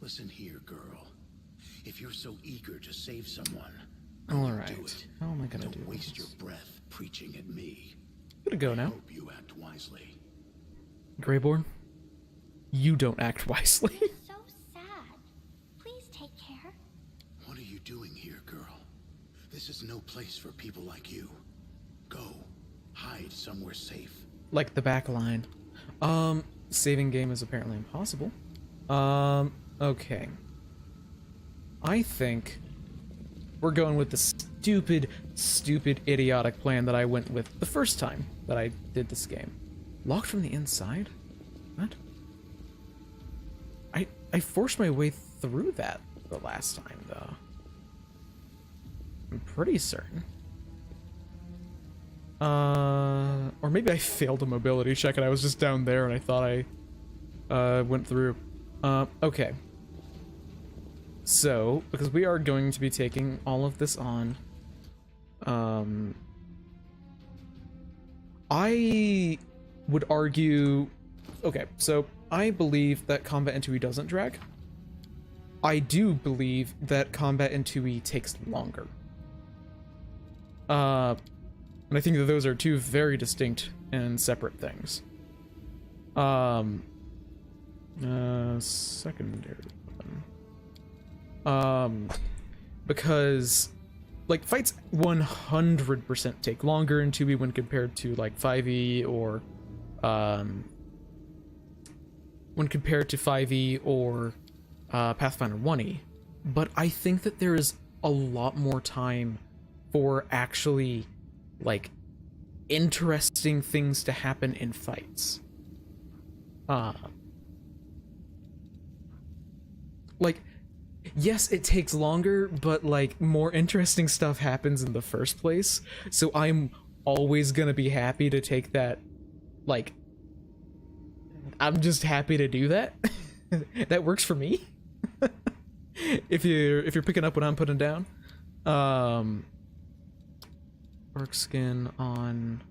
Listen here, girl. If you're so eager to save someone, All do right. it. How am I gonna Don't do waste this? your breath preaching at me. Gonna go now. Hope you act wisely. Greyborn, you don't act wisely. So sad. Please take care. What are you doing here, girl? This is no place for people like you. Go. Hide somewhere safe. Like the back line. Saving game is apparently impossible. Okay. I think we're going with the stupid, idiotic plan that I went with the first time that I did this game. Locked from the inside? What? I forced my way through that the last time, though. I'm pretty certain. Or maybe I failed a mobility check and I was just down there and I thought I went through. Okay. So, because we are going to be taking all of this on, I would argue, okay, so I believe that combat in 2E doesn't drag. I do believe that combat in 2E takes longer. And I think that those are two very distinct and separate things. Secondary weapon. Because, like, fights 100% take longer in 2E when compared to, like, 5E or, Pathfinder 1E. But I think that there is a lot more time for actually, like, interesting things to happen in fights. Like, yes, it takes longer, but, like, more interesting stuff happens in the first place, so I'm always gonna be happy to take that, like, I'm just happy to do that. That works for me. If you're picking up what I'm putting down. Orc skin on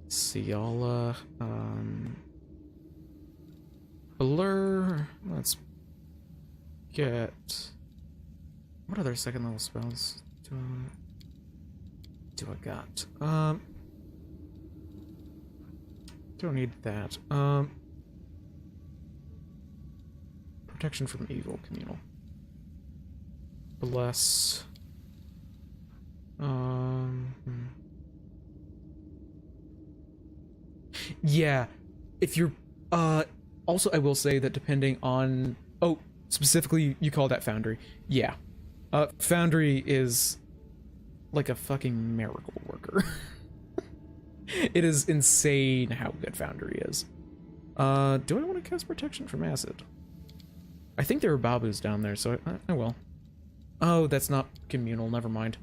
Ciala. Blur. Let's get. What other second level spells do I got? Don't need that. Protection from evil, communal. Bless. Yeah, if you're also I will say that depending on specifically you call that Foundry. Yeah. Foundry is like a fucking miracle worker. It is insane how good Foundry is. Do I want to cast protection from acid? I think there are Babus down there, so I will. Oh, that's not communal, never mind.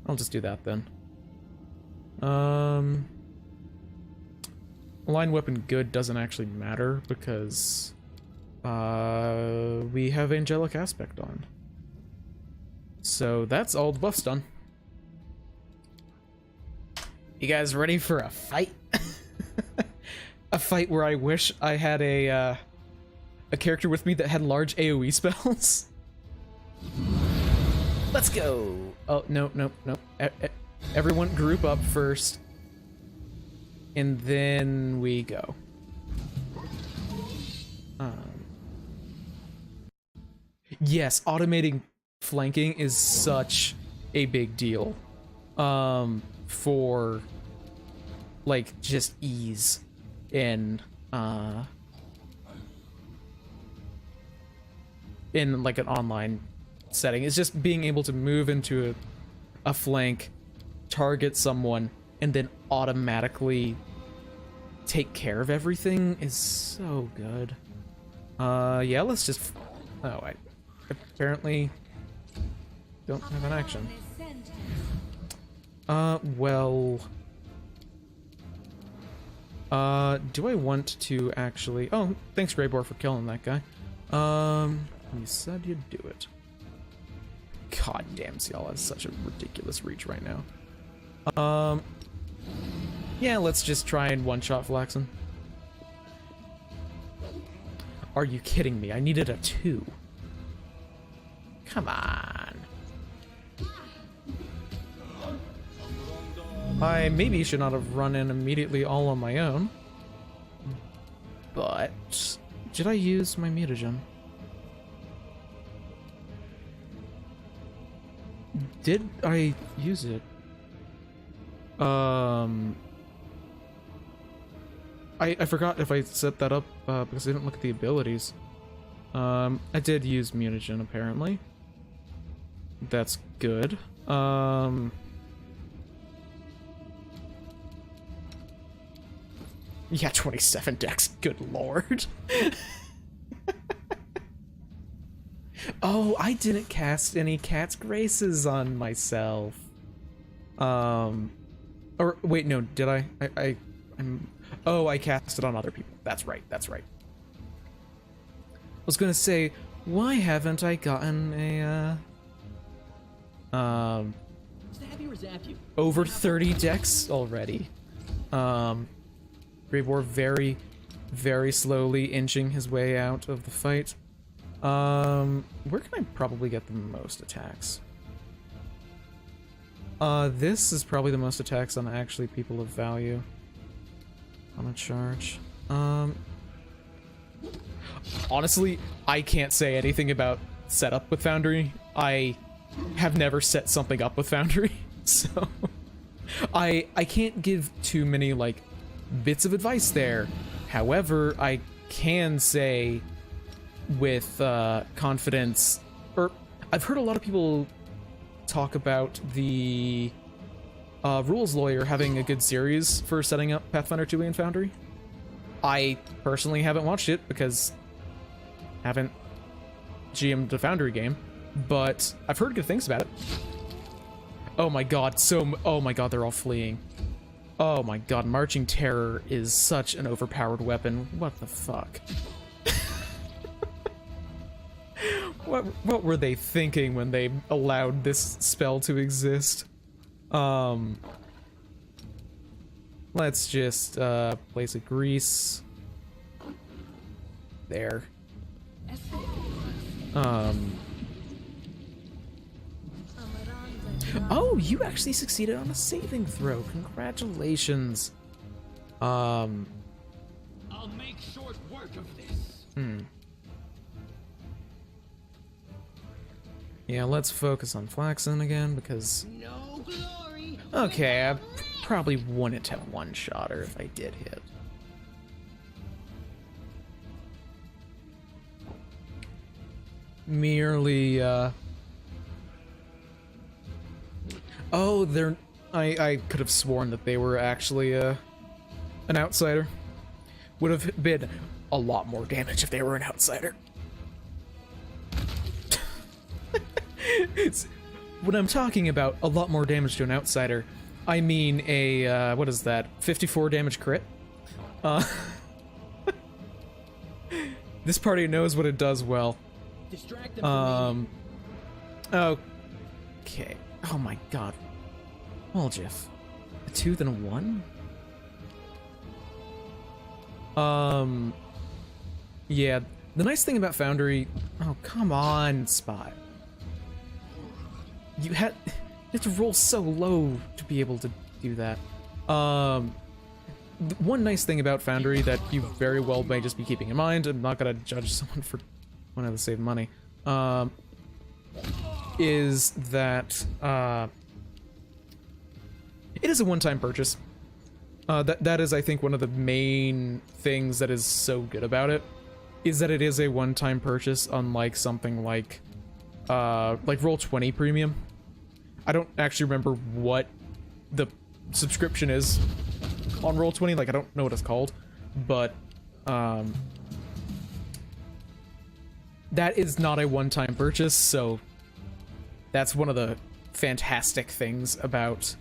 I'll just do that then. Line weapon good doesn't actually matter because we have angelic aspect on. So that's all the buffs done. You guys ready for a fight? A fight where I wish I had a character with me that had large AoE spells. Let's go. Oh, no. Everyone group up first. And then we go. Yes, automating flanking is such a big deal. For like just ease in like an online setting. It's just being able to move into a flank, target someone, and then automatically take care of everything is so good. Yeah, let's just... Oh, I apparently don't have an action. Well... do I want to actually... Oh, thanks, Greybor, for killing that guy. You said you'd do it. God damn, Cial has such a ridiculous reach right now. Yeah, let's just try and one-shot Flaxen. Are you kidding me? I needed a 2. Come on. I maybe should not have run in immediately all on my own. But... did I use my mutagen? Did I use it? I forgot if I set that up because I didn't look at the abilities. I did use mutagen apparently. That's good. Yeah, 27 dex. Good lord. Oh, I didn't cast any Cat's Graces on myself. Or wait, no, did I? Oh, I cast it on other people. That's right. That's right. I was gonna say, why haven't I gotten a Stab you or zap you? over 30 dex already? Greybor very, very slowly inching his way out of the fight. Where can I probably get the most attacks? This is probably the most attacks on actually people of value. On a charge. Honestly, I can't say anything about setup with Foundry. I have never set something up with Foundry, so I can't give too many like bits of advice there. However, I can say with confidence, or I've heard a lot of people talk about the Rules Lawyer having a good series for setting up Pathfinder 2e and Foundry. I personally haven't watched it because I haven't GM'd a Foundry game, but I've heard good things about it. Oh my god, oh my god, they're all fleeing. Oh my god, Marching Terror is such an overpowered weapon. What the fuck? What were they thinking when they allowed this spell to exist? Let's just place a grease there. Oh, you actually succeeded on a saving throw. Congratulations. I'll make short work of this. Yeah, let's focus on Flaxen again because... No glory. Okay, I probably wouldn't have one-shot her if I did hit. Merely, Oh, they're... I could have sworn that they were actually, an outsider. Would have been a lot more damage if they were an outsider. When I'm talking about a lot more damage to an outsider, I mean a, what is that, 54 damage crit? This party knows what it does well. Distract them from me. Okay. Oh my god. Moljif. A 2 than a 1? Yeah, the nice thing about Foundry... Oh, come on, Spot. You have to roll so low to be able to do that. One nice thing about Foundry that you very well may just be keeping in mind, I'm not gonna judge someone for wanting to save money, is that it is a one-time purchase. That is, I think, one of the main things that is so good about it, is that it is a one-time purchase, unlike something like Roll20 Premium. I don't actually remember what the subscription is on Roll20, like I don't know what it's called, but that is not a one-time purchase, so that's one of the fantastic things about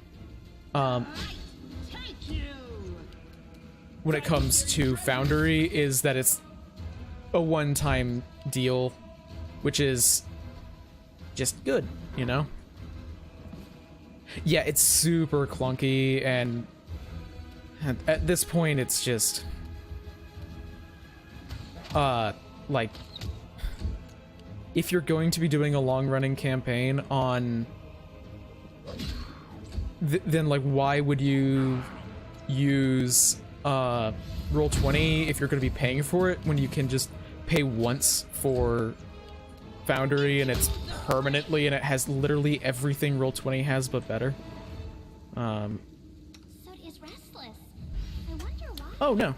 when it comes to Foundry, is that it's a one-time deal, which is just good, you know? Yeah, it's super clunky, and at this point it's just like, if you're going to be doing a long-running campaign on then like why would you use Roll20 if you're going to be paying for it when you can just pay once for Foundry and it's permanently, and it has literally everything Roll20 has but better. So is restless. I wonder why. Oh no.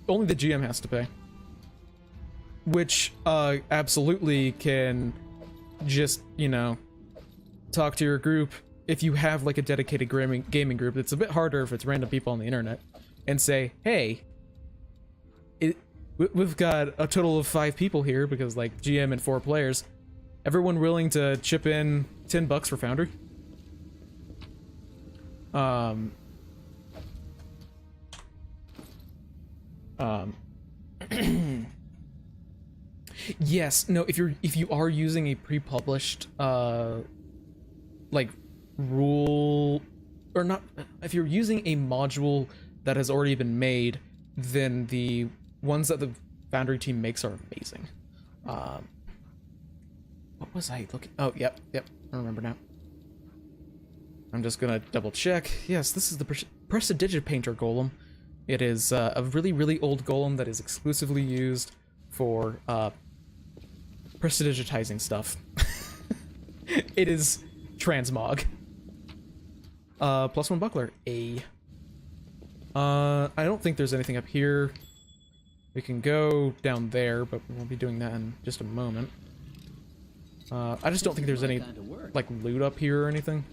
Only the GM has to pay, which absolutely can just, you know, talk to your group if you have like a dedicated gaming group. It's a bit harder if it's random people on the internet, and say, hey, we've got a total of 5 people here because like GM and 4 players. Everyone willing to chip in $10 for Foundry? Yes, no, if you are using a pre-published like rule, or not, if you're using a module that has already been made, then the ones that the Foundry team makes are amazing. What was I looking? Oh, yep, I remember now. I'm just gonna double check. Yes, this is the Prestidigitator Golem. It is a really, really old golem that is exclusively used for prestidigitizing stuff. It is transmog. +1 buckler. I don't think there's anything up here. We can go down there, but we won't be doing that in just a moment. I just don't think there's any like loot up here or anything.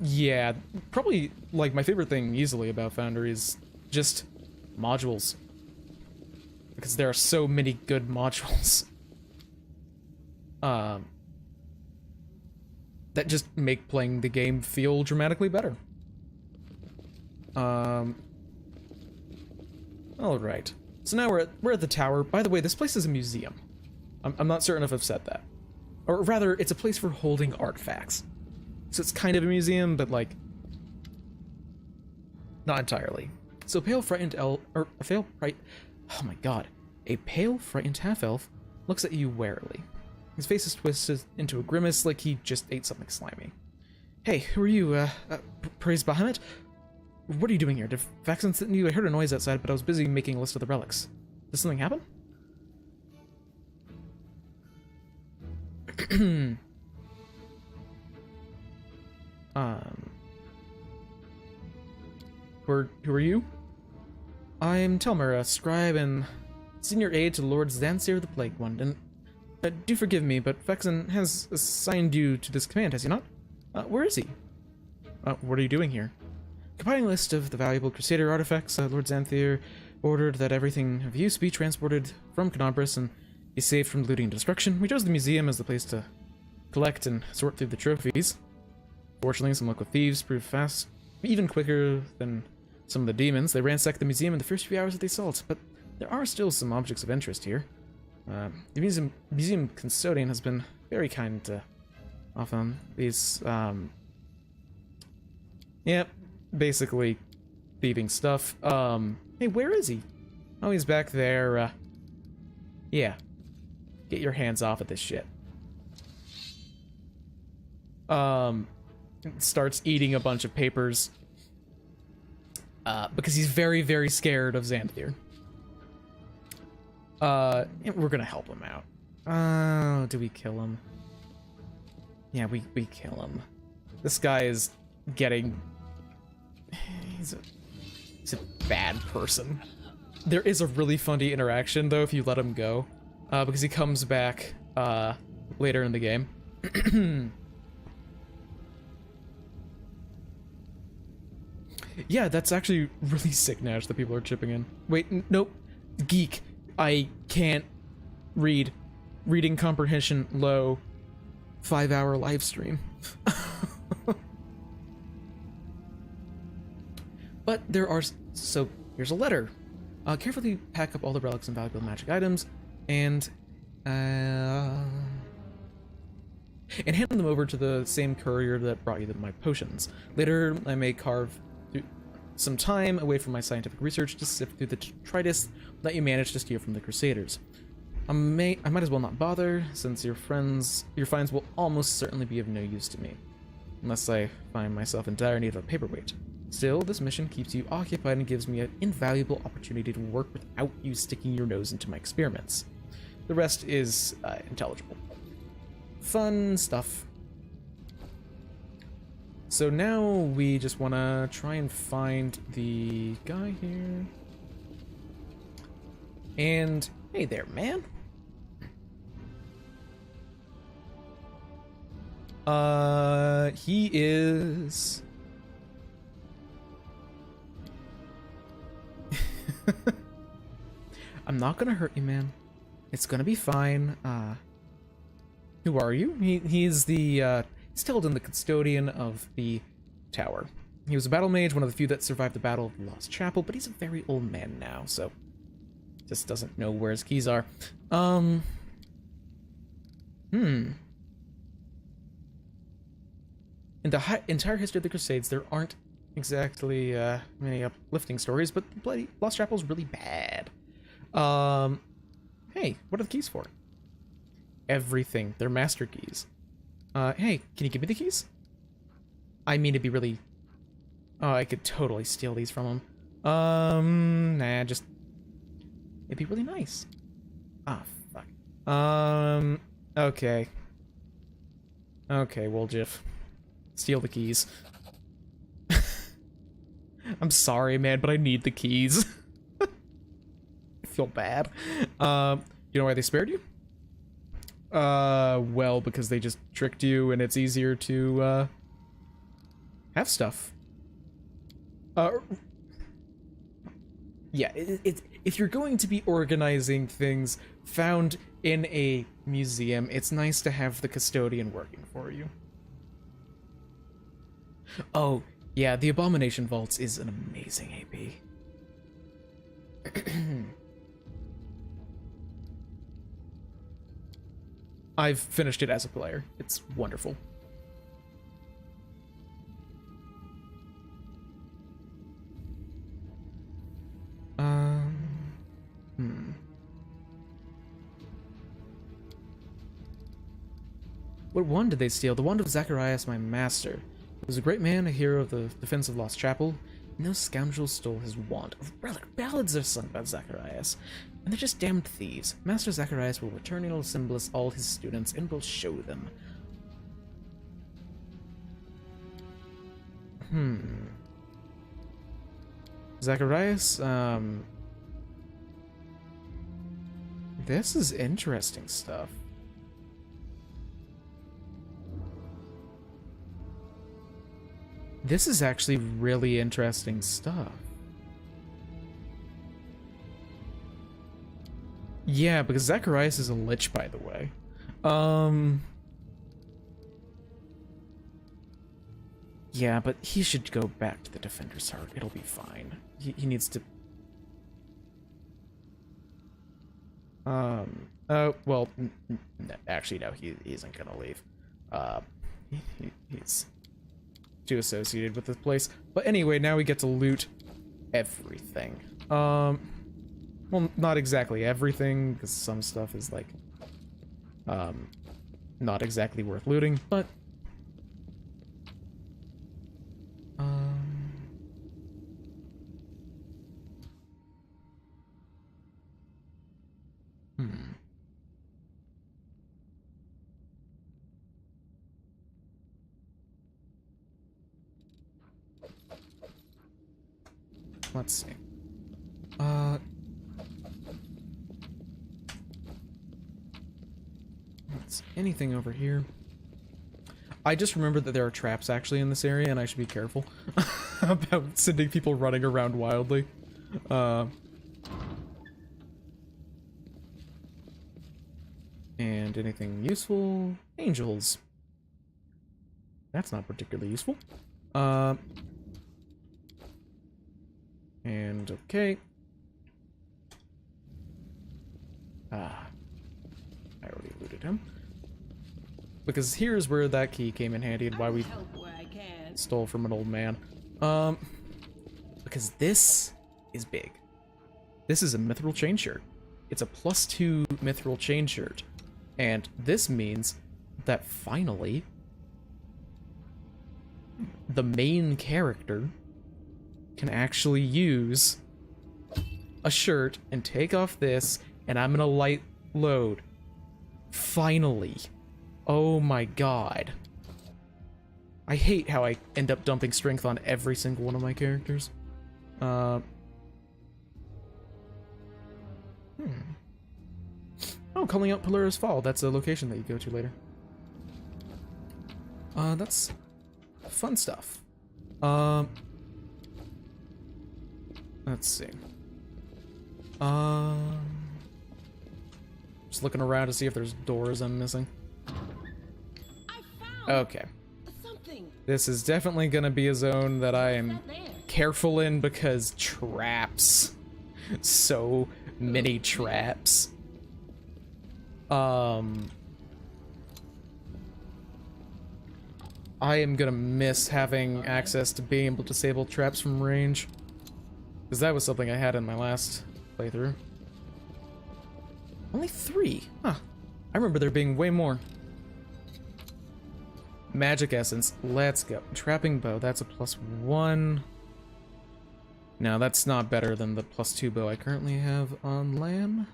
Yeah, probably like my favorite thing easily about Foundry is just modules, because there are so many good modules that just make playing the game feel dramatically better. All right, so now we're at the tower. By the way, this place is a museum. I'm not certain if I've said that, or rather, it's a place for holding artifacts. So it's kind of a museum, but like not entirely. So a pale, frightened oh my god, a pale, frightened half-elf looks at you warily. His face is twisted into a grimace like he just ate something slimy. Hey, who are you, praised Bahamut? What are you doing here? Did Faxon send you? I heard a noise outside, but I was busy making a list of the relics. Did something happen? Who are you? I'm Telmer, a scribe and senior aide to Lord Zanseer the Plague One, and do forgive me, but Faxon has assigned you to this command, has he not? Where is he? What are you doing here? Compiling a list of the valuable Crusader artifacts, Lord Zanseer ordered that everything of use be transported from Canobris and be saved from looting and destruction. We chose the museum as the place to collect and sort through the trophies. Fortunately, some local thieves proved fast, even quicker than some of the demons. They ransacked the museum in the first few hours of the assault, but there are still some objects of interest here. The museum custodian has been very kind to offer these, yep, basically thieving stuff. Hey, where is he? Oh, he's back there. Yeah. Get your hands off of this shit. Starts eating a bunch of papers. Because he's very, very scared of Xanthir. We're gonna help him out. Oh, do we kill him? Yeah, we kill him. This guy is getting... He's a bad person. There is a really funny interaction, though, if you let him go. Because he comes back, later in the game. Yeah, that's actually really sick, Nash, that people are chipping in. Wait, nope. Geek. I can't read. Reading comprehension low. 5-hour live stream. But there are... So, here's a letter. Carefully pack up all the relics and valuable magic items, and hand them over to the same courier that brought you my potions. Later, I may carve some time away from my scientific research to sift through the detritus that you managed to steal from the Crusaders. I might as well not bother, since your finds will almost certainly be of no use to me, unless I find myself in dire need of a paperweight. Still, this mission keeps you occupied and gives me an invaluable opportunity to work without you sticking your nose into my experiments. The rest is intelligible. Fun stuff. So now we just want to try and find the guy here. And hey there, man. He is... I'm not gonna hurt you, man. It's gonna be fine. Who are you? He's the, he's Tilden, the custodian of the tower. He was a battle mage, one of the few that survived the Battle of the Lost Chapel, but he's a very old man now, so just doesn't know where his keys are. In the entire history of the Crusades, there aren't exactly many uplifting stories, but bloody Lost Chapel's really bad. Hey, what are the keys for? Everything. They're master keys. Hey, can you give me the keys? I mean, it'd be really... Oh, I could totally steal these from him. Nah, just... It'd be really nice. Ah, fuck. Okay. Okay, well, Jiff. Steal the keys. I'm sorry, man, but I need the keys. I feel bad. You know why they spared you? Well, because they just tricked you and it's easier to, have stuff. Yeah, if you're going to be organizing things found in a museum, it's nice to have the custodian working for you. Oh, yeah, the Abomination Vaults is an amazing AP. I've finished it as a player. It's wonderful. What wand did they steal? The wand of Zacharias, my master. He was a great man, a hero of the defense of Lost Chapel, and those scoundrels stole his wand. Relic ballads are sung about Zacharias, and they're just damned thieves. Master Zacharias will return and assemble all his students, and will show them. Zacharias, this is interesting stuff. This is actually really interesting stuff. Yeah, because Zacharias is a lich, by the way. Yeah, but he should go back to the Defender's Heart. It'll be fine. He needs to... Oh, well, actually, no, he isn't gonna leave. He's too associated with this place. But anyway, now we get to loot everything. Well, not exactly everything, because some stuff is, like, not exactly worth looting, but... Let's see. Anything over here? I just remembered that there are traps actually in this area, and I should be careful about sending people running around wildly. And anything useful? Angels. That's not particularly useful. And okay. I already looted him. Because here's where that key came in handy and why we stole from an old man. Because this is big. This is a mithril chain shirt. It's a +2 mithril chain shirt. And this means that finally the main character can actually use a shirt and take off this, and I'm gonna light load. Finally. Oh my god. I hate how I end up dumping strength on every single one of my characters. Oh, calling out Polaris Fall. That's a location that you go to later. That's fun stuff. Let's see. Just looking around to see if there's doors I'm missing. Okay. This is definitely gonna be a zone that I am careful in because traps. So many traps. I am gonna miss having access to being able to disable traps from range. Because that was something I had in my last playthrough. Only 3? Huh. I remember there being way more. Magic Essence. Let's go. Trapping Bow. That's a +1. No, that's not better than the +2 bow I currently have on LAN.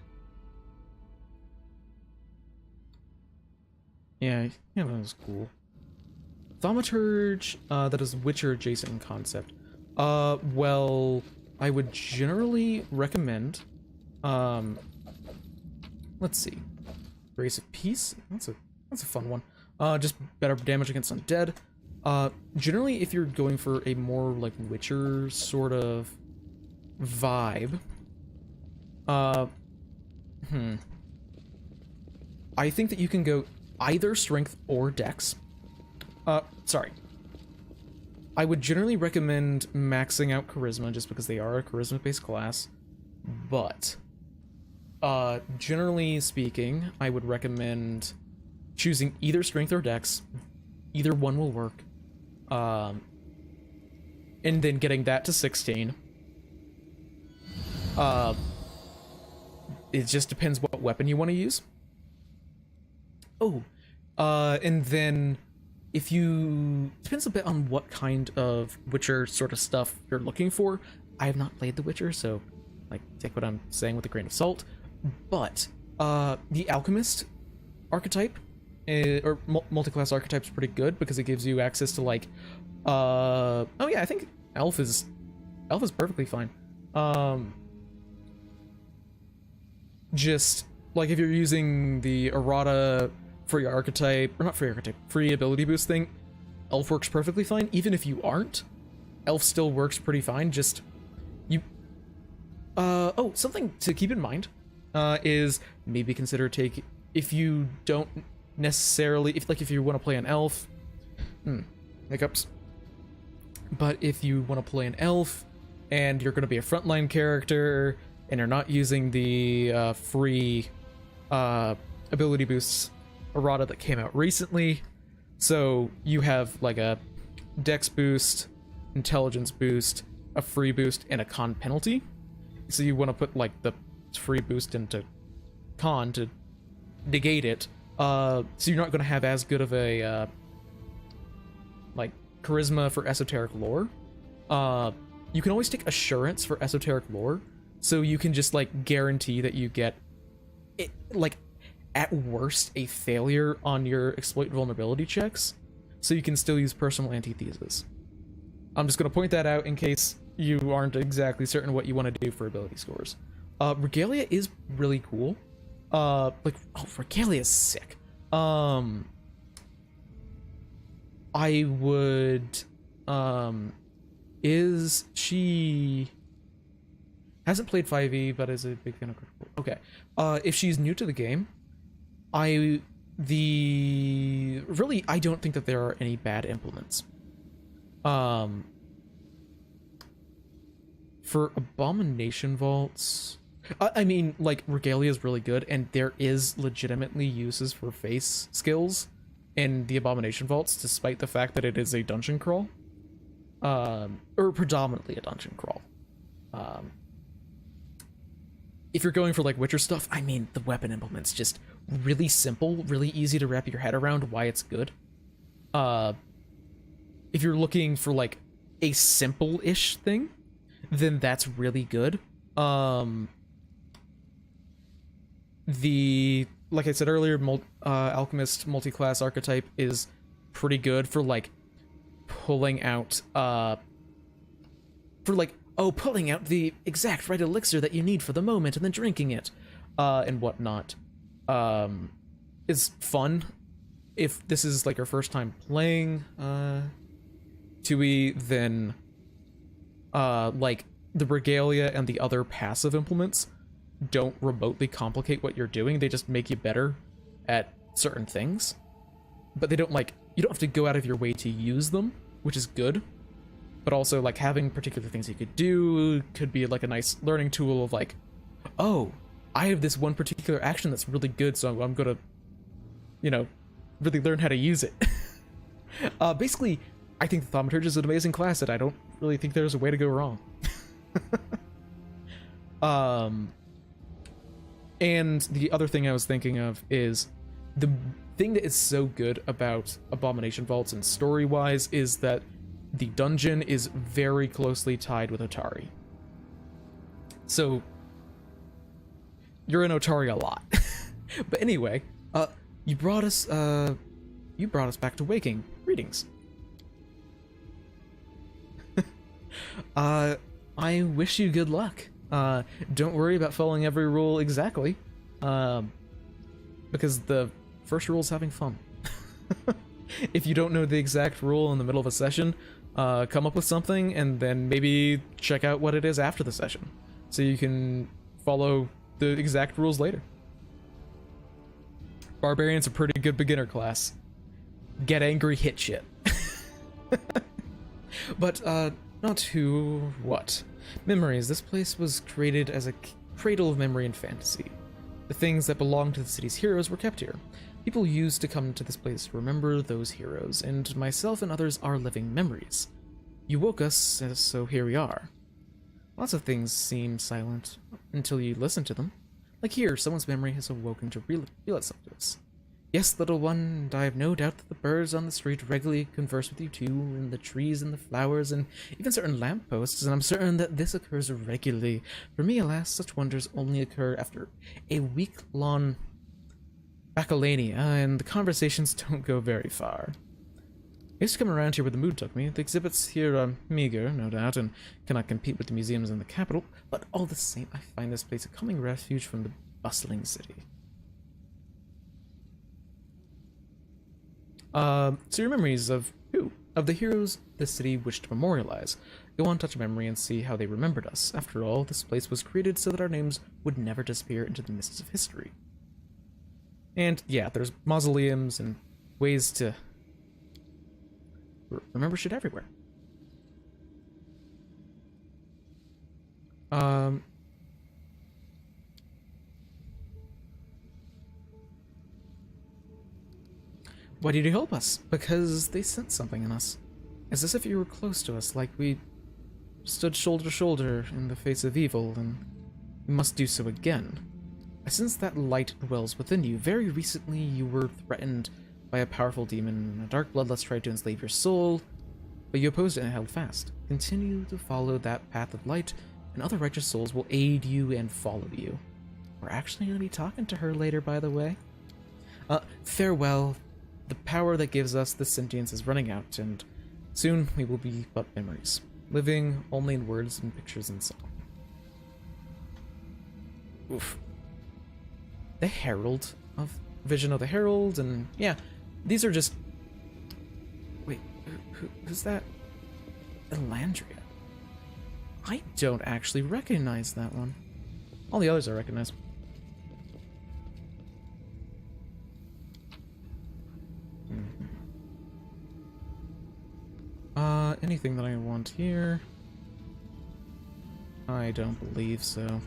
Yeah, that was cool. Thaumaturge, that is Witcher adjacent in concept. Well, I would generally recommend, let's see. Grace of Peace? That's a fun one. Just better damage against undead. Generally, if you're going for a more, like, Witcher sort of vibe, I think that you can go either strength or dex. Sorry. I would generally recommend maxing out charisma just because they are a charisma-based class, but generally speaking, I would recommend choosing either strength or dex. Either one will work. And then getting that to 16. It just depends what weapon you want to use. Oh, and then if you... Depends a bit on what kind of Witcher sort of stuff you're looking for. I have not played The Witcher, so, like, take what I'm saying with a grain of salt. But, the Alchemist archetype, or multi-class archetype is pretty good because it gives you access to, like, oh yeah, I think Elf is perfectly fine. Just, like, if you're using the errata for your archetype, or not for your archetype, free ability boost thing, Elf works perfectly fine. Even if you aren't, Elf still works pretty fine. Just, you, oh, something to keep in mind, is maybe consider if you don't necessarily, if you want to play an Elf, hiccups, but if you want to play an Elf, and you're going to be a frontline character, and you're not using the free ability boosts errata that came out recently. So you have like a dex boost, intelligence boost, a free boost, and a con penalty. So you want to put like the free boost into con to negate it. So you're not going to have as good of a like charisma for esoteric lore. You can always take assurance for esoteric lore, so you can just like guarantee that you get it, like at worst a failure on your exploit vulnerability checks, so you can still use personal antithesis. I'm just going to point that out in case you aren't exactly certain what you want to do for ability scores. Regalia is really cool. Regalia is sick. I would, is she hasn't played 5e, but is a big fan of critical. Okay. If she's new to the game, I don't think that there are any bad implements. For Abomination Vaults, I mean, like, Regalia is really good, and there is legitimately uses for face skills in the Abomination Vaults, despite the fact that it is a dungeon crawl. Or predominantly a dungeon crawl. If you're going for, like, Witcher stuff, I mean, the weapon implement's just really simple, really easy to wrap your head around why it's good. If you're looking for, like, a simple-ish thing, then that's really good. Like I said earlier, Alchemist multi-class archetype is pretty good for, like, pulling out pulling out the exact right elixir that you need for the moment and then drinking it, and whatnot. Is fun if this is like your first time playing 2e, then like the Regalia and the other passive implements don't remotely complicate what you're doing. They just make you better at certain things, but they don't, like, you don't have to go out of your way to use them, which is good. But also, like, having particular things you could do could be like a nice learning tool of, like, oh, I have this one particular action that's really good, so I'm gonna, you know, really learn how to use it. Basically, I think the Thaumaturge is an amazing class that I don't really think there's a way to go wrong. And the other thing I was thinking of is the thing that is so good about Abomination Vaults and story-wise is that the dungeon is very closely tied with Otari. So you're in Otari a lot. But anyway, you brought us back to Waking. Greetings. I wish you good luck. Don't worry about following every rule exactly, because the first rule is having fun. If you don't know the exact rule in the middle of a session, come up with something and then maybe check out what it is after the session, so you can follow the exact rules later. Barbarian's a pretty good beginner class. Get angry, hit shit. But, not to what? Memories. This place was created as a cradle of memory and fantasy. The things that belonged to the city's heroes were kept here. People used to come to this place to remember those heroes, and myself and others are living memories. You woke us, so here we are. Lots of things seem silent until you listen to them. Like here, someone's memory has awoken to reveal itself to us. Yes, little one, and I have no doubt that the birds on the street regularly converse with you too, and the trees and the flowers, and even certain lampposts, and I'm certain that this occurs regularly. For me, alas, such wonders only occur after a week-long bacchania, and the conversations don't go very far. I used to come around here where the mood took me. The exhibits here are meager, no doubt, and cannot compete with the museums in the capital, but all the same, I find this place a calming refuge from the bustling city. So your memories of who? Of the heroes the city wished to memorialize. Go on, touch a memory, and see how they remembered us. After all, this place was created so that our names would never disappear into the mists of history. And yeah, there's mausoleums and ways to remember shit everywhere. Why did you help us? Because they sensed something in us. As if you were close to us, like we stood shoulder to shoulder in the face of evil, and we must do so again. I sense that light dwells within you. Very recently, you were threatened by a powerful demon. A dark bloodlust tried to enslave your soul, but you opposed it and held fast. Continue to follow that path of light, and other righteous souls will aid you and follow you. We're actually going to be talking to her later, by the way. Farewell. The power that gives us the sentience is running out, and soon we will be but memories, living only in words and pictures and song. Oof. The Herald of Vision of the Herald, and yeah, these are just... Wait, who's that? Elandria. I don't actually recognize that one. All the others I recognize. Anything that I want here? I don't believe so.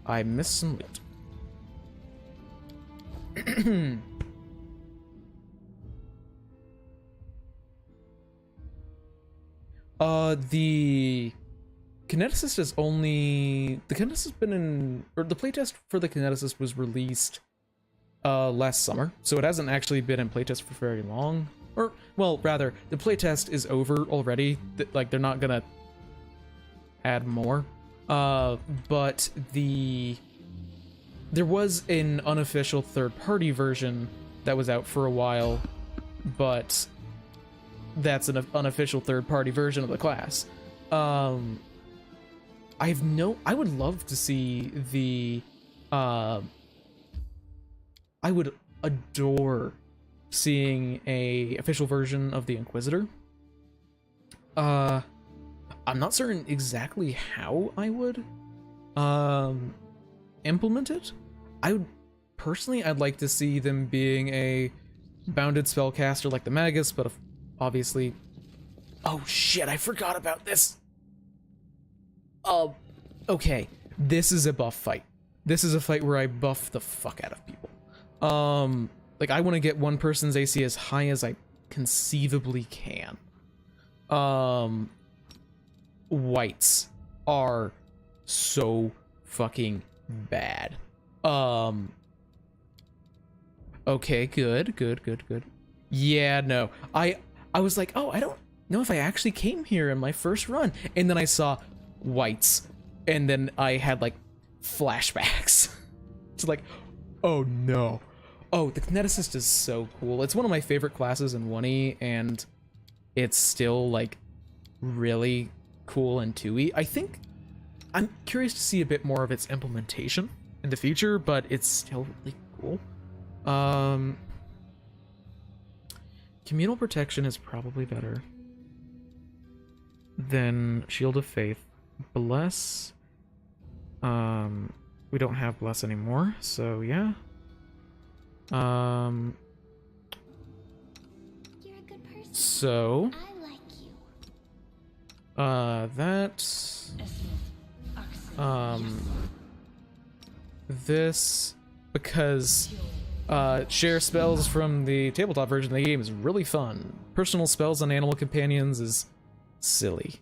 I missed some loot. The kineticist is only... The kineticist has been in... Or the playtest for the kineticist was released last summer, so it hasn't actually been in playtest for very long. Or, well, rather, the playtest is over already. Like, they're not gonna add more. But there was an unofficial third-party version that was out for a while, but that's an unofficial third-party version of the class. I would love to see the... I would adore seeing a official version of the Inquisitor. I'm not certain exactly how I would implement it. I'd like to see them being a bounded spellcaster like the Magus, but obviously... Oh shit, I forgot about this! Okay, this is a buff fight. This is a fight where I buff the fuck out of people. Like, I want to get one person's AC as high as I conceivably can. Whites are so fucking bad. Okay, good. Yeah, no. I was like, oh, I don't know if I actually came here in my first run. And then I saw whites. And then I had, like, flashbacks. It's like, oh no. Oh, the kineticist is so cool. It's one of my favorite classes in 1E, and it's still, like, really cool and 2E. I think I'm curious to see a bit more of its implementation in the future, but it's still really cool. Communal protection is probably better than Shield of Faith. Bless. We don't have Bless anymore, so yeah. You're a good person. So I like you. This, because share spells from the tabletop version of the game is really fun. Personal spells on animal companions is silly.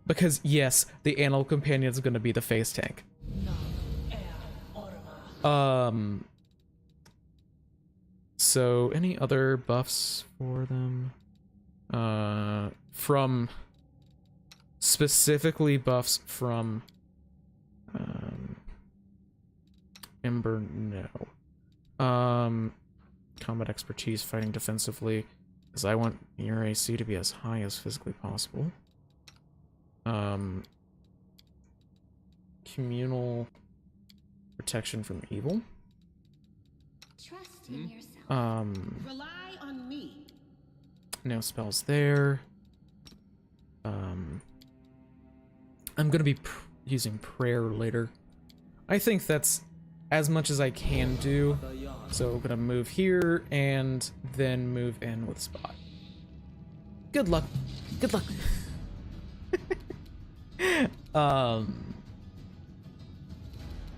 Because yes, the animal companion is going to be the face tank. So any other buffs for them? From specifically buffs from Ember, no. Combat expertise, fighting defensively, because I want your AC to be as high as physically possible. Communal protection from evil. Trust in yourself. Rely on me. No spells there. I'm gonna be using prayer later. I think that's as much as I can do. So I'm gonna move here and then move in with Spot. Good luck. Good luck.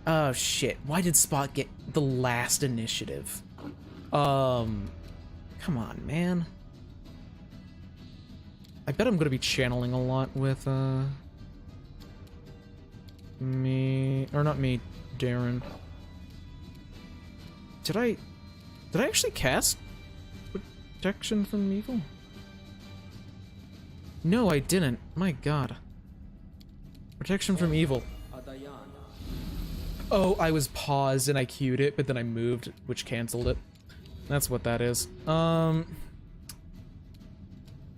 Oh shit, why did Spot get the last initiative? Come on, man. I bet I'm gonna be channeling a lot with, me, or not me, Darren. Did I actually cast Protection from Evil? No, I didn't. My god. Protection from Evil. Oh, I was paused and I queued it, but then I moved, which canceled it. That's what that is.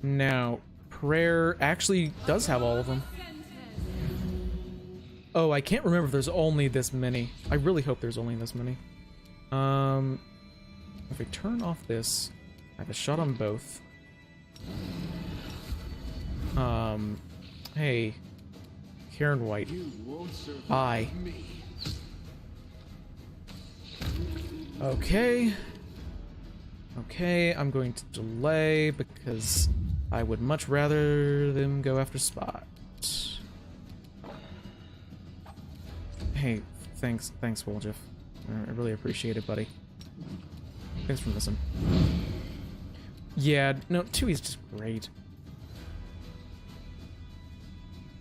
Now, prayer actually does have all of them. Oh, I can't remember if there's only this many. I really hope there's only this many. If I turn off this, I have a shot on both. Hey, Karen White. Hi. Okay. Okay, I'm going to delay because I would much rather them go after Spot. Hey, thanks, Woljeff. I really appreciate it, buddy. Thanks for listening. Yeah, no, Tui's just great.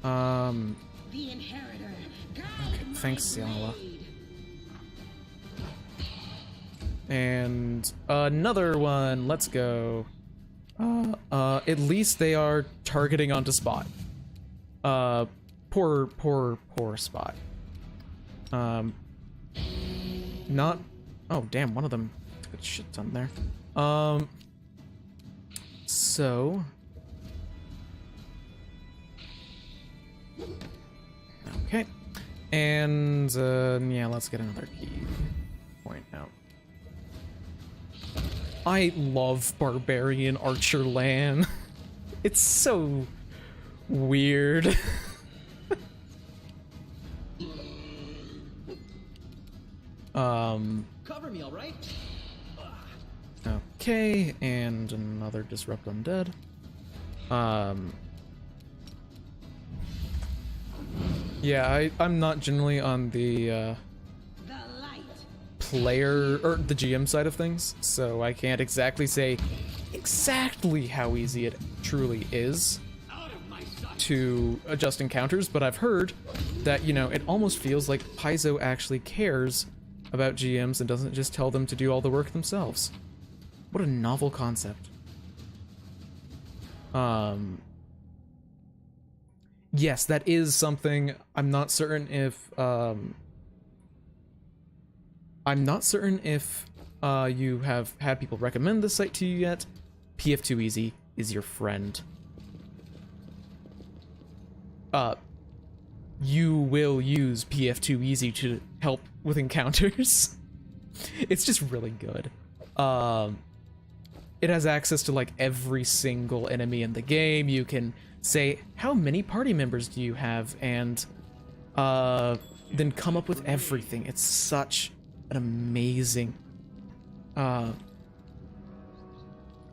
The inheritor. Okay, thanks, Ciala. And another one. Let's go. At least they are targeting onto Spot. Poor Spot. Not. Oh, damn! One of them took a shit ton there. So. Okay. And yeah, let's get another key point out. I love Barbarian Archer Lan. It's so weird. Cover me, all right? Okay, and another Disrupt Undead. Yeah, I'm not generally on the player or the GM side of things, so I can't exactly say exactly how easy it truly is to adjust encounters, but I've heard that, you know, it almost feels like Paizo actually cares about GMs and doesn't just tell them to do all the work themselves. What a novel concept. Yes, that is something. I'm not certain if you have had people recommend this site to you yet. PF2Easy is your friend. You will use PF2Easy to help with encounters. It's just really good. It has access to like every single enemy in the game. You can say, how many party members do you have? And then come up with everything. It's such an amazing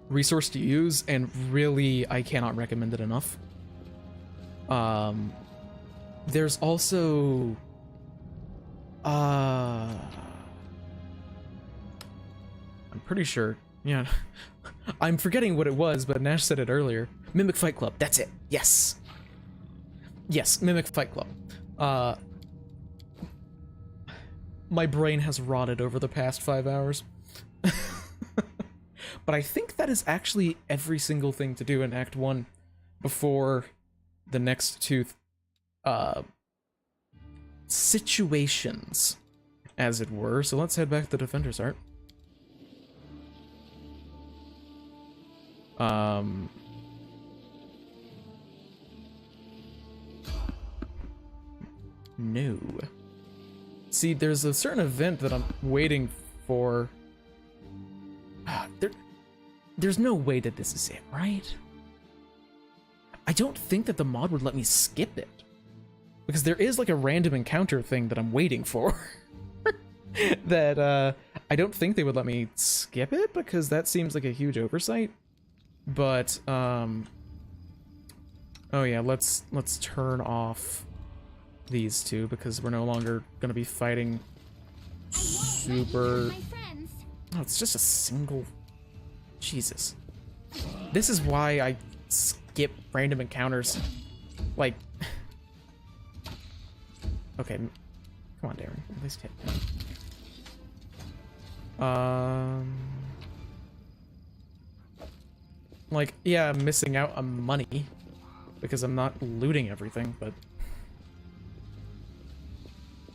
resource to use, and really, I cannot recommend it enough. There's also I'm pretty sure, yeah. I'm forgetting what it was, but Nash said it earlier. Mimic Fight Club, that's it. Yes. Yes, Mimic Fight Club. My brain has rotted over the past 5 hours. But I think that is actually every single thing to do in Act 1 before the next two situations, as it were. So let's head back to the Defender's Art. No. See, there's a certain event that I'm waiting for. There's no way that this is it, right? I don't think that the mod would let me skip it. Because there is like a random encounter thing that I'm waiting for. That I don't think they would let me skip it, because that seems like a huge oversight. But oh yeah, let's turn off these two, because we're no longer gonna be fighting super Oh, it's just a single... Jesus. This is why I skip random encounters. Like... Okay. Come on, Darren. At least hit. Like, yeah, I'm missing out on money because I'm not looting everything, but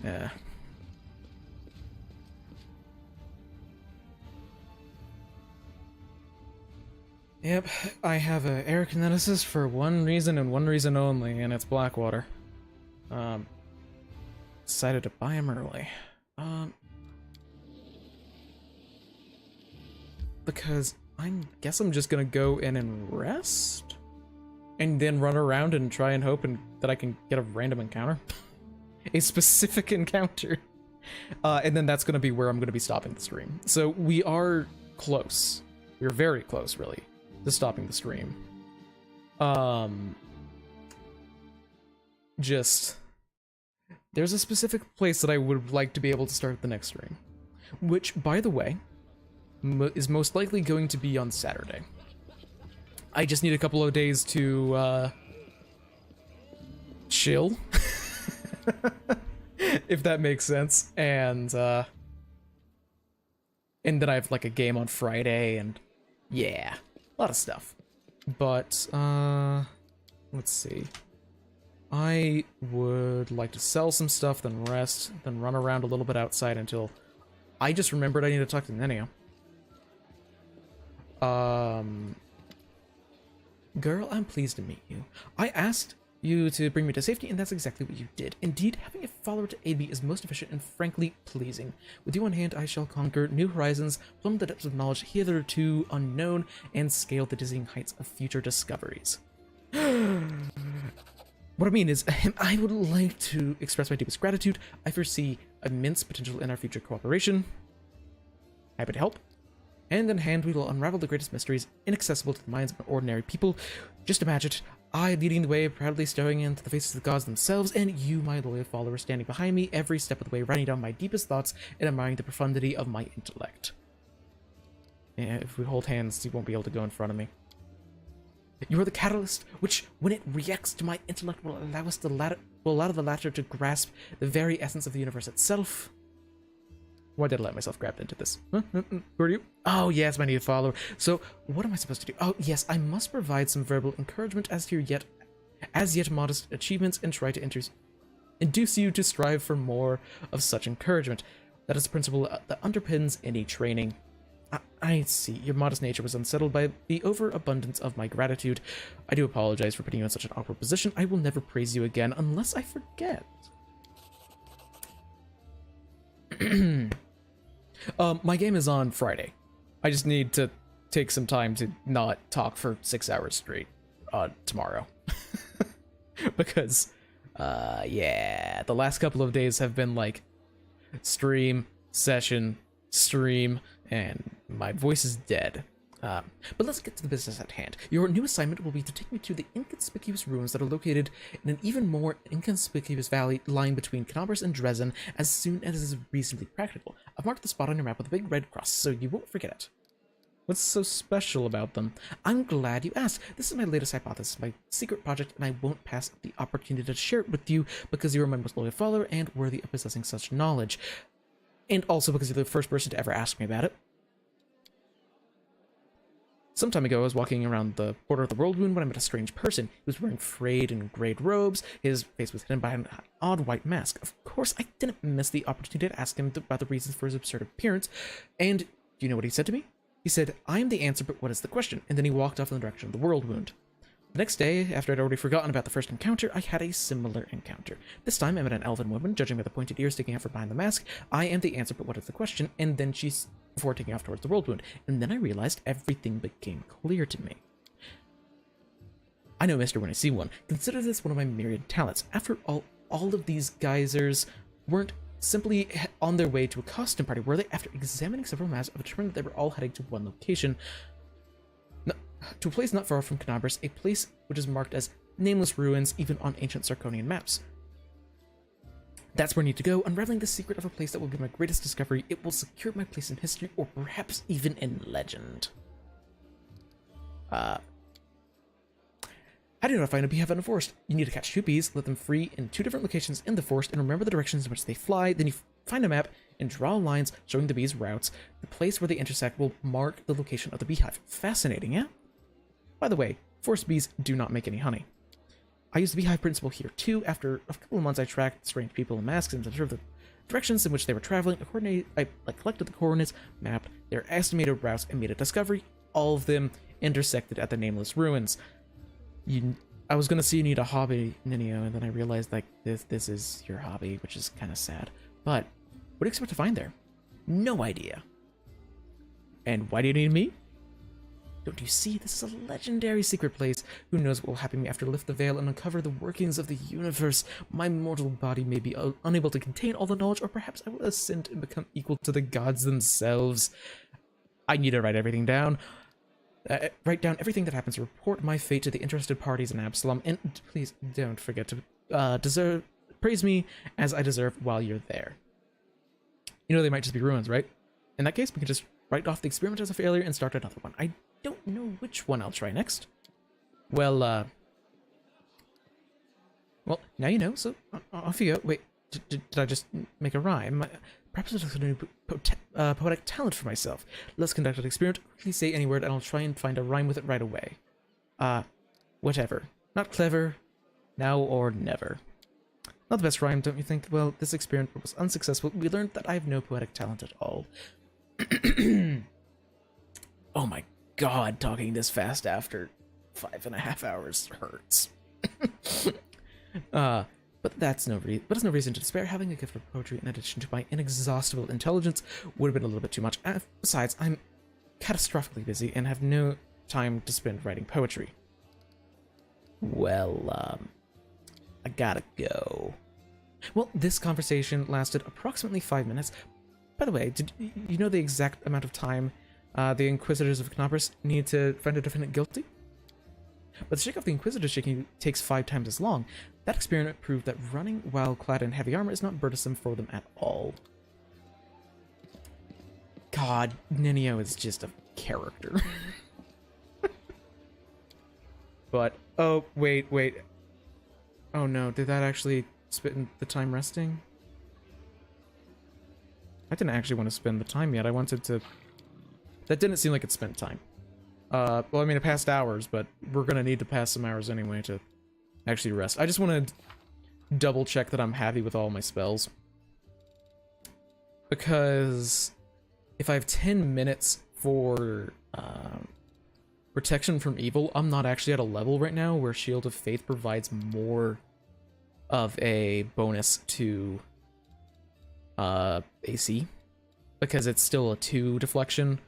yeah. Yep, I have a air kineticist for one reason and one reason only, and it's Blackwater. Decided to buy him early. Because I guess I'm just gonna go in and rest? And then run around and try and hope that I can get a random encounter? A specific encounter. And then that's gonna be where I'm gonna be stopping the stream. So we are close. We're very close, really, to stopping the stream. Just... There's a specific place that I would like to be able to start the next stream. Which, by the way, is most likely going to be on Saturday. I just need a couple of days to, chill. If that makes sense. And then I have, like, a game on Friday, and yeah, a lot of stuff. But, let's see. I would like to sell some stuff, then rest, then run around a little bit outside until I just remembered I need to talk to Nenio. Girl, I'm pleased to meet you. I asked you to bring me to safety, and that's exactly what you did. Indeed, having a follower to aid me is most efficient and frankly pleasing. With you on hand, I shall conquer new horizons, plumb the depths of knowledge hitherto unknown, and scale the dizzying heights of future discoveries. What I mean is, I would like to express my deepest gratitude. I foresee immense potential in our future cooperation. Happy to help. Hand in hand, we will unravel the greatest mysteries inaccessible to the minds of ordinary people. Just imagine it, I leading the way, proudly staring into the faces of the gods themselves, and you, my loyal follower, standing behind me every step of the way, writing down my deepest thoughts and admiring the profundity of my intellect. Yeah, if we hold hands, you won't be able to go in front of me. You are the catalyst, which, when it reacts to my intellect, will allow the latter to grasp the very essence of the universe itself. Why did I let myself grab into this? Huh? Who are you? Oh, yes, my new follower. So, what am I supposed to do? Oh, yes, I must provide some verbal encouragement as to your as yet modest achievements and try to induce you to strive for more of such encouragement. That is the principle that underpins any training. I see. Your modest nature was unsettled by the overabundance of my gratitude. I do apologize for putting you in such an awkward position. I will never praise you again unless I forget. My game is on Friday. I just need to take some time to not talk for 6 hours straight tomorrow. Because, yeah, the last couple of days have been like stream, session, stream, and my voice is dead. But let's get to the business at hand. Your new assignment will be to take me to the inconspicuous ruins that are located in an even more inconspicuous valley lying between Knobers and Dresden as soon as is reasonably practical. I've marked the spot on your map with a big red cross, so you won't forget it. What's so special about them? I'm glad you asked. This is my latest hypothesis, my secret project, and I won't pass up the opportunity to share it with you because you are my most loyal follower and worthy of possessing such knowledge. And also because you're the first person to ever ask me about it. Some time ago, I was walking around the border of the world wound when I met a strange person. He was wearing frayed and grayed robes. His face was hidden by an odd white mask. Of course, I didn't miss the opportunity to ask him about the reasons for his absurd appearance. And do you know what he said to me? He said, "I am the answer, but what is the question?" And then he walked off in the direction of the world wound. The next day, after I'd already forgotten about the first encounter, I had a similar encounter. This time, I met an elven woman, judging by the pointed ears sticking out from behind the mask. I am the answer, but what is the question? And then she's before taking off towards the world wound. And then I realized everything became clear to me. I know Mister when I see one. Consider this one of my myriad talents. After all of these geysers weren't simply on their way to a costume party, were they? After examining several maps, I determined that they were all heading to one location. To a place not far from Knobers, a place which is marked as nameless ruins even on ancient Sarkonian maps. That's where I need to go, unraveling the secret of a place that will be my greatest discovery. It will secure my place in history, or perhaps even in legend. How do you find a beehive in the forest? You need to catch 2 bees, let them free in 2 different locations in the forest, and remember the directions in which they fly. Then you find a map and draw lines showing the bees' routes. The place where they intersect will mark the location of the beehive. Fascinating, yeah? By the way, forest bees do not make any honey. I used the beehive principle here too. After a couple of months, I tracked strange people in masks and observed the directions in which they were traveling. I collected the coordinates, mapped their estimated routes, and made a discovery. All of them intersected at the nameless ruins. I was gonna say you need a hobby, Ninio, and then I realized like this is your hobby, which is kind of sad. But what do you expect to find there? No idea. And why do you need me? Don't you see? This is a legendary secret place. Who knows what will happen to me after I lift the veil and uncover the workings of the universe? My mortal body may be unable to contain all the knowledge, or perhaps I will ascend and become equal to the gods themselves. I need to write everything down. Write down everything that happens. Report my fate to the interested parties in Absalom, and please don't forget to praise me as I deserve while you're there. You know, they might just be ruins, right? In that case, we can just write off the experiment as a failure and start another one. I don't know which one I'll try next. Well, now you know, so off you go. Wait, did I just make a rhyme? Perhaps I just a new poetic talent for myself. Let's conduct an experiment. Please say any word and I'll try and find a rhyme with it right away. Whatever. Not clever. Now or never. Not the best rhyme, don't you think? Well, this experiment was unsuccessful. We learned that I have no poetic talent at all. Oh my god, talking this fast after 5.5 hours hurts. But that's no reason to despair. Having a gift for poetry in addition to my inexhaustible intelligence would have been a little bit too much. Besides, I'm catastrophically busy and have no time to spend writing poetry. Well, I gotta go. Well, this conversation lasted approximately 5 minutes. By the way, did you know the exact amount of time the Inquisitors of Knobris need to find a defendant guilty? But to shake off the Inquisitor shaking takes 5 times as long. That experiment proved that running while clad in heavy armor is not burdensome for them at all. God, Ninio is just a character. But, oh, wait. Oh no, did that actually spend the time resting? I didn't actually want to spend the time yet. I wanted to... That didn't seem like it spent time. Well, I mean, it passed hours, but we're gonna need to pass some hours anyway to actually rest. I just want to double check that I'm happy with all my spells. Because if I have 10 minutes for protection from evil, I'm not actually at a level right now where Shield of Faith provides more of a bonus to AC. Because it's still a 2 deflection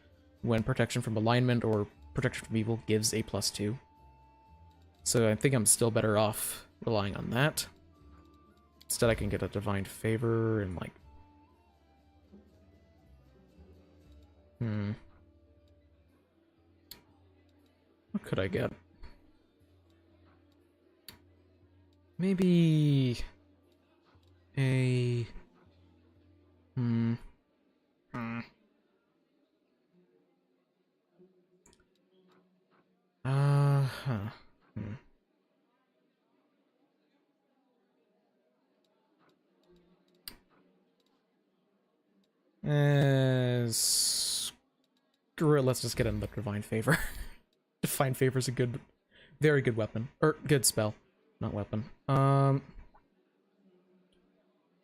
when protection from alignment or protection from evil gives a +2. So I think I'm still better off relying on that. Instead I can get a divine favor and like... What could I get? Maybe... a... Screw it, let's just get in the Divine Favor. Divine Favor is a good, very good weapon. Or, good spell. Not weapon.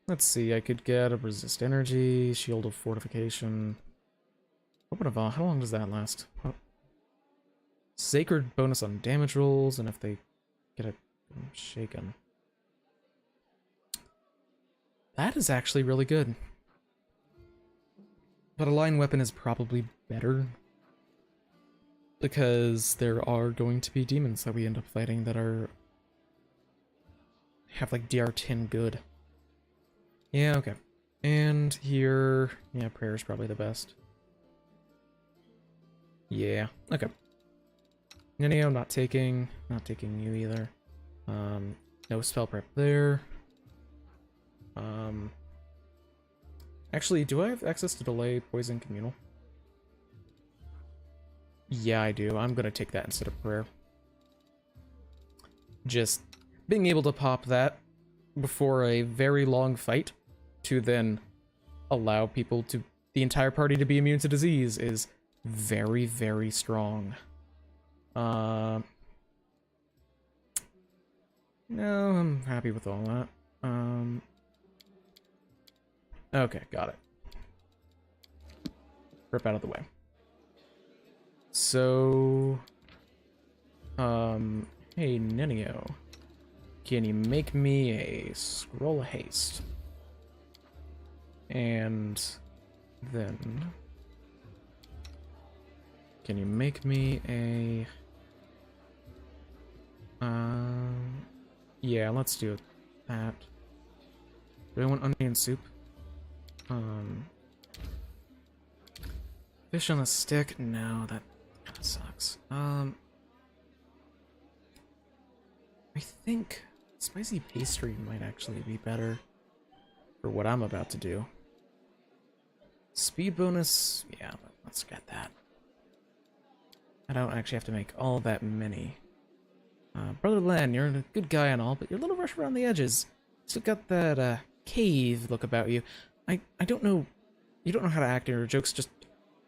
Let's see, I could get a Resist Energy, Shield of Fortification. Weapon of Awe, how long does that last? Oh. Sacred bonus on damage rolls, and if they get it shaken. That is actually really good. But a line weapon is probably better. Because there are going to be demons that we end up fighting that have like DR10 good. Yeah, okay. And here, yeah, prayer is probably the best. Yeah, okay. Ninio, not taking you either. No spell prep there. Actually, do I have access to delay poison communal? Yeah, I do. I'm gonna take that instead of prayer. Just being able to pop that before a very long fight to then allow people to the entire party to be immune to disease is very, very strong. No, I'm happy with all that. Okay, got it. Rip out of the way. So, hey, Nenio, can you make me a scroll of haste? And then, can you make me a, yeah, let's do that. Do I want onion soup? Fish on a stick? No, that kind of sucks. I think spicy pastry might actually be better for what I'm about to do. Speed bonus? Yeah, let's get that. I don't actually have to make all that many. Brother Len, you're a good guy and all, but you're a little rough around the edges. Still got that, cave look about you. I don't know, you don't know how to act, and your jokes just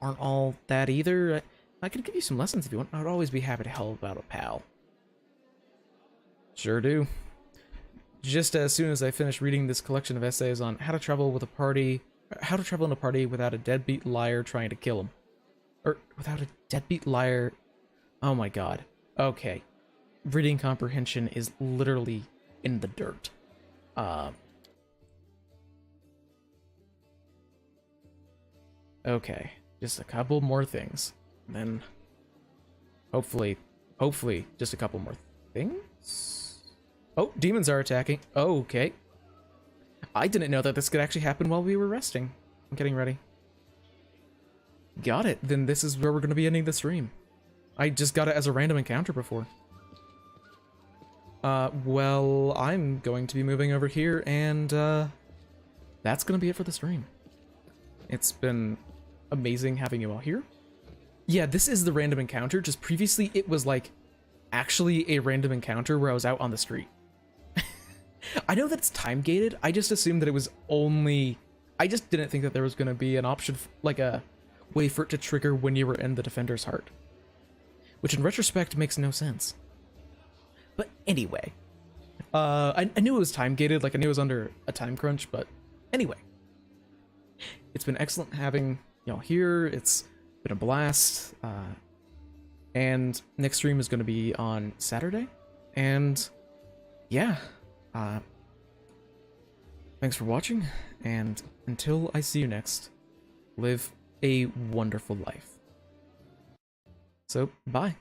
aren't all that either. I could give you some lessons if you want. I'd always be happy to help out a pal. Sure do. Just as soon as I finish reading this collection of essays on how to travel in a party without a deadbeat liar trying to kill him. Or, without a deadbeat liar... Oh my god. Okay. Reading comprehension is literally in the dirt. Okay, just a couple more things. Then, hopefully, just a couple more things? Oh, demons are attacking. Oh, okay. I didn't know that this could actually happen while we were resting. I'm getting ready. Got it. Then this is where we're going to be ending the stream. I just got it as a random encounter before. Well, I'm going to be moving over here, and, that's going to be it for the stream. It's been amazing having you all here. Yeah, this is the random encounter. Just previously, it was, like, actually a random encounter where I was out on the street. I know that it's time-gated. I just assumed that it was only... I just didn't think that there was going to be an option, like a way for it to trigger when you were in the Defender's Heart. Which in retrospect makes no sense. But anyway, I knew it was time-gated, like I knew it was under a time crunch, but anyway. It's been excellent having y'all here, it's been a blast, and next stream is going to be on Saturday, and yeah, thanks for watching, and until I see you next, live a wonderful life. So, bye.